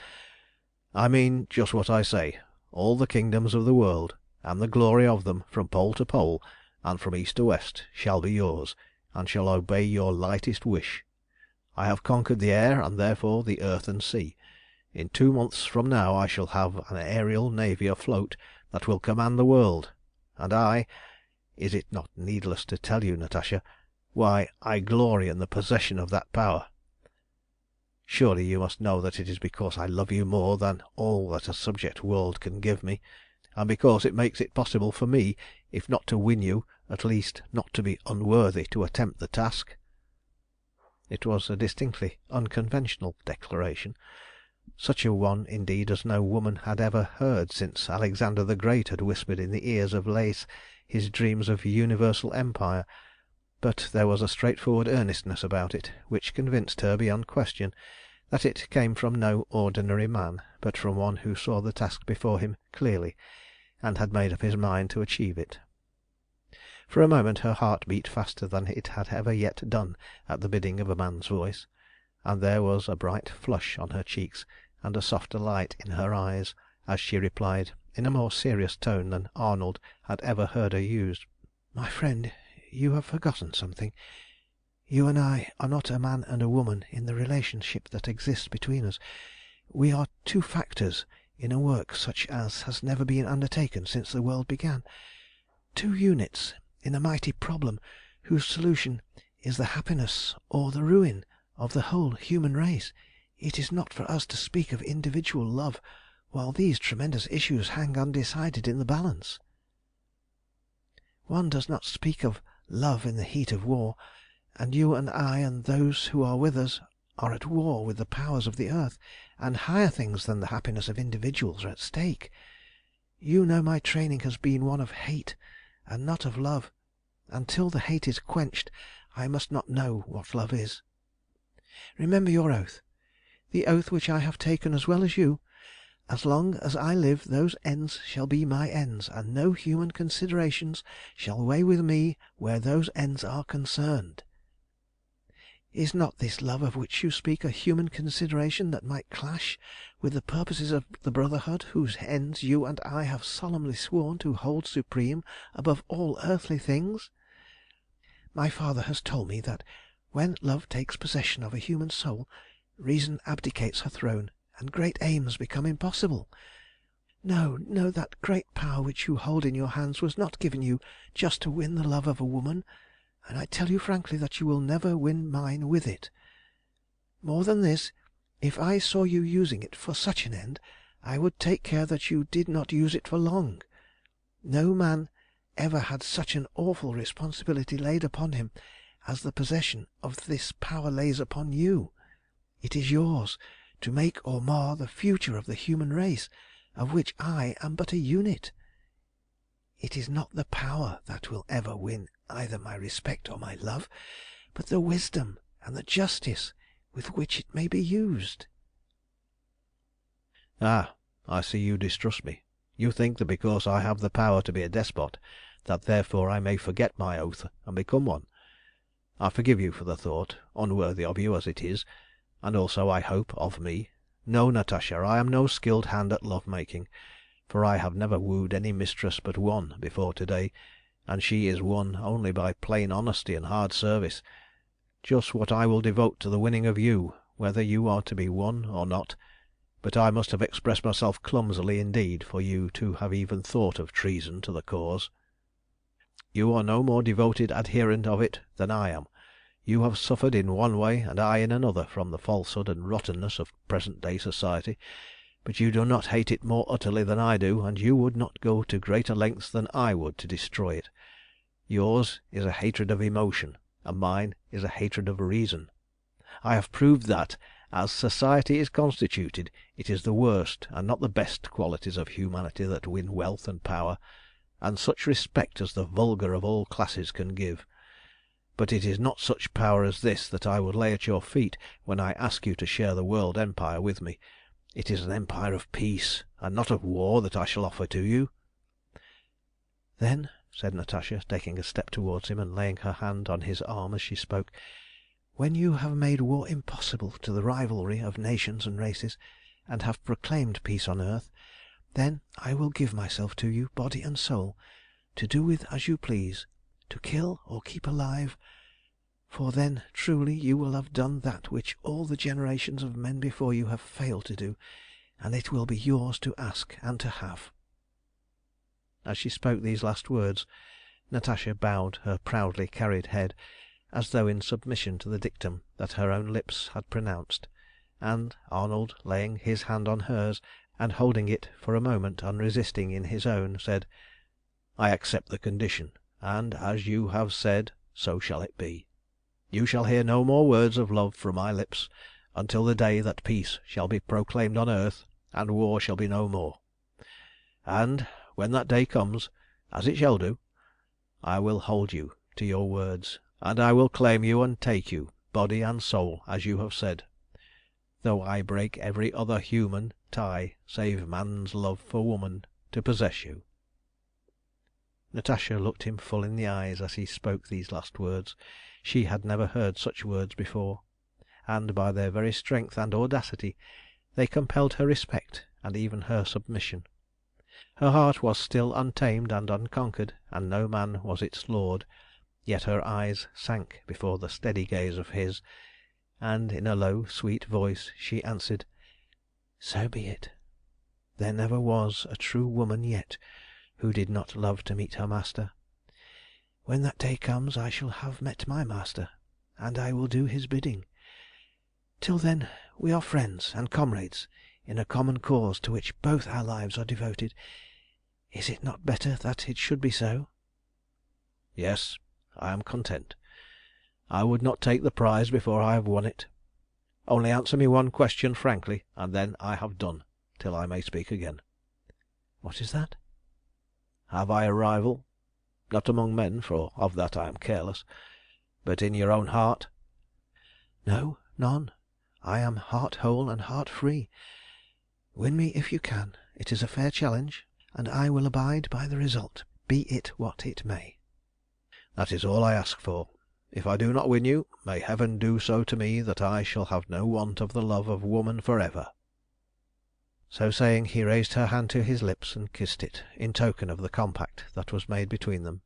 "I mean just what I say. All the kingdoms of the world, and the glory of them from pole to pole, and from east to west, shall be yours, and shall obey your lightest wish. I have conquered the air, and therefore the earth and sea. In 2 months from now I shall have an aerial navy afloat that will command the world, and is it not needless to tell you, Natasha, why I glory in the possession of that power? Surely you must know that it is because I love you more than all that a subject world can give me, and because it makes it possible for me, if not to win you, at least not to be unworthy to attempt the task." It was a distinctly unconventional declaration, such a one indeed as no woman had ever heard since Alexander the Great had whispered in the ears of Lais his dreams of universal empire, but there was a straightforward earnestness about it which convinced her beyond question that it came from no ordinary man, but from one who saw the task before him clearly, and had made up his mind to achieve it. For a moment her heart beat faster than it had ever yet done at the bidding of a man's voice, and there was a bright flush on her cheeks and a softer light in her eyes as she replied, in a more serious tone than Arnold had ever heard her use: "My friend, you have forgotten something. You and I are not a man and a woman in the relationship that exists between us. We are two factors in a work such as has never been undertaken since the world began, two units in a mighty problem whose solution is the happiness or the ruin of the whole human race. It is not for us to speak of individual love while these tremendous issues hang undecided in the balance. One does not speak of love in the heat of war, and you and I and those who are with us are at war with the powers of the earth, and higher things than the happiness of individuals are at stake. You know my training has been one of hate and not of love. Until the hate is quenched I must not know what love is. Remember your oath, the oath which I have taken as well as you. As long as I live those ends shall be my ends, and no human considerations shall weigh with me where those ends are concerned. Is not this love of which you speak a human consideration that might clash with the purposes of the Brotherhood, whose ends you and I have solemnly sworn to hold supreme above all earthly things? My father has told me that when love takes possession of a human soul, reason abdicates her throne, and great aims become impossible. No, no, that great power which you hold in your hands was not given you just to win the love of a woman, and I tell you frankly that you will never win mine with it. More than this, if I saw you using it for such an end, I would take care that you did not use it for long. No man ever had such an awful responsibility laid upon him as the possession of this power lays upon you. It is yours to make or mar the future of the human race, of which I am but a unit. It is not the power that will ever win either my respect or my love, but the wisdom and the justice with which it may be used." "Ah, I see you distrust me. You think that because I have the power to be a despot, that therefore I may forget my oath and become one. I forgive you for the thought, unworthy of you as it is, and also, I hope, of me. No, Natasha, I am no skilled hand at love making, for I have never wooed any mistress but one before to day, and she is won only by plain honesty and hard service. Just what I will devote to the winning of you, whether you are to be won or not. But I must have expressed myself clumsily indeed for you to have even thought of treason to the cause. You are no more devoted adherent of it than I am. You have suffered in one way and I in another from the falsehood and rottenness of present-day society, but you do not hate it more utterly than I do, and you would not go to greater lengths than I would to destroy it. Yours is a hatred of emotion, and mine is a hatred of reason. I have proved that, as society is constituted, it is the worst and not the best qualities of humanity that win wealth and power, and such respect as the vulgar of all classes can give. But it is not such power as this that I would lay at your feet when I ask you to share the world empire with me. It is an empire of peace, and not of war, that I shall offer to you." "Then," said Natasha, taking a step towards him and laying her hand on his arm as she spoke, "when you have made war impossible to the rivalry of nations and races, and have proclaimed peace on earth, then I will give myself to you, body and soul, to do with as you please, to kill or keep alive, for then truly you will have done that which all the generations of men before you have failed to do, and it will be yours to ask and to have." As she spoke these last words, Natasha bowed her proudly carried head, as though in submission to the dictum that her own lips had pronounced, and Arnold, laying his hand on hers and holding it for a moment unresisting in his own, said, "I accept the condition, and as you have said, so shall it be. You shall hear no more words of love from my lips until the day that peace shall be proclaimed on earth and war shall be no more. And when that day comes, as it shall do, I will hold you to your words, and I will claim you and take you, body and soul, as you have said, though I break every other human tie save man's love for woman to possess you." Natasha looked him full in the eyes as he spoke these last words. She had never heard such words before, and by their very strength and audacity they compelled her respect and even her submission. Her heart was still untamed and unconquered, and no man was its lord, yet her eyes sank before the steady gaze of his, and in a low, sweet voice she answered, "So be it. There never was a true woman yet who did not love to meet her master. When that day comes I shall have met my master, and I will do his bidding. Till then we are friends and comrades in a common cause to which both our lives are devoted. Is it not better that it should be so?" "Yes, I am content. I would not take the prize before I have won it. Only answer me one question frankly, and then I have done, till I may speak again." "What is that?" "Have I a rival? Not among men, for of that I am careless, but in your own heart?" "No, none. I am heart whole and heart free. Win me if you can. It is a fair challenge, and I will abide by the result, be it what it may." "That is all I ask for. If I do not win you, may Heaven do so to me that I shall have no want of the love of woman for ever." So saying, he raised her hand to his lips and kissed it, in token of the compact that was made between them.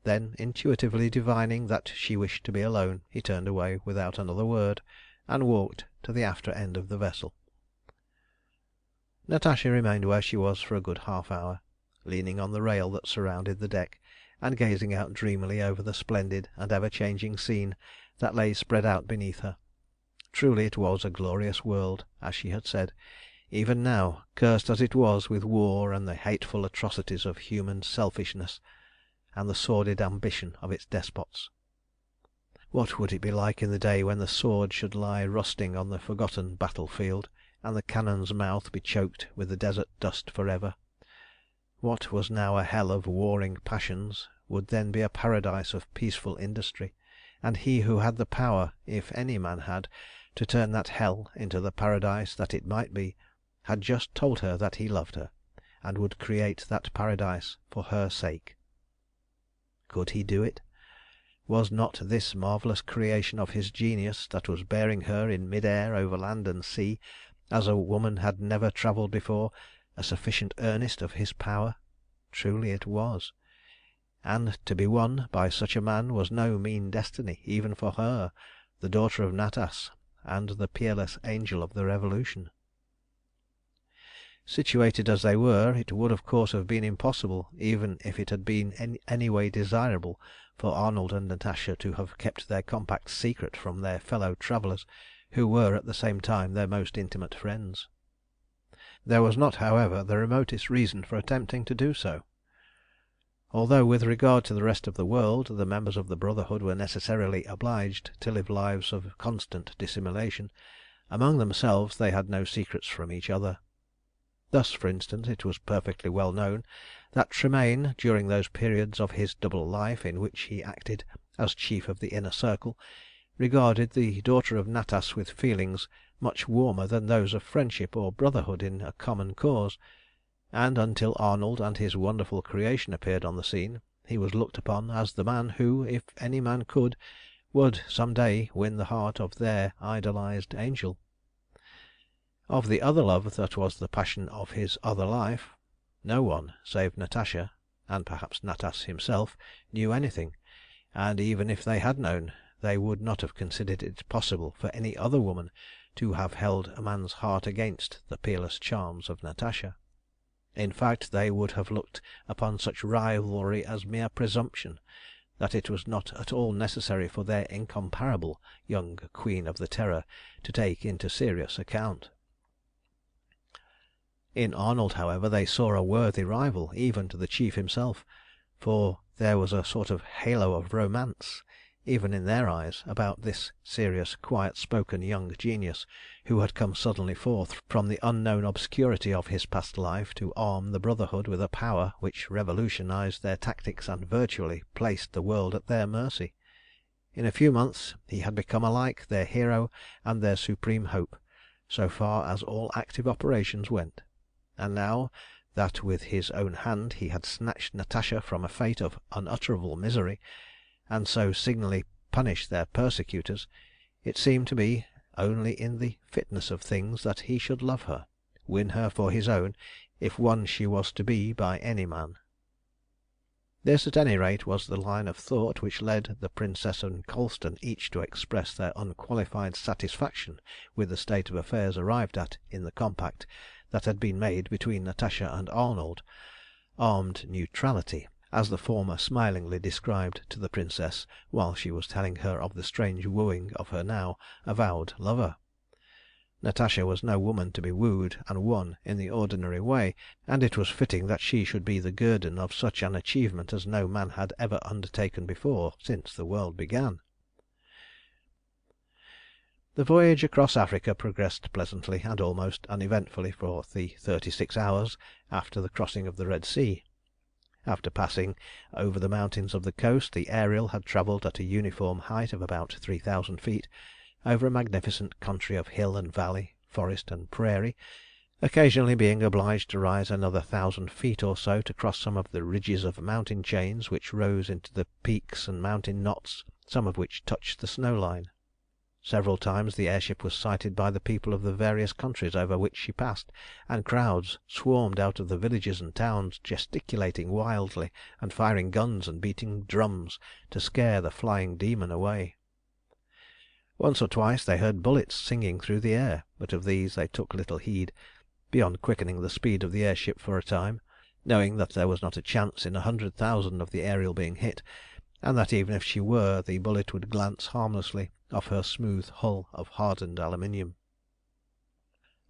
Then, intuitively divining that she wished to be alone, he turned away without another word, and walked to the after end of the vessel. Natasha remained where she was for a good half hour, leaning on the rail that surrounded the deck, and gazing out dreamily over the splendid and ever-changing scene that lay spread out beneath her. Truly it was a glorious world, as she had said, even now, cursed as it was with war and the hateful atrocities of human selfishness, and the sordid ambition of its despots. What would it be like in the day when the sword should lie rusting on the forgotten battlefield, and the cannon's mouth be choked with the desert dust for ever? What was now a hell of warring passions would then be a paradise of peaceful industry, and he who had the power, if any man had, to turn that hell into the paradise that it might be, had just told her that he loved her, and would create that paradise for her sake. Could he do it? Was not this marvellous creation of his genius, that was bearing her in mid-air over land and sea, as a woman had never travelled before, a sufficient earnest of his power? Truly it was. And to be won by such a man was no mean destiny, even for her, the daughter of Natas, and the peerless angel of the Revolution. Situated as they were, it would of course have been impossible, even if it had been in any way desirable, for Arnold and Natasha to have kept their compact secret from their fellow travellers, who were at the same time their most intimate friends. There was not, however, the remotest reason for attempting to do so. Although with regard to the rest of the world the members of the Brotherhood were necessarily obliged to live lives of constant dissimulation, among themselves they had no secrets from each other. Thus, for instance, it was perfectly well known that Tremayne, during those periods of his double life in which he acted as chief of the Inner Circle, regarded the daughter of Natas with feelings much warmer than those of friendship or brotherhood in a common cause, and until Arnold and his wonderful creation appeared on the scene, he was looked upon as the man who, if any man could, would some day win the heart of their idolised angel. Of the other love that was the passion of his other life, no one, save Natasha, and perhaps Natas himself, knew anything, and even if they had known, they would not have considered it possible for any other woman to have held a man's heart against the peerless charms of Natasha. In fact, they would have looked upon such rivalry as mere presumption, that it was not at all necessary for their incomparable young Queen of the Terror to take into serious account. In Arnold, however, they saw a worthy rival even to the chief himself, for there was a sort of halo of romance, even in their eyes, about this serious, quiet-spoken young genius who had come suddenly forth from the unknown obscurity of his past life to arm the Brotherhood with a power which revolutionized their tactics and virtually placed the world at their mercy. In a few months he had become alike their hero and their supreme hope, so far as all active operations went. And now that with his own hand he had snatched Natasha from a fate of unutterable misery, and so signally punished their persecutors, it seemed to be only in the fitness of things that he should love her, win her for his own, if one she was to be by any man. This, at any rate, was the line of thought which led the Princess and Colston each to express their unqualified satisfaction with the state of affairs arrived at in the compact that had been made between Natasha and Arnold, armed neutrality, as the former smilingly described to the Princess while she was telling her of the strange wooing of her now avowed lover. Natasha was no woman to be wooed and won in the ordinary way, and it was fitting that she should be the guerdon of such an achievement as no man had ever undertaken before since the world began. The voyage across Africa progressed pleasantly and almost uneventfully for the 36 hours after the crossing of the Red Sea. After passing over the mountains of the coast, the Ariel had travelled at a uniform height of about 3,000 feet, over a magnificent country of hill and valley, forest and prairie, occasionally being obliged to rise another 1,000 feet or so to cross some of the ridges of mountain chains which rose into the peaks and mountain knots, some of which touched the snow line. Several times the airship was sighted by the people of the various countries over which she passed, and crowds swarmed out of the villages and towns, gesticulating wildly and firing guns and beating drums to scare the flying demon away. Once or twice they heard bullets singing through the air, but of these they took little heed, beyond quickening the speed of the airship for a time, knowing that there was not a chance in 100,000 of the Ariel being hit, and that even if she were, the bullet would glance harmlessly off her smooth hull of hardened aluminium.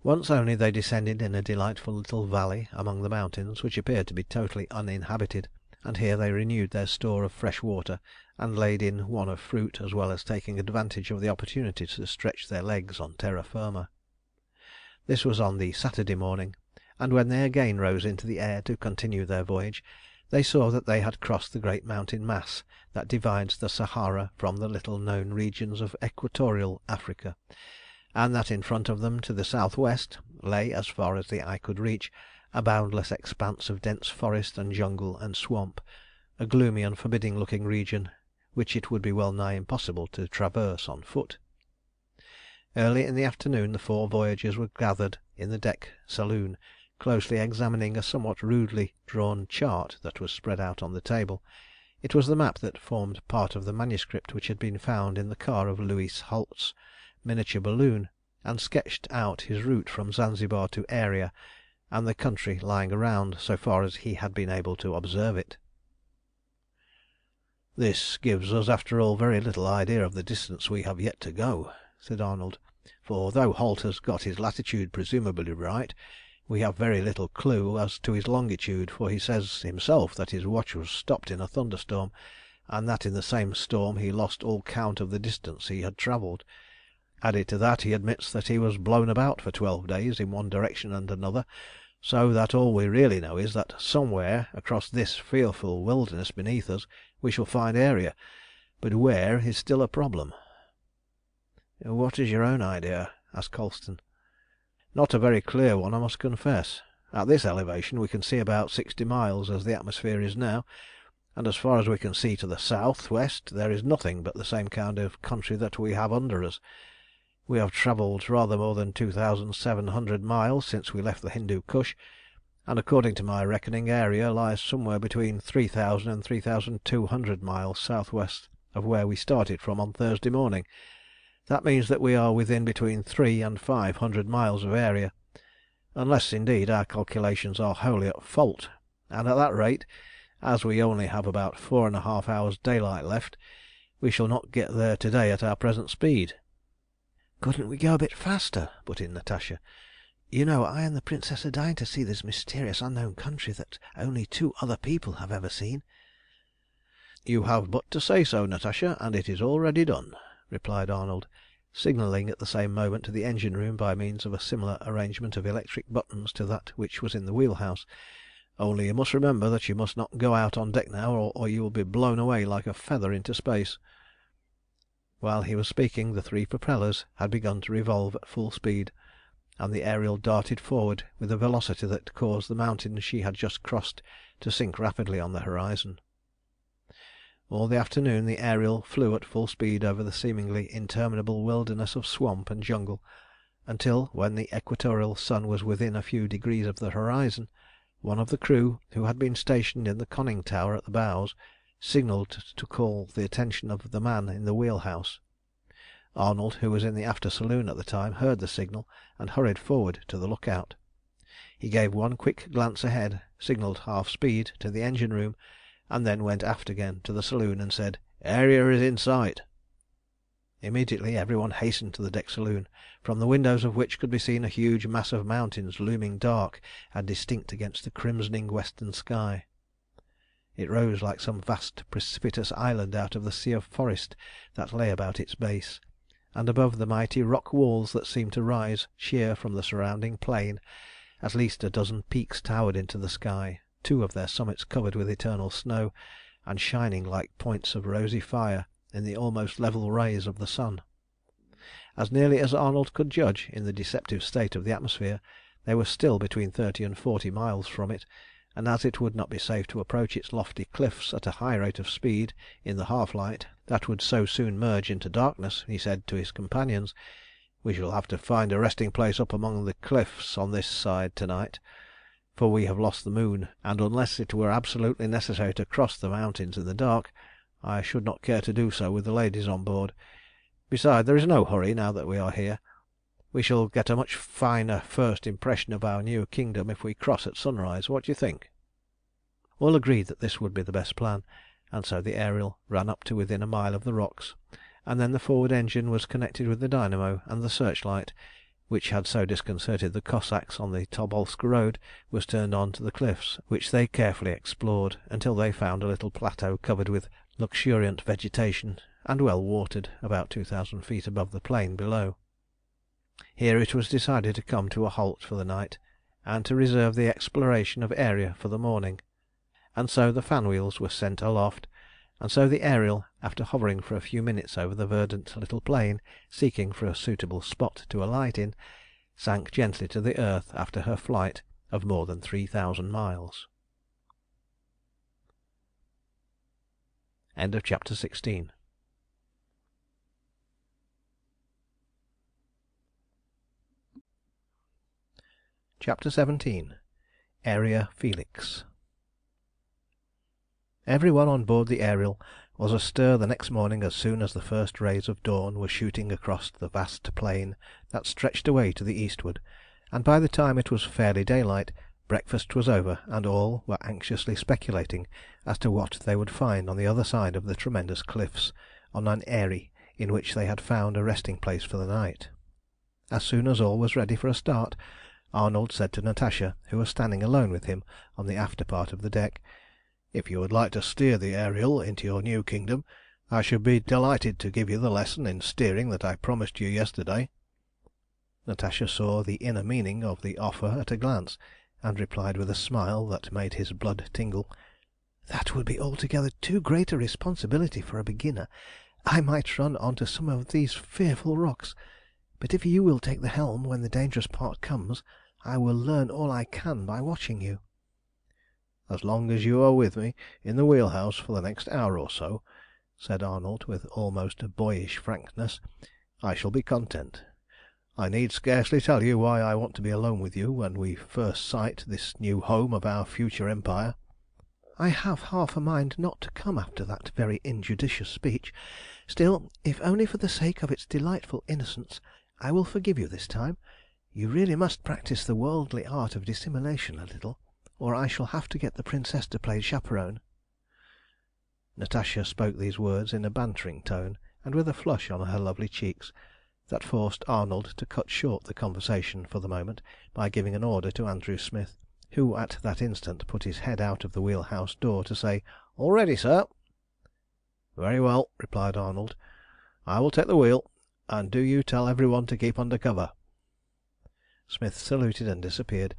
Once only they descended in a delightful little valley among the mountains, which appeared to be totally uninhabited, and here they renewed their store of fresh water and laid in one of fruit, as well as taking advantage of the opportunity to stretch their legs on terra firma. This was on the Saturday morning, and when they again rose into the air to continue their voyage, they saw that they had crossed the great mountain mass that divides the Sahara from the little known regions of equatorial Africa, and that in front of them to the south west lay, as far as the eye could reach, a boundless expanse of dense forest and jungle and swamp, a gloomy and forbidding looking region which it would be well nigh impossible to traverse on foot. Early in the afternoon the four voyagers were gathered in the deck saloon, closely examining a somewhat rudely drawn chart that was spread out on the table. It was the map that formed part of the manuscript which had been found in the car of Louis Holt's miniature balloon, and sketched out his route from Zanzibar to Aeria, and the country lying around, so far as he had been able to observe it. "This gives us, after all, very little idea of the distance we have yet to go," said Arnold, "for though Holt has got his latitude presumably right, we have very little clue as to his longitude, for he says himself that his watch was stopped in a thunderstorm, and that in the same storm he lost all count of the distance he had travelled. Added to that, he admits that he was blown about for 12 days in one direction and another, so that all we really know is that somewhere across this fearful wilderness beneath us we shall find Aeria, but where is still a problem." "What is your own idea?" asked Colston. "Not a very clear one, I must confess. At this elevation we can see about 60 miles as the atmosphere is now, and as far as we can see to the south west there is nothing but the same kind of country that we have under us. We have travelled rather more than 2,700 miles since we left the Hindu Kush, and according to my reckoning Aeria lies somewhere between 3,000 and 3,200 miles south west of where we started from on Thursday morning. That means that we are within between 300 and 500 miles of Aeria, unless indeed our calculations are wholly at fault, and at that rate, as we only have about 4½ hours daylight left, we shall not get there to day at our present speed." "Couldn't we go a bit faster?" put in Natasha. "You know, I and the Princess are dying to see this mysterious unknown country that only 2 other people have ever seen." "You have but to say so, Natasha, and it is already done," replied Arnold, signalling at the same moment to the engine room by means of a similar arrangement of electric buttons to that which was in the wheelhouse. "Only you must remember that you must not go out on deck now, or you will be blown away like a feather into space." While he was speaking the 3 propellers had begun to revolve at full speed, and the Ariel darted forward with a velocity that caused the mountain she had just crossed to sink rapidly on the horizon. All the afternoon the Ariel flew at full speed over the seemingly interminable wilderness of swamp and jungle, until, when the equatorial sun was within a few degrees of the horizon, one of the crew, who had been stationed in the conning tower at the bows, signalled to call the attention of the man in the wheelhouse. Arnold, who was in the after saloon at the time, heard the signal and hurried forward to the look out. He gave one quick glance ahead, signalled half speed to the engine room, and then went aft again to the saloon and said, "Aeria is in sight." Immediately every one hastened to the deck saloon, from the windows of which could be seen a huge mass of mountains looming dark and distinct against the crimsoning western sky. It rose like some vast precipitous island out of the sea of forest that lay about its base, and above the mighty rock walls that seemed to rise sheer from the surrounding plain, at least a dozen peaks towered into the sky, 2 of their summits covered with eternal snow, and shining like points of rosy fire in the almost level rays of the sun. As nearly as Arnold could judge, in the deceptive state of the atmosphere, they were still between 30 and 40 miles from it, and as it would not be safe to approach its lofty cliffs at a high rate of speed in the half-light that would so soon merge into darkness, he said to his companions, "We shall have to find a resting place up among the cliffs on this side to night, for we have lost the moon, and unless it were absolutely necessary to cross the mountains in the dark, I should not care to do so with the ladies on board. Besides, there is no hurry now that we are here. We shall get a much finer first impression of our new kingdom if we cross at sunrise. What do you think?" All agreed that this would be the best plan, and so the Ariel ran up to within a mile of the rocks, and then the forward engine was connected with the dynamo, and the searchlight, which had so disconcerted the Cossacks on the Tobolsk road, was turned on to the cliffs, which they carefully explored until they found a little plateau covered with luxuriant vegetation and well watered, about 2,000 feet above the plain below. Here it was decided to come to a halt for the night, and to reserve the exploration of Aeria for the morning. And so the fan wheels were sent aloft, and so the Ariel, after hovering for a few minutes over the verdant little plain, seeking for a suitable spot to alight in, sank gently to the earth after her flight of more than 3,000 miles. End of chapter 16. Chapter 17. Aeria Felix. Everyone on board the Ariel was astir the next morning as soon as the first rays of dawn were shooting across the vast plain that stretched away to the eastward, and by the time it was fairly daylight, breakfast was over, and all were anxiously speculating as to what they would find on the other side of the tremendous cliffs, on an eyrie in which they had found a resting place for the night. As soon as all was ready for a start, Arnold said to Natasha, who was standing alone with him on the after part of the deck, "If you would like to steer the Ariel into your new kingdom, I should be delighted to give you the lesson in steering that I promised you yesterday." Natasha saw the inner meaning of the offer at a glance, and replied with a smile that made his blood tingle, "That would be altogether too great a responsibility for a beginner. I might run on to some of these fearful rocks, but if you will take the helm when the dangerous part comes, I will learn all I can by watching you." "As long as you are with me in the wheelhouse for the next hour or so," said Arnold, with almost boyish frankness, "I shall be content. I need scarcely tell you why I want to be alone with you when we first sight this new home of our future empire." "I have half a mind not to come after that very injudicious speech. Still, if only for the sake of its delightful innocence, I will forgive you this time. You really must practise the worldly art of dissimulation a little, or I shall have to get the Princess to play chaperone." Natasha spoke these words in a bantering tone, and with a flush on her lovely cheeks, that forced Arnold to cut short the conversation for the moment by giving an order to Andrew Smith, who at that instant put his head out of the wheelhouse door to say, "All ready, sir." "Very well," replied Arnold. "I will take the wheel, and do you tell every one to keep under cover." Smith saluted and disappeared,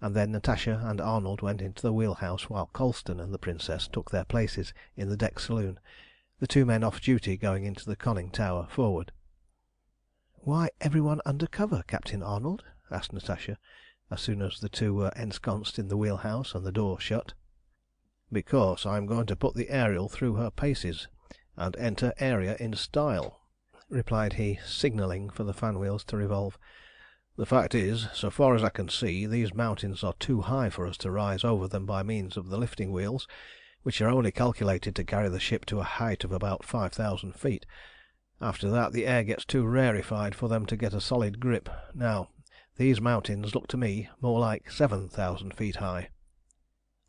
and then Natasha and Arnold went into the wheelhouse while Colston and the Princess took their places in the deck saloon, the 2 men off duty going into the conning tower forward. "Why every one under cover, Captain Arnold?" asked Natasha, as soon as the two were ensconced in the wheelhouse and the door shut. "Because I am going to put the Ariel through her paces, and enter Aeria in style," replied he, signalling for the fan wheels to revolve. "The fact is, so far as I can see, these mountains are too high for us to rise over them by means of the lifting wheels, which are only calculated to carry the ship to a height of about 5,000 feet. After that the air gets too rarefied for them to get a solid grip. Now, these mountains look to me more like 7,000 feet high."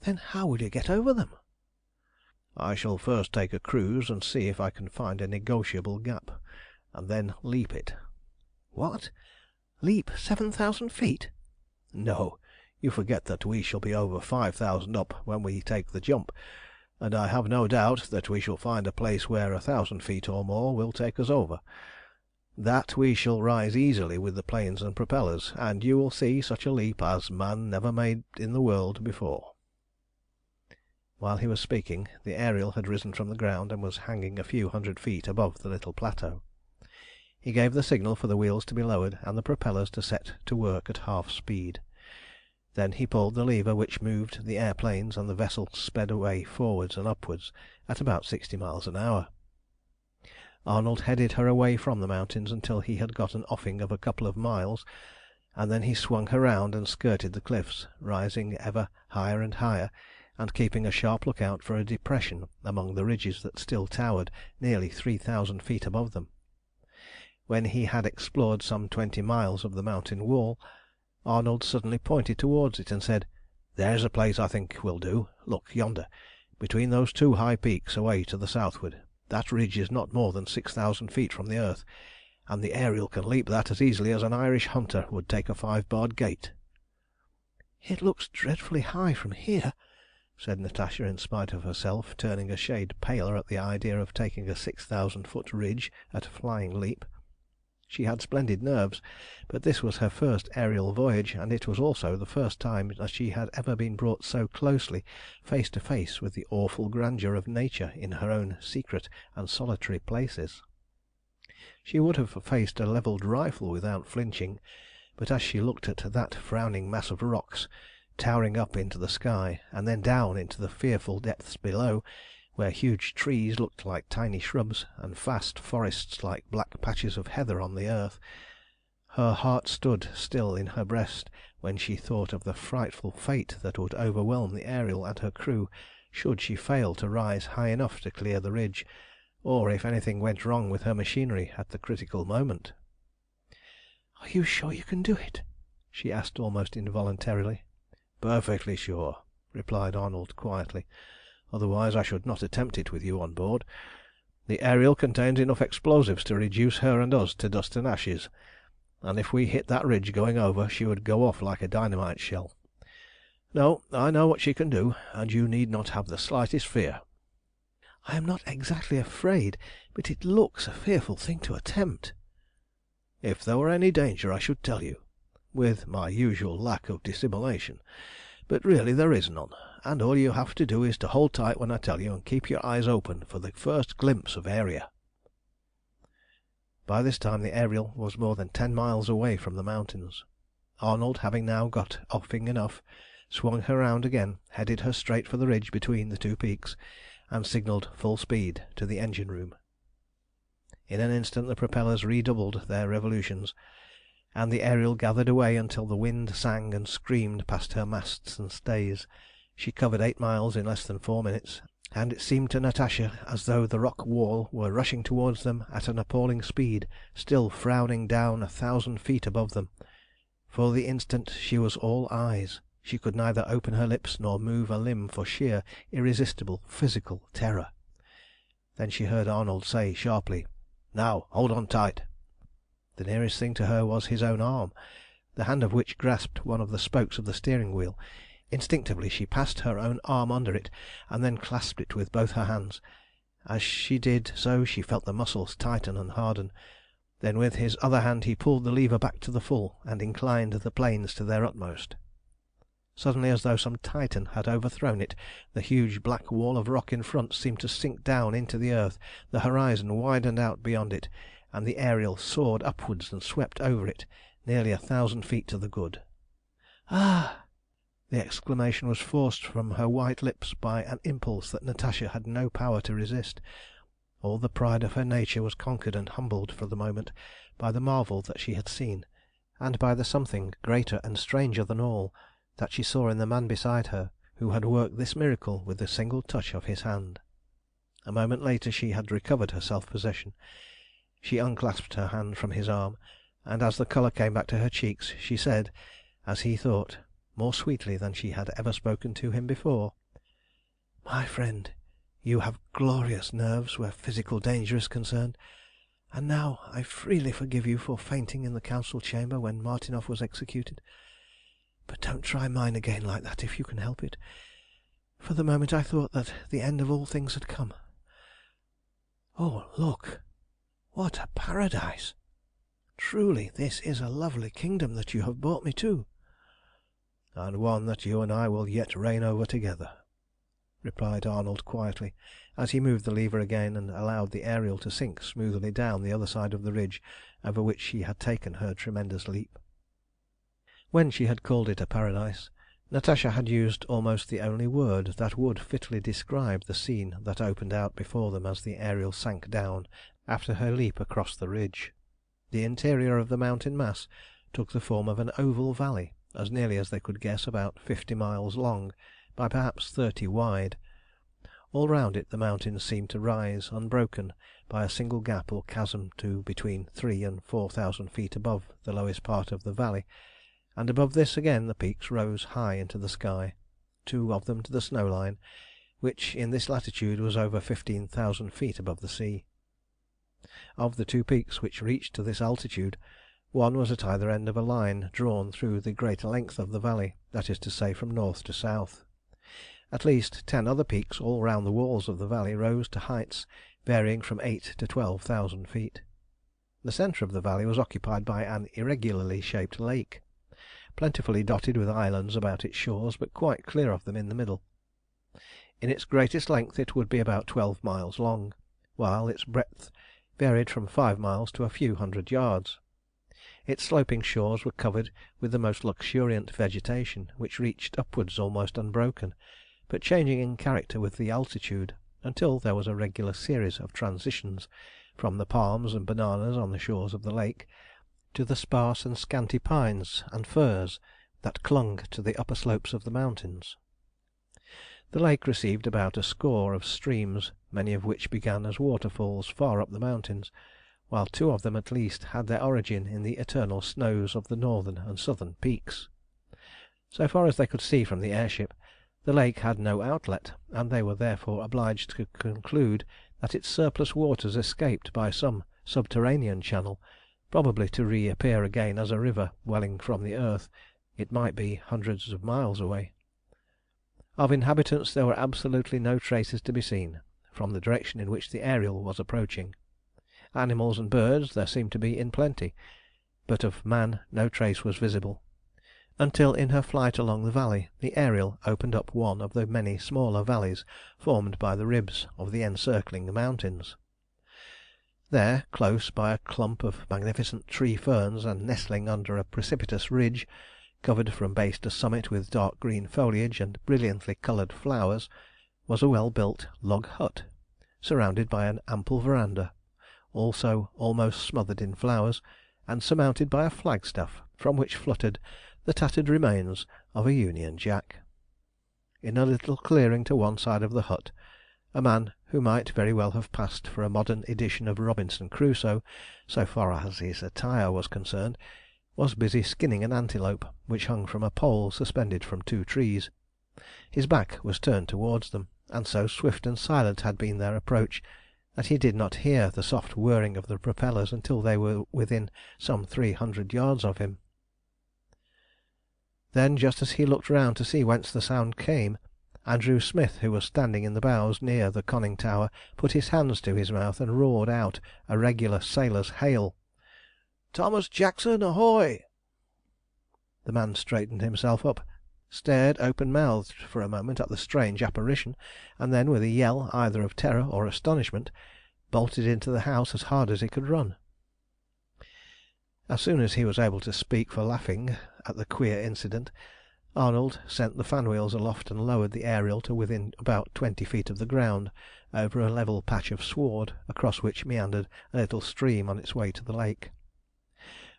"Then how will you get over them?" "I shall first take a cruise and see if I can find a negotiable gap, and then leap it." "What? Leap 7,000 feet?" "No, you forget that we shall be over 5,000 up when we take the jump, and I have no doubt that we shall find a place where 1,000 feet or more will take us over. That we shall rise easily with the planes and propellers, and you will see such a leap as man never made in the world before." While he was speaking, the Ariel had risen from the ground and was hanging a few hundred feet above the little plateau. He gave the signal for the wheels to be lowered and the propellers to set to work at half speed. Then he pulled the lever which moved the airplanes, and the vessel sped away forwards and upwards at about 60 miles an hour. Arnold headed her away from the mountains until he had got an offing of a couple of miles, and then he swung her round and skirted the cliffs, rising ever higher and higher, and keeping a sharp look out for a depression among the ridges that still towered nearly 3,000 feet above them. When he had explored some 20 miles of the mountain wall, Arnold suddenly pointed towards it and said, "There's a place I think will do. Look yonder, between those two high peaks away to the southward. That ridge is not more than 6,000 feet from the earth, and the Ariel can leap that as easily as an Irish hunter would take a 5-barred gate." "It looks dreadfully high from here," said Natasha, in spite of herself, turning a shade paler at the idea of taking a 6,000-foot ridge at a flying leap. She had splendid nerves, but this was her first aerial voyage, and it was also the first time that she had ever been brought so closely face to face with the awful grandeur of nature in her own secret and solitary places. She would have faced a levelled rifle without flinching, but as she looked at that frowning mass of rocks, towering up into the sky, and then down into the fearful depths below, where huge trees looked like tiny shrubs, and vast forests like black patches of heather on the earth, her heart stood still in her breast when she thought of the frightful fate that would overwhelm the Ariel and her crew should she fail to rise high enough to clear the ridge, or if anything went wrong with her machinery at the critical moment. "Are you sure you can do it?" she asked almost involuntarily. "Perfectly sure," replied Arnold quietly. "Otherwise I should not attempt it with you on board. The Ariel contains enough explosives to reduce her and us to dust and ashes, and if we hit that ridge going over she would go off like a dynamite shell. No, I know what she can do, and you need not have the slightest fear." "I am not exactly afraid, but it looks a fearful thing to attempt." "If there were any danger I should tell you, with my usual lack of dissimulation, but really there is none, and all you have to do is to hold tight when I tell you, and keep your eyes open for the first glimpse of Aeria." By this time the Ariel was more than 10 miles away from the mountains. Arnold, having now got offing enough, swung her round again, headed her straight for the ridge between the two peaks, and signalled full speed to the engine room. In an instant the propellers redoubled their revolutions, and the Ariel gathered away until the wind sang and screamed past her masts and stays. She covered 8 miles in less than 4 minutes, and it seemed to Natasha as though the rock wall were rushing towards them at an appalling speed, still frowning down 1,000 feet above them. For the instant she was all eyes. She could neither open her lips nor move a limb for sheer, irresistible physical terror. Then she heard Arnold say sharply, "Now, hold on tight." The nearest thing to her was his own arm, the hand of which grasped one of the spokes of the steering wheel. Instinctively she passed her own arm under it, and then clasped it with both her hands. As she did so she felt the muscles tighten and harden. Then with his other hand he pulled the lever back to the full, and inclined the planes to their utmost. Suddenly, as though some Titan had overthrown it, the huge black wall of rock in front seemed to sink down into the earth, the horizon widened out beyond it, and the Ariel soared upwards and swept over it, nearly 1,000 feet to the good. "Ah!" The exclamation was forced from her white lips by an impulse that Natasha had no power to resist. All the pride of her nature was conquered and humbled for the moment by the marvel that she had seen, and by the something greater and stranger than all that she saw in the man beside her who had worked this miracle with a single touch of his hand. A moment later she had recovered her self-possession. She unclasped her hand from his arm, and as the colour came back to her cheeks, she said, as he thought, more sweetly than she had ever spoken to him before, "My friend, you have glorious nerves where physical danger is concerned, and now I freely forgive you for fainting in the council chamber when Martinov was executed. But don't try mine again like that if you can help it. For the moment I thought that the end of all things had come. Oh, look! What a paradise! Truly, this is a lovely kingdom that you have brought me to." "And one that you and I will yet reign over together," replied Arnold quietly, as he moved the lever again and allowed the Ariel to sink smoothly down the other side of the ridge over which she had taken her tremendous leap. When she had called it a paradise, Natasha had used almost the only word that would fitly describe the scene that opened out before them as the Ariel sank down after her leap across the ridge. The interior of the mountain mass took the form of an oval valley, as nearly as they could guess about 50 miles long by perhaps 30 wide. All round it the mountains seemed to rise unbroken by a single gap or chasm to between 3,000 and 4,000 feet above the lowest part of the valley, and above this again the peaks rose high into the sky, 2 of them to the snow line, which in this latitude was over 15,000 feet above the sea. Of the 2 peaks which reached to this altitude, one was at either end of a line drawn through the greater length of the valley, that is to say from north to south. At least 10 other peaks all round the walls of the valley rose to heights varying from 8,000 to 12,000 feet. The centre of the valley was occupied by an irregularly shaped lake, plentifully dotted with islands about its shores, but quite clear of them in the middle. In its greatest length it would be about 12 miles long, while its breadth varied from 5 miles to a few hundred yards. Its sloping shores were covered with the most luxuriant vegetation, which reached upwards almost unbroken, but changing in character with the altitude, until there was a regular series of transitions from the palms and bananas on the shores of the lake to the sparse and scanty pines and firs that clung to the upper slopes of the mountains. The lake received about a score of streams, many of which began as waterfalls far up the mountains, while 2 of them at least had their origin in the eternal snows of the northern and southern peaks. So far as they could see from the airship, the lake had no outlet, and they were therefore obliged to conclude that its surplus waters escaped by some subterranean channel, probably to reappear again as a river welling from the earth, it might be hundreds of miles away. Of inhabitants there were absolutely no traces to be seen, from the direction in which the Ariel was approaching. Animals and birds there seemed to be in plenty, but of man no trace was visible, until in her flight along the valley the Ariel opened up one of the many smaller valleys formed by the ribs of the encircling mountains. There, close by a clump of magnificent tree ferns and nestling under a precipitous ridge, covered from base to summit with dark green foliage and brilliantly coloured flowers, was a well-built log hut, surrounded by an ample verandah, also almost smothered in flowers, and surmounted by a flagstaff from which fluttered the tattered remains of a Union Jack. In a little clearing to one side of the hut, a man who might very well have passed for a modern edition of Robinson Crusoe, so far as his attire was concerned, was busy skinning an antelope which hung from a pole suspended from 2 trees. His back was turned towards them, and so swift and silent had been their approach that he did not hear the soft whirring of the propellers until they were within some 300 yards of him. Then, just as he looked round to see whence the sound came, Andrew Smith, who was standing in the bows near the conning tower, put his hands to his mouth and roared out a regular sailor's hail. "Thomas Jackson, ahoy!" The man straightened himself up, stared open-mouthed for a moment at the strange apparition, and then, with a yell either of terror or astonishment, bolted into the house as hard as he could run. As soon as he was able to speak for laughing at the queer incident, Arnold sent the fan wheels aloft and lowered the Ariel to within about 20 feet of the ground, over a level patch of sward, across which meandered a little stream on its way to the lake.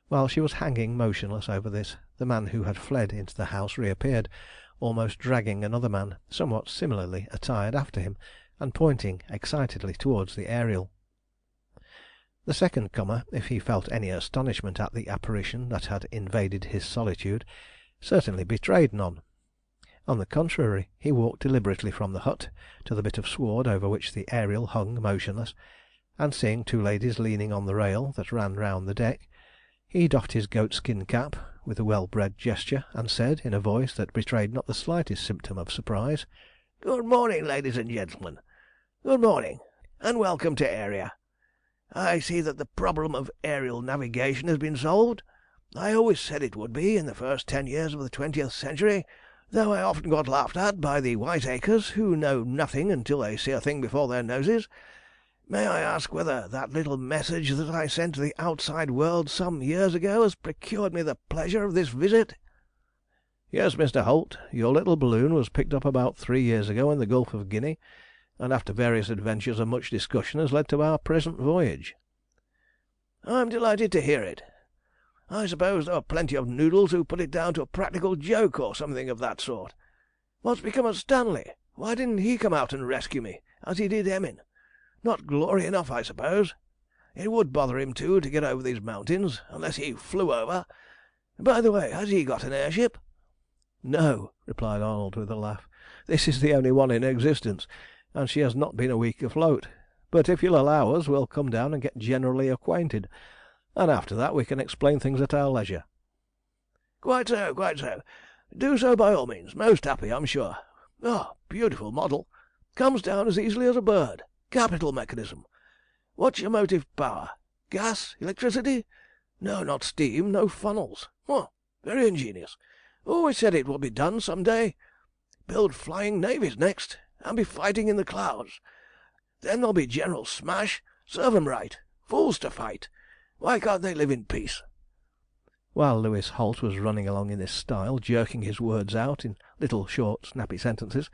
While she was hanging motionless over this, the man who had fled into the house reappeared, almost dragging another man somewhat similarly attired after him, and pointing excitedly towards the Ariel. The second comer, if he felt any astonishment at the apparition that had invaded his solitude, certainly betrayed none. On the contrary, he walked deliberately from the hut to the bit of sward over which the Ariel hung motionless, and seeing two ladies leaning on the rail that ran round the deck, he doffed his goatskin cap with a well-bred gesture, and said, in a voice that betrayed not the slightest symptom of surprise, "Good morning, ladies and gentlemen. Good morning, and welcome to Aeria. I see that the problem of aerial navigation has been solved. I always said it would be in the first 10 years of the 20th century, though I often got laughed at by the wiseacres who know nothing until they see a thing before their noses. May I ask whether that little message that I sent to the outside world some years ago has procured me the pleasure of this visit?" "Yes, Mr. Holt. Your little balloon was picked up about 3 years ago in the Gulf of Guinea, and after various adventures and much discussion has led to our present voyage." "I'm delighted to hear it. I suppose there were plenty of noodles who put it down to a practical joke or something of that sort. What's become of Stanley? Why didn't he come out and rescue me, as he did Emin? Not glory enough, I suppose. It would bother him, too, to get over these mountains, unless he flew over. By the way, has he got an airship?" "No," replied Arnold with a laugh. "This is the only one in existence, and she has not been a week afloat. But if you'll allow us, we'll come down and get generally acquainted, and after that we can explain things at our leisure." "Quite so, quite so. Do so by all means. Most happy, I'm sure. Ah, beautiful model. Comes down as easily as a bird. Capital mechanism. What's your motive power? Gas? Electricity? No, not steam. No funnels. Very ingenious. Always said it would be done some day. Build flying navies next, and be fighting in the clouds. Then there'll be general smash. Serve 'em right. Fools to fight. Why can't they live in peace?" While Lewis Holt was running along in this style, jerking his words out in little short snappy sentences,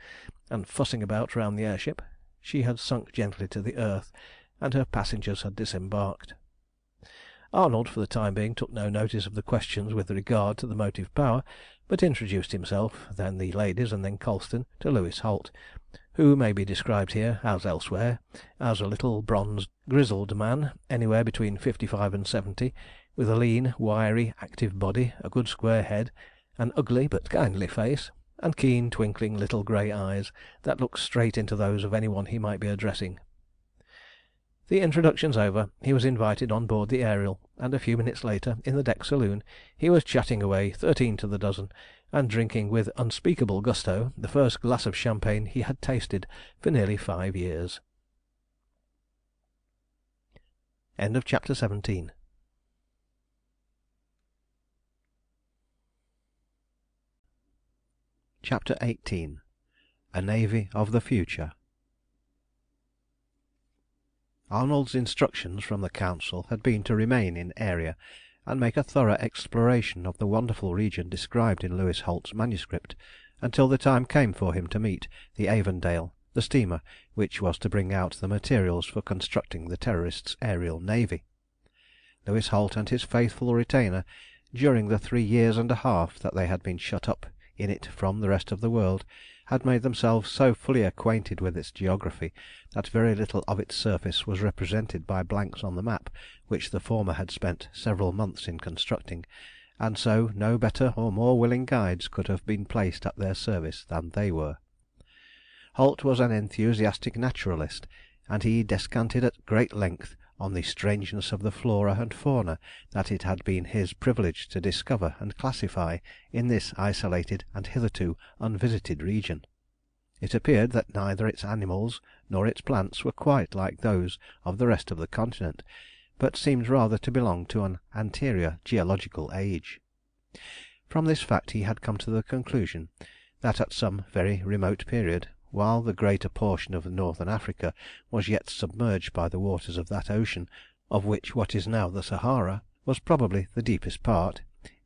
and fussing about round the airship, she had sunk gently to the earth, and her passengers had disembarked. Arnold, for the time being, took no notice of the questions with regard to the motive power, but introduced himself, then the ladies, and then Colston, to Lewis Holt, who may be described here, as elsewhere, as a little bronzed, grizzled man, anywhere between 55 and 70, with a lean, wiry, active body, a good square head, an ugly but kindly face, and keen, twinkling little grey eyes that looked straight into those of any one he might be addressing. The introductions over, he was invited on board the Ariel, and a few minutes later, in the deck saloon, he was chatting away, 13 to the dozen, and drinking with unspeakable gusto the first glass of champagne he had tasted for nearly 5 years. End of chapter 17. Chapter 18. A Navy of the Future. Arnold's instructions from the Council had been to remain in Aeria and make a thorough exploration of the wonderful region described in Lewis Holt's manuscript, until the time came for him to meet the Avondale, the steamer which was to bring out the materials for constructing the terrorists' aerial navy. Lewis Holt and his faithful retainer, during the 3 years and a half that they had been shut up in it from the rest of the world, had made themselves so fully acquainted with its geography that very little of its surface was represented by blanks on the map which the former had spent several months in constructing, and so no better or more willing guides could have been placed at their service than they were. Holt was an enthusiastic naturalist, and he descanted at great length on the strangeness of the flora and fauna that it had been his privilege to discover and classify in this isolated and hitherto unvisited region. It appeared that neither its animals nor its plants were quite like those of the rest of the continent, but seemed rather to belong to an anterior geological age. From this fact he had come to the conclusion that at some very remote period, while the greater portion of northern Africa was yet submerged by the waters of that ocean, of which what is now the Sahara was probably the deepest part,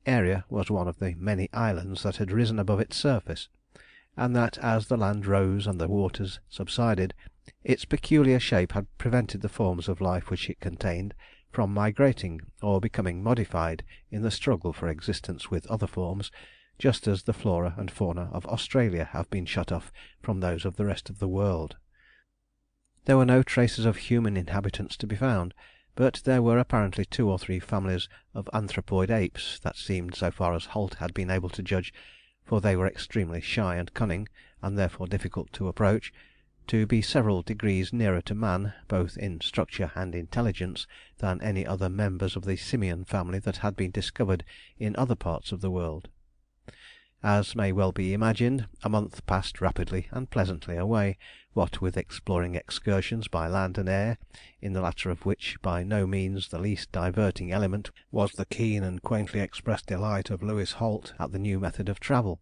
Aeria was one of the many islands that had risen above its surface, and that as the land rose and the waters subsided, its peculiar shape had prevented the forms of life which it contained from migrating or becoming modified in the struggle for existence with other forms, just as the flora and fauna of Australia have been shut off from those of the rest of the world. There were no traces of human inhabitants to be found, but there were apparently 2 or 3 families of anthropoid apes that seemed, so far as Holt had been able to judge, for they were extremely shy and cunning, and therefore difficult to approach, to be several degrees nearer to man, both in structure and intelligence, than any other members of the simian family that had been discovered in other parts of the world. As may well be imagined, a month passed rapidly and pleasantly away, what with exploring excursions by land and air, in the latter of which by no means the least diverting element was the keen and quaintly expressed delight of Louis Holt at the new method of travel.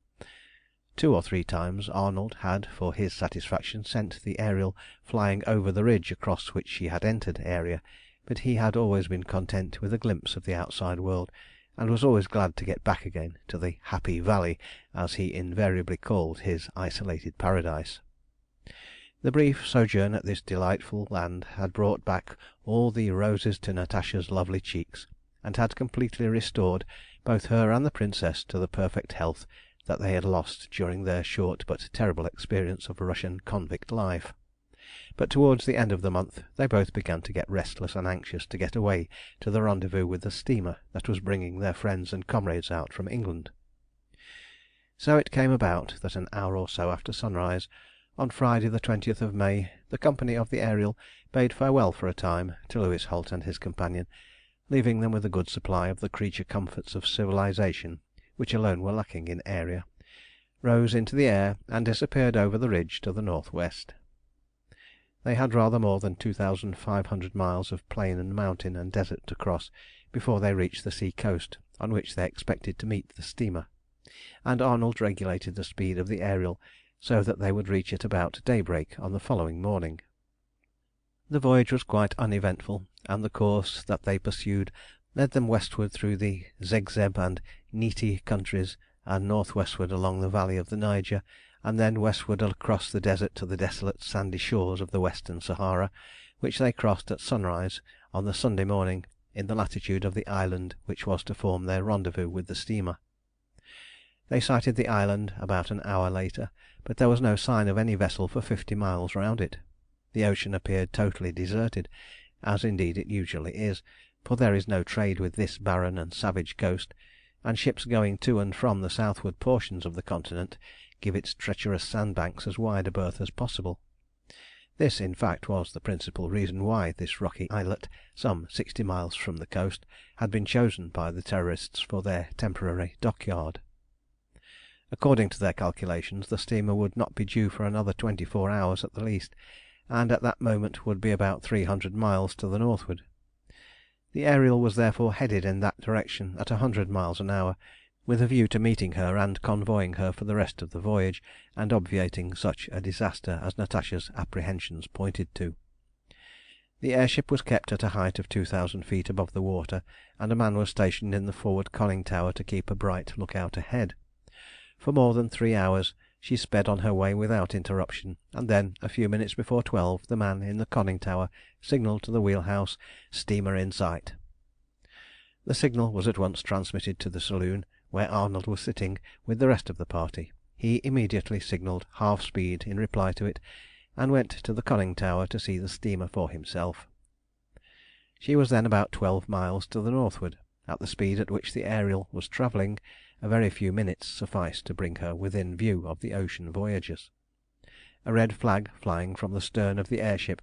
2 or 3 times Arnold had for his satisfaction sent the Ariel flying over the ridge across which she had entered Aeria, but he had always been content with a glimpse of the outside world, and was always glad to get back again to the Happy Valley, as he invariably called his isolated paradise. The brief sojourn at this delightful land had brought back all the roses to Natasha's lovely cheeks, and had completely restored both her and the Princess to the perfect health that they had lost during their short but terrible experience of Russian convict life. But towards the end of the month they both began to get restless and anxious to get away to the rendezvous with the steamer that was bringing their friends and comrades out from England. So it came about that an hour or so after sunrise, on Friday the 20th of May, the company of the Ariel bade farewell for a time to Louis Holt and his companion, leaving them with a good supply of the creature comforts of civilization, which alone were lacking in Aeria, rose into the air and disappeared over the ridge to the north-west. They had rather more than 2,500 miles of plain and mountain and desert to cross before they reached the sea coast on which they expected to meet the steamer, and Arnold regulated the speed of the Ariel so that they would reach it about daybreak on the following morning. The voyage was quite uneventful, and the course that they pursued led them westward through the Zegzeb and Niti countries, and north-westward along the valley of the Niger, and then westward across the desert to the desolate sandy shores of the Western Sahara, which they crossed at sunrise on the Sunday morning in the latitude of the island which was to form their rendezvous with the steamer. They sighted the island about an hour later, but there was no sign of any vessel for 50 miles round it. The ocean appeared totally deserted, as indeed it usually is, for there is no trade with this barren and savage coast, and ships going to and from the southward portions of the continent give its treacherous sandbanks as wide a berth as possible. This, in fact, was the principal reason why this rocky islet, some 60 miles from the coast, had been chosen by the Terrorists for their temporary dockyard. According to their calculations, the steamer would not be due for another 24 hours at the least, and at that moment would be about 300 miles to the northward. The Ariel was therefore headed in that direction at 100 miles an hour, with a view to meeting her and convoying her for the rest of the voyage, and obviating such a disaster as Natasha's apprehensions pointed to. The airship was kept at a height of 2,000 feet above the water, and a man was stationed in the forward conning tower to keep a bright look out ahead. For more than 3 hours she sped on her way without interruption, and then, a few minutes before 12, the man in the conning tower signalled to the wheelhouse, "Steamer in sight." The signal was at once transmitted to the saloon, where Arnold was sitting with the rest of the party. He immediately signalled half speed in reply to it, and went to the conning tower to see the steamer for himself. She was then about 12 miles to the northward. At the speed at which the Ariel was travelling, a very few minutes sufficed to bring her within view of the ocean voyagers. A red flag flying from the stern of the airship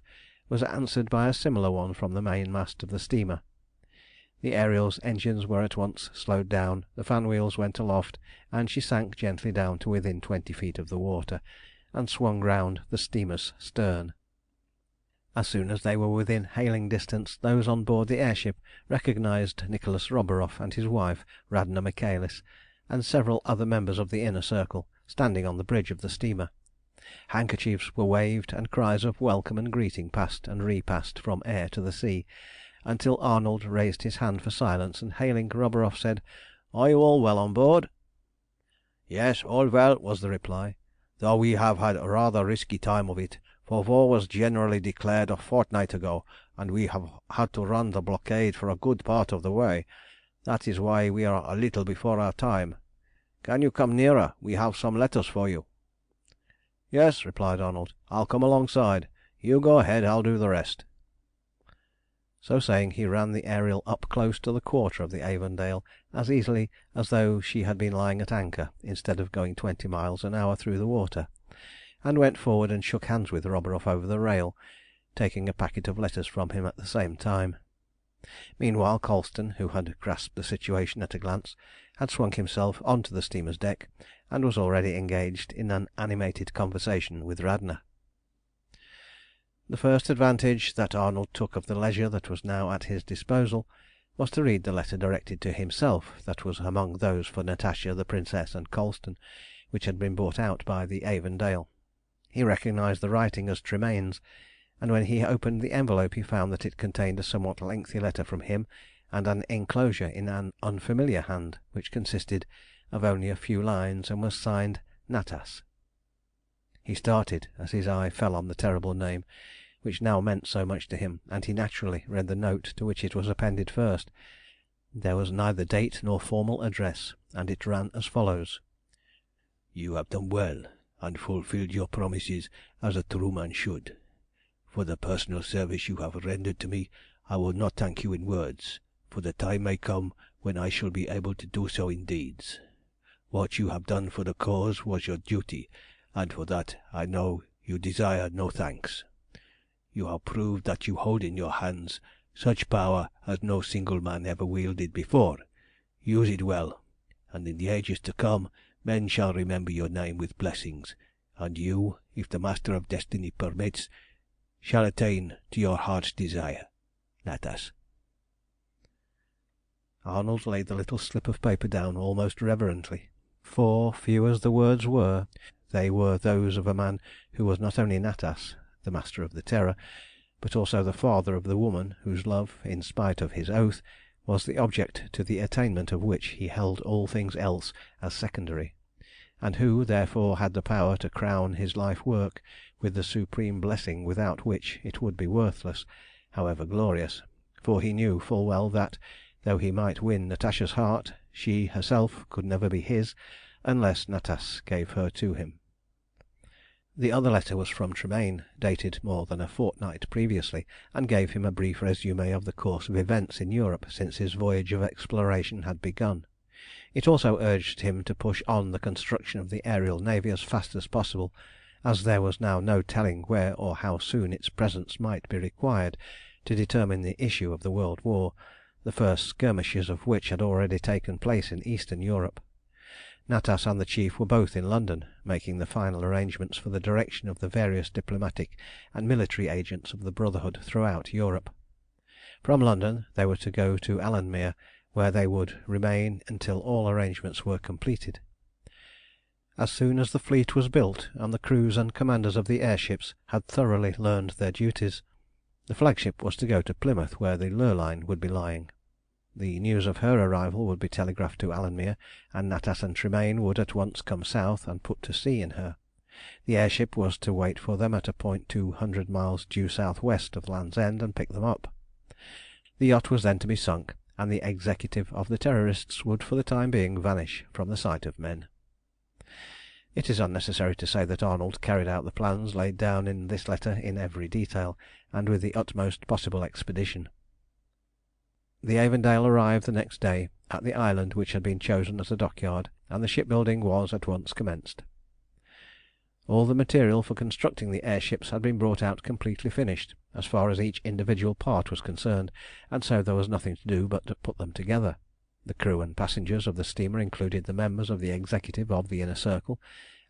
was answered by a similar one from the mainmast of the steamer. The Ariel's engines were at once slowed down, the fan wheels went aloft, and she sank gently down to within 20 feet of the water, and swung round the steamer's stern. As soon as they were within hailing distance, those on board the airship recognised Nicholas Roburoff and his wife Radna Michaelis, and several other members of the inner circle, standing on the bridge of the steamer. Handkerchiefs were waved, and cries of welcome and greeting passed and repassed from air to the sea, until Arnold raised his hand for silence, and hailing Roburoff said, "Are you all well on board?" "Yes, all well," was the reply, "though we have had a rather risky time of it, for war was generally declared a fortnight ago, and we have had to run the blockade for a good part of the way. That is why we are a little before our time. Can you come nearer? We have some letters for you." "Yes," replied Arnold, "I'll come alongside. You go ahead, I'll do the rest." So saying, he ran the Ariel up close to the quarter of the Avondale as easily as though she had been lying at anchor, instead of going 20 miles an hour through the water, and went forward and shook hands with Roburoff over the rail, taking a packet of letters from him at the same time. Meanwhile Colston, who had grasped the situation at a glance, had swung himself on to the steamer's deck, and was already engaged in an animated conversation with Radna. The first advantage that Arnold took of the leisure that was now at his disposal was to read the letter directed to himself that was among those for Natasha, the Princess, and Colston, which had been brought out by the Avondale. He recognised the writing as Tremayne's, and when he opened the envelope he found that it contained a somewhat lengthy letter from him and an enclosure in an unfamiliar hand, which consisted of only a few lines and was signed Natas. He started as his eye fell on the terrible name, which now meant so much to him, and he naturally read the note to which it was appended first. There was neither date nor formal address, and it ran as follows: "You have done well, and fulfilled your promises as a true man should. For the personal service you have rendered to me I will not thank you in words, for the time may come when I shall be able to do so in deeds. What you have done for the cause was your duty, and for that I know you desire no thanks. You have proved that you hold in your hands such power as no single man ever wielded before. Use it well, and in the ages to come men shall remember your name with blessings, and you, if the Master of Destiny permits, shall attain to your heart's desire. Natas." Arnold laid the little slip of paper down almost reverently, for, few as the words were, they were those of a man who was not only Natas, the Master of the Terror, but also the father of the woman whose love, in spite of his oath, was the object to the attainment of which he held all things else as secondary, and who, therefore, had the power to crown his life work with the supreme blessing without which it would be worthless, however glorious, for he knew full well that, though he might win Natasha's heart, she herself could never be his unless Natas gave her to him. The other letter was from Tremayne, dated more than a fortnight previously, and gave him a brief résumé of the course of events in Europe since his voyage of exploration had begun. It also urged him to push on the construction of the aerial navy as fast as possible, as there was now no telling where or how soon its presence might be required to determine the issue of the World War, the first skirmishes of which had already taken place in Eastern Europe. Natas and the Chief were both in London, making the final arrangements for the direction of the various diplomatic and military agents of the Brotherhood throughout Europe. From London they were to go to Alanmere, where they would remain until all arrangements were completed. As soon as the fleet was built and the crews and commanders of the airships had thoroughly learned their duties, the flagship was to go to Plymouth, where the Lurline would be lying. The news of her arrival would be telegraphed to Alanmere, and Natas and Tremayne would at once come south and put to sea in her. The airship was to wait for them at a point 200 miles due south west of Land's End and pick them up. The yacht was then to be sunk, and the executive of the Terrorists would for the time being vanish from the sight of men. It is unnecessary to say that Arnold carried out the plans laid down in this letter in every detail, and with the utmost possible expedition. The Avondale arrived the next day at the island which had been chosen as a dockyard, and the shipbuilding was at once commenced. All the material for constructing the airships had been brought out completely finished, as far as each individual part was concerned, and so there was nothing to do but to put them together. The crew and passengers of the steamer included the members of the executive of the Inner Circle,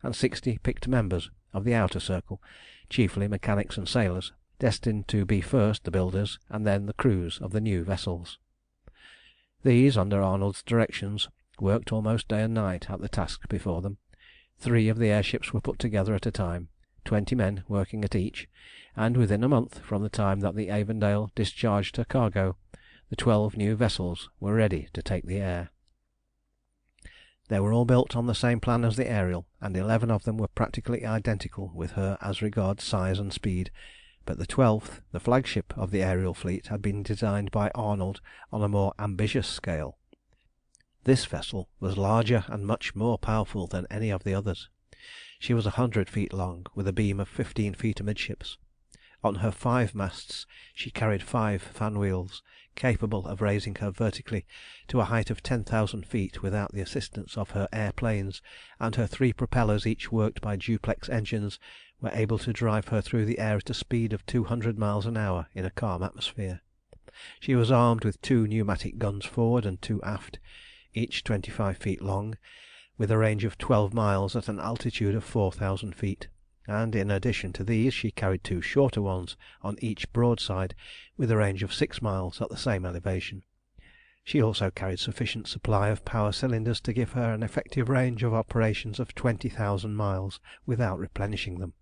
and 60 picked members of the Outer Circle, chiefly mechanics and sailors, destined to be first the builders and then the crews of the new vessels. These, under Arnold's directions, worked almost day and night at the task before them. 3 of the airships were put together at a time, 20 men working at each, and within a month from the time that the Avondale discharged her cargo, the 12 new vessels were ready to take the air. They were all built on the same plan as the Ariel, and 11 of them were practically identical with her as regards size and speed, but the 12th, the flagship of the aerial fleet, had been designed by Arnold on a more ambitious scale. This vessel was larger and much more powerful than any of the others. She was 100 feet long, with a beam of 15 feet amidships. On her 5 masts she carried 5 fan wheels, capable of raising her vertically to a height of 10,000 feet without the assistance of her airplanes, and her 3 propellers, each worked by duplex engines, were able to drive her through the air at a speed of 200 miles an hour in a calm atmosphere. She was armed with 2 pneumatic guns forward and 2 aft, each 25 feet long, with a range of 12 miles at an altitude of 4,000 feet, and in addition to these she carried 2 shorter ones on each broadside, with a range of 6 miles at the same elevation. She also carried sufficient supply of power cylinders to give her an effective range of operations of 20,000 miles without replenishing them.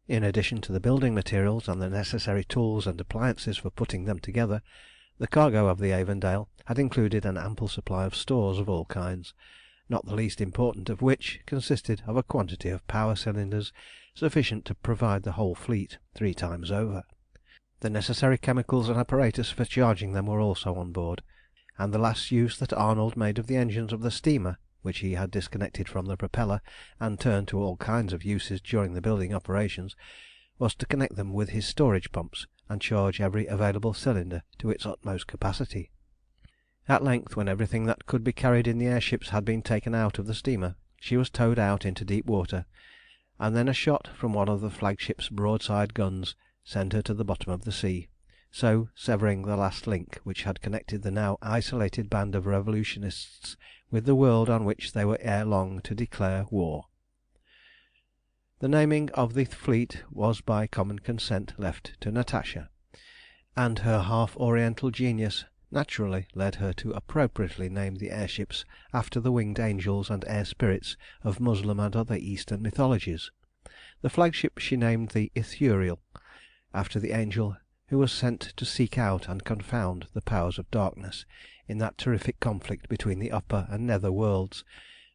In addition to the building materials and the necessary tools and appliances for putting them together, the cargo of the Avondale had included an ample supply of stores of all kinds, not the least important of which consisted of a quantity of power cylinders sufficient to provide the whole fleet 3 times over. The necessary chemicals and apparatus for charging them were also on board, and the last use that Arnold made of the engines of the steamer, which he had disconnected from the propeller and turned to all kinds of uses during the building operations, was to connect them with his storage pumps and charge every available cylinder to its utmost capacity. At length, when everything that could be carried in the airships had been taken out of the steamer, she was towed out into deep water, and then a shot from one of the flagship's broadside guns sent her to the bottom of the sea, so severing the last link which had connected the now isolated band of revolutionists with the world on which they were ere long to declare war. The naming of the fleet was by common consent left to Natasha, and her half-Oriental genius naturally led her to appropriately name the airships after the winged angels and air spirits of Moslem and other Eastern mythologies. The flagship she named the Ithuriel, after the angel who was sent to seek out and confound the powers of darkness in that terrific conflict between the upper and nether worlds,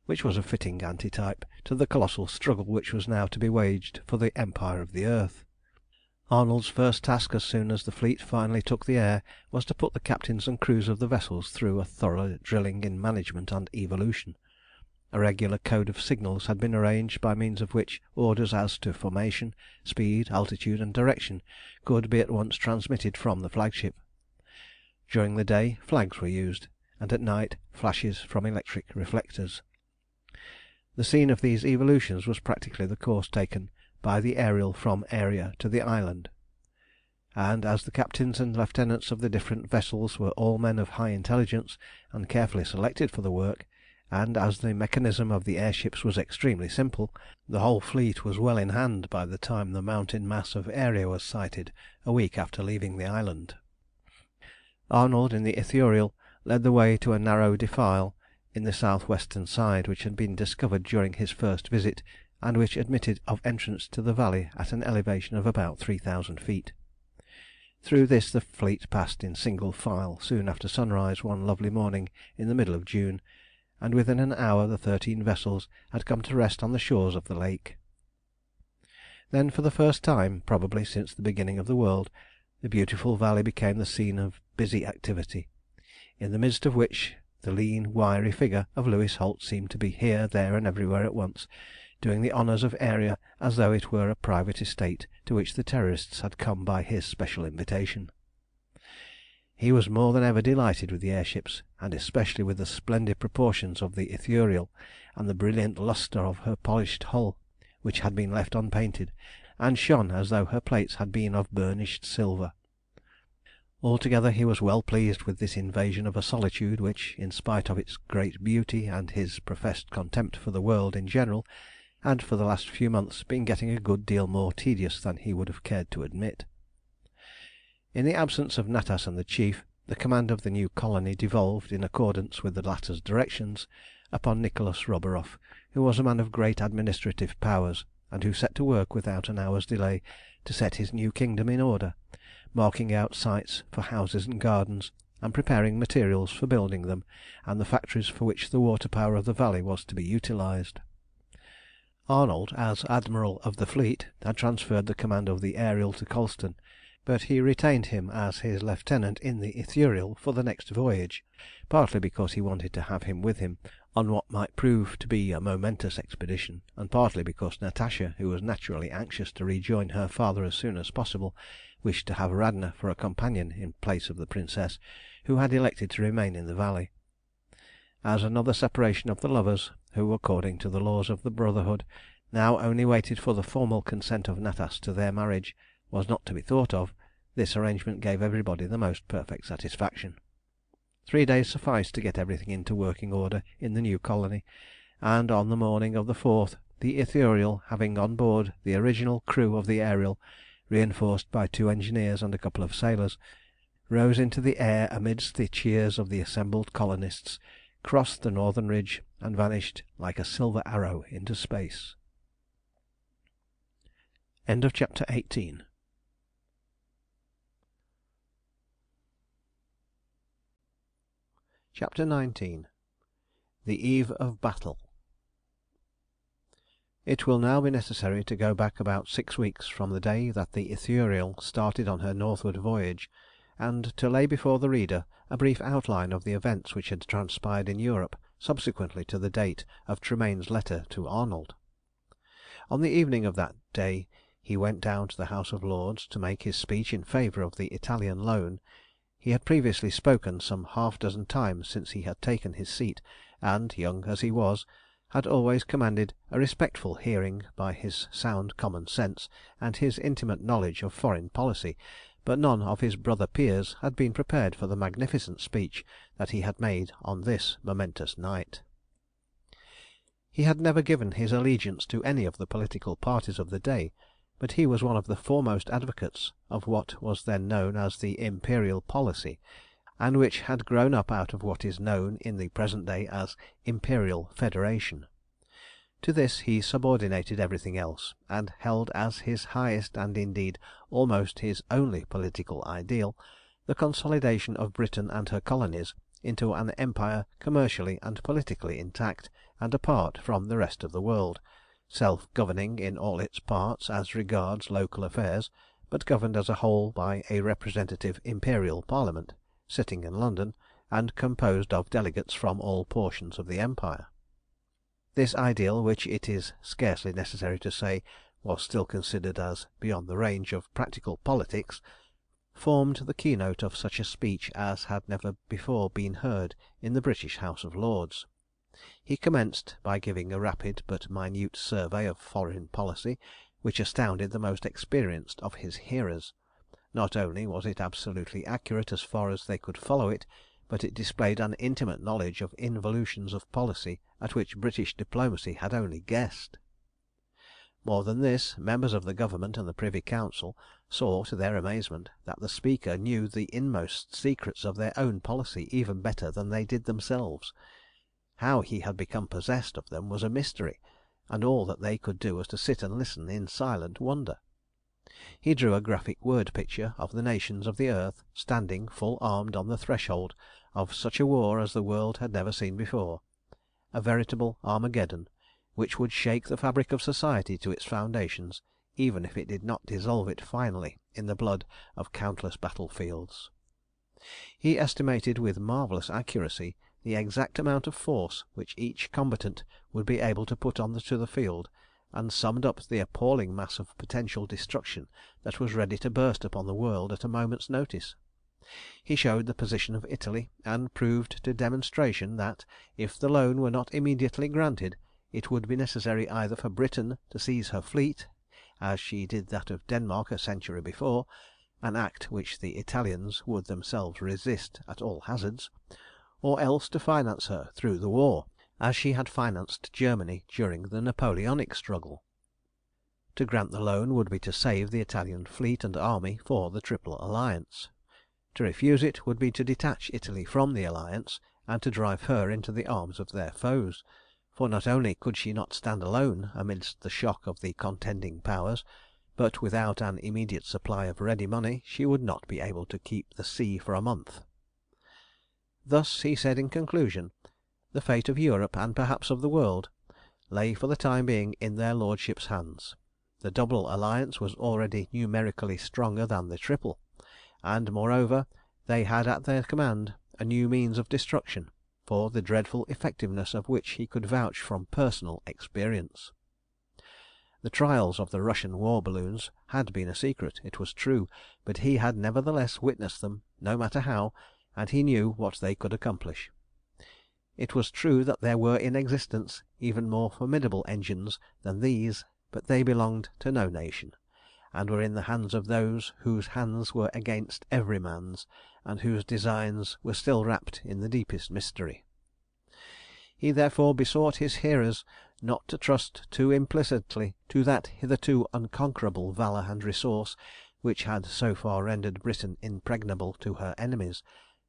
which was a fitting antitype to the colossal struggle which was now to be waged for the empire of the earth. Arnold's first task as soon as the fleet finally took the air was to put the captains and crews of the vessels through a thorough drilling in management and evolution. A regular code of signals had been arranged by means of which orders as to formation, speed, altitude, and direction could be at once transmitted from the flagship. During the day flags were used, and at night flashes from electric reflectors. The scene of these evolutions was practically the course taken by the Ariel from Aeria to the island, and as the captains and lieutenants of the different vessels were all men of high intelligence and carefully selected for the work, and as the mechanism of the airships was extremely simple, the whole fleet was well in hand by the time the mountain mass of Aeria was sighted a week after leaving the island. Arnold in the Ithuriel led the way to a narrow defile in the south-western side which had been discovered during his first visit, and which admitted of entrance to the valley at an elevation of about 3,000 feet. Through this the fleet passed in single file soon after sunrise one lovely morning in the middle of June, and within an hour the 13 vessels had come to rest on the shores of the lake. Then, for the first time, probably since the beginning of the world, the beautiful valley became the scene of busy activity, in the midst of which the lean, wiry figure of Louis Holt seemed to be here, there, and everywhere at once, doing the honours of Aeria as though it were a private estate to which the Terrorists had come by his special invitation. He was more than ever delighted with the airships, and especially with the splendid proportions of the Ithuriel and the brilliant lustre of her polished hull, which had been left unpainted, and shone as though her plates had been of burnished silver. Altogether he was well pleased with this invasion of a solitude which, in spite of its great beauty and his professed contempt for the world in general, had for the last few months been getting a good deal more tedious than he would have cared to admit. In the absence of Natas and the chief, the command of the new colony devolved, in accordance with the latter's directions, upon Nicholas Roburoff, who was a man of great administrative powers, and who set to work without an hour's delay to set his new kingdom in order, marking out sites for houses and gardens, and preparing materials for building them, and the factories for which the water power of the valley was to be utilised. Arnold, as Admiral of the Fleet, had transferred the command of the Ariel to Colston, but he retained him as his lieutenant in the Ithuriel for the next voyage, partly because he wanted to have him with him on what might prove to be a momentous expedition, and partly because Natasha, who was naturally anxious to rejoin her father as soon as possible, wished to have Radna for a companion in place of the princess, who had elected to remain in the valley. As another separation of the lovers, who, according to the laws of the Brotherhood, now only waited for the formal consent of Natas to their marriage, was not to be thought of, this arrangement gave everybody the most perfect satisfaction. 3 days sufficed to get everything into working order in the new colony, and on the morning of the 4th, the Ithuriel, having on board the original crew of the Ariel, reinforced by 2 engineers and a couple of sailors, rose into the air amidst the cheers of the assembled colonists, crossed the northern ridge, and vanished like a silver arrow into space. End of chapter 18. Chapter 19. The Eve of Battle. It will now be necessary to go back about 6 weeks from the day that the Ithuriel started on her northward voyage, and to lay before the reader a brief outline of the events which had transpired in Europe subsequently to the date of Tremayne's letter to Arnold. On the evening of that day he went down to the House of Lords to make his speech in favour of the Italian loan. He had previously spoken some half-dozen times since he had taken his seat, and, young as he was, had always commanded a respectful hearing by his sound common sense and his intimate knowledge of foreign policy, but none of his brother peers had been prepared for the magnificent speech that he had made on this momentous night. He had never given his allegiance to any of the political parties of the day, but he was one of the foremost advocates of what was then known as the Imperial policy, and which had grown up out of what is known in the present day as Imperial Federation. To this he subordinated everything else, and held as his highest and indeed almost his only political ideal the consolidation of Britain and her colonies into an empire commercially and politically intact and apart from the rest of the world, self-governing in all its parts as regards local affairs, but governed as a whole by a representative Imperial Parliament, sitting in London, and composed of delegates from all portions of the Empire. This ideal, which it is scarcely necessary to say was still considered as beyond the range of practical politics, formed the keynote of such a speech as had never before been heard in the British House of Lords. He commenced by giving a rapid but minute survey of foreign policy, which astounded the most experienced of his hearers. Not only was it absolutely accurate as far as they could follow it, but it displayed an intimate knowledge of involutions of policy at which British diplomacy had only guessed. More than this, members of the Government and the Privy Council saw to their amazement that the speaker knew the inmost secrets of their own policy even better than they did themselves. How he had become possessed of them was a mystery, and all that they could do was to sit and listen in silent wonder. He drew a graphic word picture of the nations of the earth standing full armed on the threshold of such a war as the world had never seen before, a veritable Armageddon, which would shake the fabric of society to its foundations, even if it did not dissolve it finally in the blood of countless battlefields. He estimated with marvellous accuracy the exact amount of force which each combatant would be able to put on to the field, and summed up the appalling mass of potential destruction that was ready to burst upon the world at a moment's notice. He showed the position of Italy, and proved to demonstration that, if the loan were not immediately granted, it would be necessary either for Britain to seize her fleet, as she did that of Denmark a century before, an act which the Italians would themselves resist at all hazards, or else to finance her through the war, as she had financed Germany during the Napoleonic struggle. To grant the loan would be to save the Italian fleet and army for the Triple Alliance. To refuse it would be to detach Italy from the alliance, and to drive her into the arms of their foes, for not only could she not stand alone amidst the shock of the contending powers, but without an immediate supply of ready money she would not be able to keep the sea for a month. Thus, he said in conclusion, the fate of Europe, and perhaps of the world, lay for the time being in their lordships' hands. The double alliance was already numerically stronger than the triple, and moreover they had at their command a new means of destruction, for the dreadful effectiveness of which he could vouch from personal experience. The trials of the Russian war balloons had been a secret, it was true, but he had nevertheless witnessed them, no matter how, and he knew what they could accomplish. It was true that there were in existence even more formidable engines than these, but they belonged to no nation, and were in the hands of those whose hands were against every man's, and whose designs were still wrapped in the deepest mystery. He therefore besought his hearers not to trust too implicitly to that hitherto unconquerable valour and resource which had so far rendered Britain impregnable to her enemies.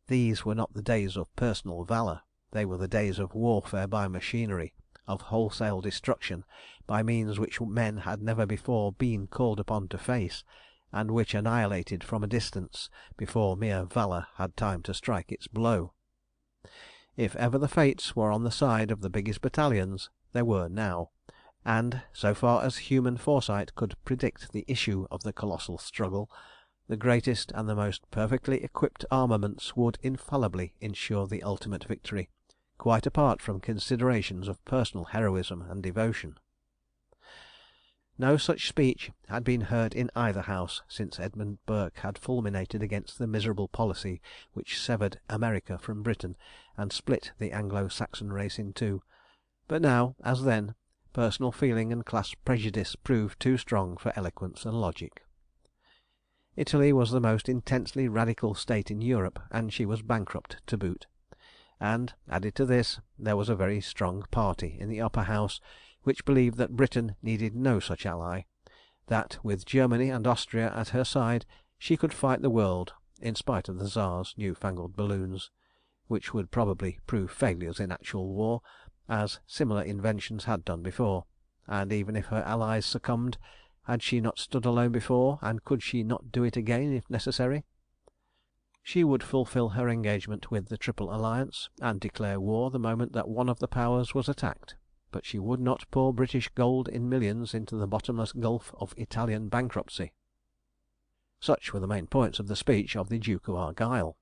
These were not the days of personal valour, they were the days of warfare by machinery, of wholesale destruction by means which men had never before been called upon to face, and which annihilated from a distance before mere valour had time to strike its blow. If ever the fates were on the side of the biggest battalions, they were now, and, so far as human foresight could predict the issue of the colossal struggle, the greatest and the most perfectly equipped armaments would infallibly ensure the ultimate victory, quite apart from considerations of personal heroism and devotion. No such speech had been heard in either house since Edmund Burke had fulminated against the miserable policy which severed America from Britain and split the Anglo-Saxon race in two, but now, as then, personal feeling and class prejudice proved too strong for eloquence and logic. Italy was the most intensely radical state in Europe, and she was bankrupt to boot. And, added to this, there was a very strong party in the Upper House which believed that Britain needed no such ally, that with Germany and Austria at her side she could fight the world, in spite of the Tsar's new-fangled balloons, which would probably prove failures in actual war, as similar inventions had done before, and even if her allies succumbed, had she not stood alone before, and could she not do it again if necessary? She would fulfil her engagement with the Triple Alliance, and declare war the moment that one of the powers was attacked, but she would not pour British gold in millions into the bottomless gulf of Italian bankruptcy. Such were the main points of the speech of the Duke of Argyll,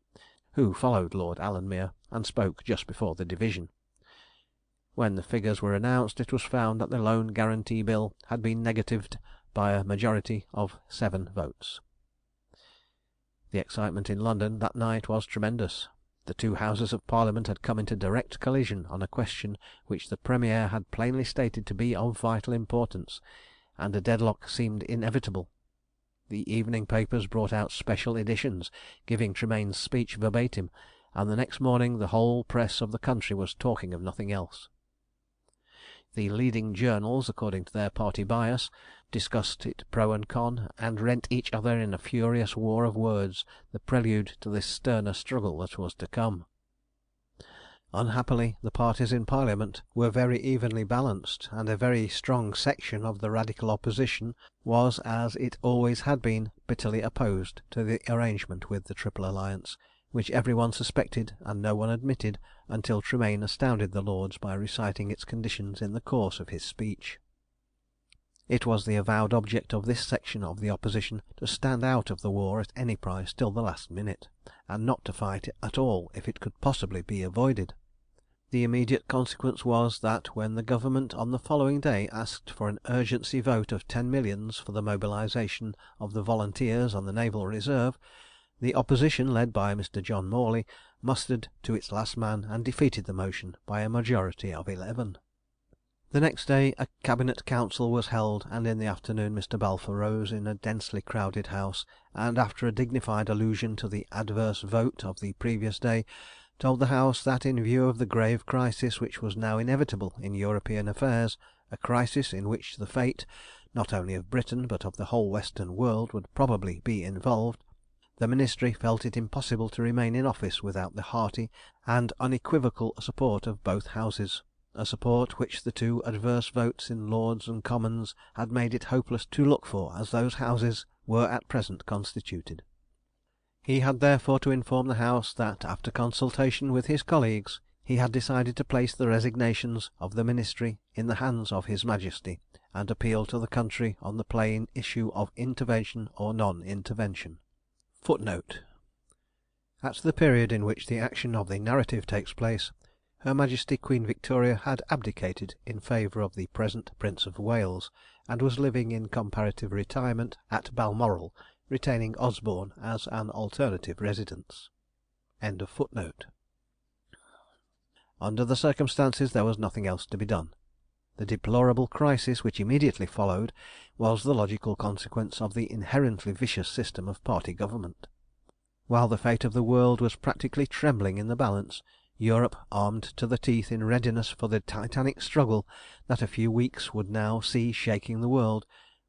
who followed Lord Alanmere, and spoke just before the division. When the figures were announced, it was found that the Loan Guarantee Bill had been negatived by a majority of 7 votes. The excitement in London that night was tremendous. The two Houses of Parliament had come into direct collision on a question which the Premier had plainly stated to be of vital importance, and a deadlock seemed inevitable. The evening papers brought out special editions giving Tremayne's speech verbatim, and the next morning the whole press of the country was talking of nothing else. The leading journals, according to their party bias, discussed it pro and con, and rent each other in a furious war of words, the prelude to this sterner struggle that was to come. Unhappily, the parties in Parliament were very evenly balanced, and a very strong section of the Radical opposition was, as it always had been, bitterly opposed to the arrangement with the Triple Alliance, which every one suspected and no one admitted until Tremayne astounded the Lords by reciting its conditions in the course of his speech. It was the avowed object of this section of the opposition to stand out of the war at any price till the last minute, and not to fight at all if it could possibly be avoided. The immediate consequence was that when the Government on the following day asked for an urgency vote of 10 millions for the mobilisation of the Volunteers on the Naval Reserve, the Opposition, led by Mr. John Morley, mustered to its last man and defeated the motion by a majority of 11. The next day a Cabinet Council was held, and in the afternoon Mr. Balfour rose in a densely crowded House, and after a dignified allusion to the adverse vote of the previous day, told the House that in view of the grave crisis which was now inevitable in European affairs, a crisis in which the fate, not only of Britain but of the whole Western world would probably be involved, the Ministry felt it impossible to remain in office without the hearty and unequivocal support of both Houses, a support which the two adverse votes in Lords and Commons had made it hopeless to look for as those Houses were at present constituted. He had therefore to inform the House that, after consultation with his colleagues, he had decided to place the resignations of the Ministry in the hands of His Majesty, and appeal to the country on the plain issue of intervention or non-intervention. Footnote: at the period in which the action of the narrative takes place, Her Majesty Queen Victoria had abdicated in favour of the present Prince of Wales, and was living in comparative retirement at Balmoral, retaining Osborne as an alternative residence. End of footnote. Under the circumstances there was nothing else to be done. The deplorable crisis which immediately followed was the logical consequence of the inherently vicious system of party government. While the fate of the world was practically trembling in the balance, Europe, armed to the teeth in readiness for the titanic struggle that a few weeks would now see shaking the world,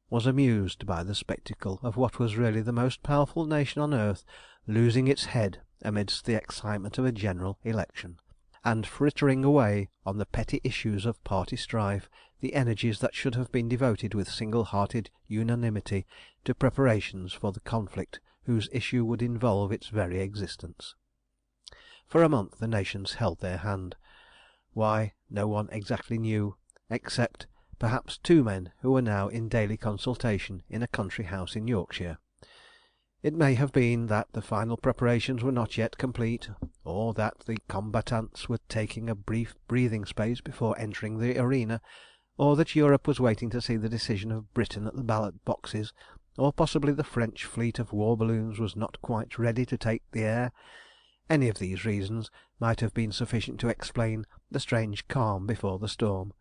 was amused by the spectacle of what was really the most powerful nation on earth losing its head amidst the excitement of a general election, and frittering away on the petty issues of party strife the energies that should have been devoted with single-hearted unanimity to preparations for the conflict whose issue would involve its very existence. For a month the nations held their hand. Why, no one exactly knew, except perhaps two men who were now in daily consultation in a country house in Yorkshire. It may have been that the final preparations were not yet complete, or that the combatants were taking a brief breathing space before entering the arena, or that Europe was waiting to see the decision of Britain at the ballot boxes, or possibly the French fleet of war balloons was not quite ready to take the air. Any of these reasons might have been sufficient to explain the strange calm before the storm.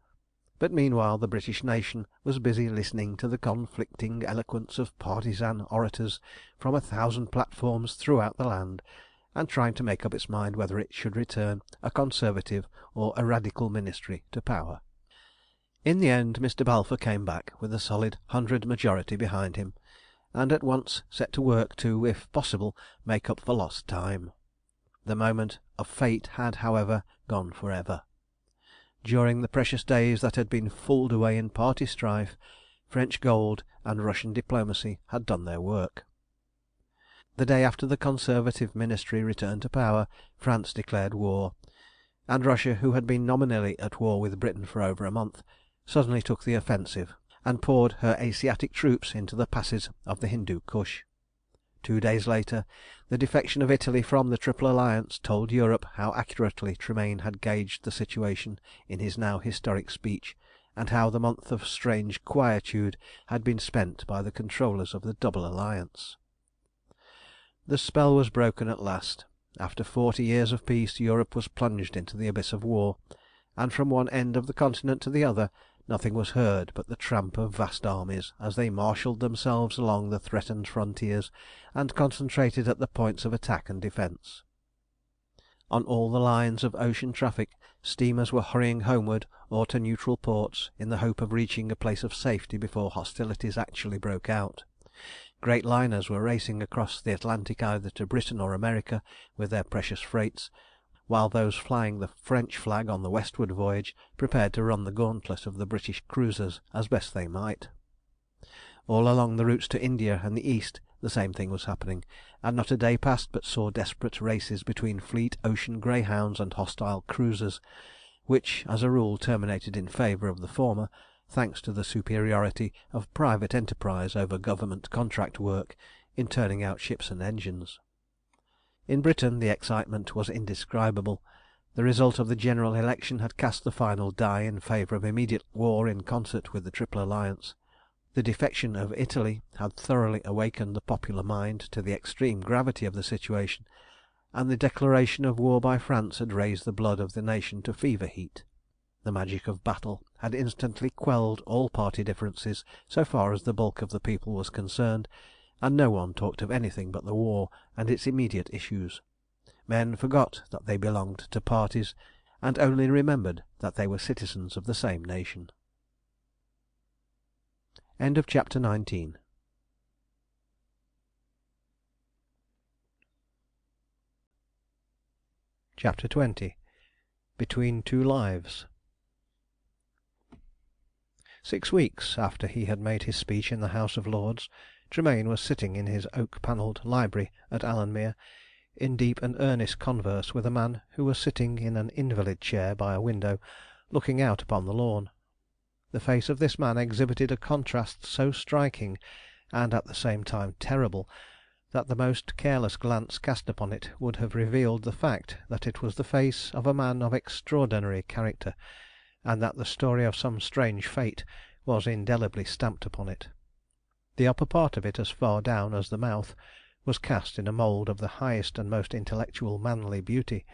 But meanwhile the British nation was busy listening to the conflicting eloquence of partisan orators from 1,000 platforms throughout the land, and trying to make up its mind whether it should return a Conservative or a Radical ministry to power. In the end Mr. Balfour came back with a solid 100 majority behind him, and at once set to work to, if possible, make up for lost time. The moment of fate had, however, gone for ever. During the precious days that had been fooled away in party strife, French gold and Russian diplomacy had done their work. The day after the Conservative ministry returned to power, France declared war, and Russia, who had been nominally at war with Britain for over a month, suddenly took the offensive, and poured her Asiatic troops into the passes of the Hindu Kush. 2 days later, the defection of Italy from the Triple Alliance told Europe how accurately Tremayne had gauged the situation in his now historic speech, and how the month of strange quietude had been spent by the controllers of the Double Alliance. The spell was broken at last. After 40 years of peace, Europe was plunged into the abyss of war, and from one end of the continent to the other nothing was heard but the tramp of vast armies as they marshalled themselves along the threatened frontiers and concentrated at the points of attack and defence. On all the lines of ocean traffic steamers were hurrying homeward or to neutral ports in the hope of reaching a place of safety before hostilities actually broke out. Great liners were racing across the Atlantic either to Britain or America with their precious freights, while those flying the French flag on the westward voyage prepared to run the gauntlet of the British cruisers as best they might. All along the routes to India and the East the same thing was happening, and not a day passed but saw desperate races between fleet ocean greyhounds and hostile cruisers, which as a rule terminated in favour of the former, thanks to the superiority of private enterprise over government contract work in turning out ships and engines. In Britain the excitement was indescribable. The result of the general election had cast the final die in favour of immediate war in concert with the Triple Alliance. The defection of Italy had thoroughly awakened the popular mind to the extreme gravity of the situation, and the declaration of war by France had raised the blood of the nation to fever heat. The magic of battle had instantly quelled all party differences so far as the bulk of the people was concerned, and no one talked of anything but the war and its immediate issues. Men forgot that they belonged to parties, and only remembered that they were citizens of the same nation. End of chapter 19. Chapter 20. Between Two Lives. 6 weeks after he had made his speech in the House of Lords, Tremayne was sitting in his oak-panelled library at Allenmere, in deep and earnest converse with a man who was sitting in an invalid chair by a window, looking out upon the lawn. The face of this man exhibited a contrast so striking, and at the same time terrible, that the most careless glance cast upon it would have revealed the fact that it was the face of a man of extraordinary character, and that the story of some strange fate was indelibly stamped upon it. The upper part of it, as far down as the mouth, was cast in a mould of the highest and most intellectual manly beauty.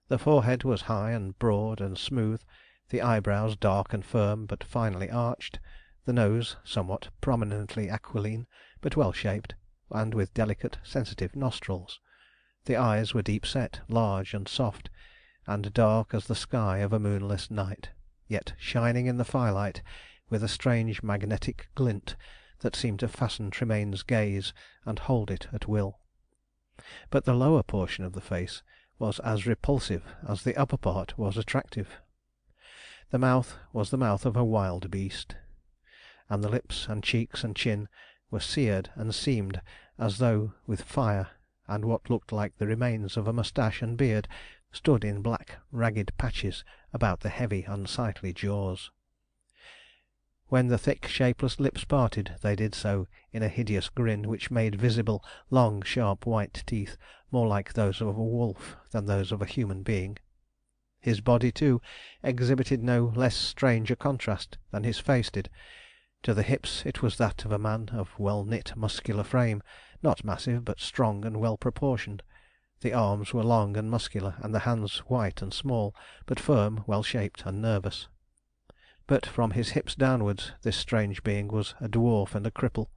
The forehead was high and broad and smooth, the eyebrows dark and firm but finely arched, the nose somewhat prominently aquiline but well shaped, and with delicate sensitive nostrils. The eyes were deep set, large and soft, and dark as the sky of a moonless night, yet shining in the firelight with a strange magnetic glint that seemed to fasten Tremayne's gaze and hold it at will. But the lower portion of the face was as repulsive as the upper part was attractive. The mouth was the mouth of a wild beast, and the lips and cheeks and chin were seared and seamed as though with fire, and what looked like the remains of a moustache and beard stood in black ragged patches about the heavy unsightly jaws. When the thick shapeless lips parted, they did so in a hideous grin which made visible long sharp white teeth, more like those of a wolf than those of a human being. His body, too, exhibited no less strange a contrast than his face did. To the hips it was that of a man of well-knit muscular frame, not massive, but strong and well proportioned. The arms were long and muscular, and the hands white and small, but firm, well shaped, and nervous. But from his hips downwards this strange being was a dwarf and a cripple.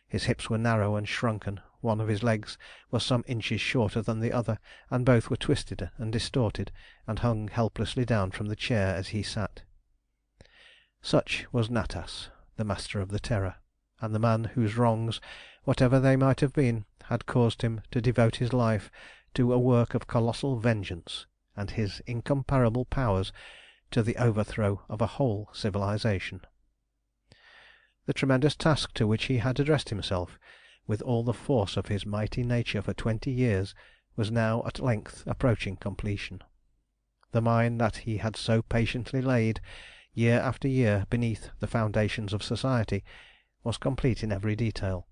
His hips were narrow and shrunken, one of his legs was some inches shorter than the other, and both were twisted and distorted, and hung helplessly down from the chair as he sat. Such was Natas, the Master of the Terror, and the man whose wrongs, whatever they might have been, had caused him to devote his life to a work of colossal vengeance, and his incomparable powers to the overthrow of a whole civilization. The tremendous task to which he had addressed himself with all the force of his mighty nature for 20 years was now at length approaching completion. The mine that he had so patiently laid, year after year, beneath the foundations of society, was complete in every detail.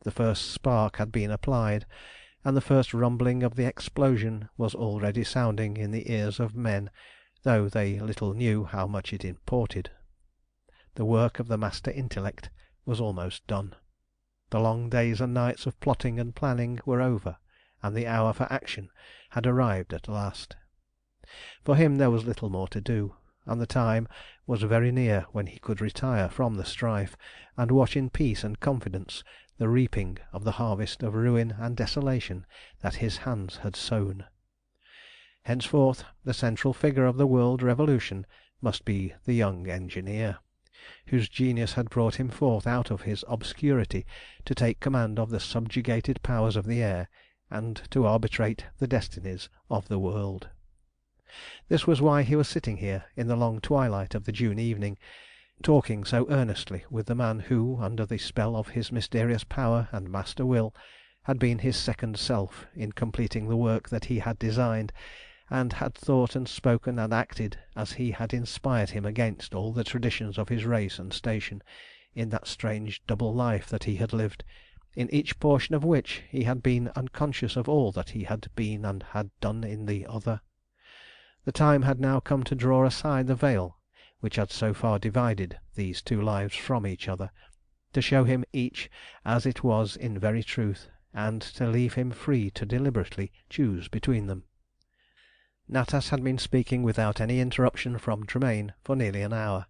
The first spark had been applied, and the first rumbling of the explosion was already sounding in the ears of men, though they little knew how much it imported. The work of the master intellect was almost done. The long days and nights of plotting and planning were over, and the hour for action had arrived at last. For him there was little more to do, and the time was very near when he could retire from the strife, and watch in peace and confidence the reaping of the harvest of ruin and desolation that his hands had sown. Henceforth the central figure of the world revolution must be the young engineer, whose genius had brought him forth out of his obscurity to take command of the subjugated powers of the air, and to arbitrate the destinies of the world. This was why he was sitting here in the long twilight of the June evening, talking so earnestly with the man who, under the spell of his mysterious power and master will, had been his second self in completing the work that he had designed, and had thought and spoken and acted as he had inspired him against all the traditions of his race and station, in that strange double life that he had lived, in each portion of which he had been unconscious of all that he had been and had done in the other. The time had now come to draw aside the veil which had so far divided these two lives from each other, to show him each as it was in very truth, and to leave him free to deliberately choose between them. Natas had been speaking without any interruption from Tremayne for nearly an hour,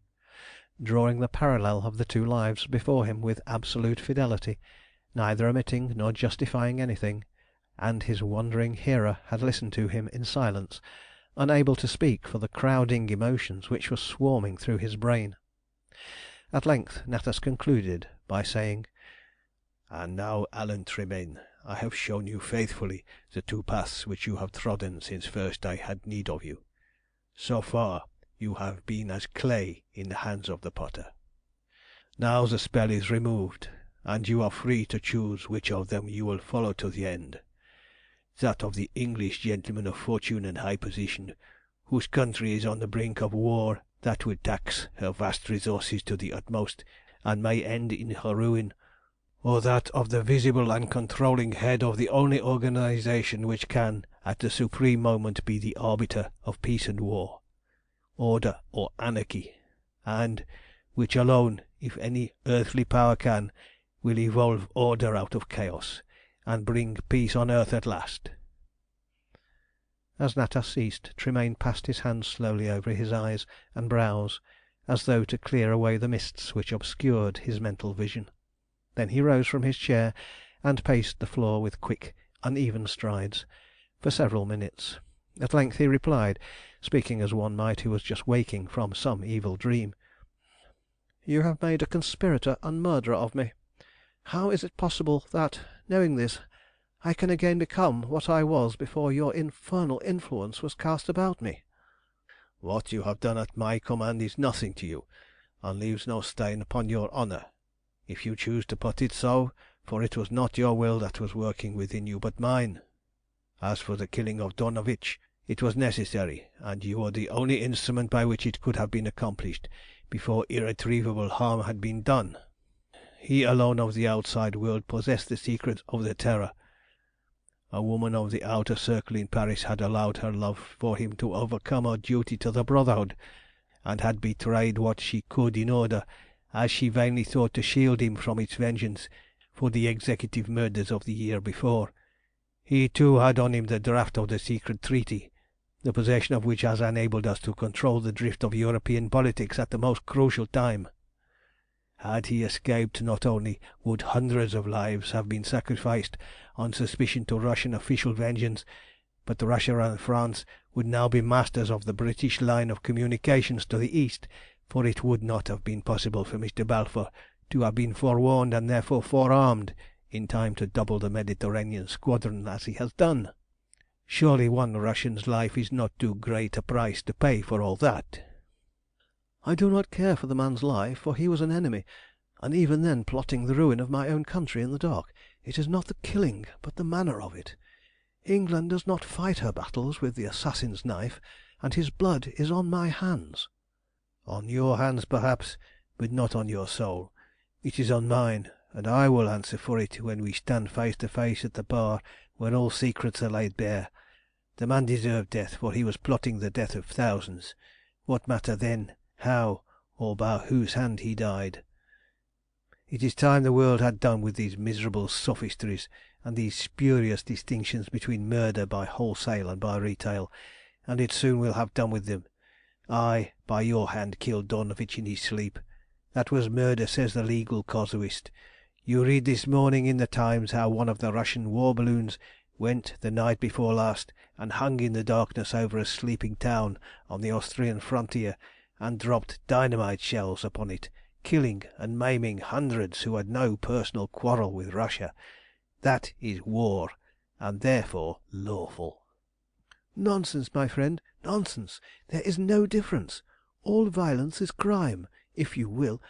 drawing the parallel of the two lives before him with absolute fidelity, neither omitting nor justifying anything, and his wondering hearer had listened to him in silence, unable to speak for the crowding emotions which were swarming through his brain. At length Natas concluded by saying "And now, Alan Tremayne, I have shown you faithfully the two paths which you have trodden since first I had need of you. So far you have been as clay in the hands of the potter. Now the spell is removed, and you are free to choose which of them you will follow to the end. That of the English gentleman of fortune and high position, whose country is on the brink of war that will tax her vast resources to the utmost, and may end in her ruin, or that of the visible and controlling head of the only organization which can, at the supreme moment, be the arbiter of peace and war, order or anarchy, and which alone, if any earthly power can, will evolve order out of chaos, and bring peace on earth at last." As Natas ceased, Tremayne passed his hand slowly over his eyes and brows, as though to clear away the mists which obscured his mental vision. Then he rose from his chair and paced the floor with quick, uneven strides, for several minutes. At length he replied, speaking as one might who was just waking from some evil dream "You have made a conspirator and murderer of me. How is it possible that, knowing this, I can again become what I was before your infernal influence was cast about me?" "What you have done at my command is nothing to you, and leaves no stain upon your honour, if you choose to put it so, for it was not your will that was working within you, but mine. As for the killing of Dornovitch, it was necessary, and you were the only instrument by which it could have been accomplished before irretrievable harm had been done. He alone of the outside world possessed the secret of the Terror. A woman of the outer circle in Paris had allowed her love for him to overcome her duty to the Brotherhood, and had betrayed what she could in order, as she vainly thought, to shield him from its vengeance for the executive murders of the year before. He too had on him the draft of the secret treaty, the possession of which has enabled us to control the drift of European politics at the most crucial time. Had he escaped, not only would hundreds of lives have been sacrificed on suspicion to Russian official vengeance, but Russia and France would now be masters of the British line of communications to the east, for it would not have been possible for Mr. Balfour to have been forewarned and therefore forearmed in time to double the Mediterranean squadron as he has done. Surely one Russian's life is not too great a price to pay for all that." "I do not care for the man's life, for he was an enemy, and even then plotting the ruin of my own country in the dark. It is not the killing, but the manner of it. England does not fight her battles with the assassin's knife, and his blood is on my hands." "On your hands, perhaps, but not on your soul. It is on mine, and I will answer for it when we stand face to face at the bar where all secrets are laid bare. The man deserved death, for he was plotting the death of thousands. What matter then how or by whose hand he died? It is time the world had done with these miserable sophistries and these spurious distinctions between murder by wholesale and by retail, and it soon will have done with them. I, by your hand, killed Dornovitch in his sleep. That was murder, says the legal casuist. You read this morning in the Times how one of the Russian war balloons went the night before last and hung in the darkness over a sleeping town on the Austrian frontier, and dropped dynamite shells upon it, killing and maiming hundreds who had no personal quarrel with Russia. That is war, and therefore lawful." "Nonsense, my friend, nonsense. There is no difference. All violence is crime, if you will,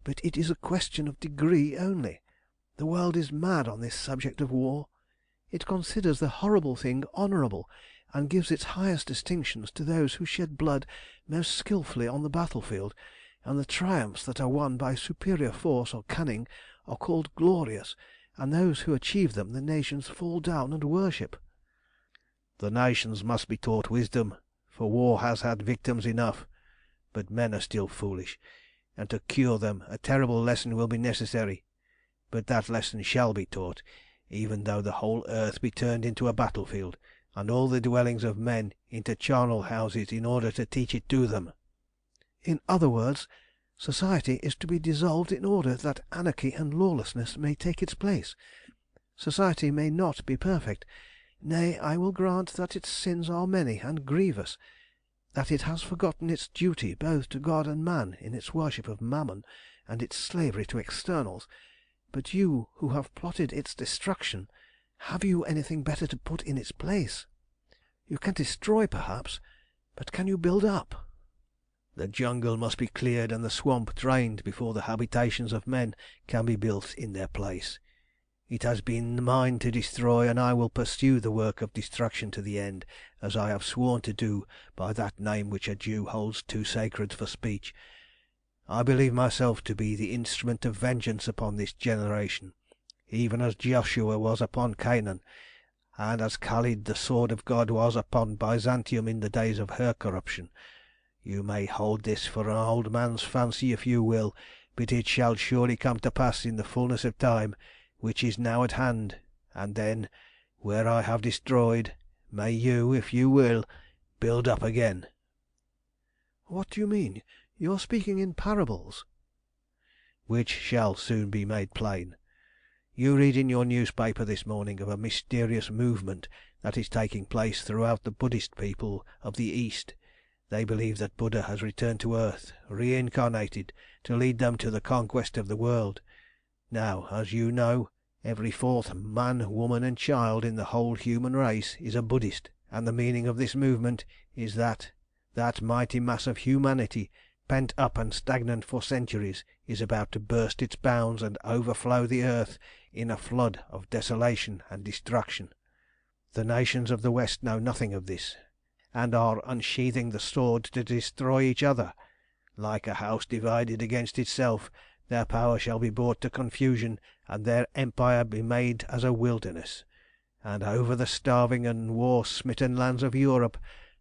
but it is a question of degree only. The world is mad on this subject of war. It considers the horrible thing honourable, and gives its highest distinctions to those who shed blood most skilfully on the battlefield, and the triumphs that are won by superior force or cunning are called glorious, and those who achieve them the nations fall down and worship." "The nations must be taught wisdom, for war has had victims enough. But men are still foolish, and to cure them a terrible lesson will be necessary. But that lesson shall be taught, even though the whole earth be turned into a battlefield, and all the dwellings of men into charnel houses, in order to teach it to them." "In other words, society is to be dissolved in order that anarchy and lawlessness may take its place. Society may not be perfect. Nay, I will grant that its sins are many and grievous, that it has forgotten its duty both to God and man in its worship of Mammon and its slavery to externals. But you, who have plotted its destruction, have you anything better to put in its place? You can destroy, perhaps, but can you build up?" The jungle must be cleared and the swamp drained before the habitations of men can be built in their place. It has been mine to destroy, and I will pursue the work of destruction to the end, as I have sworn to do by that name which a Jew holds too sacred for speech. I believe myself to be the instrument of vengeance upon this generation, even as Joshua was upon Canaan, and as Khalid the sword of God was upon Byzantium in the days of her corruption. You may hold this for an old man's fancy if you will, but it shall surely come to pass in the fullness of time, which is now at hand, and then, where I have destroyed, may you, if you will, build up again." "What do you mean? You are speaking in parables." "Which shall soon be made plain. You read in your newspaper this morning of a mysterious movement that is taking place throughout the Buddhist people of the East. They believe that Buddha has returned to earth, reincarnated, to lead them to the conquest of the world. Now, as you know, every fourth man, woman, and child in the whole human race is a Buddhist, and the meaning of this movement is that that mighty mass of humanity, pent up and stagnant for centuries, is about to burst its bounds and overflow the earth in a flood of desolation and destruction. The nations of the West know nothing of this, and are unsheathing the sword to destroy each other. Like a house divided against itself, their power shall be brought to confusion, and their empire be made as a wilderness. And over the starving and war-smitten lands of Europe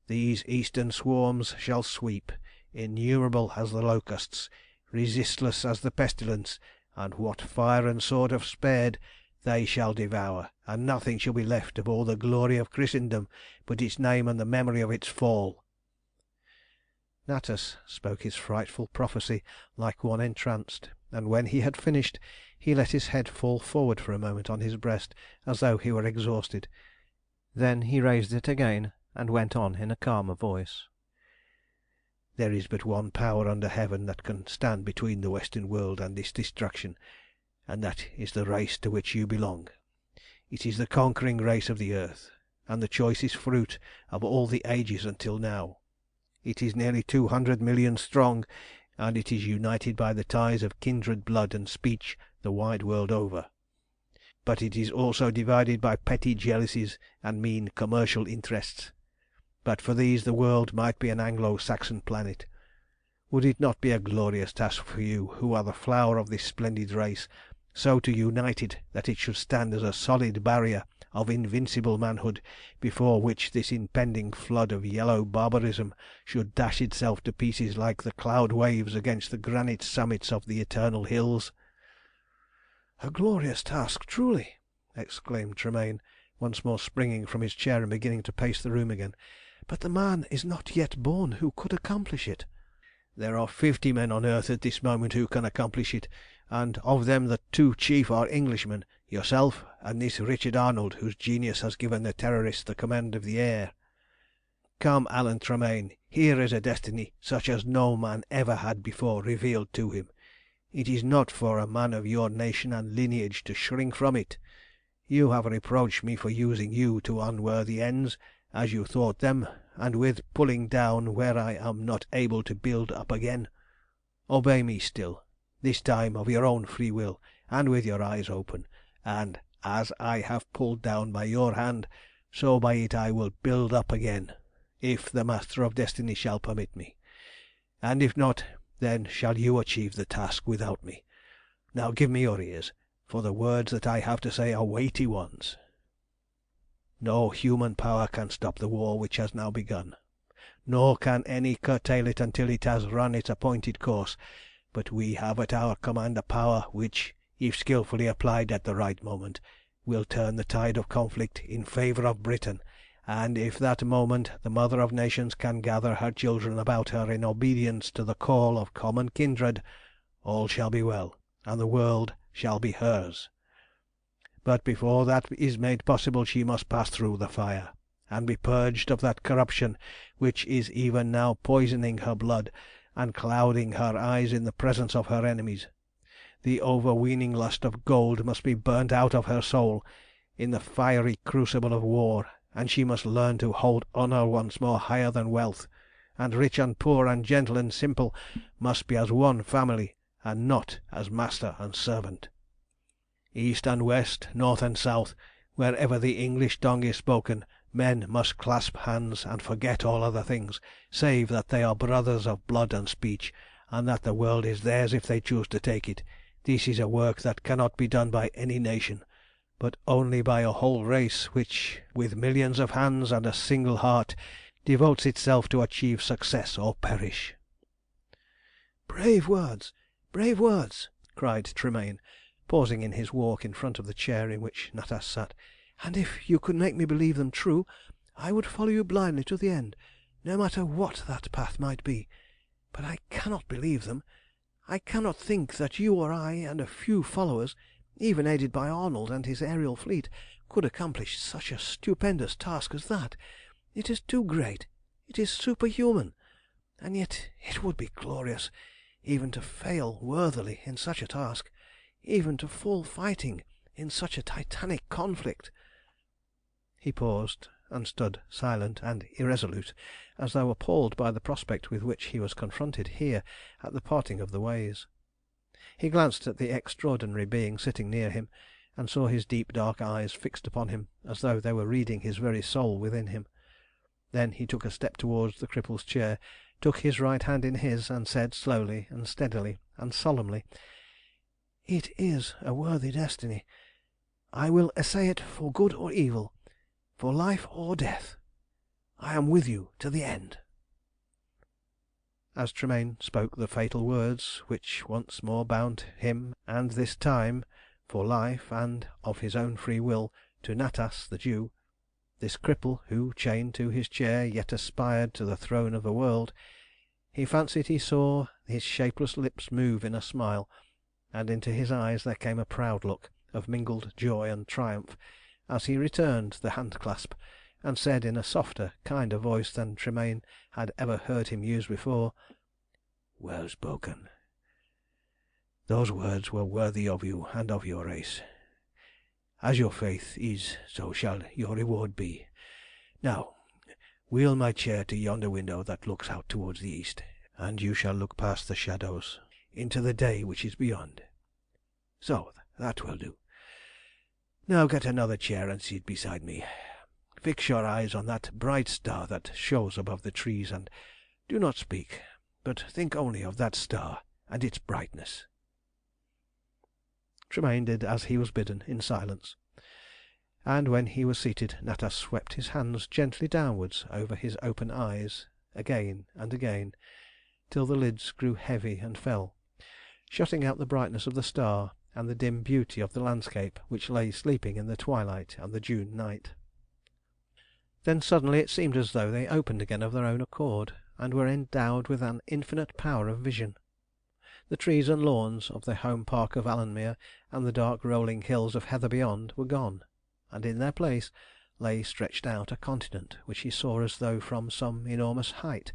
these eastern swarms shall sweep, innumerable as the locusts, resistless as the pestilence, and what fire and sword have spared they shall devour, and nothing shall be left of all the glory of Christendom but its name and the memory of its fall." Natas spoke his frightful prophecy like one entranced, and when he had finished he let his head fall forward for a moment on his breast as though he were exhausted. Then he raised it again and went on in a calmer voice. "There is but one power under heaven that can stand between the Western world and this destruction, and that is the race to which you belong. It is the conquering race of the earth, and the choicest fruit of all the ages until now. It is nearly 200 million strong, and it is united by the ties of kindred blood and speech the wide world over. But it is also divided by petty jealousies and mean commercial interests. But for these the world might be an Anglo-Saxon planet. Would it not be a glorious task for you, who are the flower of this splendid race, so to unite it that it should stand as a solid barrier of invincible manhood, before which this impending flood of yellow barbarism should dash itself to pieces like the cloud waves against the granite summits of the eternal hills?" "A glorious task, truly!" exclaimed Tremayne, once more springing from his chair and beginning to pace the room again. "But the man is not yet born who could accomplish it." "There are 50 men on earth at this moment who can accomplish it, and of them the 2 chief are Englishmen, yourself and this Richard Arnold, whose genius has given the Terrorists the command of the air. Come, Alan Tremayne, here is a destiny such as no man ever had before revealed to him. It is not for a man of your nation and lineage to shrink from it. You have reproached me for using you to unworthy ends, as you thought them, and with pulling down where I am not able to build up again. Obey me still, this time of your own free will and with your eyes open, and as I have pulled down by your hand, so by it I will build up again, if the Master of Destiny shall permit me. And if not, then shall you achieve the task without me. Now give me your ears, for the words that I have to say are weighty ones. No human power can stop the war which has now begun, nor can any curtail it until it has run its appointed course, but we have at our command a power which, if skilfully applied at the right moment, will turn the tide of conflict in favour of Britain, and if that moment the Mother of Nations can gather her children about her in obedience to the call of common kindred, all shall be well, and the world shall be hers. But before that is made possible she must pass through the fire, and be purged of that corruption which is even now poisoning her blood and clouding her eyes in the presence of her enemies. The overweening lust of gold must be burnt out of her soul in the fiery crucible of war, and she must learn to hold honour once more higher than wealth, and rich and poor and gentle and simple must be as one family, and not as master and servant. East and west, north and south, wherever the English tongue is spoken, men must clasp hands and forget all other things, save that they are brothers of blood and speech, and that the world is theirs if they choose to take it. This is a work that cannot be done by any nation, but only by a whole race which, with millions of hands and a single heart, devotes itself to achieve success or perish." "Brave words! Brave words!" cried Tremayne, pausing in his walk in front of the chair in which Natas sat. "And if you could make me believe them true, I would follow you blindly to the end, no matter what that path might be. But I cannot believe them. I cannot think that you or I and a few followers, even aided by Arnold and his aerial fleet, could accomplish such a stupendous task as that. It is too great. It is superhuman. And yet it would be glorious even to fail worthily in such a task, even to fall fighting in such a titanic conflict." He paused, and stood silent and irresolute, as though appalled by the prospect with which he was confronted here at the parting of the ways. He glanced at the extraordinary being sitting near him, and saw his deep dark eyes fixed upon him as though they were reading his very soul within him. Then he took a step towards the cripple's chair, took his right hand in his, and said slowly and steadily and solemnly, "It is a worthy destiny. I will essay it for good or evil, for life or death. I am with you to the end." As Tremayne spoke the fatal words which once more bound him, and this time for life and of his own free will, to Natas the Jew, this cripple who, chained to his chair, yet aspired to the throne of the world, he fancied he saw his shapeless lips move in a smile, and into his eyes there came a proud look of mingled joy and triumph as he returned the hand-clasp, and said in a softer, kinder voice than Tremayne had ever heard him use before, "Well spoken. Those words were worthy of you and of your race. As your faith is, so shall your reward be. Now wheel my chair to yonder window that looks out towards the east, and you shall look past the shadows into the day which is beyond. So, that will do. Now get another chair and sit beside me. Fix your eyes on that bright star that shows above the trees, and do not speak, but think only of that star and its brightness." Tremayne did as he was bidden in silence, and when he was seated Natas swept his hands gently downwards over his open eyes again and again, till the lids grew heavy and fell, shutting out the brightness of the star and the dim beauty of the landscape which lay sleeping in the twilight and the June night. Then suddenly it seemed as though they opened again of their own accord, and were endowed with an infinite power of vision. The trees and lawns of the home park of Alanmere and the dark rolling hills of heather beyond were gone, and in their place lay stretched out a continent which he saw as though from some enormous height,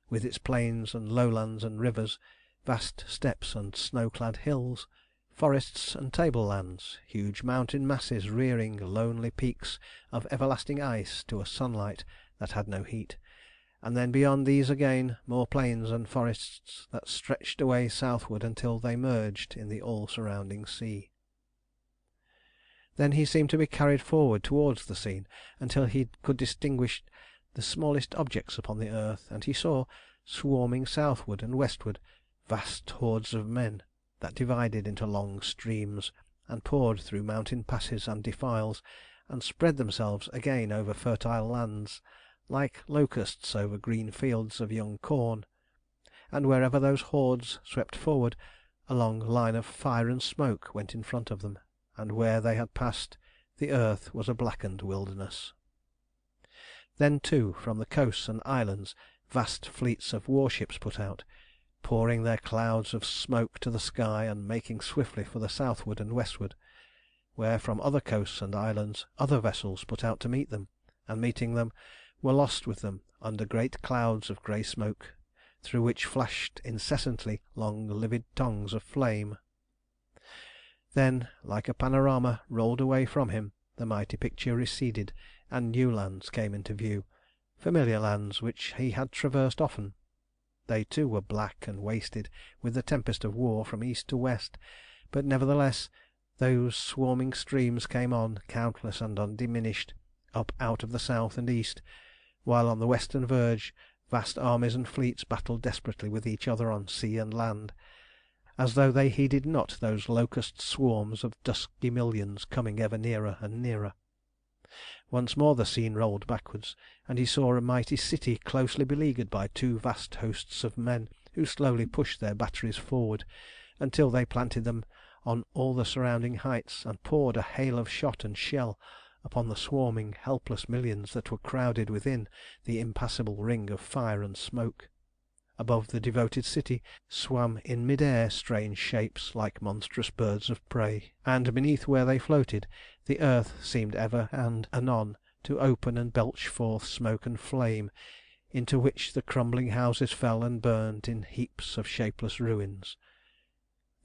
with its plains and lowlands and rivers, vast steppes and snow-clad hills, forests and tablelands, huge mountain masses rearing lonely peaks of everlasting ice to a sunlight that had no heat, and then beyond these again more plains and forests that stretched away southward until they merged in the all-surrounding sea. Then he seemed to be carried forward towards the scene until he could distinguish the smallest objects upon the earth, and he saw, swarming southward and westward, vast hordes of men that divided into long streams, and poured through mountain passes and defiles, and spread themselves again over fertile lands, like locusts over green fields of young corn. And wherever those hordes swept forward, a long line of fire and smoke went in front of them, and where they had passed, the earth was a blackened wilderness. Then, too, from the coasts and islands vast fleets of warships put out, pouring their clouds of smoke to the sky and making swiftly for the southward and westward, where from other coasts and islands other vessels put out to meet them, and meeting them were lost with them under great clouds of grey smoke, through which flashed incessantly long livid tongues of flame. Then, like a panorama rolled away from him, the mighty picture receded, and new lands came into view, familiar lands which he had traversed often. They too were black and wasted with the tempest of war from east to west, but nevertheless those swarming streams came on, countless and undiminished, up out of the south and east, while on the western verge vast armies and fleets battled desperately with each other on sea and land, as though they heeded not those locust swarms of dusky millions coming ever nearer and nearer. Once more the scene rolled backwards, and he saw a mighty city closely beleaguered by two vast hosts of men, who slowly pushed their batteries forward until they planted them on all the surrounding heights, and poured a hail of shot and shell upon the swarming, helpless millions that were crowded within the impassable ring of fire and smoke. Above the devoted city swam in mid-air strange shapes like monstrous birds of prey, and beneath where they floated the earth seemed ever and anon to open and belch forth smoke and flame, into which the crumbling houses fell and burned in heaps of shapeless ruins.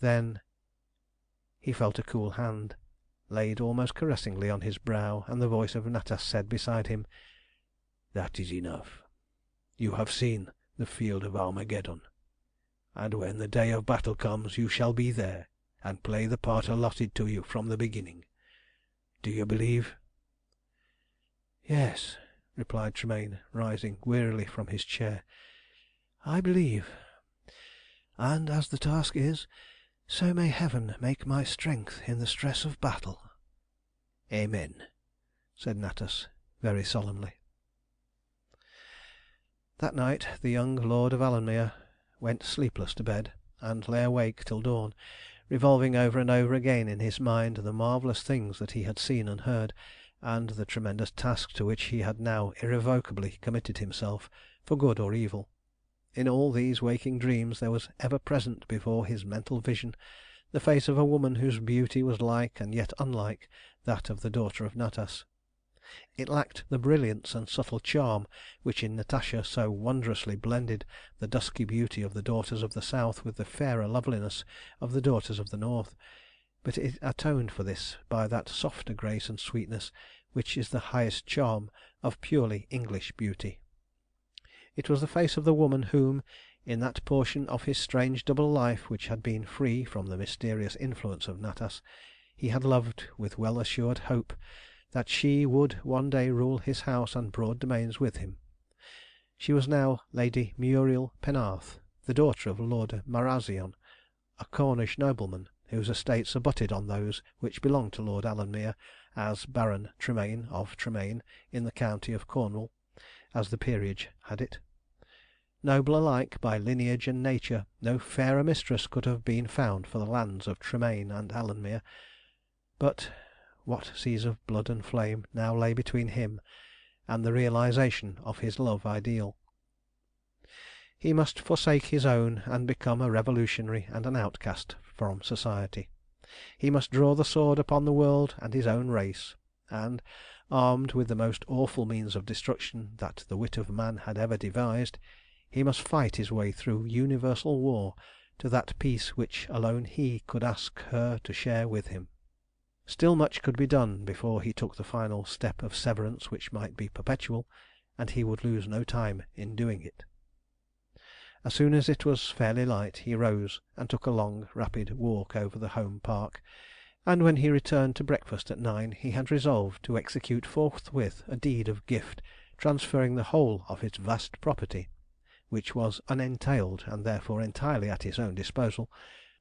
Then he felt a cool hand laid almost caressingly on his brow, and the voice of Natas said beside him, "That is enough. You have seen the field of Armageddon, and when the day of battle comes you shall be there and play the part allotted to you from the beginning. Do you believe?" "Yes," replied Tremayne, rising wearily from his chair. "I believe, and as the task is, so may Heaven make my strength in the stress of battle." "Amen," said Natas very solemnly. That night the young Lord of Alanmere went sleepless to bed, and lay awake till dawn, revolving over and over again in his mind the marvellous things that he had seen and heard, and the tremendous task to which he had now irrevocably committed himself, for good or evil. In all these waking dreams there was ever present before his mental vision the face of a woman whose beauty was like and yet unlike that of the Daughter of Natas. It lacked the brilliance and subtle charm which in Natasha so wondrously blended the dusky beauty of the daughters of the South with the fairer loveliness of the daughters of the North, but it atoned for this by that softer grace and sweetness which is the highest charm of purely English beauty. It was the face of the woman whom, in that portion of his strange double life which had been free from the mysterious influence of Natas, he had loved with well-assured hope that she would one day rule his house and broad domains with him. She was now Lady Muriel Penarth, the daughter of Lord Marazion, a Cornish nobleman whose estates abutted on those which belonged to Lord Alanmere as Baron Tremayne of Tremayne in the county of Cornwall, as the peerage had it. Noble alike by lineage and nature, no fairer mistress could have been found for the lands of Tremayne and Alanmere. But what seas of blood and flame now lay between him and the realization of his love ideal? He must forsake his own and become a revolutionary and an outcast from society. He must draw the sword upon the world and his own race, and, armed with the most awful means of destruction that the wit of man had ever devised, he must fight his way through universal war to that peace which alone he could ask her to share with him. Still much could be done before he took the final step of severance which might be perpetual, and he would lose no time in doing it. As soon as it was fairly light he rose and took a long, rapid walk over the home park, and when he returned to breakfast at 9 he had resolved to execute forthwith a deed of gift transferring the whole of his vast property, which was unentailed and therefore entirely at his own disposal,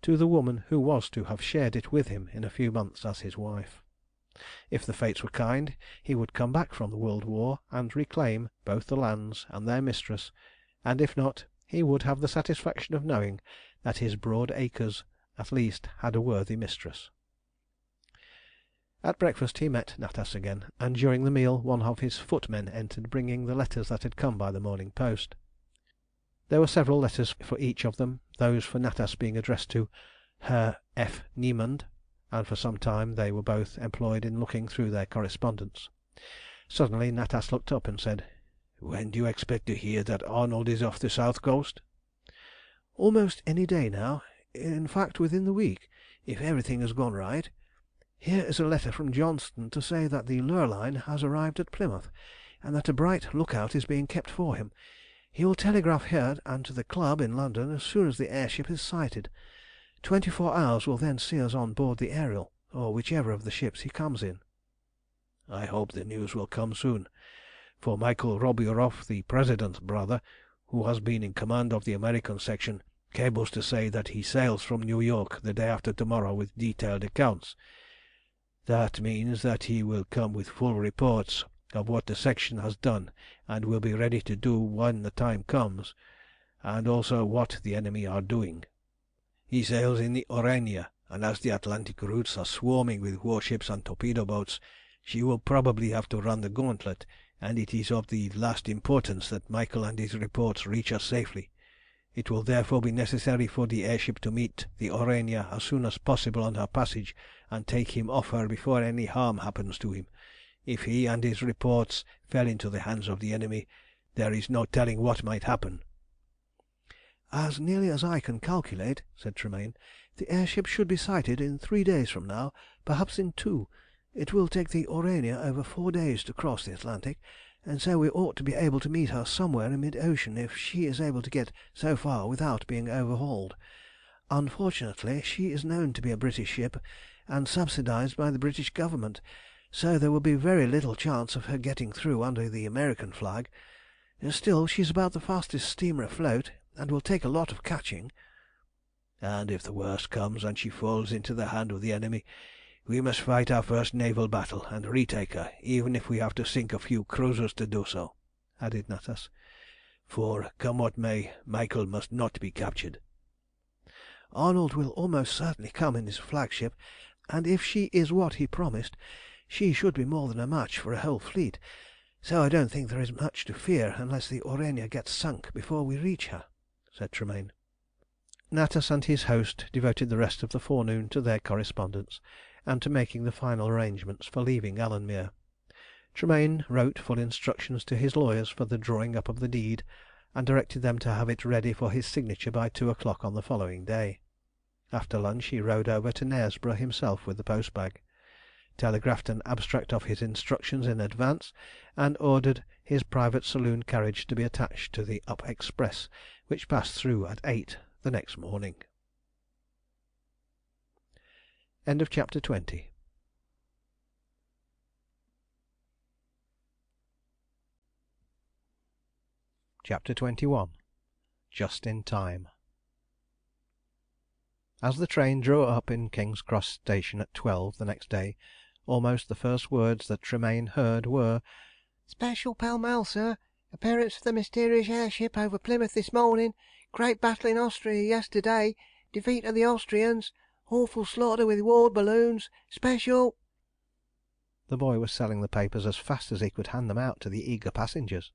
to the woman who was to have shared it with him in a few months as his wife. If the fates were kind, he would come back from the World War and reclaim both the lands and their mistress, and if not, he would have the satisfaction of knowing that his broad acres at least had a worthy mistress. At breakfast he met Natas again, and during the meal one of his footmen entered bringing the letters that had come by the morning post. There were several letters for each of them, those for Natas being addressed to Herr F. Niemand, and for some time they were both employed in looking through their correspondence. Suddenly Natas looked up and said, "When do you expect to hear that Arnold is off the south coast?" "Almost any day now. In fact, within the week, if everything has gone right. Here is a letter from Johnston to say that the Lurline has arrived at Plymouth. and that a bright look-out is being kept for him. He will telegraph here and to the club in London as soon as the airship is sighted. 24 hours will then see us on board the Ariel, or whichever of the ships he comes in." "I hope the news will come soon, for Michael Roburoff, the President's brother, who has been in command of the American section, cables to say that he sails from New York the day after tomorrow with detailed accounts. That means that he will come with full reports of what the section has done and will be ready to do when the time comes, and also what the enemy are doing. He sails in the Aurania, and as the Atlantic routes are swarming with warships and torpedo boats, she will probably have to run the gauntlet, and it is of the last importance that Michael and his reports reach us safely. It will therefore be necessary for the airship to meet the Aurania as soon as possible on her passage and take him off her before any harm happens to him. If he and his reports fell into the hands of the enemy, there is no telling what might happen." "As nearly as I can calculate," said Tremayne, "the airship should be sighted in 3 days from now, perhaps in 2. It will take the Aurania over 4 days to cross the Atlantic, and so we ought to be able to meet her somewhere in mid-ocean if she is able to get so far without being overhauled. Unfortunately, she is known to be a British ship, and subsidised by the British Government, so there will be very little chance of her getting through under the American flag. Still, she's about the fastest steamer afloat, and will take a lot of catching." "And if the worst comes and she falls into the hand of the enemy, we must fight our first naval battle and retake her, even if we have to sink a few cruisers to do so," added Natas. "For, come what may, Michael must not be captured." "Arnold will almost certainly come in his flagship, and if she is what he promised, she should be more than a match for a whole fleet, so I don't think there is much to fear unless the Aurania gets sunk before we reach her," said Tremayne. Natas and his host devoted the rest of the forenoon to their correspondence, and to making the final arrangements for leaving Alanmere. Tremayne wrote full instructions to his lawyers for the drawing up of the deed, and directed them to have it ready for his signature by 2 o'clock on the following day. After lunch he rode over to Knaresborough himself with the post-bag, telegraphed an abstract of his instructions in advance, and ordered his private saloon carriage to be attached to the up express, which passed through at 8 the next morning. End of chapter 20. Chapter 21. Just in Time. As the train drew up in King's Cross Station at 12 the next day, almost the first words that Tremayne heard were "Special Pall Mall, sir. Appearance of the mysterious airship over Plymouth this morning. Great battle in Austria yesterday. Defeat of the Austrians. Awful slaughter with war balloons. Special." The boy was selling the papers as fast as he could hand them out to the eager passengers.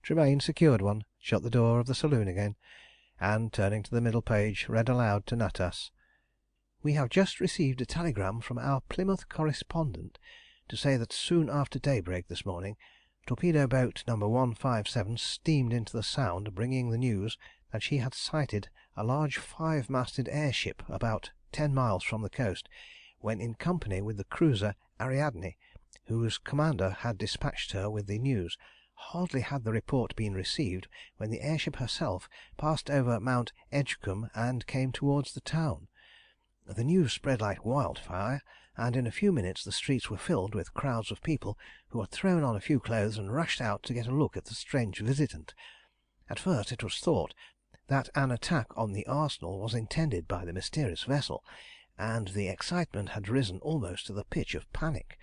Tremayne secured one, shut the door of the saloon again, and, turning to the middle page, read aloud to Natas "We have just received a telegram from our Plymouth correspondent to say that soon after daybreak this morning torpedo boat No. 157 steamed into the Sound, bringing the news that she had sighted a large 5-masted airship about 10 miles from the coast, when in company with the cruiser Ariadne, whose commander had dispatched her with the news. Hardly had the report been received when the airship herself passed over Mount Edgecombe and came towards the town. The news spread like wildfire, and in a few minutes the streets were filled with crowds of people who had thrown on a few clothes and rushed out to get a look at the strange visitant. At first it was thought that an attack on the arsenal was intended by the mysterious vessel, and the excitement had risen almost to the pitch of panic,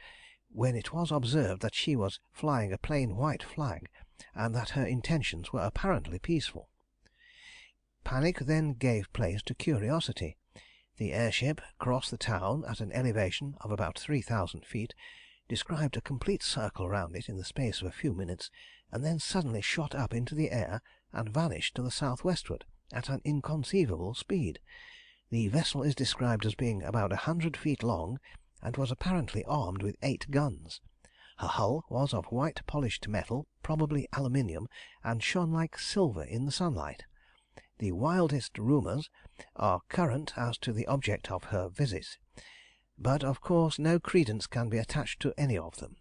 when it was observed that she was flying a plain white flag, and that her intentions were apparently peaceful. Panic then gave place to curiosity. The airship crossed the town at an elevation of about 3,000 feet, described a complete circle round it in the space of a few minutes, and then suddenly shot up into the air and vanished to the south-westward at an inconceivable speed. The vessel is described as being about 100 feet long, and was apparently armed with 8 guns. Her hull was of white polished metal, probably aluminium, and shone like silver in the sunlight. The wildest rumours are current as to the object of her visit, but of course no credence can be attached to any of them.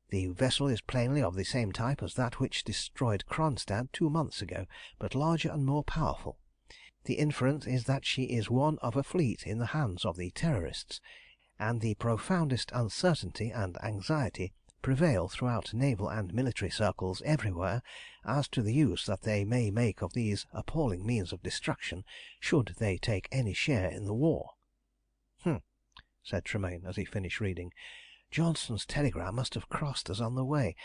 The vessel is plainly of the same type as that which destroyed Kronstadt 2 months ago, but larger and more powerful. The inference is that she is one of a fleet in the hands of the Terrorists, and the profoundest uncertainty and anxiety prevail throughout naval and military circles everywhere as to the use that they may make of these appalling means of destruction should they take any share in the war." Said Tremayne, as he finished reading. "Johnston's telegram must have crossed us on the way,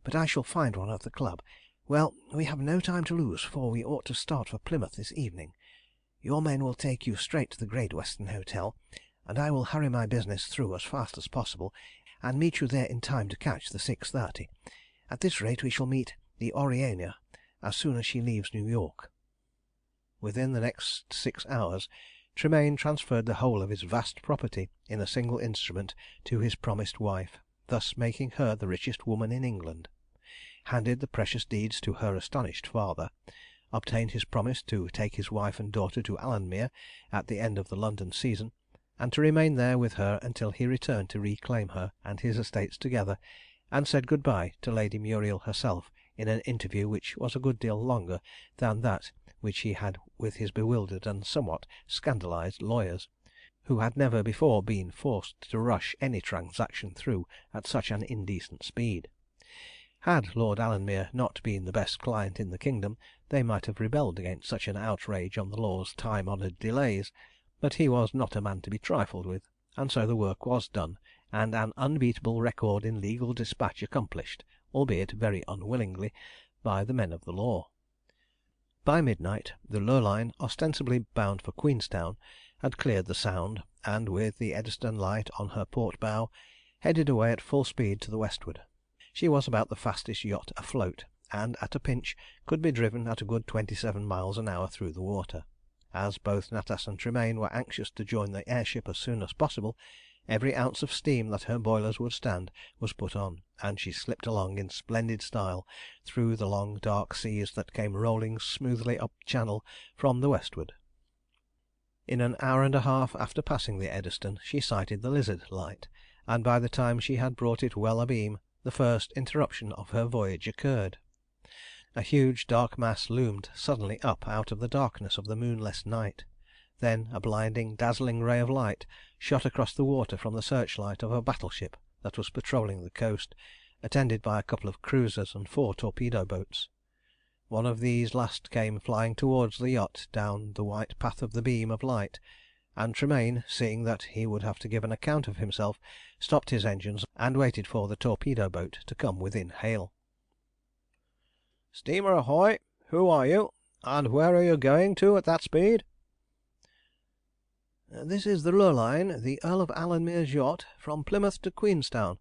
but I shall find one at the club. Well, we have no time to lose, for we ought to start for Plymouth this evening. Your men will take you straight to the Great Western Hotel, and I will hurry my business through as fast as possible, and meet you there in time to catch the 6:30. At this rate we shall meet the Oriana as soon as she leaves New York." Within the next 6 hours Tremayne transferred the whole of his vast property in a single instrument to his promised wife, thus making her the richest woman in England, handed the precious deeds to her astonished father, obtained his promise to take his wife and daughter to Alanmere at the end of the London season, and to remain there with her until he returned to reclaim her and his estates together, and said good bye to Lady Muriel herself in an interview which was a good deal longer than that which he had with his bewildered and somewhat scandalised lawyers, who had never before been forced to rush any transaction through at such an indecent speed. Had Lord Alanmere not been the best client in the kingdom, they might have rebelled against such an outrage on the law's time-honoured delays, but he was not a man to be trifled with, and so the work was done, and an unbeatable record in legal dispatch accomplished, albeit very unwillingly, by the men of the law. By midnight the Lurline, ostensibly bound for Queenstown, had cleared the Sound, and, with the Eddystone Light on her port bow, headed away at full speed to the westward. She was about the fastest yacht afloat, and at a pinch could be driven at a good 27 miles an hour through the water. As both Natas and Tremayne were anxious to join the air ship as soon as possible, every ounce of steam that her boilers would stand was put on, and she slipped along in splendid style through the long dark seas that came rolling smoothly up Channel from the westward. In an hour and a half after passing the Eddystone she sighted the Lizard Light, and by the time she had brought it well abeam the first interruption of her voyage occurred. A huge dark mass loomed suddenly up out of the darkness of the moonless night. Then a blinding, dazzling ray of light shot across the water from the searchlight of a battleship that was patrolling the coast, attended by a couple of cruisers and 4 torpedo boats. One of these last came flying towards the yacht down the white path of the beam of light, and Tremayne, seeing that he would have to give an account of himself, stopped his engines and waited for the torpedo boat to come within hail. "Steamer ahoy! Who are you, and where are you going to at that speed?" "This is the Lurline, the Earl of Alanmere's yacht, from Plymouth to Queenstown.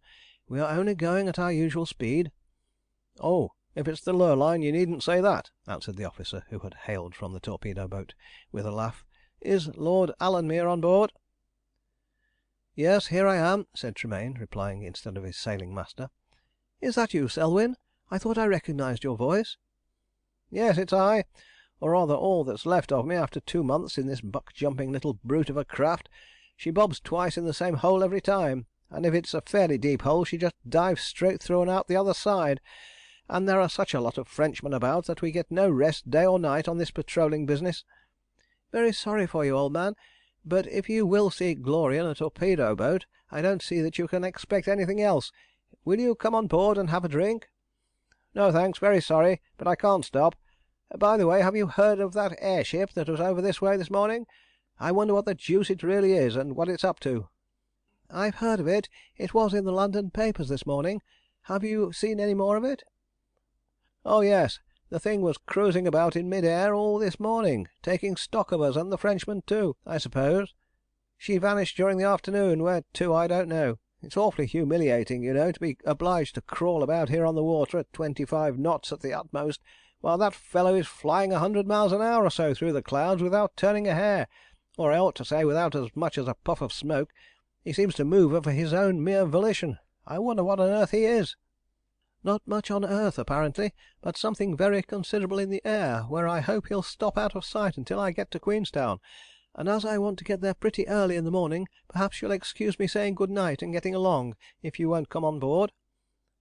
We are only going at our usual speed." "Oh, if it's the Lurline you needn't say that," answered the officer who had hailed from the torpedo boat, with a laugh. "Is Lord Alanmere on board?" "Yes, here I am," said Tremayne, replying instead of his sailing master. "Is that you, Selwyn? I thought I recognised your voice." "Yes, it's I, or rather all that's left of me after 2 months in this buck-jumping little brute of a craft. She bobs twice in the same hole every time, and if it's a fairly deep hole she just dives straight through and out the other side. And there are such a lot of Frenchmen about that we get no rest day or night on this patrolling business." "Very sorry for you, old man, but if you will see glory in a torpedo boat, I don't see that you can expect anything else. Will you come on board and have a drink?" "No, thanks, very sorry, but I can't stop. By the way, have you heard of that air ship that was over this way this morning? I wonder what the deuce it really is, and what it's up to." "I've heard of it. It was in the London papers this morning. Have you seen any more of it?" "Oh yes, the thing was cruising about in mid-air all this morning, taking stock of us and the Frenchmen too, I suppose. She vanished during the afternoon, where to I don't know. It's awfully humiliating, you know, to be obliged to crawl about here on the water at 25 knots at the utmost, while that fellow is flying 100 miles an hour or so through the clouds without turning a hair, or I ought to say without as much as a puff of smoke. He seems to move of his own mere volition. I wonder what on earth he is." "Not much on earth, apparently, but something very considerable in the air, where I hope he'll stop out of sight until I get to Queenstown. And as I want to get there pretty early in the morning, perhaps you'll excuse me saying good night and getting along, if you won't come on board."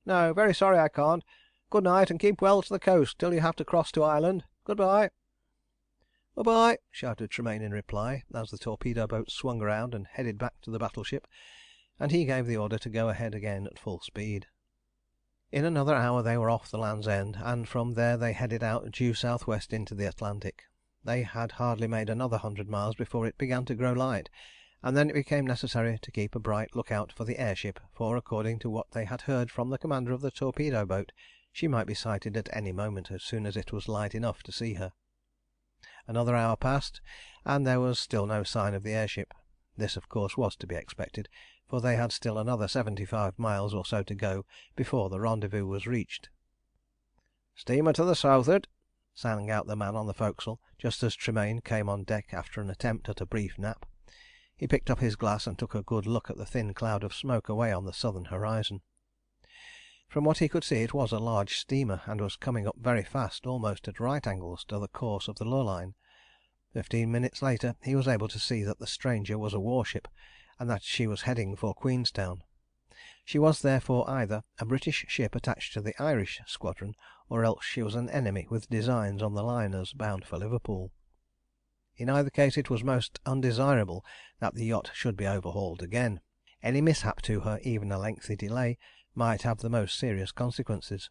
"No, very sorry I can't. Good night, and keep well to the coast till you have to cross to Ireland. Good bye." "Bye bye," shouted Tremayne in reply, as the torpedo boat swung round and headed back to the battleship, and he gave the order to go ahead again at full speed. In another hour they were off the Land's End, and from there they headed out due south west into the Atlantic. They had hardly made another 100 miles before it began to grow light, and then it became necessary to keep a bright look out for the air ship, for according to what they had heard from the commander of the torpedo boat, she might be sighted at any moment as soon as it was light enough to see her. Another hour passed, and there was still no sign of the air ship. This, of course, was to be expected, for they had still another 75 miles or so to go before the rendezvous was reached. "Steamer to the south'ard," sang out the man on the forecastle, just as Tremayne came on deck after an attempt at a brief nap. He picked up his glass and took a good look at the thin cloud of smoke away on the southern horizon. From what he could see it was a large steamer, and was coming up very fast, almost at right angles to the course of the Lurline. 15 minutes later he was able to see that the stranger was a warship, and that she was heading for Queenstown. She was therefore either a British ship attached to the Irish squadron, or else she was an enemy with designs on the liners bound for Liverpool. In either case it was most undesirable that the yacht should be overhauled again. Any mishap to her, even a lengthy delay, might have the most serious consequences.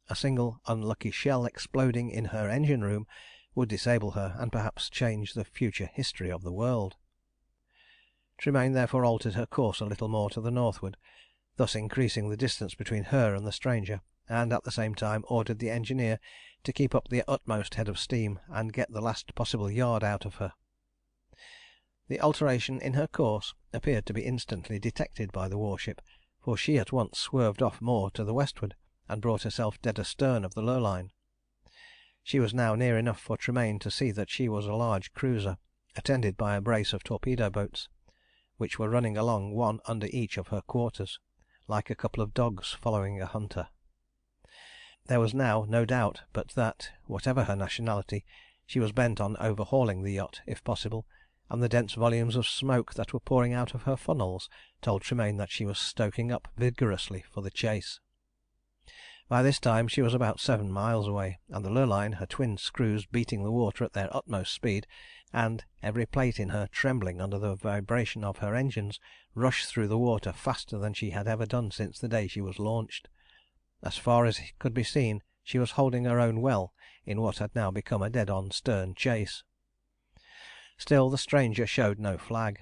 A single unlucky shell exploding in her engine room would disable her, and perhaps change the future history of the world. Tremayne therefore altered her course a little more to the northward, thus increasing the distance between her and the stranger, and at the same time ordered the engineer to keep up the utmost head of steam, and get the last possible yard out of her. The alteration in her course appeared to be instantly detected by the warship, for she at once swerved off more to the westward, and brought herself dead astern of the Lurline. She was now near enough for Tremayne to see that she was a large cruiser, attended by a brace of torpedo boats, which were running along one under each of her quarters, like a couple of dogs following a hunter. There was now no doubt but that, whatever her nationality, she was bent on overhauling the yacht if possible, and the dense volumes of smoke that were pouring out of her funnels told Tremayne that she was stoking up vigorously for the chase. By this time she was about 7 miles away, and the Lurline, her twin screws beating the water at their utmost speed, and every plate in her trembling under the vibration of her engines, rushed through the water faster than she had ever done since the day she was launched. As far as could be seen she was holding her own well in what had now become a dead-on stern chase. Still the stranger showed no flag,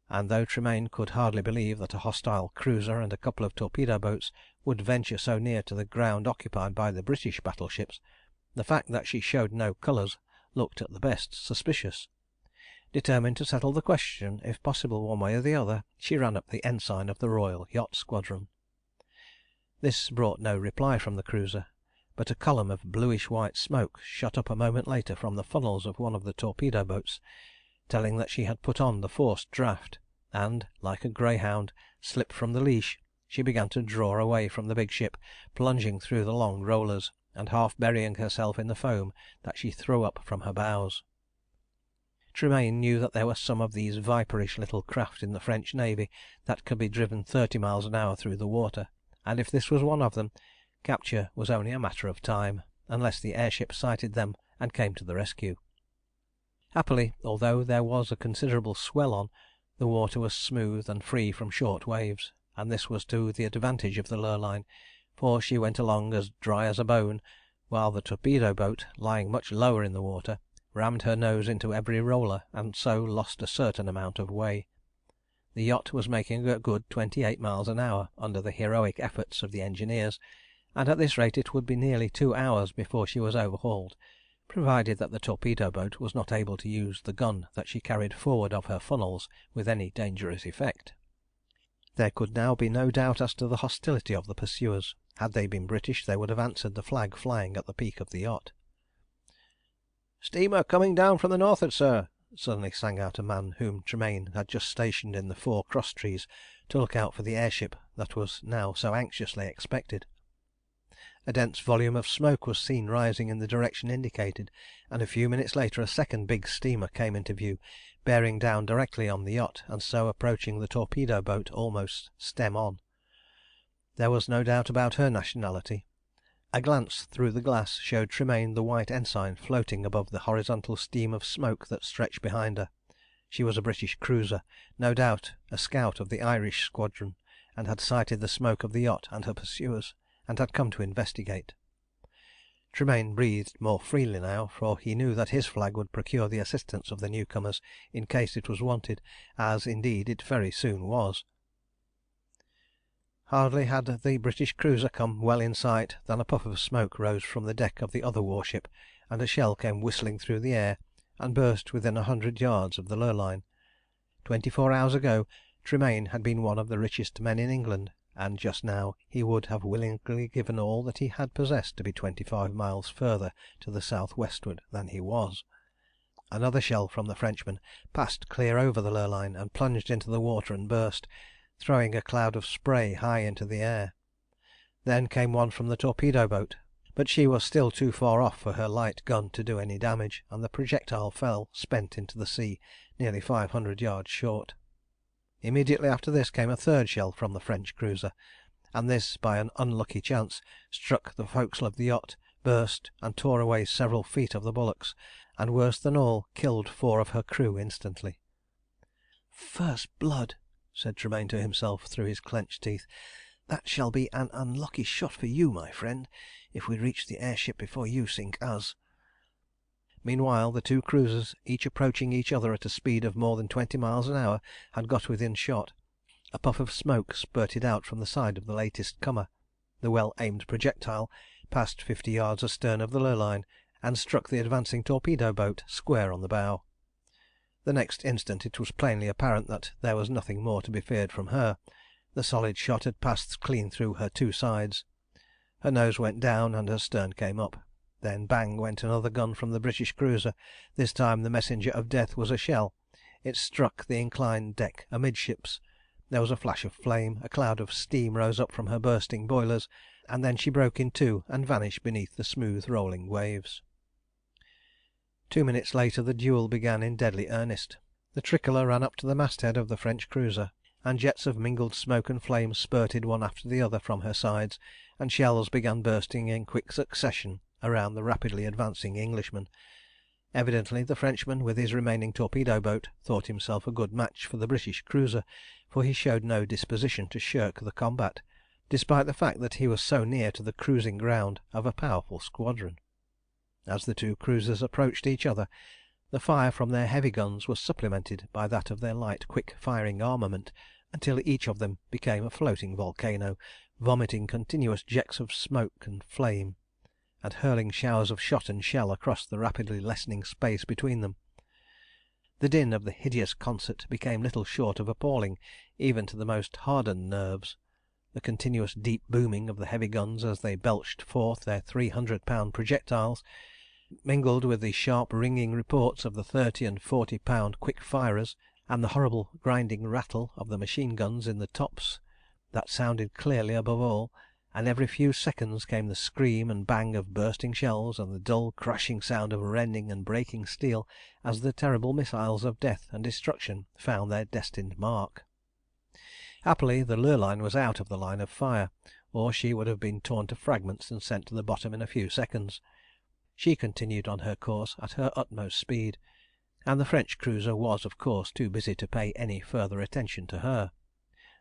and though Tremayne could hardly believe that a hostile cruiser and a couple of torpedo boats would venture so near to the ground occupied by the British battleships, the fact that she showed no colours looked at the best suspicious. Determined to settle the question, if possible one way or the other, she ran up the ensign of the Royal Yacht Squadron. This brought no reply from the cruiser, but a column of bluish-white smoke shot up a moment later from the funnels of one of the torpedo boats, telling that she had put on the forced draught, and, like a greyhound slipped from the leash, she began to draw away from the big ship, plunging through the long rollers, and half burying herself in the foam that she threw up from her bows. Tremayne knew that there were some of these viperish little craft in the French Navy that could be driven 30 miles an hour through the water, and if this was one of them, capture was only a matter of time, unless the airship sighted them and came to the rescue. Happily, although there was a considerable swell on, the water was smooth and free from short waves, and this was to the advantage of the Lurline, for she went along as dry as a bone, while the torpedo boat, lying much lower in the water, rammed her nose into every roller, and so lost a certain amount of way. The yacht was making a good 28 miles an hour under the heroic efforts of the engineers, and at this rate it would be nearly 2 hours before she was overhauled, provided that the torpedo boat was not able to use the gun that she carried forward of her funnels with any dangerous effect. There could now be no doubt as to the hostility of the pursuers. Had they been British they would have answered the flag flying at the peak of the yacht. "Steamer coming down from the northward, sir," suddenly sang out a man whom Tremayne had just stationed in the fore cross trees to look out for the airship that was now so anxiously expected. A dense volume of smoke was seen rising in the direction indicated, and a few minutes later a second big steamer came into view, bearing down directly on the yacht, and so approaching the torpedo boat almost stem on. There was no doubt about her nationality. A glance through the glass showed Tremayne the white ensign floating above the horizontal stream of smoke that stretched behind her. She was a British cruiser, no doubt a scout of the Irish squadron, and had sighted the smoke of the yacht and her pursuers, and had come to investigate. Tremayne breathed more freely now, for he knew that his flag would procure the assistance of the newcomers in case it was wanted, as indeed it very soon was. Hardly had the British cruiser come well in sight than a puff of smoke rose from the deck of the other warship, and a shell came whistling through the air and burst within 100 yards of the Lurline. 24 hours ago Tremayne had been one of the richest men in England, and just now he would have willingly given all that he had possessed to be 25 miles further to the south westward than he was. Another shell from the Frenchman passed clear over the Lurline and plunged into the water and burst, throwing a cloud of spray high into the air. Then came one from the torpedo boat, but she was still too far off for her light gun to do any damage, and the projectile fell spent into the sea, nearly 500 yards short. Immediately after this came a third shell from the French cruiser, and this, by an unlucky chance, struck the forecastle of the yacht, burst, and tore away several feet of the bulwarks, and worse than all, killed 4 of her crew instantly. "First blood," said Tremayne to himself through his clenched teeth. "That shall be an unlucky shot for you, my friend, if we reach the air ship before you sink us." Meanwhile the two cruisers, each approaching each other at a speed of more than 20 miles an hour, had got within shot. A puff of smoke spurted out from the side of the latest comer. The well-aimed projectile passed 50 yards astern of the Lurline, and struck the advancing torpedo boat square on the bow. The next instant it was plainly apparent that there was nothing more to be feared from her. The solid shot had passed clean through her two sides. Her nose went down and her stern came up. Then bang went another gun from the British cruiser. This time the messenger of death was a shell. It struck the inclined deck amidships. There was a flash of flame, a cloud of steam rose up from her bursting boilers, and then she broke in two and vanished beneath the smooth rolling waves. 2 minutes later the duel began in deadly earnest. The tricolor ran up to the masthead of the French cruiser, and jets of mingled smoke and flame spurted one after the other from her sides, and shells began bursting in quick succession around the rapidly advancing Englishman. Evidently the Frenchman, with his remaining torpedo boat, thought himself a good match for the British cruiser, for he showed no disposition to shirk the combat, despite the fact that he was so near to the cruising ground of a powerful squadron. As the two cruisers approached each other, the fire from their heavy guns was supplemented by that of their light quick-firing armament, until each of them became a floating volcano, vomiting continuous jets of smoke and flame, and hurling showers of shot and shell across the rapidly lessening space between them. The din of the hideous concert became little short of appalling, even to the most hardened nerves. The continuous deep booming of the heavy guns as they belched forth their 300-pound projectiles, mingled with the sharp ringing reports of the 30- and 40-pound quick firers, and the horrible grinding rattle of the machine guns in the tops, that sounded clearly above all, and every few seconds came the scream and bang of bursting shells and the dull crashing sound of rending and breaking steel as the terrible missiles of death and destruction found their destined mark. Happily the Lurline was out of the line of fire, or she would have been torn to fragments and sent to the bottom in a few seconds. She continued on her course at her utmost speed, and the French cruiser was, of course, too busy to pay any further attention to her.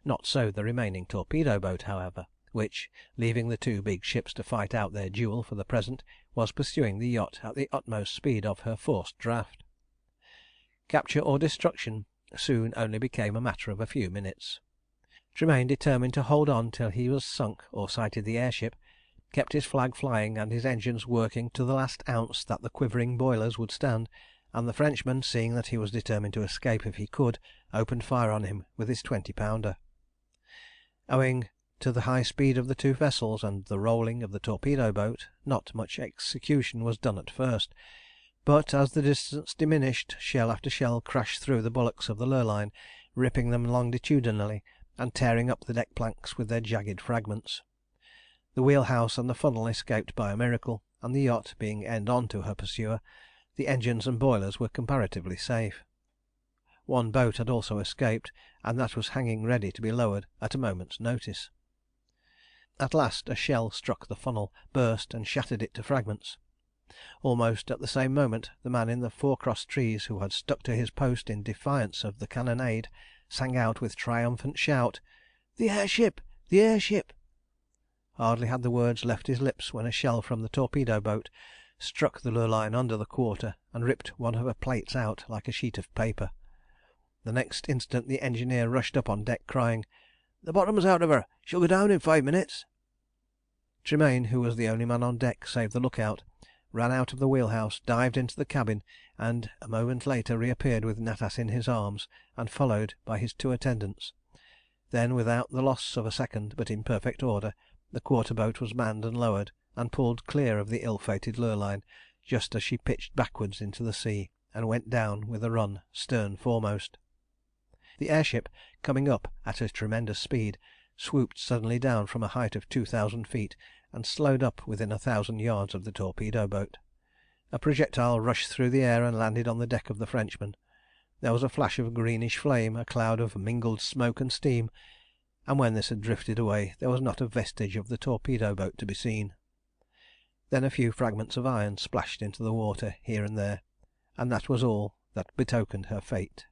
Not so the remaining torpedo boat, however, which, leaving the two big ships to fight out their duel for the present, was pursuing the yacht at the utmost speed of her forced draught. Capture or destruction soon only became a matter of a few minutes. Tremayne determined to hold on till he was sunk or sighted the airship, kept his flag flying and his engines working to the last ounce that the quivering boilers would stand, and the Frenchman, seeing that he was determined to escape if he could, opened fire on him with his 20-pounder. Owing to the high speed of the two vessels and the rolling of the torpedo boat, not much execution was done at first, but as the distance diminished, shell after shell crashed through the bulwarks of the Lurline, ripping them longitudinally and tearing up the deck planks with their jagged fragments. The wheelhouse and the funnel escaped by a miracle, and the yacht being end on to her pursuer, the engines and boilers were comparatively safe. One boat had also escaped, and that was hanging ready to be lowered at a moment's notice. At last a shell struck the funnel, burst, and shattered it to fragments. Almost at the same moment the man in the forecross trees, who had stuck to his post in defiance of the cannonade, sang out with triumphant shout, "The air ship! The air ship!" Hardly had the words left his lips when a shell from the torpedo boat struck the Lurline under the quarter, and ripped one of her plates out like a sheet of paper. The next instant the engineer rushed up on deck, crying, "The bottom's out of her! She'll go down in 5 minutes!" Tremayne, who was the only man on deck save the look out, ran out of the wheelhouse, dived into the cabin, and a moment later reappeared with Natas in his arms, and followed by his 2 attendants. Then, without the loss of a second, but in perfect order, the quarter boat was manned and lowered, and pulled clear of the ill-fated Lurline, just as she pitched backwards into the sea, and went down with a run, stern foremost. The air ship, coming up at a tremendous speed, swooped suddenly down from a height of 2,000 feet, and slowed up within 1,000 yards of the torpedo boat. A projectile rushed through the air and landed on the deck of the Frenchman. There was a flash of greenish flame, a cloud of mingled smoke and steam, and when this had drifted away there was not a vestige of the torpedo boat to be seen. Then a few fragments of iron splashed into the water here and there, and that was all that betokened her fate.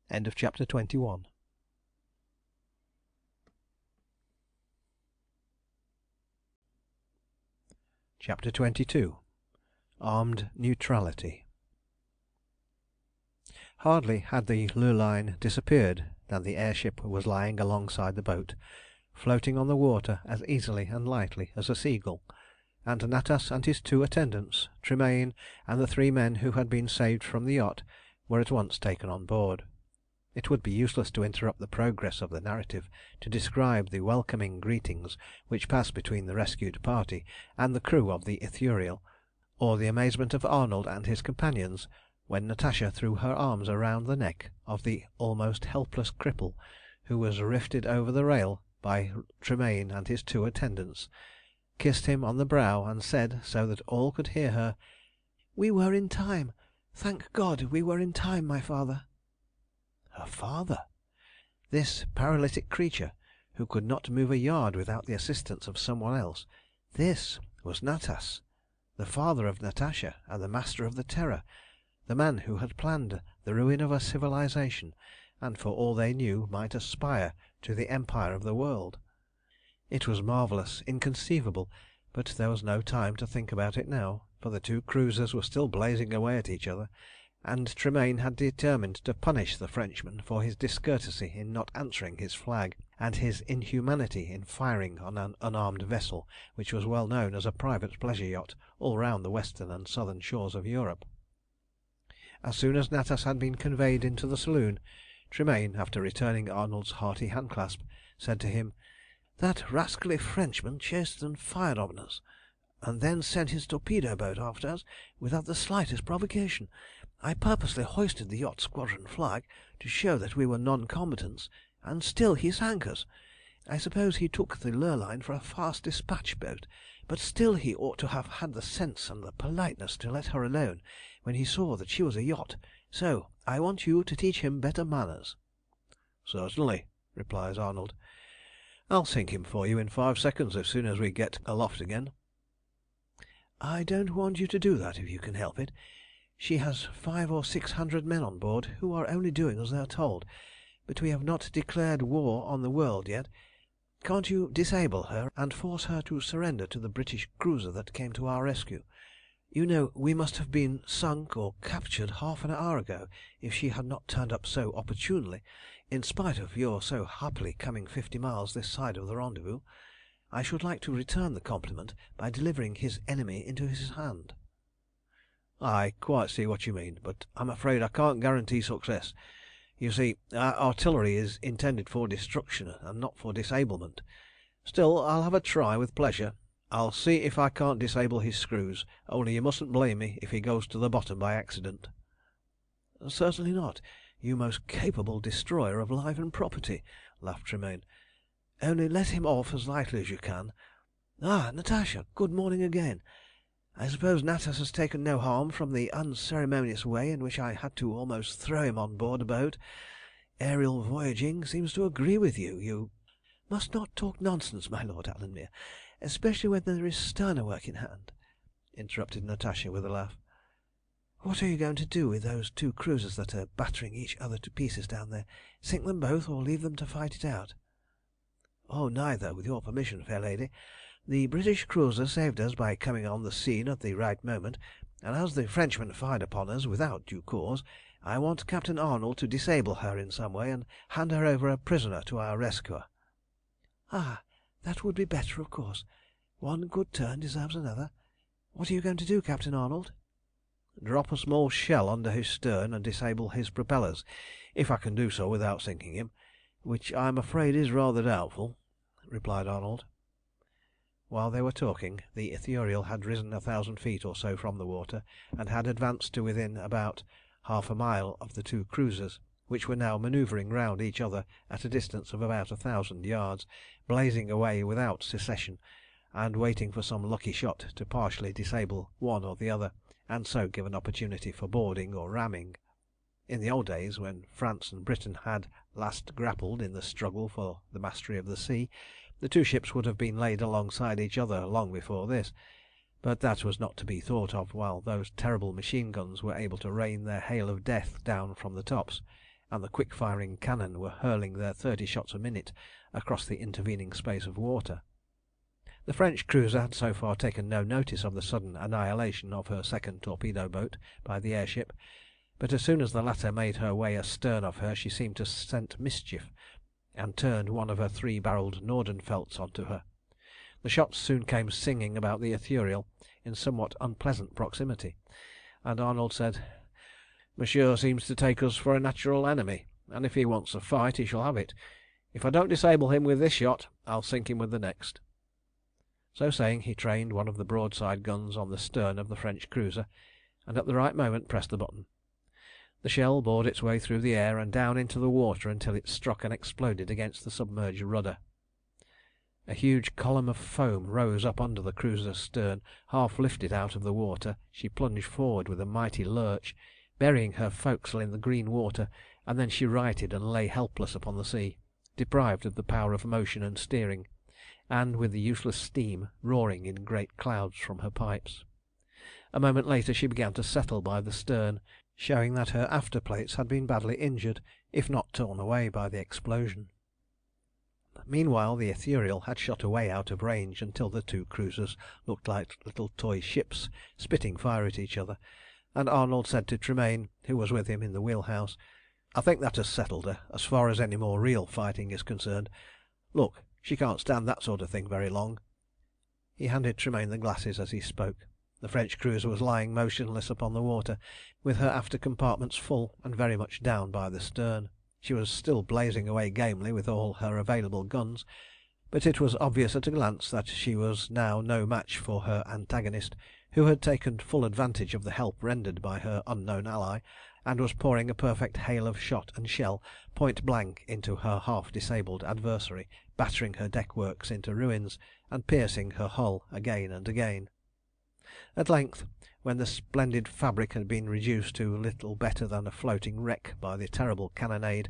End of chapter 21. Chapter 22. Armed Neutrality. Hardly had the Lurline disappeared than the air ship was lying alongside the boat, floating on the water as easily and lightly as a seagull, and Natas and his 2 attendants, Tremayne and the 3 men who had been saved from the yacht, were at once taken on board. It would be useless to interrupt the progress of the narrative to describe the welcoming greetings which passed between the rescued party and the crew of the Ithuriel, or the amazement of Arnold and his companions when Natasha threw her arms around the neck of the almost helpless cripple, who was rifted over the rail by Tremayne and his 2 attendants, kissed him on the brow, and said, so that all could hear her, "We were in time! Thank God we were in time, my father!" Her father! This paralytic creature, who could not move a yard without the assistance of some one else, this was Natas, the father of Natasha and the master of the Terror, the man who had planned the ruin of a civilization, and for all they knew might aspire to the empire of the world. It was marvellous, inconceivable, but there was no time to think about it now, for the 2 cruisers were still blazing away at each other, and Tremayne had determined to punish the Frenchman for his discourtesy in not answering his flag, and his inhumanity in firing on an unarmed vessel which was well known as a private pleasure yacht all round the western and southern shores of Europe. As soon as Natas had been conveyed into the saloon, Tremayne, after returning Arnold's hearty handclasp, said to him "That rascally Frenchman chased and fired on us, and then sent his torpedo boat after us without the slightest provocation. I purposely hoisted the yacht squadron flag to show that we were non-combatants, and still he sank us. I suppose he took the Lurline for a fast dispatch boat, but still he ought to have had the sense and the politeness to let her alone when he saw that she was a yacht. So I want you to teach him better manners." "Certainly," replies Arnold. "I'll sink him for you in 5 seconds as soon as we get aloft again." "I don't want you to do that if you can help it. She has 500 or 600 men on board who are only doing as they are told, but we have not declared war on the world yet. Can't you disable her and force her to surrender to the British cruiser that came to our rescue? You know we must have been sunk or captured half an hour ago if she had not turned up so opportunely, in spite of your so happily coming 50 miles this side of the rendezvous. I should like to return the compliment by delivering his enemy into his hand." "I quite see what you mean, but I'm afraid I can't guarantee success. You see, our artillery is intended for destruction and not for disablement. Still, I'll have a try with pleasure. I'll see if I can't disable his screws, only you mustn't blame me if he goes to the bottom by accident." "Certainly not, you most capable destroyer of life and property," laughed Tremayne. "Only let him off as lightly as you can. Ah, Natasha, good morning again. I suppose Natas has taken no harm from the unceremonious way in which I had to almost throw him on board a boat. aerial voyaging seems to agree with you. You must not talk nonsense, my Lord Alanmere, especially when there is sterner work in hand," interrupted Natasha with a laugh. "What are you going to do with those two cruisers that are battering each other to pieces down there? Sink them both, or leave them to fight it out?" "Oh, neither, with your permission, fair lady. The British cruiser saved us by coming on the scene at the right moment, and as the Frenchman fired upon us without due cause, I want Captain Arnold to disable her in some way and hand her over a prisoner to our rescuer." "Ah, that would be better, of course. One good turn deserves another. What are you going to do, Captain Arnold?" "Drop a small shell under his stern and disable his propellers, if I can do so without sinking him, which I'm afraid is rather doubtful," replied Arnold. While they were talking, the Ithuriel had risen 1,000 feet or so from the water, and had advanced to within about half a mile of the two cruisers, which were now manoeuvring round each other at a distance of about 1,000 yards, blazing away without cessation, and waiting for some lucky shot to partially disable one or the other, and so give an opportunity for boarding or ramming. In the old days, when France and Britain had last grappled in the struggle for the mastery of the sea, the two ships would have been laid alongside each other long before this, but that was not to be thought of while those terrible machine guns were able to rain their hail of death down from the tops, and the quick-firing cannon were hurling their 30 shots a minute across the intervening space of water. The French cruiser had so far taken no notice of the sudden annihilation of her second torpedo boat by the air ship, but as soon as the latter made her way astern of her she seemed to scent mischief, and turned one of her 3-barrelled Nordenfeldts on to her. The shots soon came singing about the Ithuriel in somewhat unpleasant proximity, and Arnold said, "Monsieur seems to take us for a natural enemy, and if he wants a fight he shall have it. If I don't disable him with this shot, I'll sink him with the next." So saying, he trained one of the broadside guns on the stern of the French cruiser, and at the right moment pressed the button. The shell bored its way through the air and down into the water until it struck and exploded against the submerged rudder. A huge column of foam rose up under the cruiser's stern. Half lifted out of the water, she plunged forward with a mighty lurch, burying her forecastle in the green water, and then she righted and lay helpless upon the sea, deprived of the power of motion and steering, and with the useless steam roaring in great clouds from her pipes. A moment later she began to settle by the stern, showing that her after plates had been badly injured, if not torn away, by the explosion. Meanwhile the Ithuriel had shot away out of range until the two cruisers looked like little toy ships spitting fire at each other, and Arnold said to Tremayne, who was with him in the wheelhouse, "I think that has settled her, as far as any more real fighting is concerned. Look, she can't stand that sort of thing very long." He handed Tremayne the glasses as he spoke. The French cruiser was lying motionless upon the water, with her after compartments full and very much down by the stern. She was still blazing away gamely with all her available guns, but it was obvious at a glance that she was now no match for her antagonist, who had taken full advantage of the help rendered by her unknown ally, and was pouring a perfect hail of shot and shell point blank into her half-disabled adversary, battering her deckworks into ruins, and piercing her hull again and again. At length, when the splendid fabric had been reduced to little better than a floating wreck by the terrible cannonade,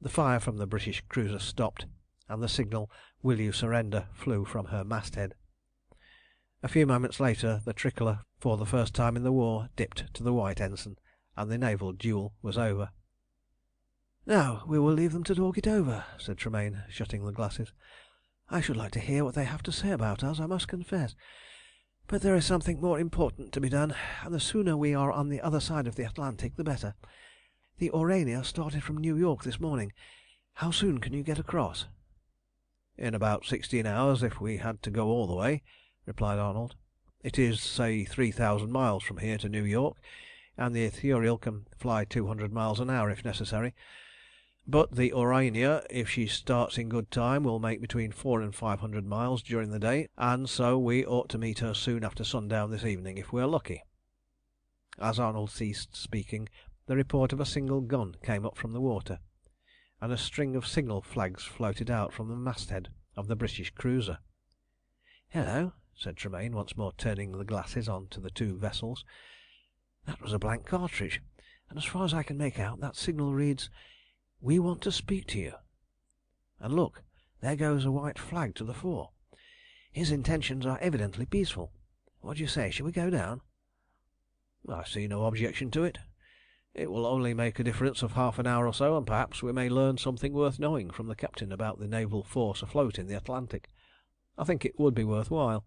the fire from the British cruiser stopped, and the signal "Will you surrender?" flew from her masthead. A few moments later the Tricolour, for the first time in the war, dipped to the white ensign, and the naval duel was over. "Now we will leave them to talk it over," said Tremayne, shutting the glasses. "I should like to hear what they have to say about us, I must confess. But there is something more important to be done, and the sooner we are on the other side of the Atlantic the better. The Aurania started from New York this morning. How soon can you get across?" "In about 16 hours if we had to go all the way," replied Arnold. "It is, say, 3,000 miles from here to New York, and the Ithuriel can fly 200 miles an hour if necessary. But the Aurania, if she starts in good time, will make between 400 and 500 miles during the day, and so we ought to meet her soon after sundown this evening if we are lucky." As Arnold ceased speaking, the report of a single gun came up from the water, and a string of signal flags floated out from the masthead of the British cruiser. "Hello," said Tremayne, once more turning the glasses on to the two vessels. "That was a blank cartridge, and as far as I can make out that signal reads We want to speak to you. And look, there goes a white flag to the fore. His intentions are evidently peaceful. What do you say? Shall we go down?" "I see no objection to it. It will only make a difference of half an hour or so, and perhaps we may learn something worth knowing from the captain about the naval force afloat in the Atlantic. I think it would be worth while.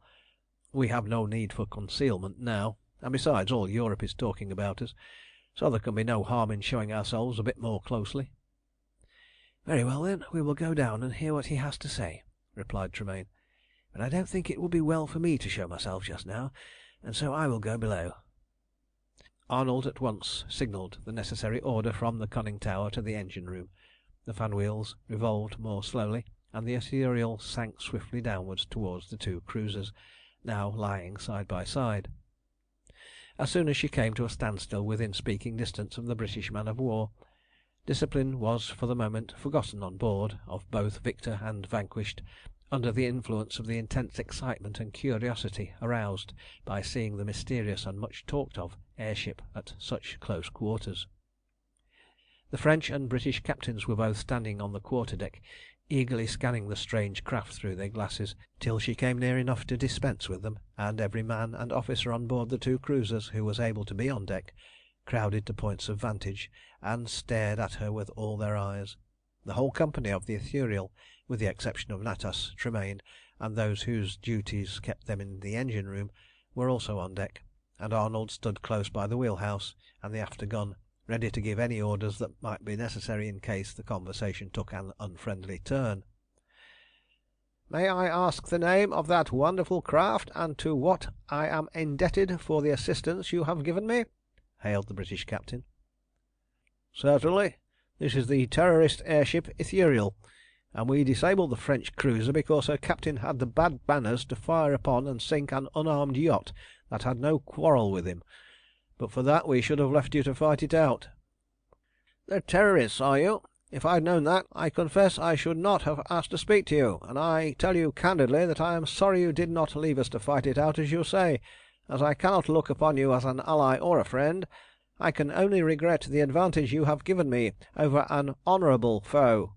We have no need for concealment now, and besides, all Europe is talking about us, so there can be no harm in showing ourselves a bit more closely." "Very well, then, we will go down and hear what he has to say," replied Tremayne. "But I don't think it would be well for me to show myself just now, and so I will go below." Arnold at once signalled the necessary order from the conning tower to the engine room. The fan wheels revolved more slowly, and the Ithuriel sank swiftly downwards towards the two cruisers, now lying side by side. As soon as she came to a standstill within speaking distance of the British man of war, discipline was for the moment forgotten on board of both victor and vanquished, under the influence of the intense excitement and curiosity aroused by seeing the mysterious and much talked of airship at such close quarters. The French and British captains were both standing on the quarter deck, eagerly scanning the strange craft through their glasses, till she came near enough to dispense with them, and every man and officer on board the two cruisers who was able to be on deck crowded to points of vantage and stared at her with all their eyes. The whole company of the Ithuriel, with the exception of Natas, Tremayne, and those whose duties kept them in the engine room, were also on deck, and Arnold stood close by the wheelhouse and the after gun, ready to give any orders that might be necessary in case the conversation took an unfriendly turn. "May I ask the name of that wonderful craft, and to what I am indebted for the assistance you have given me?" hailed the British captain. "Certainly. This is the terrorist airship Ithuriel, and we disabled the French cruiser because her captain had the bad manners to fire upon and sink an unarmed yacht that had no quarrel with him. But for that we should have left you to fight it out." "The terrorists, are you? If I'd known that, I confess I should not have asked to speak to you, and I tell you candidly that I am sorry you did not leave us to fight it out as you say, as I cannot look upon you as an ally or a friend. I can only regret the advantage you have given me over an honourable foe."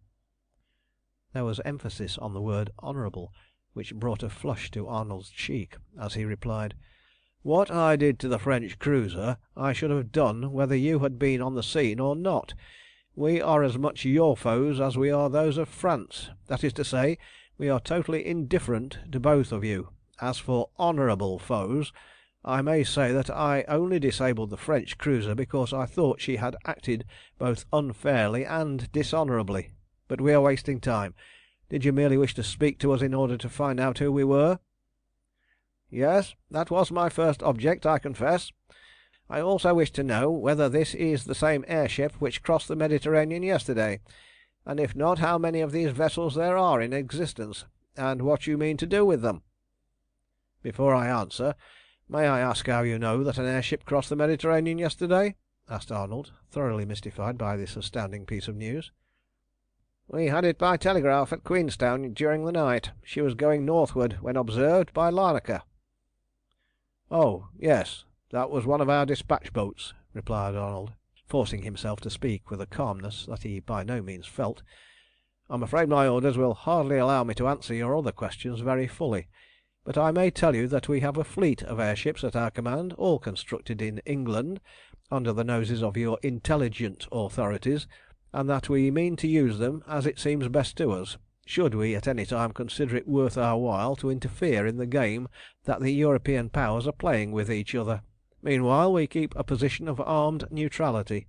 There was emphasis on the word honourable, which brought a flush to Arnold's cheek as he replied "What I did to the French cruiser I should have done whether you had been on the scene or not. We are as much your foes as we are those of France. That is to say, we are totally indifferent to both of you. As for honourable foes, I may say that I only disabled the French cruiser because I thought she had acted both unfairly and dishonourably. But we are wasting time. Did you merely wish to speak to us in order to find out who we were?" "Yes, that was my first object, I confess. I also wish to know whether this is the same airship which crossed the Mediterranean yesterday, and if not, how many of these vessels there are in existence, and what you mean to do with them." "Before I answer, may I ask how you know that an airship crossed the Mediterranean yesterday?" asked Arnold, thoroughly mystified by this astounding piece of news. "We had it by telegraph at Queenstown during the night. She was going northward when observed by Larnaca." "Oh, yes, that was one of our dispatch boats," replied Arnold, forcing himself to speak with a calmness that he by no means felt. "I'm afraid my orders will hardly allow me to answer your other questions very fully, but I may tell you that we have a fleet of airships at our command, all constructed in England under the noses of your intelligent authorities, and that we mean to use them as it seems best to us, should we at any time consider it worth our while to interfere in the game that the European powers are playing with each other. Meanwhile we keep a position of armed neutrality.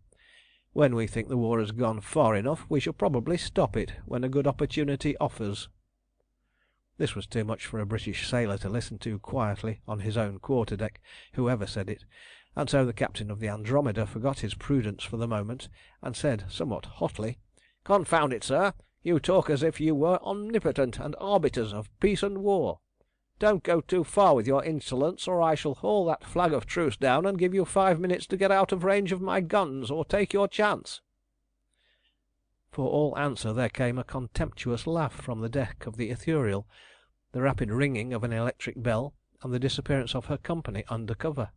When we think the war has gone far enough we shall probably stop it when a good opportunity offers." This was too much for a British sailor to listen to quietly on his own quarter deck, whoever said it, and so the captain of the Andromeda forgot his prudence for the moment, and said somewhat hotly "Confound it, sir! You talk as if you were omnipotent and arbiters of peace and war. Don't go too far with your insolence, or I shall haul that flag of truce down and give you 5 minutes to get out of range of my guns, or take your chance." For all answer there came a contemptuous laugh from the deck of the Ithuriel, the rapid ringing of an electric bell, and the disappearance of her company under cover.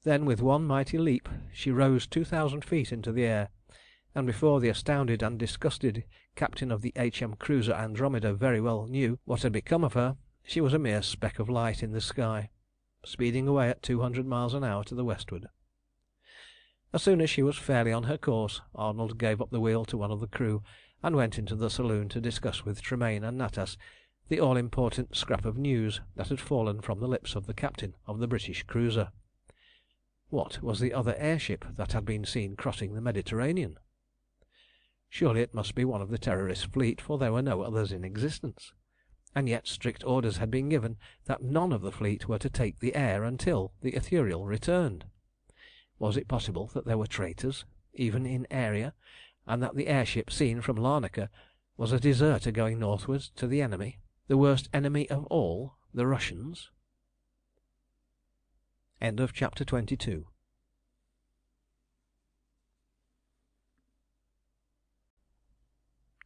Then with one mighty leap she rose 2,000 feet into the air, and before the astounded and disgusted captain of the H.M. cruiser Andromeda very well knew what had become of her, she was a mere speck of light in the sky, speeding away at 200 miles an hour to the westward. As soon as she was fairly on her course, Arnold gave up the wheel to one of the crew and went into the saloon to discuss with Tremayne and Natas the all-important scrap of news that had fallen from the lips of the captain of the British cruiser. What was the other airship that had been seen crossing the Mediterranean? Surely it must be one of the terrorist fleet, for there were no others in existence. And yet strict orders had been given that none of the fleet were to take the air until the Ithuriel returned. Was it possible that there were traitors, even in Aeria, and that the airship seen from Larnaca was a deserter going northwards to the enemy, the worst enemy of all, the Russians? End of chapter 22.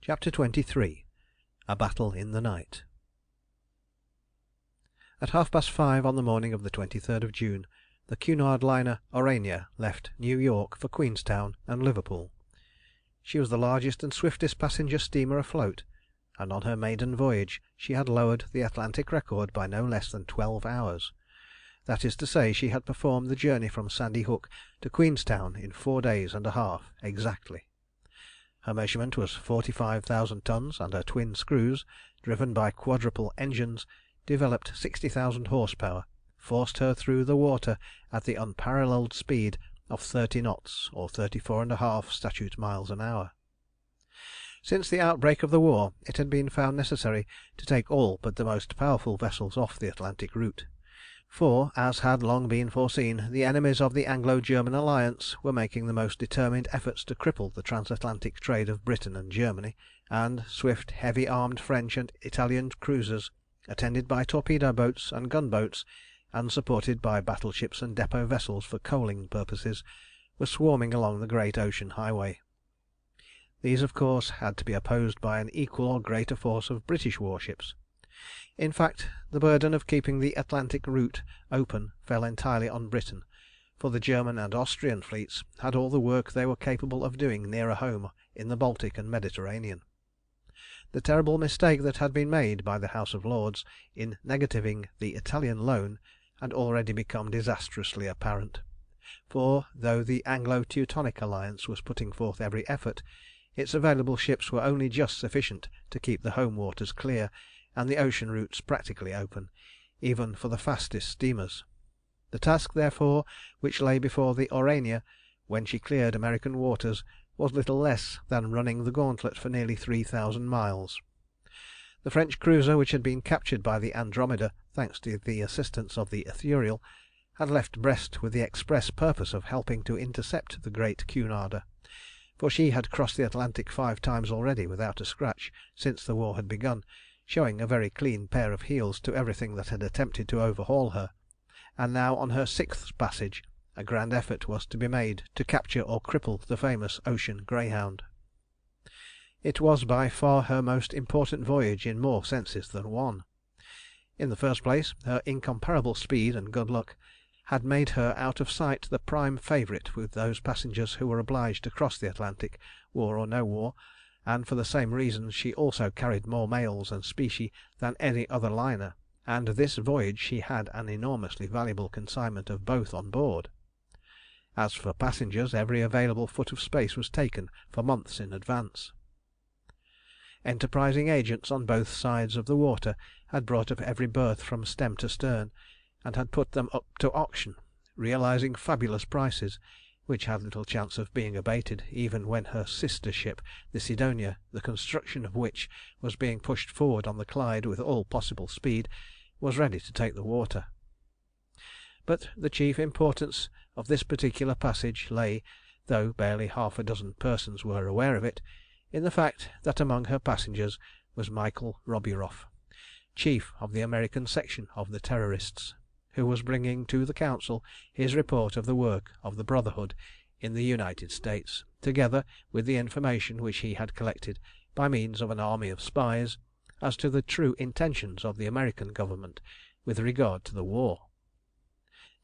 Chapter 23. A Battle in the Night. At 5:30 on the morning of the 23rd of June, the Cunard liner Aurania left New York for Queenstown and Liverpool. She was the largest and swiftest passenger steamer afloat, and on her maiden voyage she had lowered the Atlantic record by no less than 12 hours. That is to say, she had performed the journey from Sandy Hook to Queenstown in 4 days and a half exactly. Her measurement was 45,000 tons, and her twin screws, driven by quadruple engines, developed 60,000 horsepower, forced her through the water at the unparalleled speed of 30 knots, or 34½ statute miles an hour. Since the outbreak of the war, it had been found necessary to take all but the most powerful vessels off the Atlantic route. For, as had long been foreseen, the enemies of the Anglo-German alliance were making the most determined efforts to cripple the transatlantic trade of Britain and Germany, and swift, heavy-armed French and Italian cruisers, attended by torpedo boats and gunboats, and supported by battleships and depot vessels for coaling purposes, were swarming along the great ocean highway. These, of course, had to be opposed by an equal or greater force of British warships. In fact, the burden of keeping the Atlantic route open fell entirely on Britain, for the German and Austrian fleets had all the work they were capable of doing nearer home in the Baltic and Mediterranean. The terrible mistake that had been made by the House of Lords in negativing the Italian loan had already become disastrously apparent, for though the Anglo-Teutonic alliance was putting forth every effort, its available ships were only just sufficient to keep the home waters clear and the ocean routes practically open, even for the fastest steamers. The task, therefore, which lay before the Aurania when she cleared American waters was little less than running the gauntlet for nearly 3,000 miles. The French cruiser, which had been captured by the Andromeda thanks to the assistance of the Ithuriel, had left Brest with the express purpose of helping to intercept the great Cunarder, for she had crossed the Atlantic 5 times already without a scratch since the war had begun, showing a very clean pair of heels to everything that had attempted to overhaul her, and now on her 6th passage a grand effort was to be made to capture or cripple the famous ocean greyhound. It was by far her most important voyage in more senses than one. In the first place, her incomparable speed and good luck had made her out of sight the prime favourite with those passengers who were obliged to cross the Atlantic, war or no war, and for the same reason she also carried more mails and specie than any other liner, and this voyage she had an enormously valuable consignment of both on board. As for passengers, every available foot of space was taken for months in advance. Enterprising agents on both sides of the water had brought up every berth from stem to stern, and had put them up to auction, realizing fabulous prices, which had little chance of being abated even when her sister ship, the Sidonia, the construction of which was being pushed forward on the Clyde with all possible speed, was ready to take the water. But the chief importance of this particular passage lay, though barely half a dozen persons were aware of it, in the fact that among her passengers was Michael Roburoff, chief of the American section of the Terrorists, who was bringing to the Council his report of the work of the Brotherhood in the United States, together with the information which he had collected by means of an army of spies as to the true intentions of the American government with regard to the war.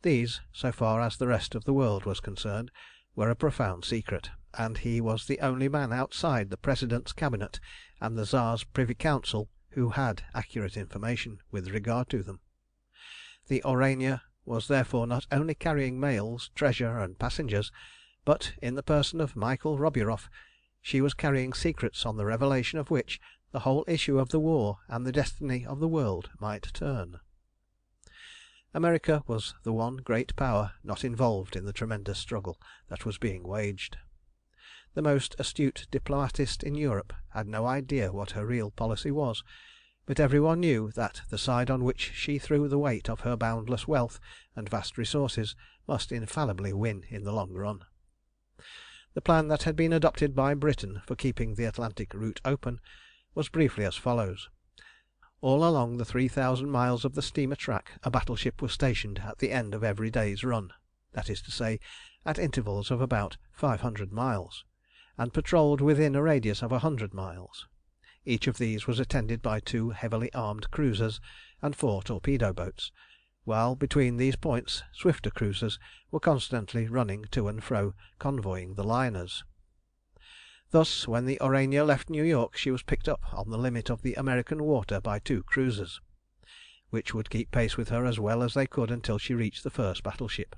These, so far as the rest of the world was concerned, were a profound secret, and he was the only man outside the President's Cabinet and the Tsar's Privy Council who had accurate information with regard to them. The Aurania was therefore not only carrying mails, treasure, and passengers, but, in the person of Michael Roburoff, she was carrying secrets on the revelation of which the whole issue of the war and the destiny of the world might turn. America was the one great power not involved in the tremendous struggle that was being waged. The most astute diplomatist in Europe had no idea what her real policy was, but every one knew that the side on which she threw the weight of her boundless wealth and vast resources must infallibly win in the long run. The plan that had been adopted by Britain for keeping the Atlantic route open was briefly as follows. All along the 3,000 miles of the steamer track a battleship was stationed at the end of every day's run, that is to say, at intervals of about 500 miles, and patrolled within a radius of 100 miles. Each of these was attended by 2 heavily armed cruisers and 4 torpedo boats, while between these points swifter cruisers were constantly running to and fro, convoying the liners. Thus, when the Aurania left New York, she was picked up on the limit of the American water by 2 cruisers, which would keep pace with her as well as they could until she reached the first battleship.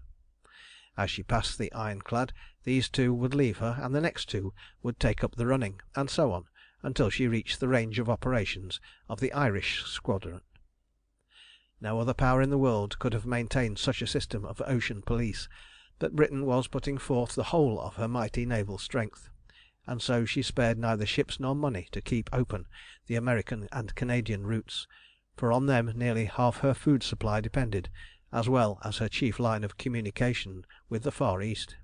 As she passed the ironclad, these 2 would leave her, and the next 2 would take up the running, and so on, until she reached the range of operations of the Irish squadron. No other power in the world could have maintained such a system of ocean police, but Britain was putting forth the whole of her mighty naval strength, and so she spared neither ships nor money to keep open the American and Canadian routes, for on them nearly half her food supply depended, as well as her chief line of communication with the Far East.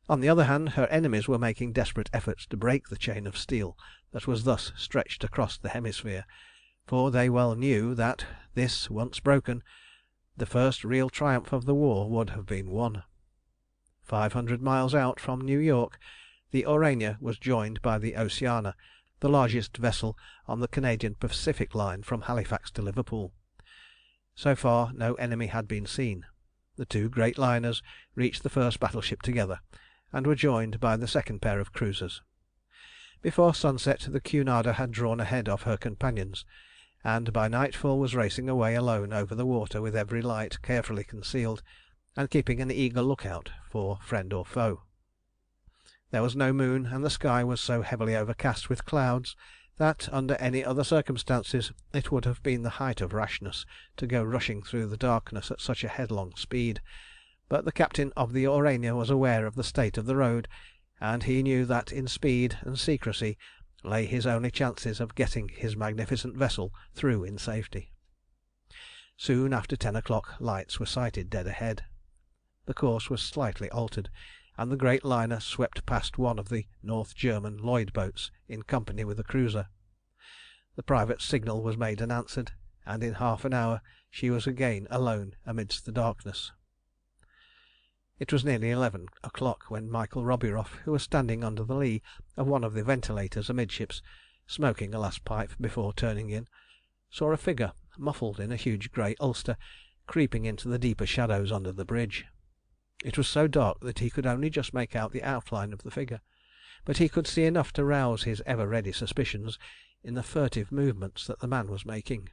On the other hand, her enemies were making desperate efforts to break the chain of steel that was thus stretched across the hemisphere, for they well knew that, this once broken, the first real triumph of the war would have been won. 500 miles out from New York, the Aurania was joined by the Oceana, the largest vessel on the Canadian Pacific line from Halifax to Liverpool. So far no enemy had been seen. The 2 great liners reached the first battleship together, and were joined by the second pair of cruisers. Before sunset the Cunarder had drawn ahead of her companions, and by nightfall was racing away alone over the water with every light carefully concealed, and keeping an eager look-out for friend or foe. There was no moon, and the sky was so heavily overcast with clouds that, under any other circumstances, it would have been the height of rashness to go rushing through the darkness at such a headlong speed, but the captain of the Aurania was aware of the state of the road, and he knew that in speed and secrecy lay his only chances of getting his magnificent vessel through in safety. Soon after 10 o'clock lights were sighted dead ahead. The course was slightly altered, and the great liner swept past one of the North German Lloyd boats in company with a cruiser. The private signal was made and answered, and in half an hour she was again alone amidst the darkness. It was nearly 11 o'clock when Michael Roburoff, who was standing under the lee of one of the ventilators amidships, smoking a last pipe before turning in, saw a figure, muffled in a huge grey ulster, creeping into the deeper shadows under the bridge. It was so dark that he could only just make out the outline of the figure, but he could see enough to rouse his ever-ready suspicions in the furtive movements that the man was making.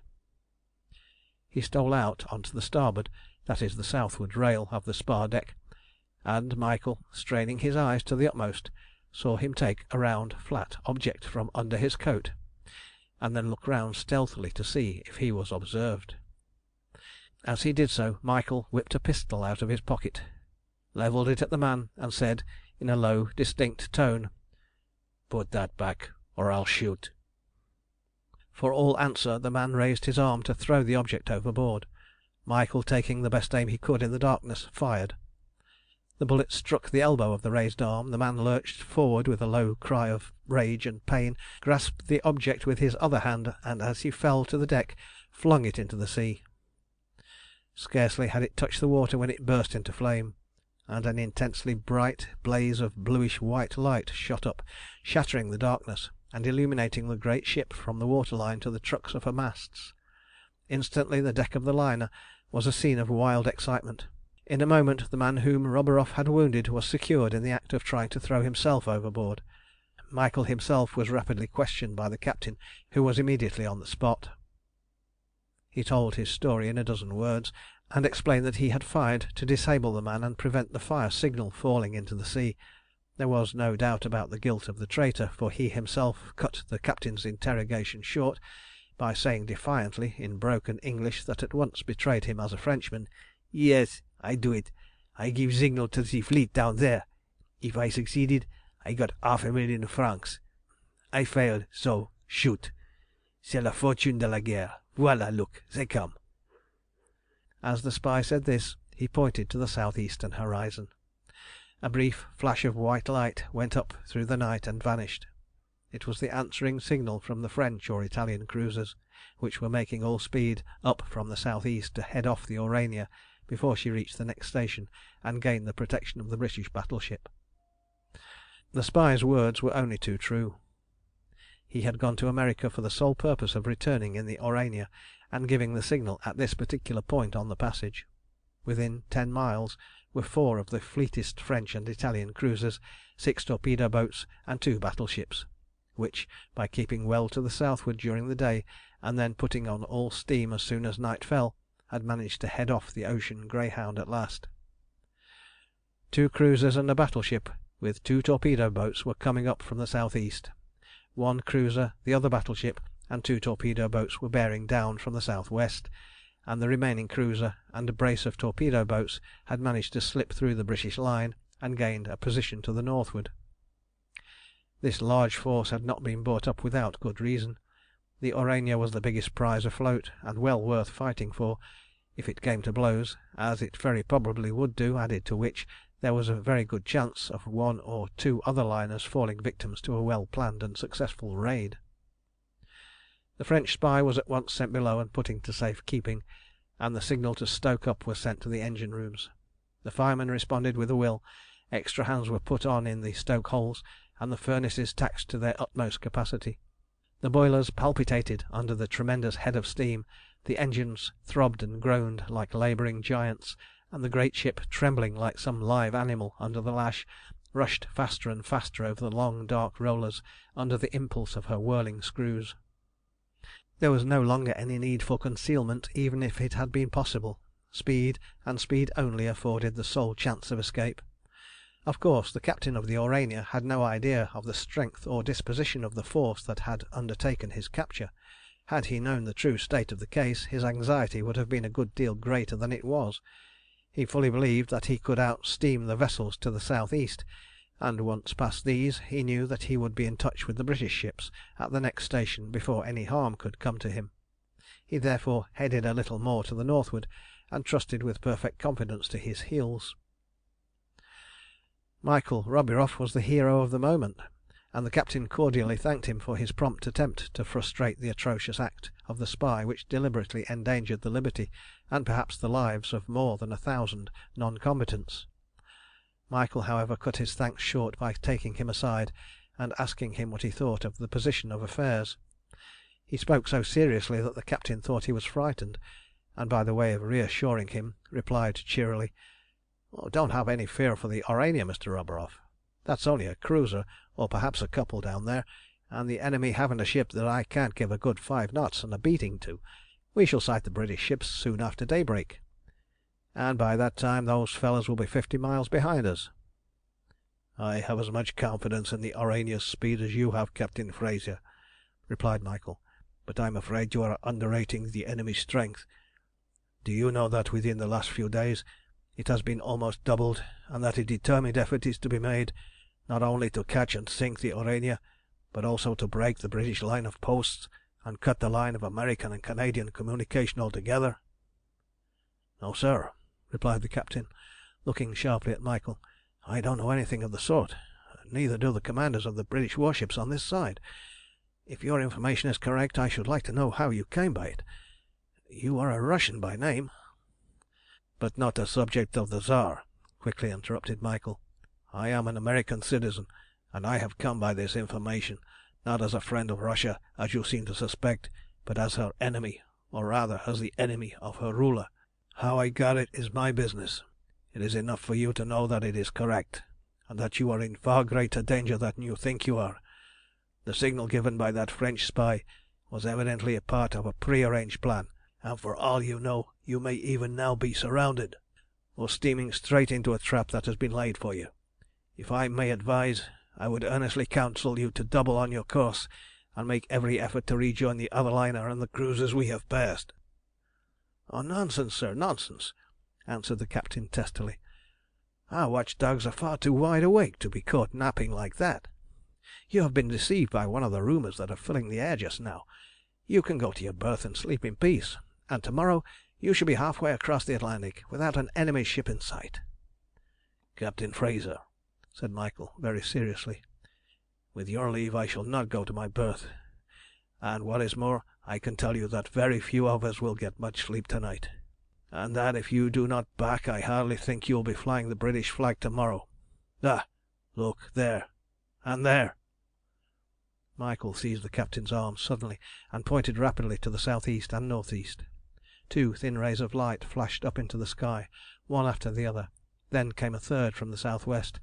He stole out onto the starboard, that is the southward rail of the spar deck, and Michael, straining his eyes to the utmost, saw him take a round flat object from under his coat, and then look round stealthily to see if he was observed. As he did so, Michael whipped a pistol out of his pocket, levelled it at the man, and said in a low, distinct tone, "Put that back, or I'll shoot." For all answer the man raised his arm to throw the object overboard. Michael, taking the best aim he could in the darkness, fired. The bullet struck the elbow of the raised arm. The man lurched forward with a low cry of rage and pain, grasped the object with his other hand, and as he fell to the deck, flung it into the sea. Scarcely had it touched the water when it burst into flame, and an intensely bright blaze of bluish-white light shot up, shattering the darkness, and illuminating the great ship from the waterline to the trucks of her masts. Instantly the deck of the liner was a scene of wild excitement. In a moment the man whom Roberov had wounded was secured in the act of trying to throw himself overboard. Michael himself was rapidly questioned by the captain, who was immediately on the spot. He told his story in a dozen words, and explained that he had fired to disable the man and prevent the fire signal falling into the sea. There was no doubt about the guilt of the traitor, for he himself cut the captain's interrogation short by saying defiantly, in broken English that at once betrayed him as a Frenchman, "Yes, I do it. I give signal to the fleet down there. If I succeeded, I got 500,000 francs. I failed, so shoot. C'est la fortune de la guerre. Voilà, look, they come." As the spy said this, he pointed to the south-eastern horizon. A brief flash of white light went up through the night and vanished. It was the answering signal from the French or Italian cruisers, which were making all speed up from the south-east to head off the Aurania before she reached the next station and gained the protection of the British battleship. The spy's words were only too true. He had gone to America for the sole purpose of returning in the Aurania and giving the signal at this particular point on the passage. Within 10 miles were 4 of the fleetest French and Italian cruisers, 6 torpedo boats, and 2 battleships, which, by keeping well to the southward during the day and then putting on all steam as soon as night fell, had managed to head off the ocean greyhound at last. 2 cruisers and a battleship with 2 torpedo boats were coming up from the south-east. 1 cruiser, the other battleship, and 2 torpedo boats were bearing down from the south-west, and the remaining cruiser and a brace of torpedo boats had managed to slip through the British line and gained a position to the northward. This large force had not been brought up without good reason. The Aurania was the biggest prize afloat, and well worth fighting for, if it came to blows, as it very probably would do, added to which there was a very good chance of 1 or 2 other liners falling victims to a well-planned and successful raid. The French spy was at once sent below and put into safe keeping, and the signal to stoke up was sent to the engine rooms. The firemen responded with a will, extra hands were put on in the stoke holes, and the furnaces taxed to their utmost capacity. The boilers palpitated under the tremendous head of steam, the engines throbbed and groaned like labouring giants, and the great ship, trembling like some live animal under the lash, rushed faster and faster over the long dark rollers under the impulse of her whirling screws. There was no longer any need for concealment, even if it had been possible. Speed, and speed only, afforded the sole chance of escape. Of course, the captain of the Aurania had no idea of the strength or disposition of the force that had undertaken his capture. Had he known the true state of the case, his anxiety would have been a good deal greater than it was. He fully believed that he could out-steam the vessels to the south-east, and once past these he knew that he would be in touch with the British ships at the next station before any harm could come to him. He therefore headed a little more to the northward, and trusted with perfect confidence to his heels. Michael Roberov was the hero of the moment, and the captain cordially thanked him for his prompt attempt to frustrate the atrocious act of the spy which deliberately endangered the liberty and perhaps the lives of more than 1,000 non-combatants. Michael, however, cut his thanks short by taking him aside and asking him what he thought of the position of affairs. He spoke so seriously that the captain thought he was frightened, and by the way of reassuring him, replied cheerily, "Don't have any fear for the Aurania, Mr. Roberov. That's only a cruiser, or perhaps a couple down there, and the enemy haven't a ship that I can't give a good 5 knots and a beating to. We shall sight the British ships soon after daybreak, and by that time those fellows will be 50 miles behind us." "I have as much confidence in the Aurania's speed as you have, Captain Fraser," replied Michael, "but I'm afraid you are underrating the enemy's strength. Do you know that within the last few days it has been almost doubled, and that a determined effort is to be made, not only to catch and sink the Aurania, but also to break the British line of posts and cut the line of American and Canadian communication altogether?" "No, sir," replied the captain, looking sharply at Michael. "I don't know anything of the sort. Neither do the commanders of the British warships on this side. If your information is correct, I should like to know how you came by it. You are a Russian by name." "But not a subject of the Tsar," quickly interrupted Michael. "I am an American citizen, and I have come by this information, not as a friend of Russia, as you seem to suspect, but as her enemy, or rather as the enemy of her ruler. How I got it is my business. It is enough for you to know that it is correct, and that you are in far greater danger than you think you are. The signal given by that French spy was evidently a part of a pre-arranged plan, and for all you know you may even now be surrounded, or steaming straight into a trap that has been laid for you. If I may advise, I would earnestly counsel you to double on your course and make every effort to rejoin the other liner and the cruisers we have passed." "Oh, nonsense, sir, nonsense," answered the captain testily. "Our watchdogs are far too wide awake to be caught napping like that. You have been deceived by one of the rumours that are filling the air just now. You can go to your berth and sleep in peace, and to-morrow you shall be halfway across the Atlantic without an enemy's ship in sight." "Captain Fraser," said Michael very seriously, "with your leave I shall not go to my berth, and what is more, I can tell you that very few of us will get much sleep to-night, and that if you do not back I hardly think you will be flying the British flag to-morrow. Ah, look there, and there!" Michael seized the captain's arm suddenly and pointed rapidly to the south east and north east. Two thin rays of light flashed up into the sky, one after the other. Then came a third from the south west,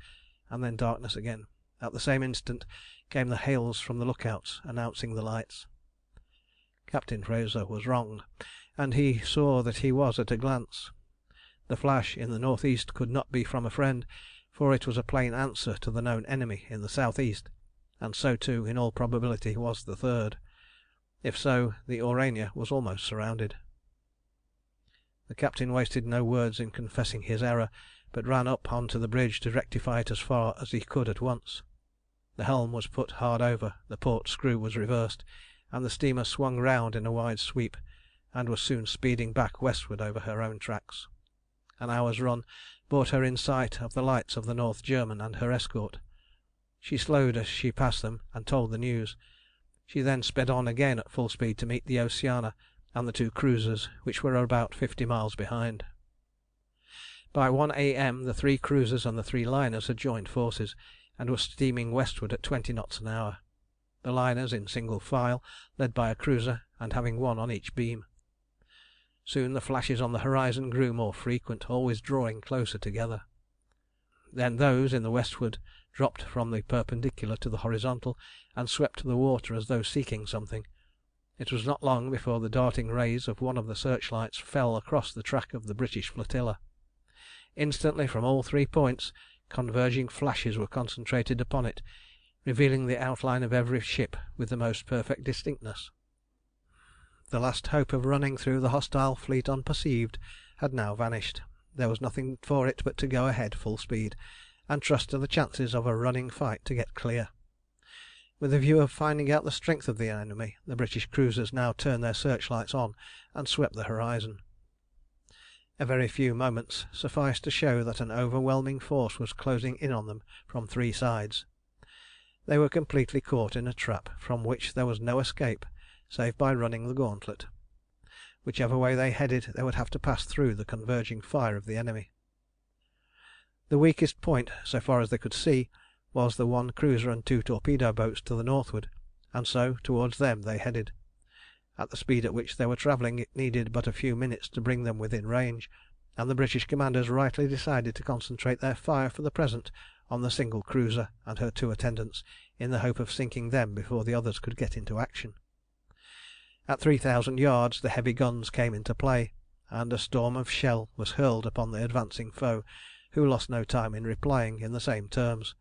and then darkness again. At the same instant came the hails from the lookouts, announcing the lights. Captain Fraser was wrong, and he saw that he was at a glance. The flash in the north east could not be from a friend, for it was a plain answer to the known enemy in the south east, and so too, in all probability, was the third. If so, the Aurania was almost surrounded. The captain wasted no words in confessing his error, but ran up on to the bridge to rectify it as far as he could at once. The helm was put hard over, the port screw was reversed, and the steamer swung round in a wide sweep, and was soon speeding back westward over her own tracks. An hour's run brought her in sight of the lights of the North German and her escort. She slowed as she passed them and told the news. She then sped on again at full speed to meet the Oceana and the two cruisers, which were about 50 miles behind. By 1 a.m. the three cruisers and the three liners had joined forces, and were steaming westward at 20 knots an hour. The liners in single file, led by a cruiser, and having one on each beam. Soon the flashes on the horizon grew more frequent, always drawing closer together. Then those in the westward dropped from the perpendicular to the horizontal, and swept the water as though seeking something. It was not long before the darting rays of one of the searchlights fell across the track of the British flotilla. Instantly from all 3 points converging flashes were concentrated upon it, revealing the outline of every ship with the most perfect distinctness. The last hope of running through the hostile fleet unperceived had now vanished. There was nothing for it but to go ahead full speed, and trust to the chances of a running fight to get clear. With a view of finding out the strength of the enemy, the British cruisers now turned their searchlights on and swept the horizon. A very few moments sufficed to show that an overwhelming force was closing in on them from 3 sides. They were completely caught in a trap from which there was no escape save by running the gauntlet. Whichever way they headed, they would have to pass through the converging fire of the enemy. The weakest point, so far as they could see, was the one cruiser and 2 torpedo boats to the northward, and so towards them they headed. At the speed at which they were travelling it needed but a few minutes to bring them within range, and the British commanders rightly decided to concentrate their fire for the present on the single cruiser and her 2 attendants, in the hope of sinking them before the others could get into action. At 3,000 yards the heavy guns came into play, and a storm of shell was hurled upon the advancing foe, who lost no time in replying in the same terms.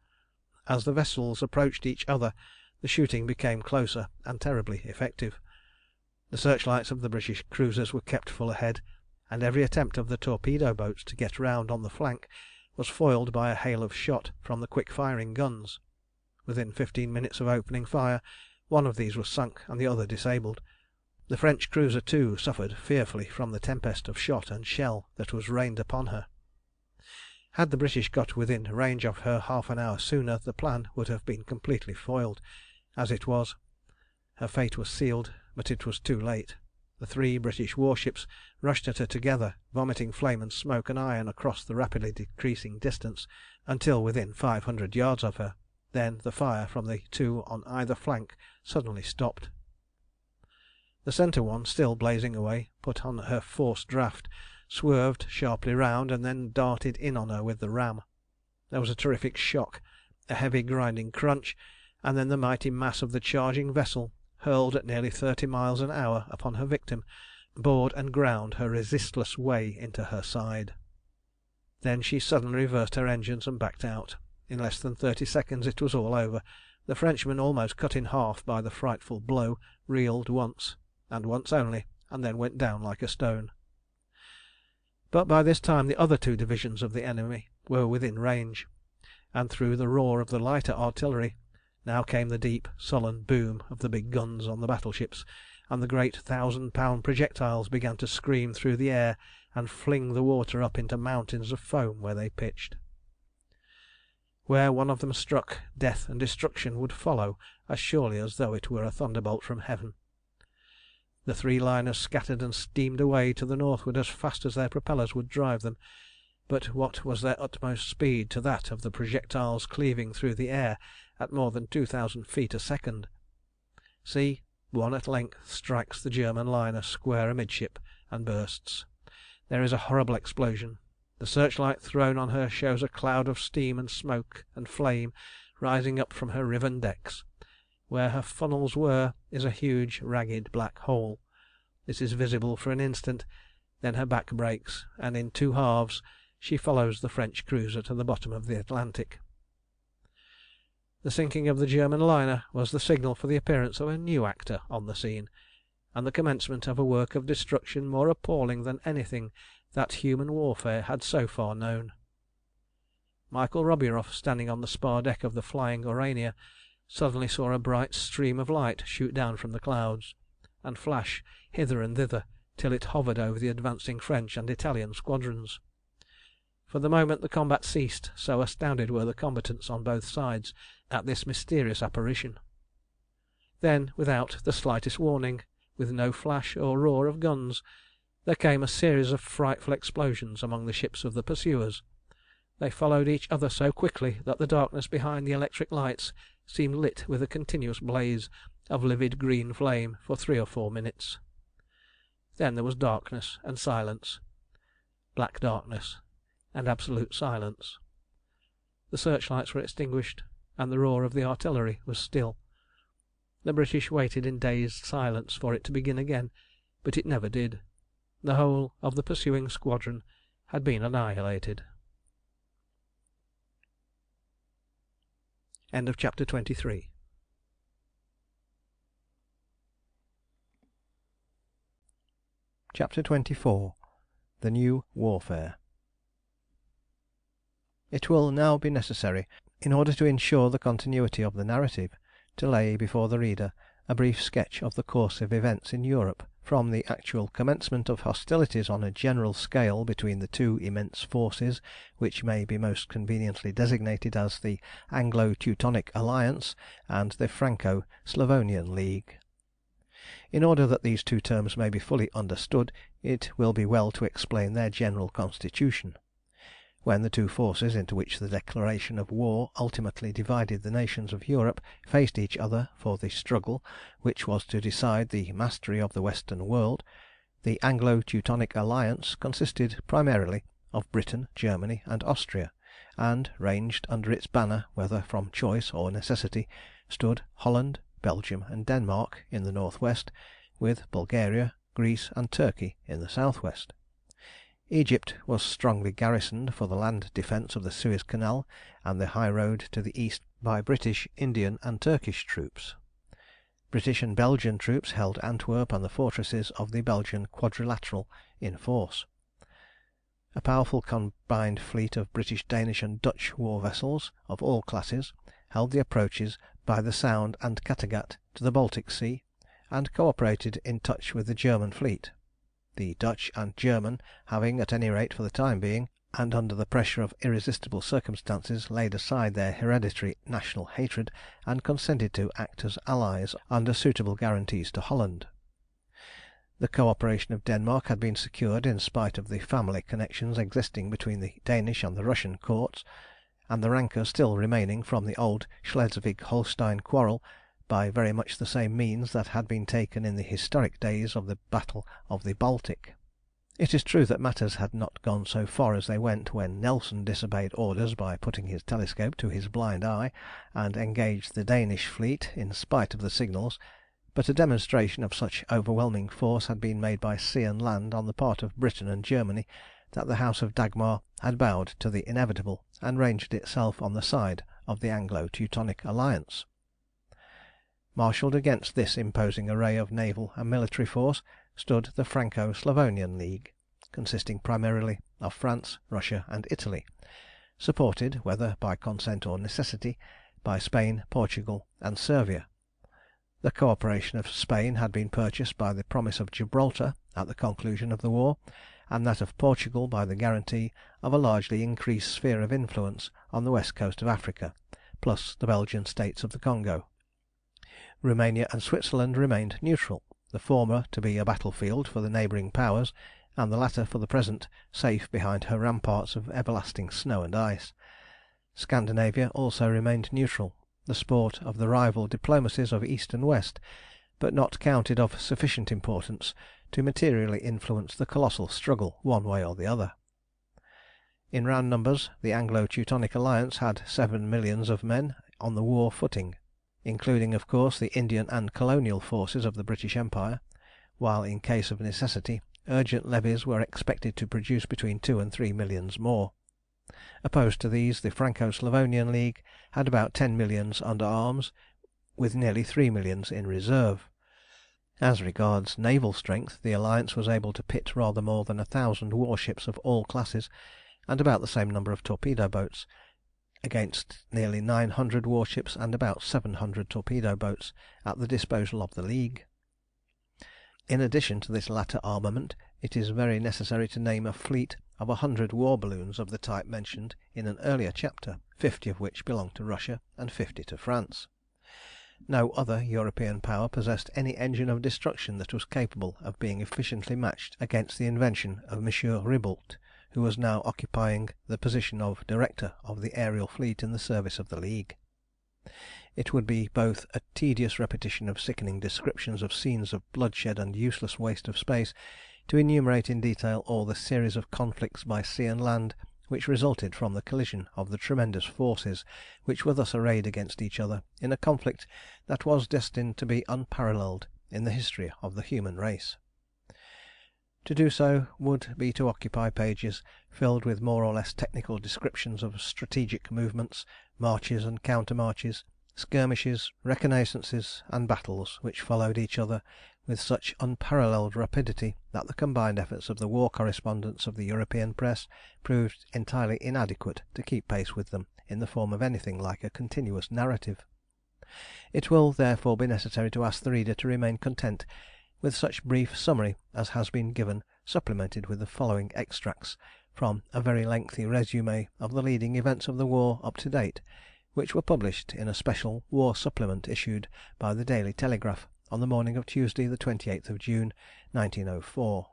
As the vessels approached each other, the shooting became closer and terribly effective. The searchlights of the British cruisers were kept full ahead, and every attempt of the torpedo boats to get round on the flank was foiled by a hail of shot from the quick-firing guns. Within 15 minutes of opening fire, one of these was sunk and the other disabled. The French cruiser, too, suffered fearfully from the tempest of shot and shell that was rained upon her. Had the British got within range of her half an hour sooner, the plan would have been completely foiled. As it was, her fate was sealed, but it was too late. The 3 British warships rushed at her together, vomiting flame and smoke and iron across the rapidly decreasing distance until within 500 yards of her. Then the fire from the 2 on either flank suddenly stopped. The centre one, still blazing away, put on her forced draught swerved sharply round, and then darted in on her with the ram. There was a terrific shock, a heavy grinding crunch, and then the mighty mass of the charging vessel, hurled at nearly 30 miles an hour upon her victim, bored and ground her resistless way into her side. Then she suddenly reversed her engines and backed out. In less than 30 seconds it was all over. The Frenchman, almost cut in half by the frightful blow, reeled once, and once only, and then went down like a stone. But by this time the other 2 divisions of the enemy were within range, and through the roar of the lighter artillery now came the deep, sullen boom of the big guns on the battleships, and the great 1,000-pound projectiles began to scream through the air and fling the water up into mountains of foam where they pitched. Where one of them struck, death and destruction would follow as surely as though it were a thunderbolt from heaven. The 3 liners scattered and steamed away to the northward as fast as their propellers would drive them, but what was their utmost speed to that of the projectiles cleaving through the air at more than 2,000 feet a second? See, one at length strikes the German liner square amidship and bursts. There is a horrible explosion. The searchlight thrown on her shows a cloud of steam and smoke and flame rising up from her riven decks. Where her funnels were is a huge, ragged black hole. This is visible for an instant, then her back breaks, and in 2 halves she follows the French cruiser to the bottom of the Atlantic. The sinking of the German liner was the signal for the appearance of a new actor on the scene, and the commencement of a work of destruction more appalling than anything that human warfare had so far known. Michael Roburoff, standing on the spar deck of the flying Aurania, suddenly saw a bright stream of light shoot down from the clouds, and flash hither and thither till it hovered over the advancing French and Italian squadrons. For the moment the combat ceased, so astounded were the combatants on both sides at this mysterious apparition. Then, without the slightest warning, with no flash or roar of guns, there came a series of frightful explosions among the ships of the pursuers. They followed each other so quickly that the darkness behind the electric lights seemed lit with a continuous blaze of livid green flame for 3 or 4 minutes. Then there was darkness and silence, black darkness and absolute silence. The searchlights were extinguished, and the roar of the artillery was still. The British waited in dazed silence for it to begin again, but it never did. The whole of the pursuing squadron had been annihilated. End of chapter 23. Chapter 24. The New Warfare. It will now be necessary, in order to ensure the continuity of the narrative, to lay before the reader a brief sketch of the course of events in Europe from the actual commencement of hostilities on a general scale between the 2 immense forces which may be most conveniently designated as the Anglo-Teutonic Alliance and the Franco-Slavonian League. In order that these 2 terms may be fully understood, it will be well to explain their general constitution. When the 2 forces into which the declaration of war ultimately divided the nations of Europe faced each other for the struggle which was to decide the mastery of the Western world, the Anglo-Teutonic Alliance consisted primarily of Britain, Germany, and Austria, and, ranged under its banner whether from choice or necessity, stood Holland, Belgium, and Denmark in the north west, with Bulgaria, Greece, and Turkey in the south west. Egypt was strongly garrisoned for the land defence of the Suez Canal and the high road to the east by British, Indian, and Turkish troops. British and Belgian troops held Antwerp and the fortresses of the Belgian Quadrilateral in force. A powerful combined fleet of British, Danish, and Dutch war vessels of all classes held the approaches by the Sound and Kattegat to the Baltic Sea, and co-operated in touch with the German fleet. The Dutch and German having, at any rate for the time being, and under the pressure of irresistible circumstances, laid aside their hereditary national hatred and consented to act as allies under suitable guarantees to Holland. The co-operation of Denmark had been secured in spite of the family connections existing between the Danish and the Russian courts, and the rancour still remaining from the old Schleswig-Holstein quarrel, by very much the same means that had been taken in the historic days of the Battle of the Baltic. It is true that matters had not gone so far as they went when Nelson disobeyed orders by putting his telescope to his blind eye and engaged the Danish fleet in spite of the signals, but a demonstration of such overwhelming force had been made by sea and land on the part of Britain and Germany that the House of Dagmar had bowed to the inevitable and ranged itself on the side of the Anglo-Teutonic alliance. Marshalled against this imposing array of naval and military force stood the Franco-Slavonian League, consisting primarily of France, Russia, and Italy, supported, whether by consent or necessity, by Spain, Portugal, and Servia. The co operation of Spain had been purchased by the promise of Gibraltar at the conclusion of the war, and that of Portugal by the guarantee of a largely increased sphere of influence on the west coast of Africa, plus the Belgian states of the Congo. Roumania and Switzerland remained neutral, the former to be a battlefield for the neighbouring powers, and the latter for the present safe behind her ramparts of everlasting snow and ice. Scandinavia also remained neutral, the sport of the rival diplomacies of East and West, but not counted of sufficient importance to materially influence the colossal struggle one way or the other. In round numbers, the Anglo-Teutonic alliance had 7 millions of men on the war footing, including of course the Indian and colonial forces of the British Empire, while in case of necessity urgent levies were expected to produce between 2 and 3 millions more. Opposed to these, the Franco-Slavonian League had about 10 millions under arms, with nearly 3 millions in reserve. As regards naval strength, the alliance was able to pit rather more than 1,000 warships of all classes, and about the same number of torpedo boats, against nearly 900 warships and about 700 torpedo boats at the disposal of the League. In addition to this latter armament, it is very necessary to name a fleet of 100 war balloons of the type mentioned in an earlier chapter, 50 of which belonged to Russia and 50 to France. No other European power possessed any engine of destruction that was capable of being efficiently matched against the invention of M. Ribault, who was now occupying the position of Director of the aerial fleet in the service of the League. It would be both a tedious repetition of sickening descriptions of scenes of bloodshed and useless waste of space to enumerate in detail all the series of conflicts by sea and land which resulted from the collision of the tremendous forces which were thus arrayed against each other in a conflict that was destined to be unparalleled in the history of the human race. To do so would be to occupy pages filled with more or less technical descriptions of strategic movements, marches and countermarches, skirmishes, reconnaissances, and battles which followed each other with such unparalleled rapidity that the combined efforts of the war correspondents of the European press proved entirely inadequate to keep pace with them in the form of anything like a continuous narrative. It will therefore be necessary to ask the reader to remain content with such brief summary as has been given, supplemented with the following extracts from a very lengthy résumé of the leading events of the war up to date, which were published in a special war supplement issued by the Daily Telegraph on the morning of Tuesday, the 28th of June, 1904.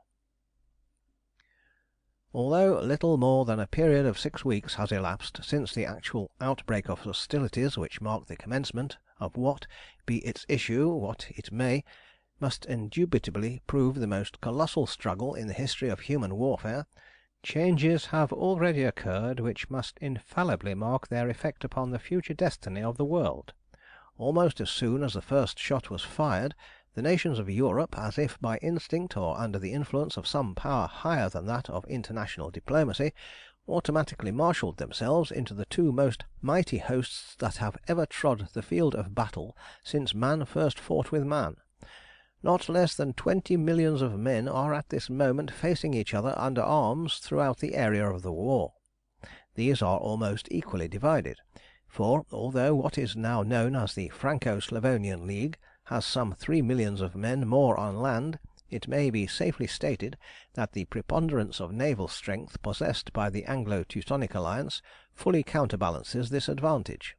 Although little more than a period of 6 weeks has elapsed since the actual outbreak of hostilities which marked the commencement of what, be its issue what it may, must indubitably prove the most colossal struggle in the history of human warfare, changes have already occurred which must infallibly mark their effect upon the future destiny of the world. Almost as soon as the first shot was fired, the nations of Europe, as if by instinct or under the influence of some power higher than that of international diplomacy, automatically marshalled themselves into the two most mighty hosts that have ever trod the field of battle since man first fought with man. Not less than 20 millions of men are at this moment facing each other under arms throughout the area of the war. These are almost equally divided, for although what is now known as the Franco-Slavonian League has some 3 millions of men more on land, it may be safely stated that the preponderance of naval strength possessed by the Anglo-Teutonic Alliance fully counterbalances this advantage.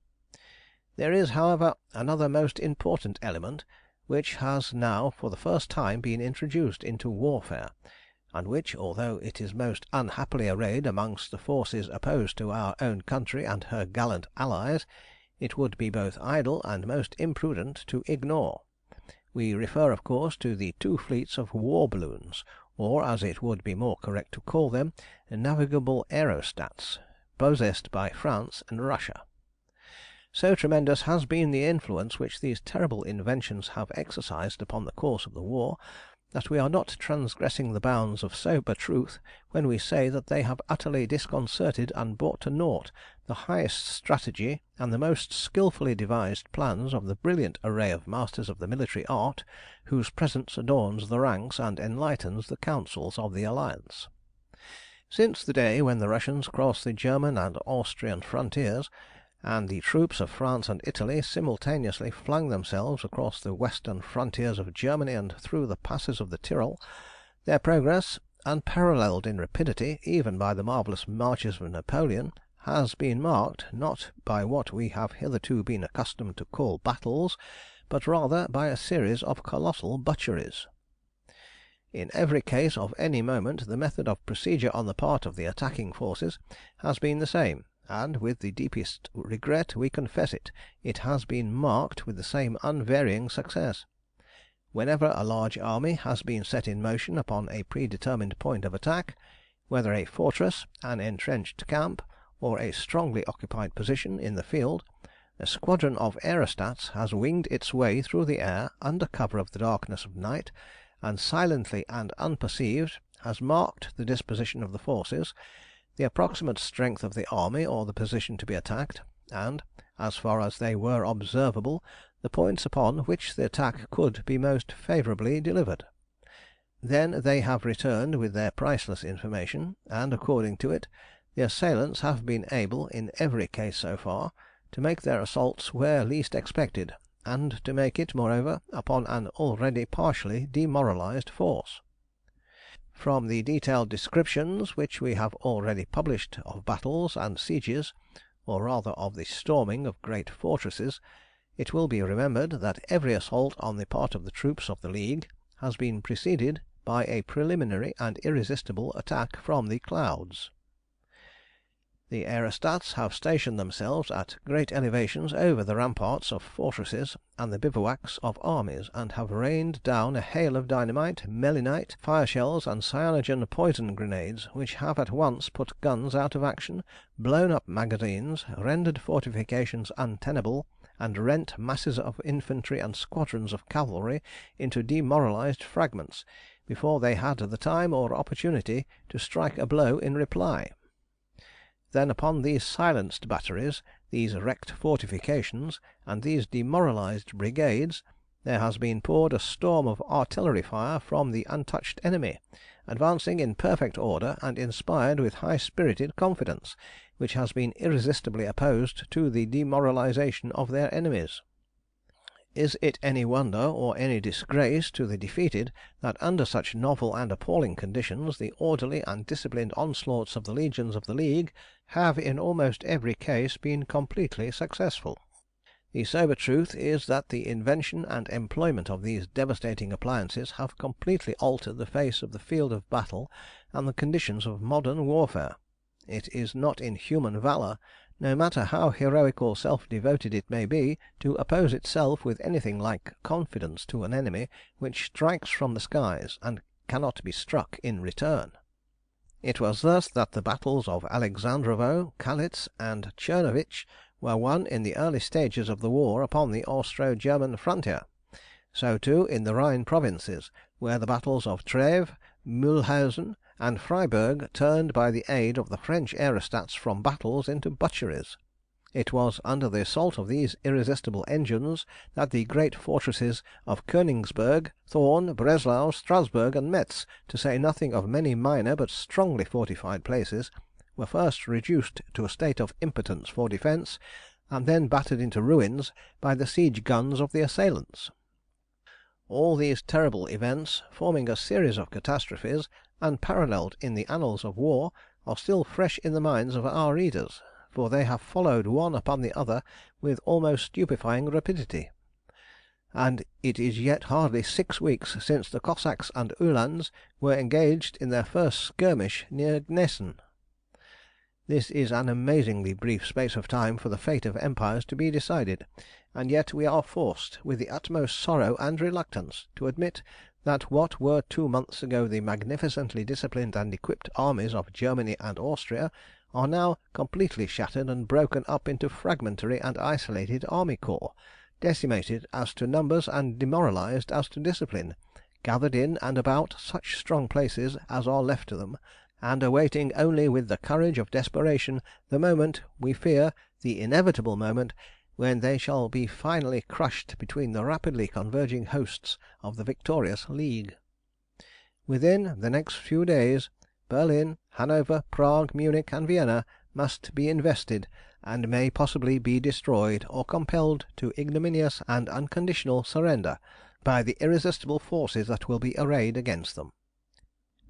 There is, however, another most important element, which has now for the first time been introduced into warfare, and which, although it is most unhappily arrayed amongst the forces opposed to our own country and her gallant allies, it would be both idle and most imprudent to ignore. We refer, of course, to the two fleets of war balloons, or as it would be more correct to call them, navigable aerostats, possessed by France and Russia. So tremendous has been the influence which these terrible inventions have exercised upon the course of the war, that we are not transgressing the bounds of sober truth when we say that they have utterly disconcerted and brought to naught the highest strategy and the most skilfully devised plans of the brilliant array of masters of the military art whose presence adorns the ranks and enlightens the councils of the Alliance. Since the day when the Russians crossed the German and Austrian frontiers, and the troops of France and Italy simultaneously flung themselves across the western frontiers of Germany and through the passes of the Tyrol, their progress, unparalleled in rapidity even by the marvellous marches of Napoleon, has been marked, not by what we have hitherto been accustomed to call battles, but rather by a series of colossal butcheries. In every case of any moment the method of procedure on the part of the attacking forces has been the same, and with the deepest regret we confess it, it has been marked with the same unvarying success. Whenever a large army has been set in motion upon a predetermined point of attack, whether a fortress, an entrenched camp, or a strongly occupied position in the field, a squadron of aerostats has winged its way through the air under cover of the darkness of night, and silently and unperceived has marked the disposition of the forces, the approximate strength of the army or the position to be attacked, and, as far as they were observable, the points upon which the attack could be most favourably delivered. Then they have returned with their priceless information, and, according to it, the assailants have been able, in every case so far, to make their assaults where least expected, and to make it, moreover, upon an already partially demoralized force. From the detailed descriptions which we have already published of battles and sieges, or rather of the storming of great fortresses, it will be remembered that every assault on the part of the troops of the League has been preceded by a preliminary and irresistible attack from the clouds. The aerostats have stationed themselves at great elevations over the ramparts of fortresses and the bivouacs of armies, and have rained down a hail of dynamite, melinite, fire shells, and cyanogen poison grenades, which have at once put guns out of action, blown up magazines, rendered fortifications untenable, and rent masses of infantry and squadrons of cavalry into demoralized fragments, before they had the time or opportunity to strike a blow in reply. Then upon these silenced batteries, these wrecked fortifications, and these demoralized brigades, there has been poured a storm of artillery fire from the untouched enemy, advancing in perfect order and inspired with high-spirited confidence, which has been irresistibly opposed to the demoralization of their enemies. Is it any wonder or any disgrace to the defeated that under such novel and appalling conditions the orderly and disciplined onslaughts of the legions of the League have in almost every case been completely successful? The sober truth is that the invention and employment of these devastating appliances have completely altered the face of the field of battle and the conditions of modern warfare. It is not in human valour, no matter how heroic or self-devoted it may be, to oppose itself with anything like confidence to an enemy which strikes from the skies and cannot be struck in return. It was thus that the battles of Alexandrovo, Kalitz, and Czernowitz were won in the early stages of the war upon the Austro-German frontier. So, too, in the Rhine provinces, where the battles of Trèves, Mühlhausen, and Freiburg turned by the aid of the French aerostats from battles into butcheries. It was under the assault of these irresistible engines that the great fortresses of Königsberg, Thorn, Breslau, Strasburg, and Metz, to say nothing of many minor but strongly fortified places, were first reduced to a state of impotence for defence, and then battered into ruins by the siege guns of the assailants. All these terrible events, forming a series of catastrophes, unparalleled in the annals of war, are still fresh in the minds of our readers, for they have followed one upon the other with almost stupefying rapidity. And it is yet hardly 6 weeks since the Cossacks and Uhlans were engaged in their first skirmish near Gnesen. This is an amazingly brief space of time for the fate of empires to be decided, and yet we are forced, with the utmost sorrow and reluctance, to admit that what were 2 months ago the magnificently disciplined and equipped armies of Germany and Austria are now completely shattered and broken up into fragmentary and isolated army corps, decimated as to numbers and demoralized as to discipline, gathered in and about such strong places as are left to them, and awaiting only with the courage of desperation the moment, we fear the inevitable moment, when they shall be finally crushed between the rapidly converging hosts of the victorious League. Within the next few days, Berlin, Hanover, Prague, Munich, and Vienna must be invested, and may possibly be destroyed or compelled to ignominious and unconditional surrender by the irresistible forces that will be arrayed against them.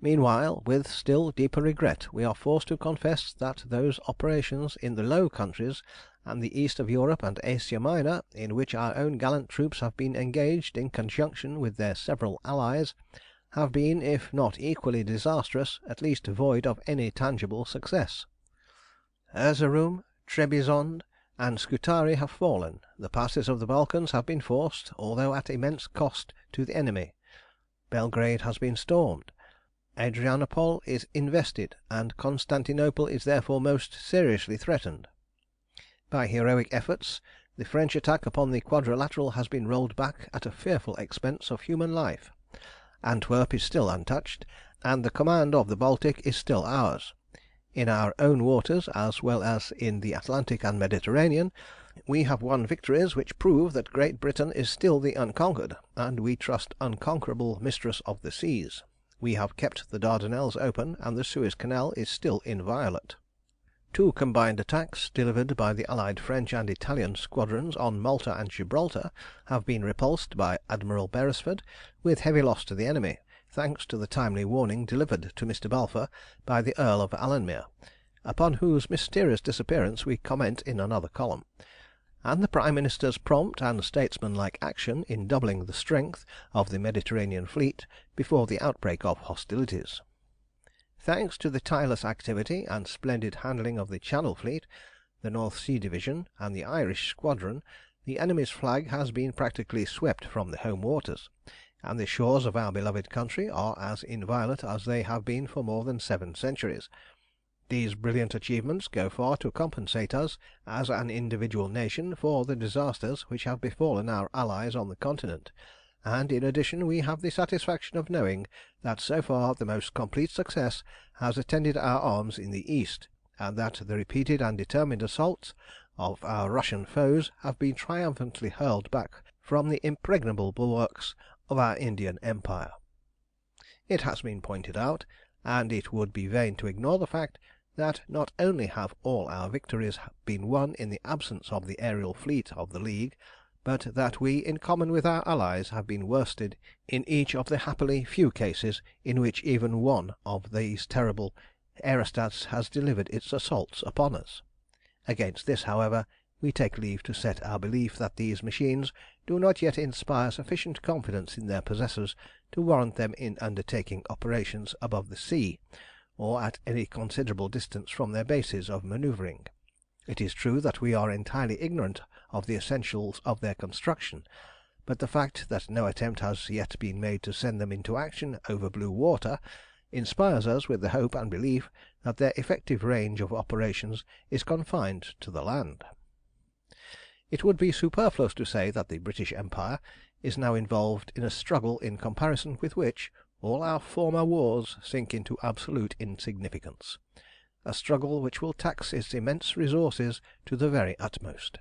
Meanwhile, with still deeper regret, we are forced to confess that those operations in the Low Countries and the east of Europe and Asia Minor, in which our own gallant troops have been engaged in conjunction with their several allies, have been, if not equally disastrous, at least void of any tangible success. Erzerum, Trebizond, and Scutari have fallen. The passes of the Balkans have been forced, although at immense cost to the enemy. Belgrade has been stormed. Adrianople is invested, and Constantinople is therefore most seriously threatened. By heroic efforts, the French attack upon the Quadrilateral has been rolled back at a fearful expense of human life. Antwerp is still untouched, and the command of the Baltic is still ours. In our own waters, as well as in the Atlantic and Mediterranean, we have won victories which prove that Great Britain is still the unconquered, and we trust unconquerable mistress of the seas. We have kept the Dardanelles open, and the Suez Canal is still inviolate. 2 combined attacks, delivered by the allied French and Italian squadrons on Malta and Gibraltar, have been repulsed by Admiral Beresford, with heavy loss to the enemy, thanks to the timely warning delivered to Mr. Balfour by the Earl of Alanmere, upon whose mysterious disappearance we comment in another column, and the Prime Minister's prompt and statesmanlike action in doubling the strength of the Mediterranean fleet before the outbreak of hostilities. Thanks to the tireless activity and splendid handling of the Channel Fleet, the North Sea Division, and the Irish Squadron, the enemy's flag has been practically swept from the home waters, and the shores of our beloved country are as inviolate as they have been for more than 7 centuries. These brilliant achievements go far to compensate us, as an individual nation, for the disasters which have befallen our allies on the Continent, and in addition we have the satisfaction of knowing that so far the most complete success has attended our arms in the East, and that the repeated and determined assaults of our Russian foes have been triumphantly hurled back from the impregnable bulwarks of our Indian Empire. It has been pointed out, and it would be vain to ignore the fact, that not only have all our victories been won in the absence of the aerial fleet of the League, but that we, in common with our allies, have been worsted in each of the happily few cases in which even one of these terrible aerostats has delivered its assaults upon us. Against this, however, we take leave to set our belief that these machines do not yet inspire sufficient confidence in their possessors to warrant them in undertaking operations above the sea, or at any considerable distance from their bases of manoeuvring. It is true that we are entirely ignorant of the essentials of their construction, but the fact that no attempt has yet been made to send them into action over blue water inspires us with the hope and belief that their effective range of operations is confined to the land. It would be superfluous to say that the British Empire is now involved in a struggle in comparison with which all our former wars sink into absolute insignificance, a struggle which will tax its immense resources to the very utmost.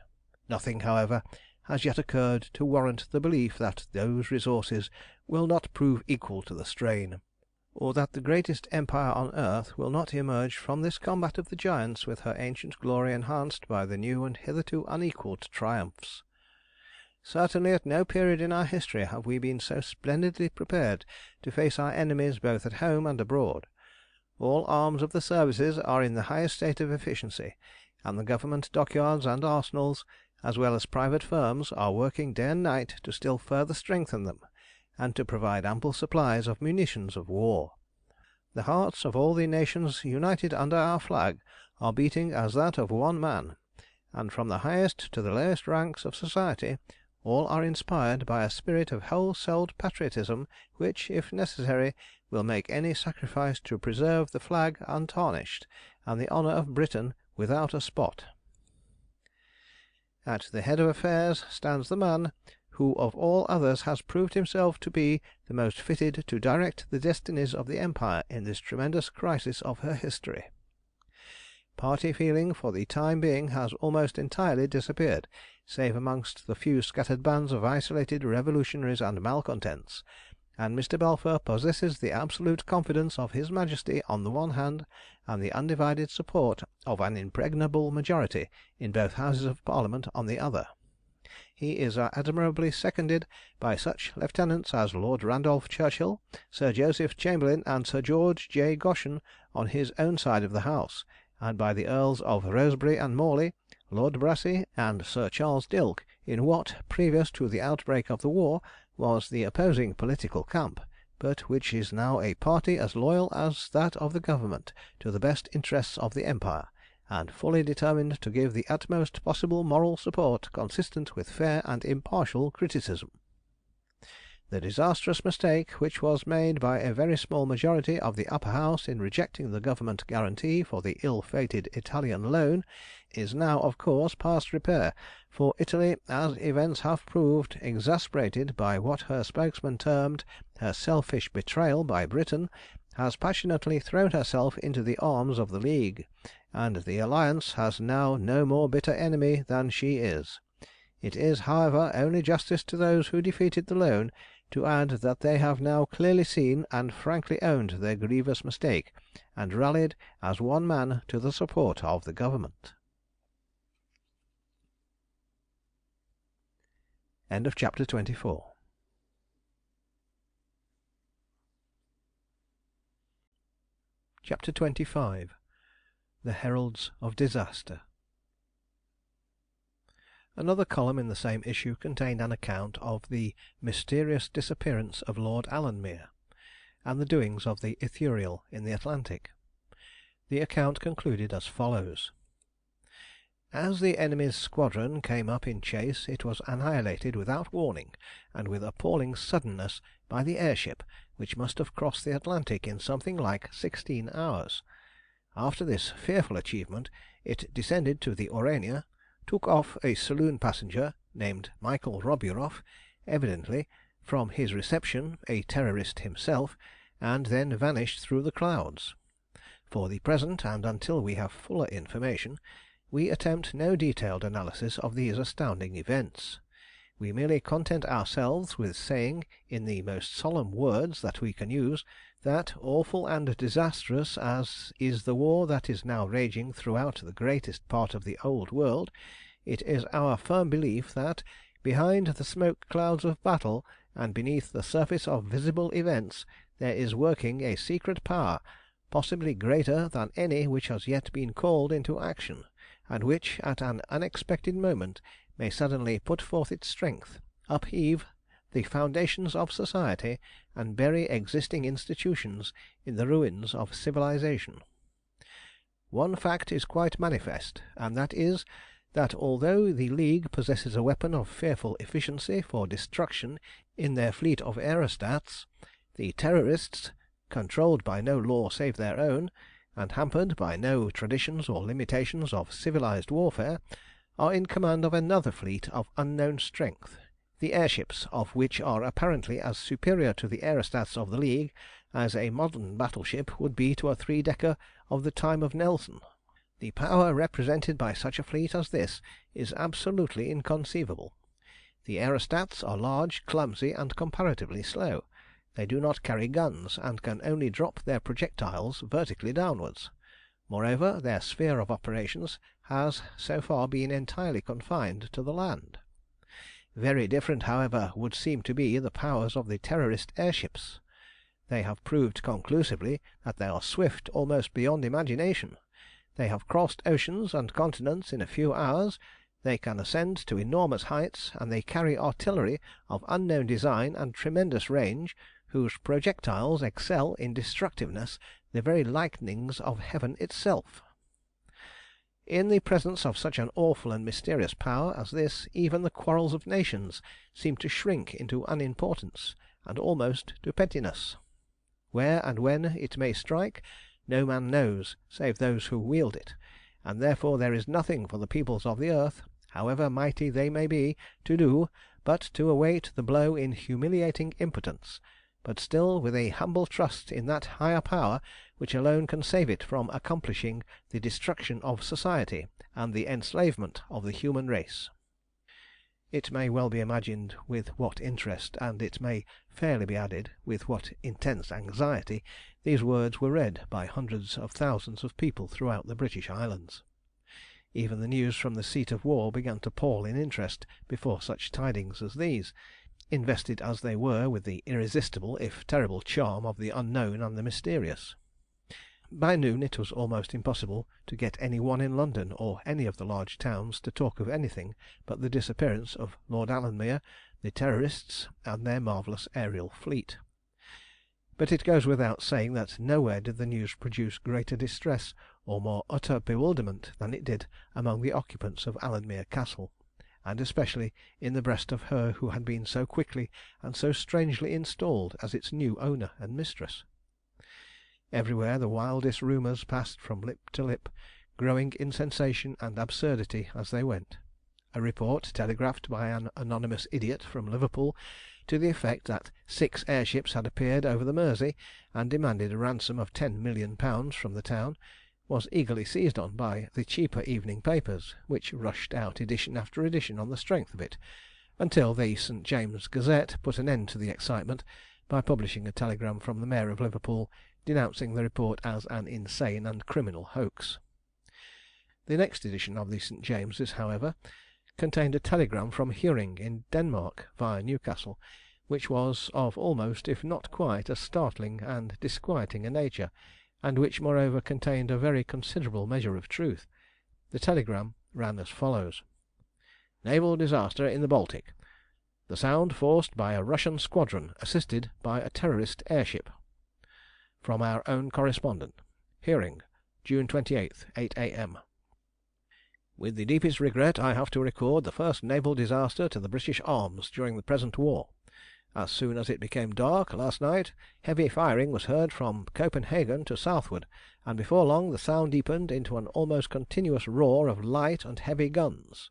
Nothing, however, has yet occurred to warrant the belief that those resources will not prove equal to the strain, or that the greatest empire on earth will not emerge from this combat of the giants with her ancient glory enhanced by the new and hitherto unequalled triumphs. Certainly at no period in our history have we been so splendidly prepared to face our enemies both at home and abroad. All arms of the services are in the highest state of efficiency, and the Government dockyards and arsenals, as well as private firms, are working day and night to still further strengthen them, and to provide ample supplies of munitions of war. The hearts of all the nations united under our flag are beating as that of one man, and from the highest to the lowest ranks of society all are inspired by a spirit of whole-souled patriotism which, if necessary, will make any sacrifice to preserve the flag untarnished, and the honour of Britain without a spot. At the head of affairs stands the man who of all others has proved himself to be the most fitted to direct the destinies of the Empire in this tremendous crisis of her history. Party feeling for the time being has almost entirely disappeared, save amongst the few scattered bands of isolated revolutionaries and malcontents, and Mr. Balfour possesses the absolute confidence of His Majesty on the one hand, and the undivided support of an impregnable majority in both Houses of Parliament on the other. He is admirably seconded by such lieutenants as Lord Randolph Churchill, Sir Joseph Chamberlain, and Sir George J. Goschen on his own side of the House, and by the Earls of Rosebery and Morley, Lord Brassey, and Sir Charles Dilke, in what, previous to the outbreak of the war, was the opposing political camp, but which is now a party as loyal as that of the Government to the best interests of the Empire, and fully determined to give the utmost possible moral support consistent with fair and impartial criticism. The disastrous mistake which was made by a very small majority of the Upper House in rejecting the Government guarantee for the ill-fated Italian loan is now, of course, past repair, for Italy, as events have proved, exasperated by what her spokesman termed her selfish betrayal by Britain, has passionately thrown herself into the arms of the League, and the alliance has now no more bitter enemy than she is. It is, however, only justice to those who defeated the loan to add that they have now clearly seen and frankly owned their grievous mistake, and rallied as one man to the support of the Government. End of chapter 24. Chapter 25. The Heralds of Disaster. Another column in the same issue contained an account of the mysterious disappearance of Lord Alanmere, and the doings of the Ithuriel in the Atlantic. The account concluded as follows: As the enemy's squadron came up in chase, it was annihilated without warning and with appalling suddenness by the airship, which must have crossed the Atlantic in something like 16 hours. After this fearful achievement, it descended to the Aurania, took off a saloon passenger named Michael Roburoff, evidently, from his reception, a terrorist himself, and then vanished through the clouds. For the present, and until we have fuller information, we attempt no detailed analysis of these astounding events. We merely content ourselves with saying, in the most solemn words that we can use, that, awful and disastrous as is the war that is now raging throughout the greatest part of the old world, it is our firm belief that, behind the smoke clouds of battle, and beneath the surface of visible events, there is working a secret power, possibly greater than any which has yet been called into action, and which, at an unexpected moment, may suddenly put forth its strength, upheave the foundations of society, and bury existing institutions in the ruins of civilization. One fact is quite manifest, and that is, that although the League possesses a weapon of fearful efficiency for destruction in their fleet of aerostats, the Terrorists, controlled by no law save their own, and hampered by no traditions or limitations of civilized warfare, are in command of another fleet of unknown strength, the airships of which are apparently as superior to the aerostats of the League as a modern battleship would be to a three-decker of the time of Nelson. The power represented by such a fleet as this is absolutely inconceivable. The aerostats are large, clumsy, and comparatively slow. They do not carry guns, and can only drop their projectiles vertically downwards. Moreover, their sphere of operations has so far been entirely confined to the land. Very different, however, would seem to be the powers of the Terrorist airships. They have proved conclusively that they are swift almost beyond imagination. They have crossed oceans and continents in a few hours, they can ascend to enormous heights, and they carry artillery of unknown design and tremendous range, whose projectiles excel in destructiveness the very lightnings of heaven itself. In the presence of such an awful and mysterious power as this, even the quarrels of nations seem to shrink into unimportance, and almost to pettiness. Where and when it may strike, no man knows save those who wield it, and therefore there is nothing for the peoples of the earth, however mighty they may be, to do but to await the blow in humiliating impotence, but still with a humble trust in that higher power which alone can save it from accomplishing the destruction of society and the enslavement of the human race." It may well be imagined with what interest, and it may fairly be added, with what intense anxiety, these words were read by hundreds of thousands of people throughout the British Islands. Even the news from the seat of war began to pall in interest before such tidings as these, invested as they were with the irresistible if terrible charm of the unknown and the mysterious. By noon it was almost impossible to get any one in London or any of the large towns to talk of anything but the disappearance of Lord Alanmere, the Terrorists, and their marvellous aerial fleet. But it goes without saying that nowhere did the news produce greater distress or more utter bewilderment than it did among the occupants of Alanmere Castle, and especially in the breast of her who had been so quickly and so strangely installed as its new owner and mistress. Everywhere the wildest rumours passed from lip to lip, growing in sensation and absurdity as they went. A report telegraphed by an anonymous idiot from Liverpool to the effect that 6 airships had appeared over the Mersey and demanded a ransom of £10,000,000 from the town, was eagerly seized on by the cheaper evening papers, which rushed out edition after edition on the strength of it, until the St. James's Gazette put an end to the excitement by publishing a telegram from the Mayor of Liverpool denouncing the report as an insane and criminal hoax. The next edition of the St. James's, however, contained a telegram from Huring in Denmark via Newcastle, which was of almost, if not quite, as startling and disquieting a nature, and which moreover contained a very considerable measure of truth. The telegram ran as follows: "Naval disaster in the Baltic. The Sound forced by a Russian squadron assisted by a terrorist airship. From our own correspondent, Huring, June 28th, 8 a.m. With the deepest regret I have to record the first naval disaster to the British arms during the present war. As soon as it became dark last night, heavy firing was heard from Copenhagen to southward, and before long the sound deepened into an almost continuous roar of light and heavy guns.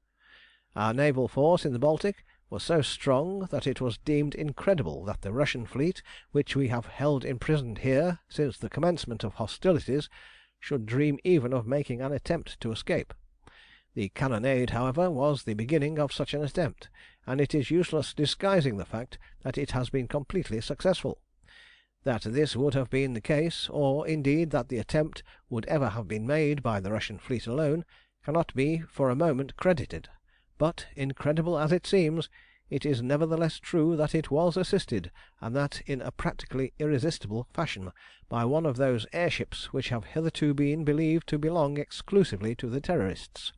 Our naval force in the Baltic was so strong that it was deemed incredible that the Russian fleet, which we have held imprisoned here since the commencement of hostilities, should dream even of making an attempt to escape. The cannonade, however, was the beginning of such an attempt, and it is useless disguising the fact that it has been completely successful. That this would have been the case, or indeed that the attempt would ever have been made by the Russian fleet alone, cannot be for a moment credited. But, incredible as it seems, it is nevertheless true that it was assisted, and that in a practically irresistible fashion, by one of those airships which have hitherto been believed to belong exclusively to the Terrorists,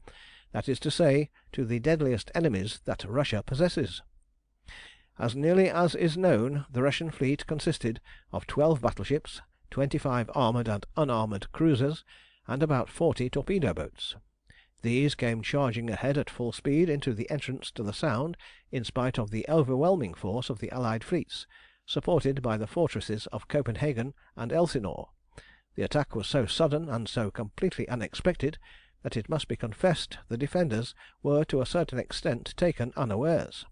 that is to say, to the deadliest enemies that Russia possesses. As nearly as is known, the Russian fleet consisted of 12 battleships, 25 armoured and unarmoured cruisers, and about 40 torpedo boats. These came charging ahead at full speed into the entrance to the Sound, in spite of the overwhelming force of the Allied fleets, supported by the fortresses of Copenhagen and Elsinore. The attack was so sudden and so completely unexpected that it must be confessed the defenders were to a certain extent taken unawares.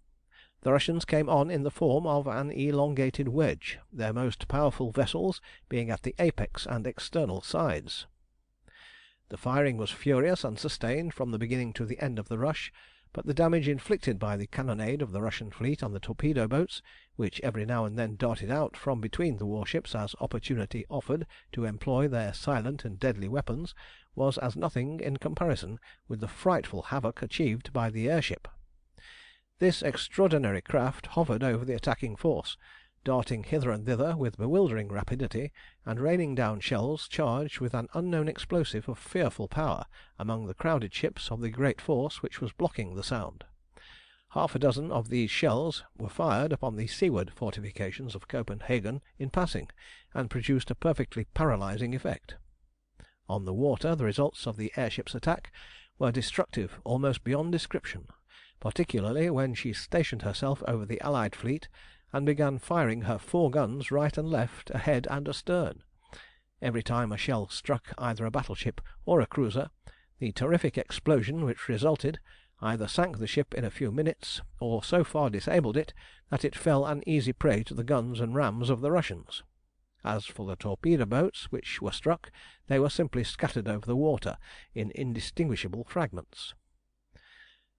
The Russians came on in the form of an elongated wedge, their most powerful vessels being at the apex and external sides. The firing was furious and sustained from the beginning to the end of the rush, but the damage inflicted by the cannonade of the Russian fleet on the torpedo boats, which every now and then darted out from between the warships as opportunity offered to employ their silent and deadly weapons, was as nothing in comparison with the frightful havoc achieved by the airship. This extraordinary craft hovered over the attacking force, darting hither and thither with bewildering rapidity, and raining down shells charged with an unknown explosive of fearful power among the crowded ships of the great force which was blocking the Sound. Half a dozen of these shells were fired upon the seaward fortifications of Copenhagen in passing, and produced a perfectly paralysing effect. On the water the results of the air ship's attack were destructive almost beyond description, particularly when she stationed herself over the Allied fleet and began firing her 4 guns right and left, ahead and astern. Every time a shell struck either a battleship or a cruiser, the terrific explosion which resulted either sank the ship in a few minutes, or so far disabled it that it fell an easy prey to the guns and rams of the Russians. As for the torpedo boats which were struck, they were simply scattered over the water in indistinguishable fragments.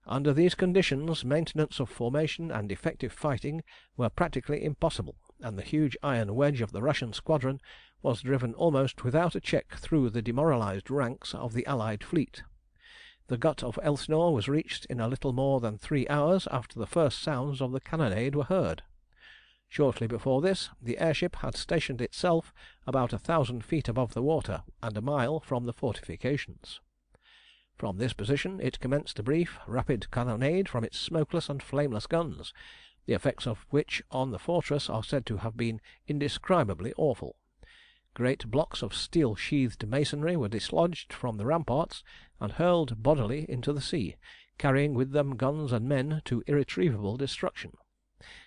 Under these conditions, maintenance of formation and effective fighting were practically impossible, and the huge iron wedge of the Russian squadron was driven almost without a check through the demoralised ranks of the Allied fleet. The Gut of Elsinore was reached in a little more than 3 hours after the first sounds of the cannonade were heard. Shortly before this, the air ship had stationed itself about 1,000 feet above the water and a mile from the fortifications. From this position it commenced a brief, rapid cannonade from its smokeless and flameless guns, the effects of which on the fortress are said to have been indescribably awful. Great blocks of steel-sheathed masonry were dislodged from the ramparts and hurled bodily into the sea, carrying with them guns and men to irretrievable destruction.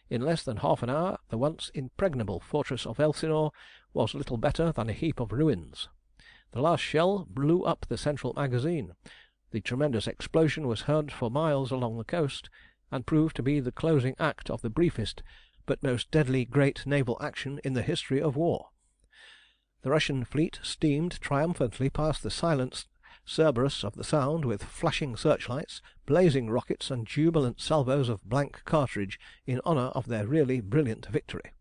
In less than half an hour the once impregnable fortress of Elsinore was little better than a heap of ruins. The last shell blew up the central magazine. The tremendous explosion was heard for miles along the coast, and proved to be the closing act of the briefest but most deadly great naval action in the history of war. The Russian fleet steamed triumphantly past the silenced Cerberus of the Sound with flashing searchlights, blazing rockets, and jubilant salvos of blank cartridge in honour of their really brilliant victory.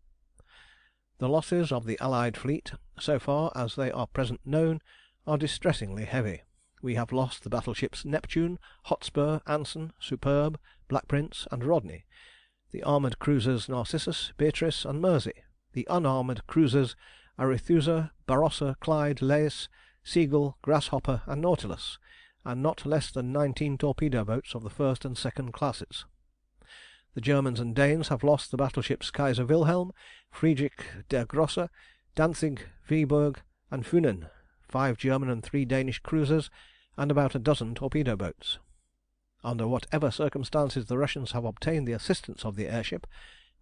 The losses of the Allied fleet, so far as they are present known, are distressingly heavy. We have lost the battleships Neptune, Hotspur, Anson, Superb, Black Prince, and Rodney, the armoured cruisers Narcissus, Beatrice, and Mersey, the unarmoured cruisers Arethusa, Barossa, Clyde, Lais, Seagull, Grasshopper, and Nautilus, and not less than 19 torpedo boats of the first and second classes. The Germans and Danes have lost the battleships Kaiser Wilhelm, Friedrich der Grosse, Danzig, Viborg, and Funen, 5 German and 3 Danish cruisers, and about a dozen torpedo boats. Under whatever circumstances the Russians have obtained the assistance of the airship,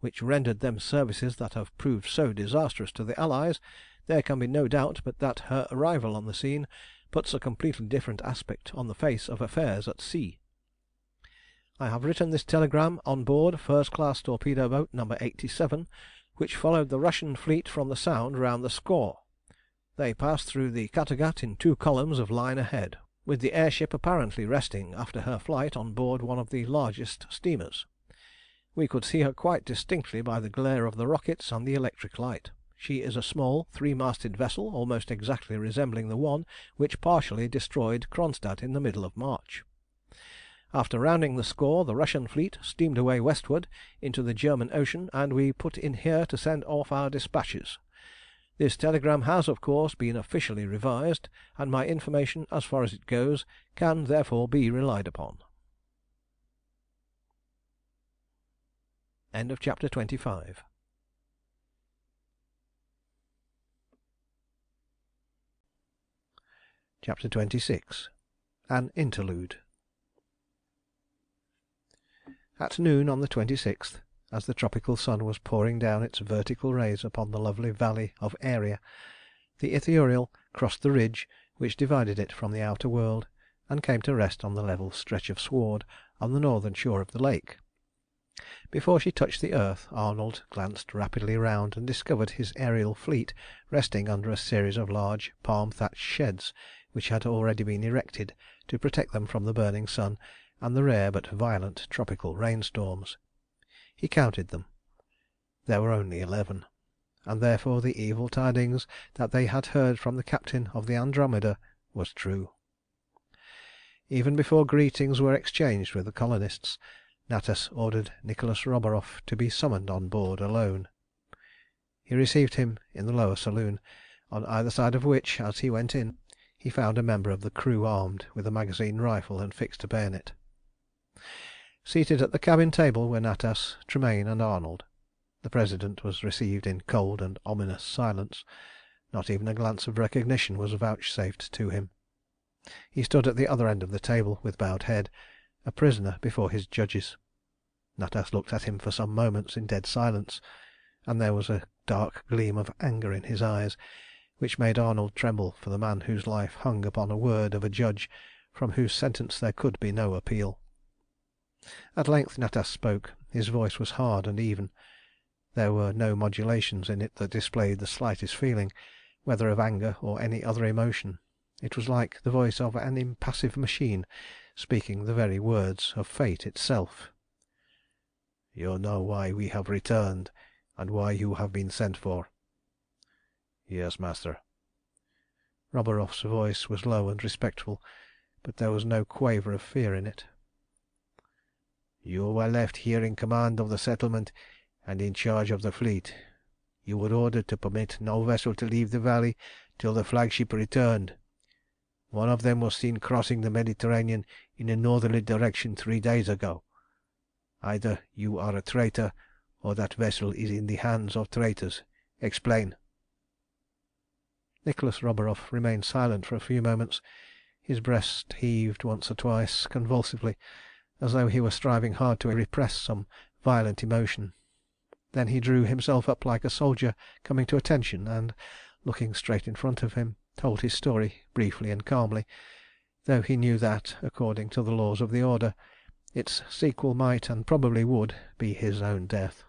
which rendered them services that have proved so disastrous to the Allies, there can be no doubt but that her arrival on the scene puts a completely different aspect on the face of affairs at sea. I have written this telegram on board first-class torpedo boat No. 87, which followed the Russian fleet from the Sound round the Skaw. They passed through the Kattegat in 2 columns of line ahead, with the airship apparently resting after her flight on board one of the largest steamers. We could see her quite distinctly by the glare of the rockets and the electric light. She is a small 3-masted vessel, almost exactly resembling the one which partially destroyed Kronstadt in the middle of March. After rounding the Skaw, the Russian fleet steamed away westward into the German Ocean, and we put in here to send off our dispatches. This telegram has, of course, been officially revised, and my information, as far as it goes, can therefore be relied upon. End of chapter 25. Chapter 26. An Interlude. At noon on the 26th, as the tropical sun was pouring down its vertical rays upon the lovely valley of Aeria, the Ithuriel crossed the ridge which divided it from the outer world, and came to rest on the level stretch of sward on the northern shore of the lake. Before she touched the earth, Arnold glanced rapidly round and discovered his aerial fleet resting under a series of large palm-thatched sheds which had already been erected to protect them from the burning sun and the rare but violent tropical rainstorms. He counted them. There were only 11, and therefore the evil tidings that they had heard from the captain of the Andromeda was true. Even before greetings were exchanged with the colonists, Natas ordered Nicholas Roburoff to be summoned on board alone. He received him in the lower saloon, on either side of which, as he went in, he found a member of the crew armed with a magazine rifle and fixed to bayonet. Seated at the cabin table were Natas, Tremayne, and Arnold. The President was received in cold and ominous silence. Not even a glance of recognition was vouchsafed to him. He stood at the other end of the table with bowed head, a prisoner before his judges. Natas looked at him for some moments in dead silence, and there was a dark gleam of anger in his eyes which made Arnold tremble for the man whose life hung upon a word of a judge from whose sentence there could be no appeal. At length Natas spoke. His voice was hard and even. There were no modulations in it that displayed the slightest feeling, whether of anger or any other emotion. It was like the voice of an impassive machine speaking the very words of fate itself. "You know why we have returned, and why you have been sent for?" "Yes, master." Roborov's voice was low and respectful, but there was no quaver of fear in it. "You were left here in command of the settlement and in charge of the fleet. You were ordered to permit no vessel to leave the valley till the flagship returned. One of them was seen crossing the Mediterranean in a northerly direction 3 days ago. Either you are a traitor, or that vessel is in the hands of traitors. Explain." Nicholas Roborov remained silent for a few moments. His breast heaved once or twice convulsively, as though he were striving hard to repress some violent emotion. Then he drew himself up like a soldier coming to attention, and, looking straight in front of him, told his story briefly and calmly, though he knew that, according to the laws of the Order, its sequel might, and probably would, be his own death.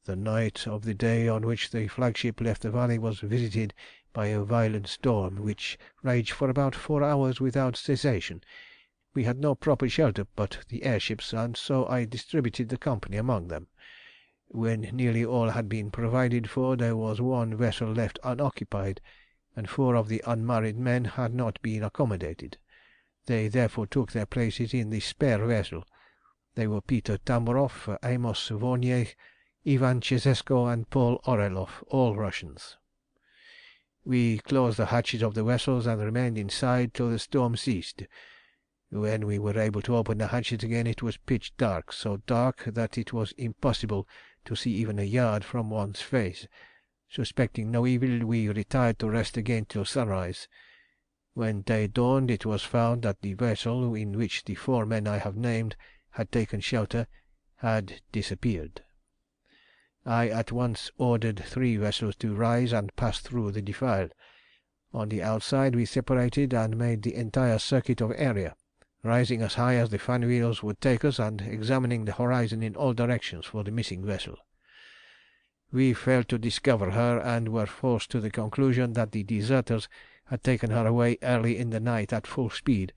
"The night of the day on which the flagship left the valley was visited by a violent storm, which raged for about 4 hours without cessation. We had no proper shelter but the airships, and so I distributed the company among them. When nearly all had been provided for, there was one vessel left unoccupied, and 4 of the unmarried men had not been accommodated. They therefore took their places in the spare vessel. They were Peter Tamborov, Amos Vornier, Ivan Chesesko, and Paul Orelov, all Russians. We closed the hatches of the vessels and remained inside till the storm ceased. When we were able to open the hatches again it was pitch dark, so dark that it was impossible to see even a yard from one's face. Suspecting no evil, we retired to rest again till sunrise. When day dawned, it was found that the vessel in which the 4 men I have named had taken shelter had disappeared. I at once ordered 3 vessels to rise and pass through the defile. On the outside we separated and made the entire circuit of Aeria, rising as high as the fan wheels would take us, and examining the horizon in all directions for the missing vessel. We failed to discover her, and were forced to the conclusion that the deserters had taken her away early in the night at full speed,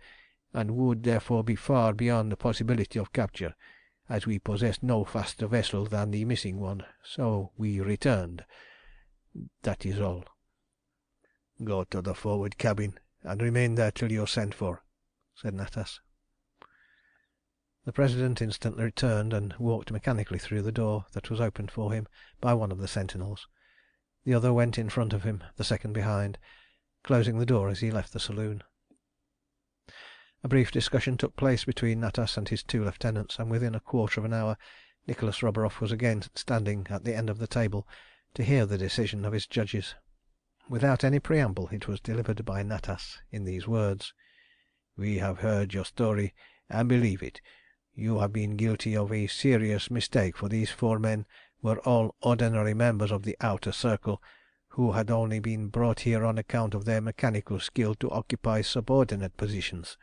and would therefore be far beyond the possibility of capture, as we possessed no faster vessel than the missing one. So we returned. That is all." "Go to the forward cabin, and remain there till you are sent for," said Natas. The President instantly returned and walked mechanically through the door that was opened for him by one of the sentinels. The other went in front of him, the second behind, closing the door as he left the saloon. A brief discussion took place between Natas and his 2 lieutenants, and within a quarter of an hour Nicholas Roborov was again standing at the end of the table to hear the decision of his judges. Without any preamble it was delivered by Natas in these words: "We have heard your story and believe it. You have been guilty of a serious mistake, for these 4 men were all ordinary members of the Outer Circle, who had only been brought here on account of their mechanical skill to occupy subordinate positions.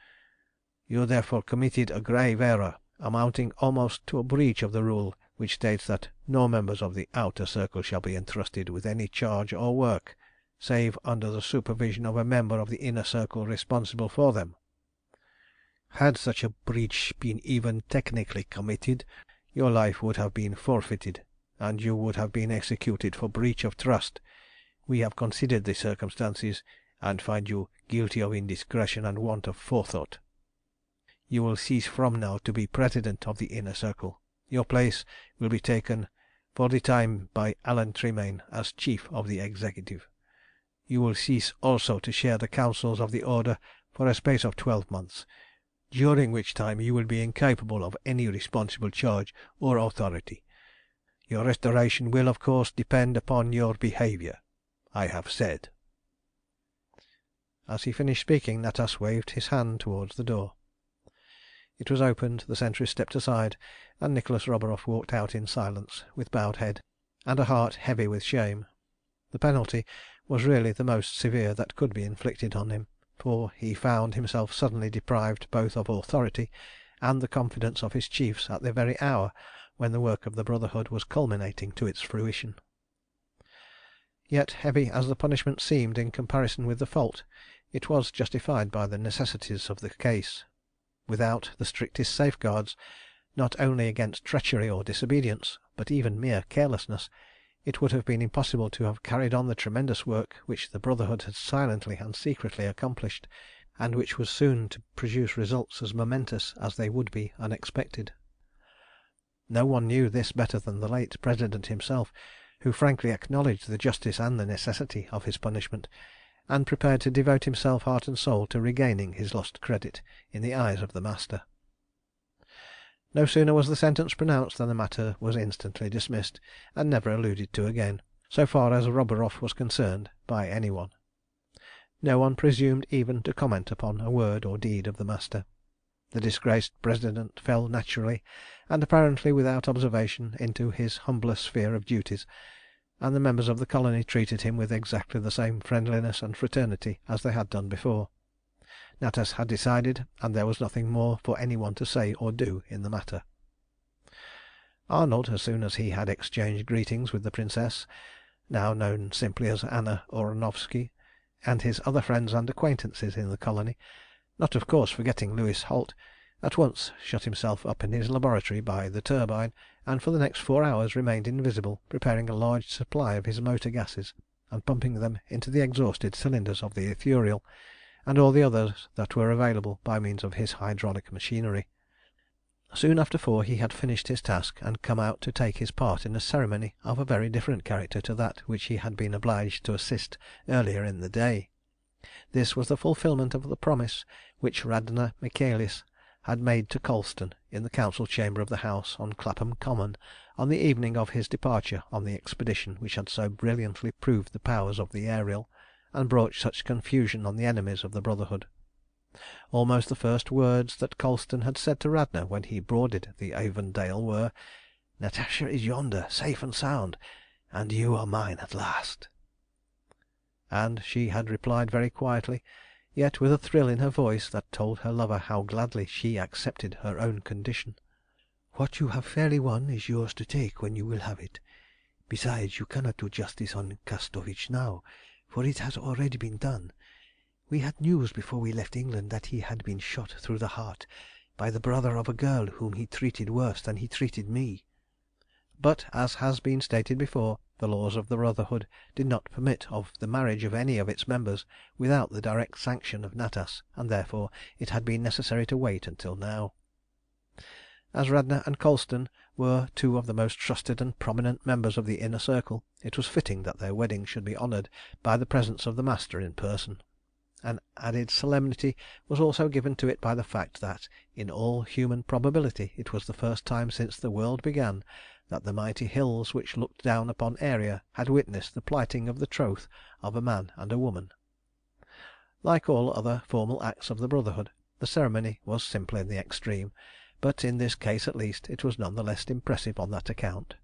You therefore committed a grave error, amounting almost to a breach of the rule which states that no members of the Outer Circle shall be entrusted with any charge or work, save under the supervision of a member of the Inner Circle responsible for them. Had such a breach been even technically committed, your life would have been forfeited, and you would have been executed for breach of trust. We have considered the circumstances, and find you guilty of indiscretion and want of forethought. You will cease from now to be President of the Inner Circle. Your place will be taken for the time by Alan Tremayne as Chief of the Executive. You will cease also to share the councils of the Order for a space of 12 months, during which time you will be incapable of any responsible charge or authority. Your restoration will, of course, depend upon your behaviour. I have said." As he finished speaking, Natas waved his hand towards the door. It was opened, the sentry stepped aside, and Nicholas Roburoff walked out in silence, with bowed head, and a heart heavy with shame. The penalty was really the most severe that could be inflicted on him, for he found himself suddenly deprived both of authority and the confidence of his chiefs at the very hour when the work of the Brotherhood was culminating to its fruition. Yet, heavy as the punishment seemed in comparison with the fault, it was justified by the necessities of the case. Without the strictest safeguards, not only against treachery or disobedience, but even mere carelessness, it would have been impossible to have carried on the tremendous work which the Brotherhood had silently and secretly accomplished, and which was soon to produce results as momentous as they would be unexpected. No one knew this better than the late President himself, who frankly acknowledged the justice and the necessity of his punishment, and prepared to devote himself heart and soul to regaining his lost credit in the eyes of the Master. No sooner was the sentence pronounced than the matter was instantly dismissed, and never alluded to again, so far as Roburoff was concerned, by any one. No one presumed even to comment upon a word or deed of the Master. The disgraced President fell naturally, and apparently without observation, into his humbler sphere of duties, and the members of the colony treated him with exactly the same friendliness and fraternity as they had done before. Natas had decided, and there was nothing more for any one to say or do in the matter. Arnold, as soon as he had exchanged greetings with the Princess, now known simply as Anna Oranovsky, and his other friends and acquaintances in the colony, not of course forgetting Louis Holt, at once shut himself up in his laboratory by the turbine, and for the next 4 hours remained invisible, preparing a large supply of his motor gases, and pumping them into the exhausted cylinders of the Ithuriel, and all the others that were available by means of his hydraulic machinery. Soon after 4 he had finished his task, and come out to take his part in a ceremony of a very different character to that which he had been obliged to assist earlier in the day. This was the fulfilment of the promise which Radna Michaelis had made to Colston in the council chamber of the house on Clapham Common on the evening of his departure on the expedition which had so brilliantly proved the powers of the Ariel, and brought such confusion on the enemies of the Brotherhood. Almost the first words that Colston had said to Radna when he boarded the Avondale were, "Natasha is yonder, safe and sound, and you are mine at last." And she had replied very quietly, yet with a thrill in her voice that told her lover how gladly she accepted her own condition. "What you have fairly won is yours to take when you will have it. Besides, you cannot do justice on Kastovich now, for it has already been done. We had news before we left England that he had been shot through the heart by the brother of a girl whom he treated worse than he treated me." But, as has been stated before, the laws of the Brotherhood did not permit of the marriage of any of its members without the direct sanction of Natas, and therefore it had been necessary to wait until now. As Radna and Colston were 2 of the most trusted and prominent members of the Inner Circle, it was fitting that their wedding should be honoured by the presence of the Master in person. An added solemnity was also given to it by the fact that, in all human probability, it was the first time since the world began that the mighty hills which looked down upon Aeria had witnessed the plighting of the troth of a man and a woman. Like all other formal acts of the Brotherhood, the ceremony was simple in the extreme, but in this case at least it was none the less impressive on that account.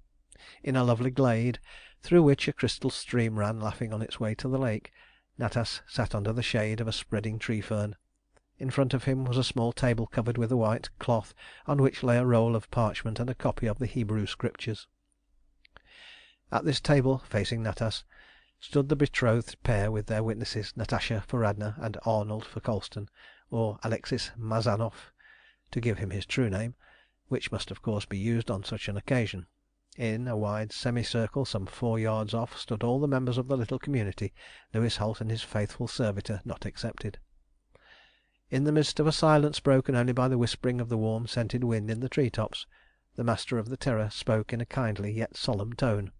In a lovely glade, through which a crystal stream ran laughing on its way to the lake, Natas sat under the shade of a spreading tree fern. In front of him was a small table covered with a white cloth, on which lay a roll of parchment and a copy of the Hebrew Scriptures. At this table, facing Natas, stood the betrothed pair with their witnesses, Natasha for Radna and Arnold for Colston, or Alexis Mazanoff, to give him his true name, which must of course be used on such an occasion. In a wide semicircle some 4 yards off stood all the members of the little community, Louis Holt and his faithful servitor not excepted. In the midst of a silence broken only by the whispering of the warm-scented wind in the tree-tops, the Master of the Terror spoke in a kindly yet solemn tone.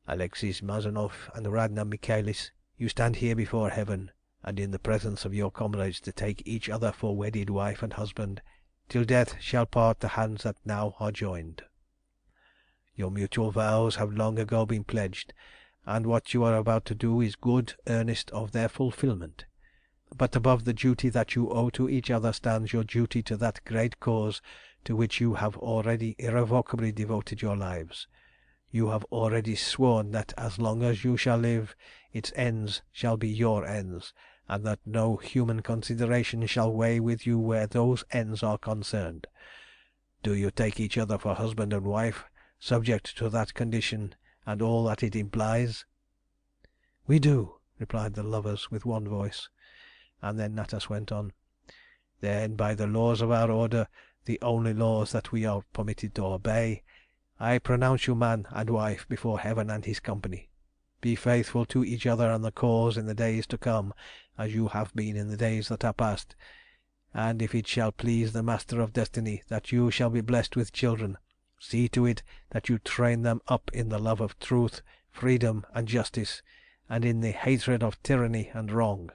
"Alexis Mazanoff and Radna Michaelis, you stand here before Heaven, and in the presence of your comrades to take each other for wedded wife and husband, till death shall part the hands that now are joined." Your mutual vows have long ago been pledged, and what you are about to do is good earnest of their fulfilment. But above the duty that you owe to each other stands your duty to that great cause to which you have already irrevocably devoted your lives. You have already sworn that as long as you shall live its ends shall be your ends, and that no human consideration shall weigh with you where those ends are concerned. Do you take each other for husband and wife, subject to that condition and all that it implies?" "We do," replied the lovers with one voice, and then Natas went on "Then by the laws of our order, the only laws that we are permitted to obey, I pronounce you man and wife before Heaven and his company. Be faithful to each other and the cause in the days to come, as you have been in the days that are past, and if it shall please the Master of Destiny that you shall be blessed with children, see to it that you train them up in the love of truth, freedom, and justice, and in the hatred of tyranny and wrong.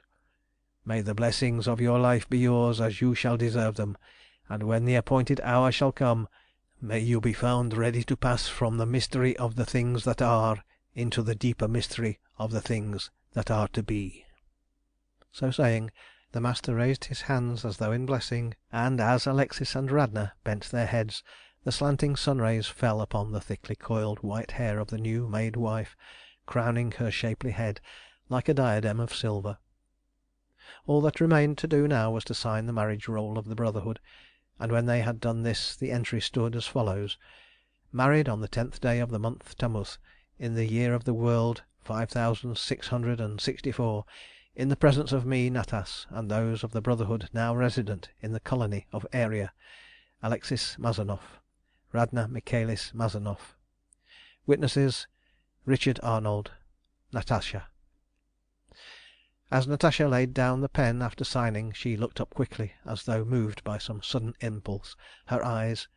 May the blessings of your life be yours as you shall deserve them, and when the appointed hour shall come, may you be found ready to pass from the mystery of the things that are into the deeper mystery of the things that are to be." So saying, the Master raised his hands as though in blessing, and as Alexis and Radna bent their heads, the slanting sun rays fell upon the thickly coiled white hair of the new made wife, crowning her shapely head like a diadem of silver. All that remained to do now was to sign the marriage roll of the Brotherhood, and when they had done this the entry stood as follows: "Married on the 10th day of the month Tammuz, in the year of the world 5664, in the presence of me, Natas, and those of the Brotherhood now resident in the colony of Aeria, Alexis Mazanoff, Radna Michaelis Mazanoff. Witnesses: Richard Arnold, Natasha." As Natasha laid down the pen after signing, she looked up quickly, as though moved by some sudden impulse. Her eyes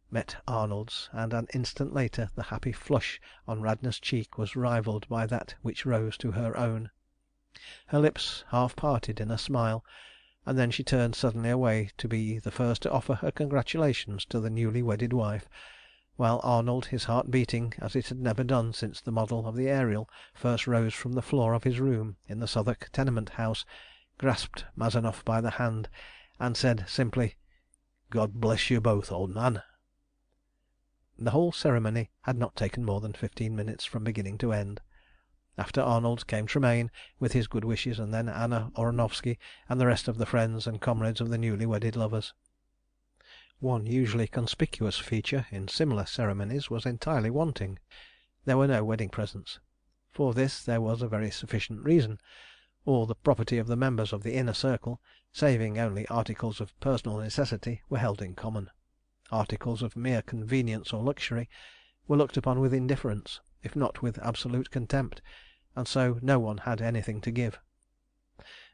met Arnold's, and an instant later the happy flush on Radna's cheek was rivalled by that which rose to her own. Her lips half parted in a smile, and then she turned suddenly away to be the first to offer her congratulations to the newly wedded wife, while Arnold, his heart beating as it had never done since the model of the Ariel first rose from the floor of his room in the Southwark tenement house, grasped Mazanoff by the hand and said simply, "God bless you both, old man." The whole ceremony had not taken more than 15 minutes from beginning to end. After Arnold came Tremayne with his good wishes, and then Anna Oranovsky and the rest of the friends and comrades of the newly wedded lovers. One usually conspicuous feature in similar ceremonies was entirely wanting. There were no wedding presents. For this there was a very sufficient reason. All the property of the members of the Inner Circle, saving only articles of personal necessity, were held in common. Articles of mere convenience or luxury were looked upon with indifference, if not with absolute contempt, and so no one had anything to give.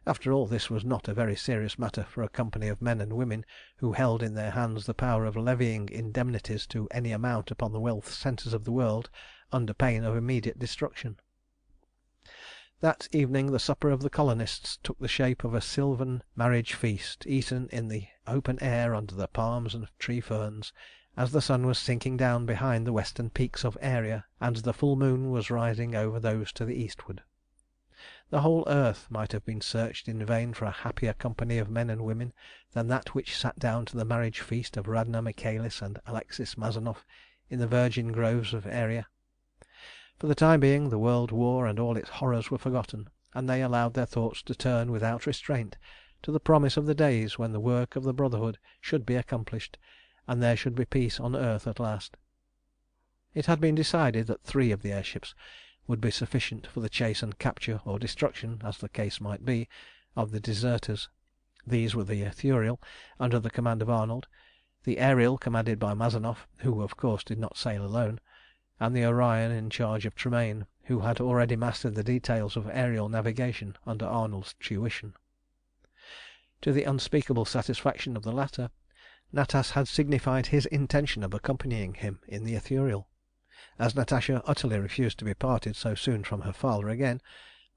After all, this was not a very serious matter for a company of men and women who held in their hands the power of levying indemnities to any amount upon the wealth centres of the world under pain of immediate destruction. That evening the supper of the colonists took the shape of a sylvan marriage feast, eaten in the open air under the palms and tree ferns, as the sun was sinking down behind the western peaks of Aeria, and the full moon was rising over those to the eastward. The whole earth might have been searched in vain for a happier company of men and women than that which sat down to the marriage feast of Radna Michaelis and Alexis Mazanoff in the virgin groves of Aeria. For the time being the world war and all its horrors were forgotten, and they allowed their thoughts to turn without restraint to the promise of the days when the work of the Brotherhood should be accomplished, and there should be peace on earth at last. It had been decided that 3 of the airships would be sufficient for the chase and capture, or destruction, as the case might be, of the deserters. These were the Ithuriel, under the command of Arnold, the Ariel, commanded by Mazanoff, who of course did not sail alone, and the Orion in charge of Tremayne, who had already mastered the details of aerial navigation under Arnold's tuition. To the unspeakable satisfaction of the latter, Natas had signified his intention of accompanying him in the Ithuriel. As Natasha utterly refused to be parted so soon from her father again,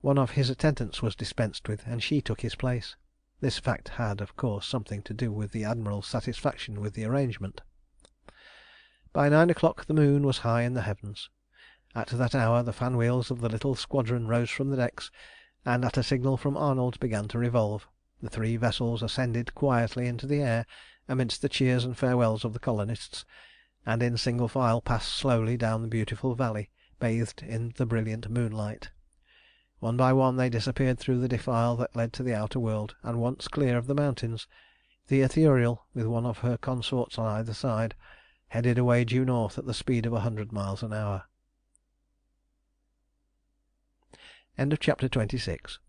one of his attendants was dispensed with, and she took his place. This fact had, of course, something to do with the Admiral's satisfaction with the arrangement. By 9 o'clock the moon was high in the heavens. At that hour the fan wheels of the little squadron rose from the decks, and at a signal from Arnold began to revolve. The three vessels ascended quietly into the air amidst the cheers and farewells of the colonists, and in single file passed slowly down the beautiful valley bathed in the brilliant moonlight. One by one they disappeared through the defile that led to the outer world, and once clear of the mountains, the Ithuriel, with one of her consorts on either side, headed away due north at the speed of 100 miles an hour. End of chapter 26.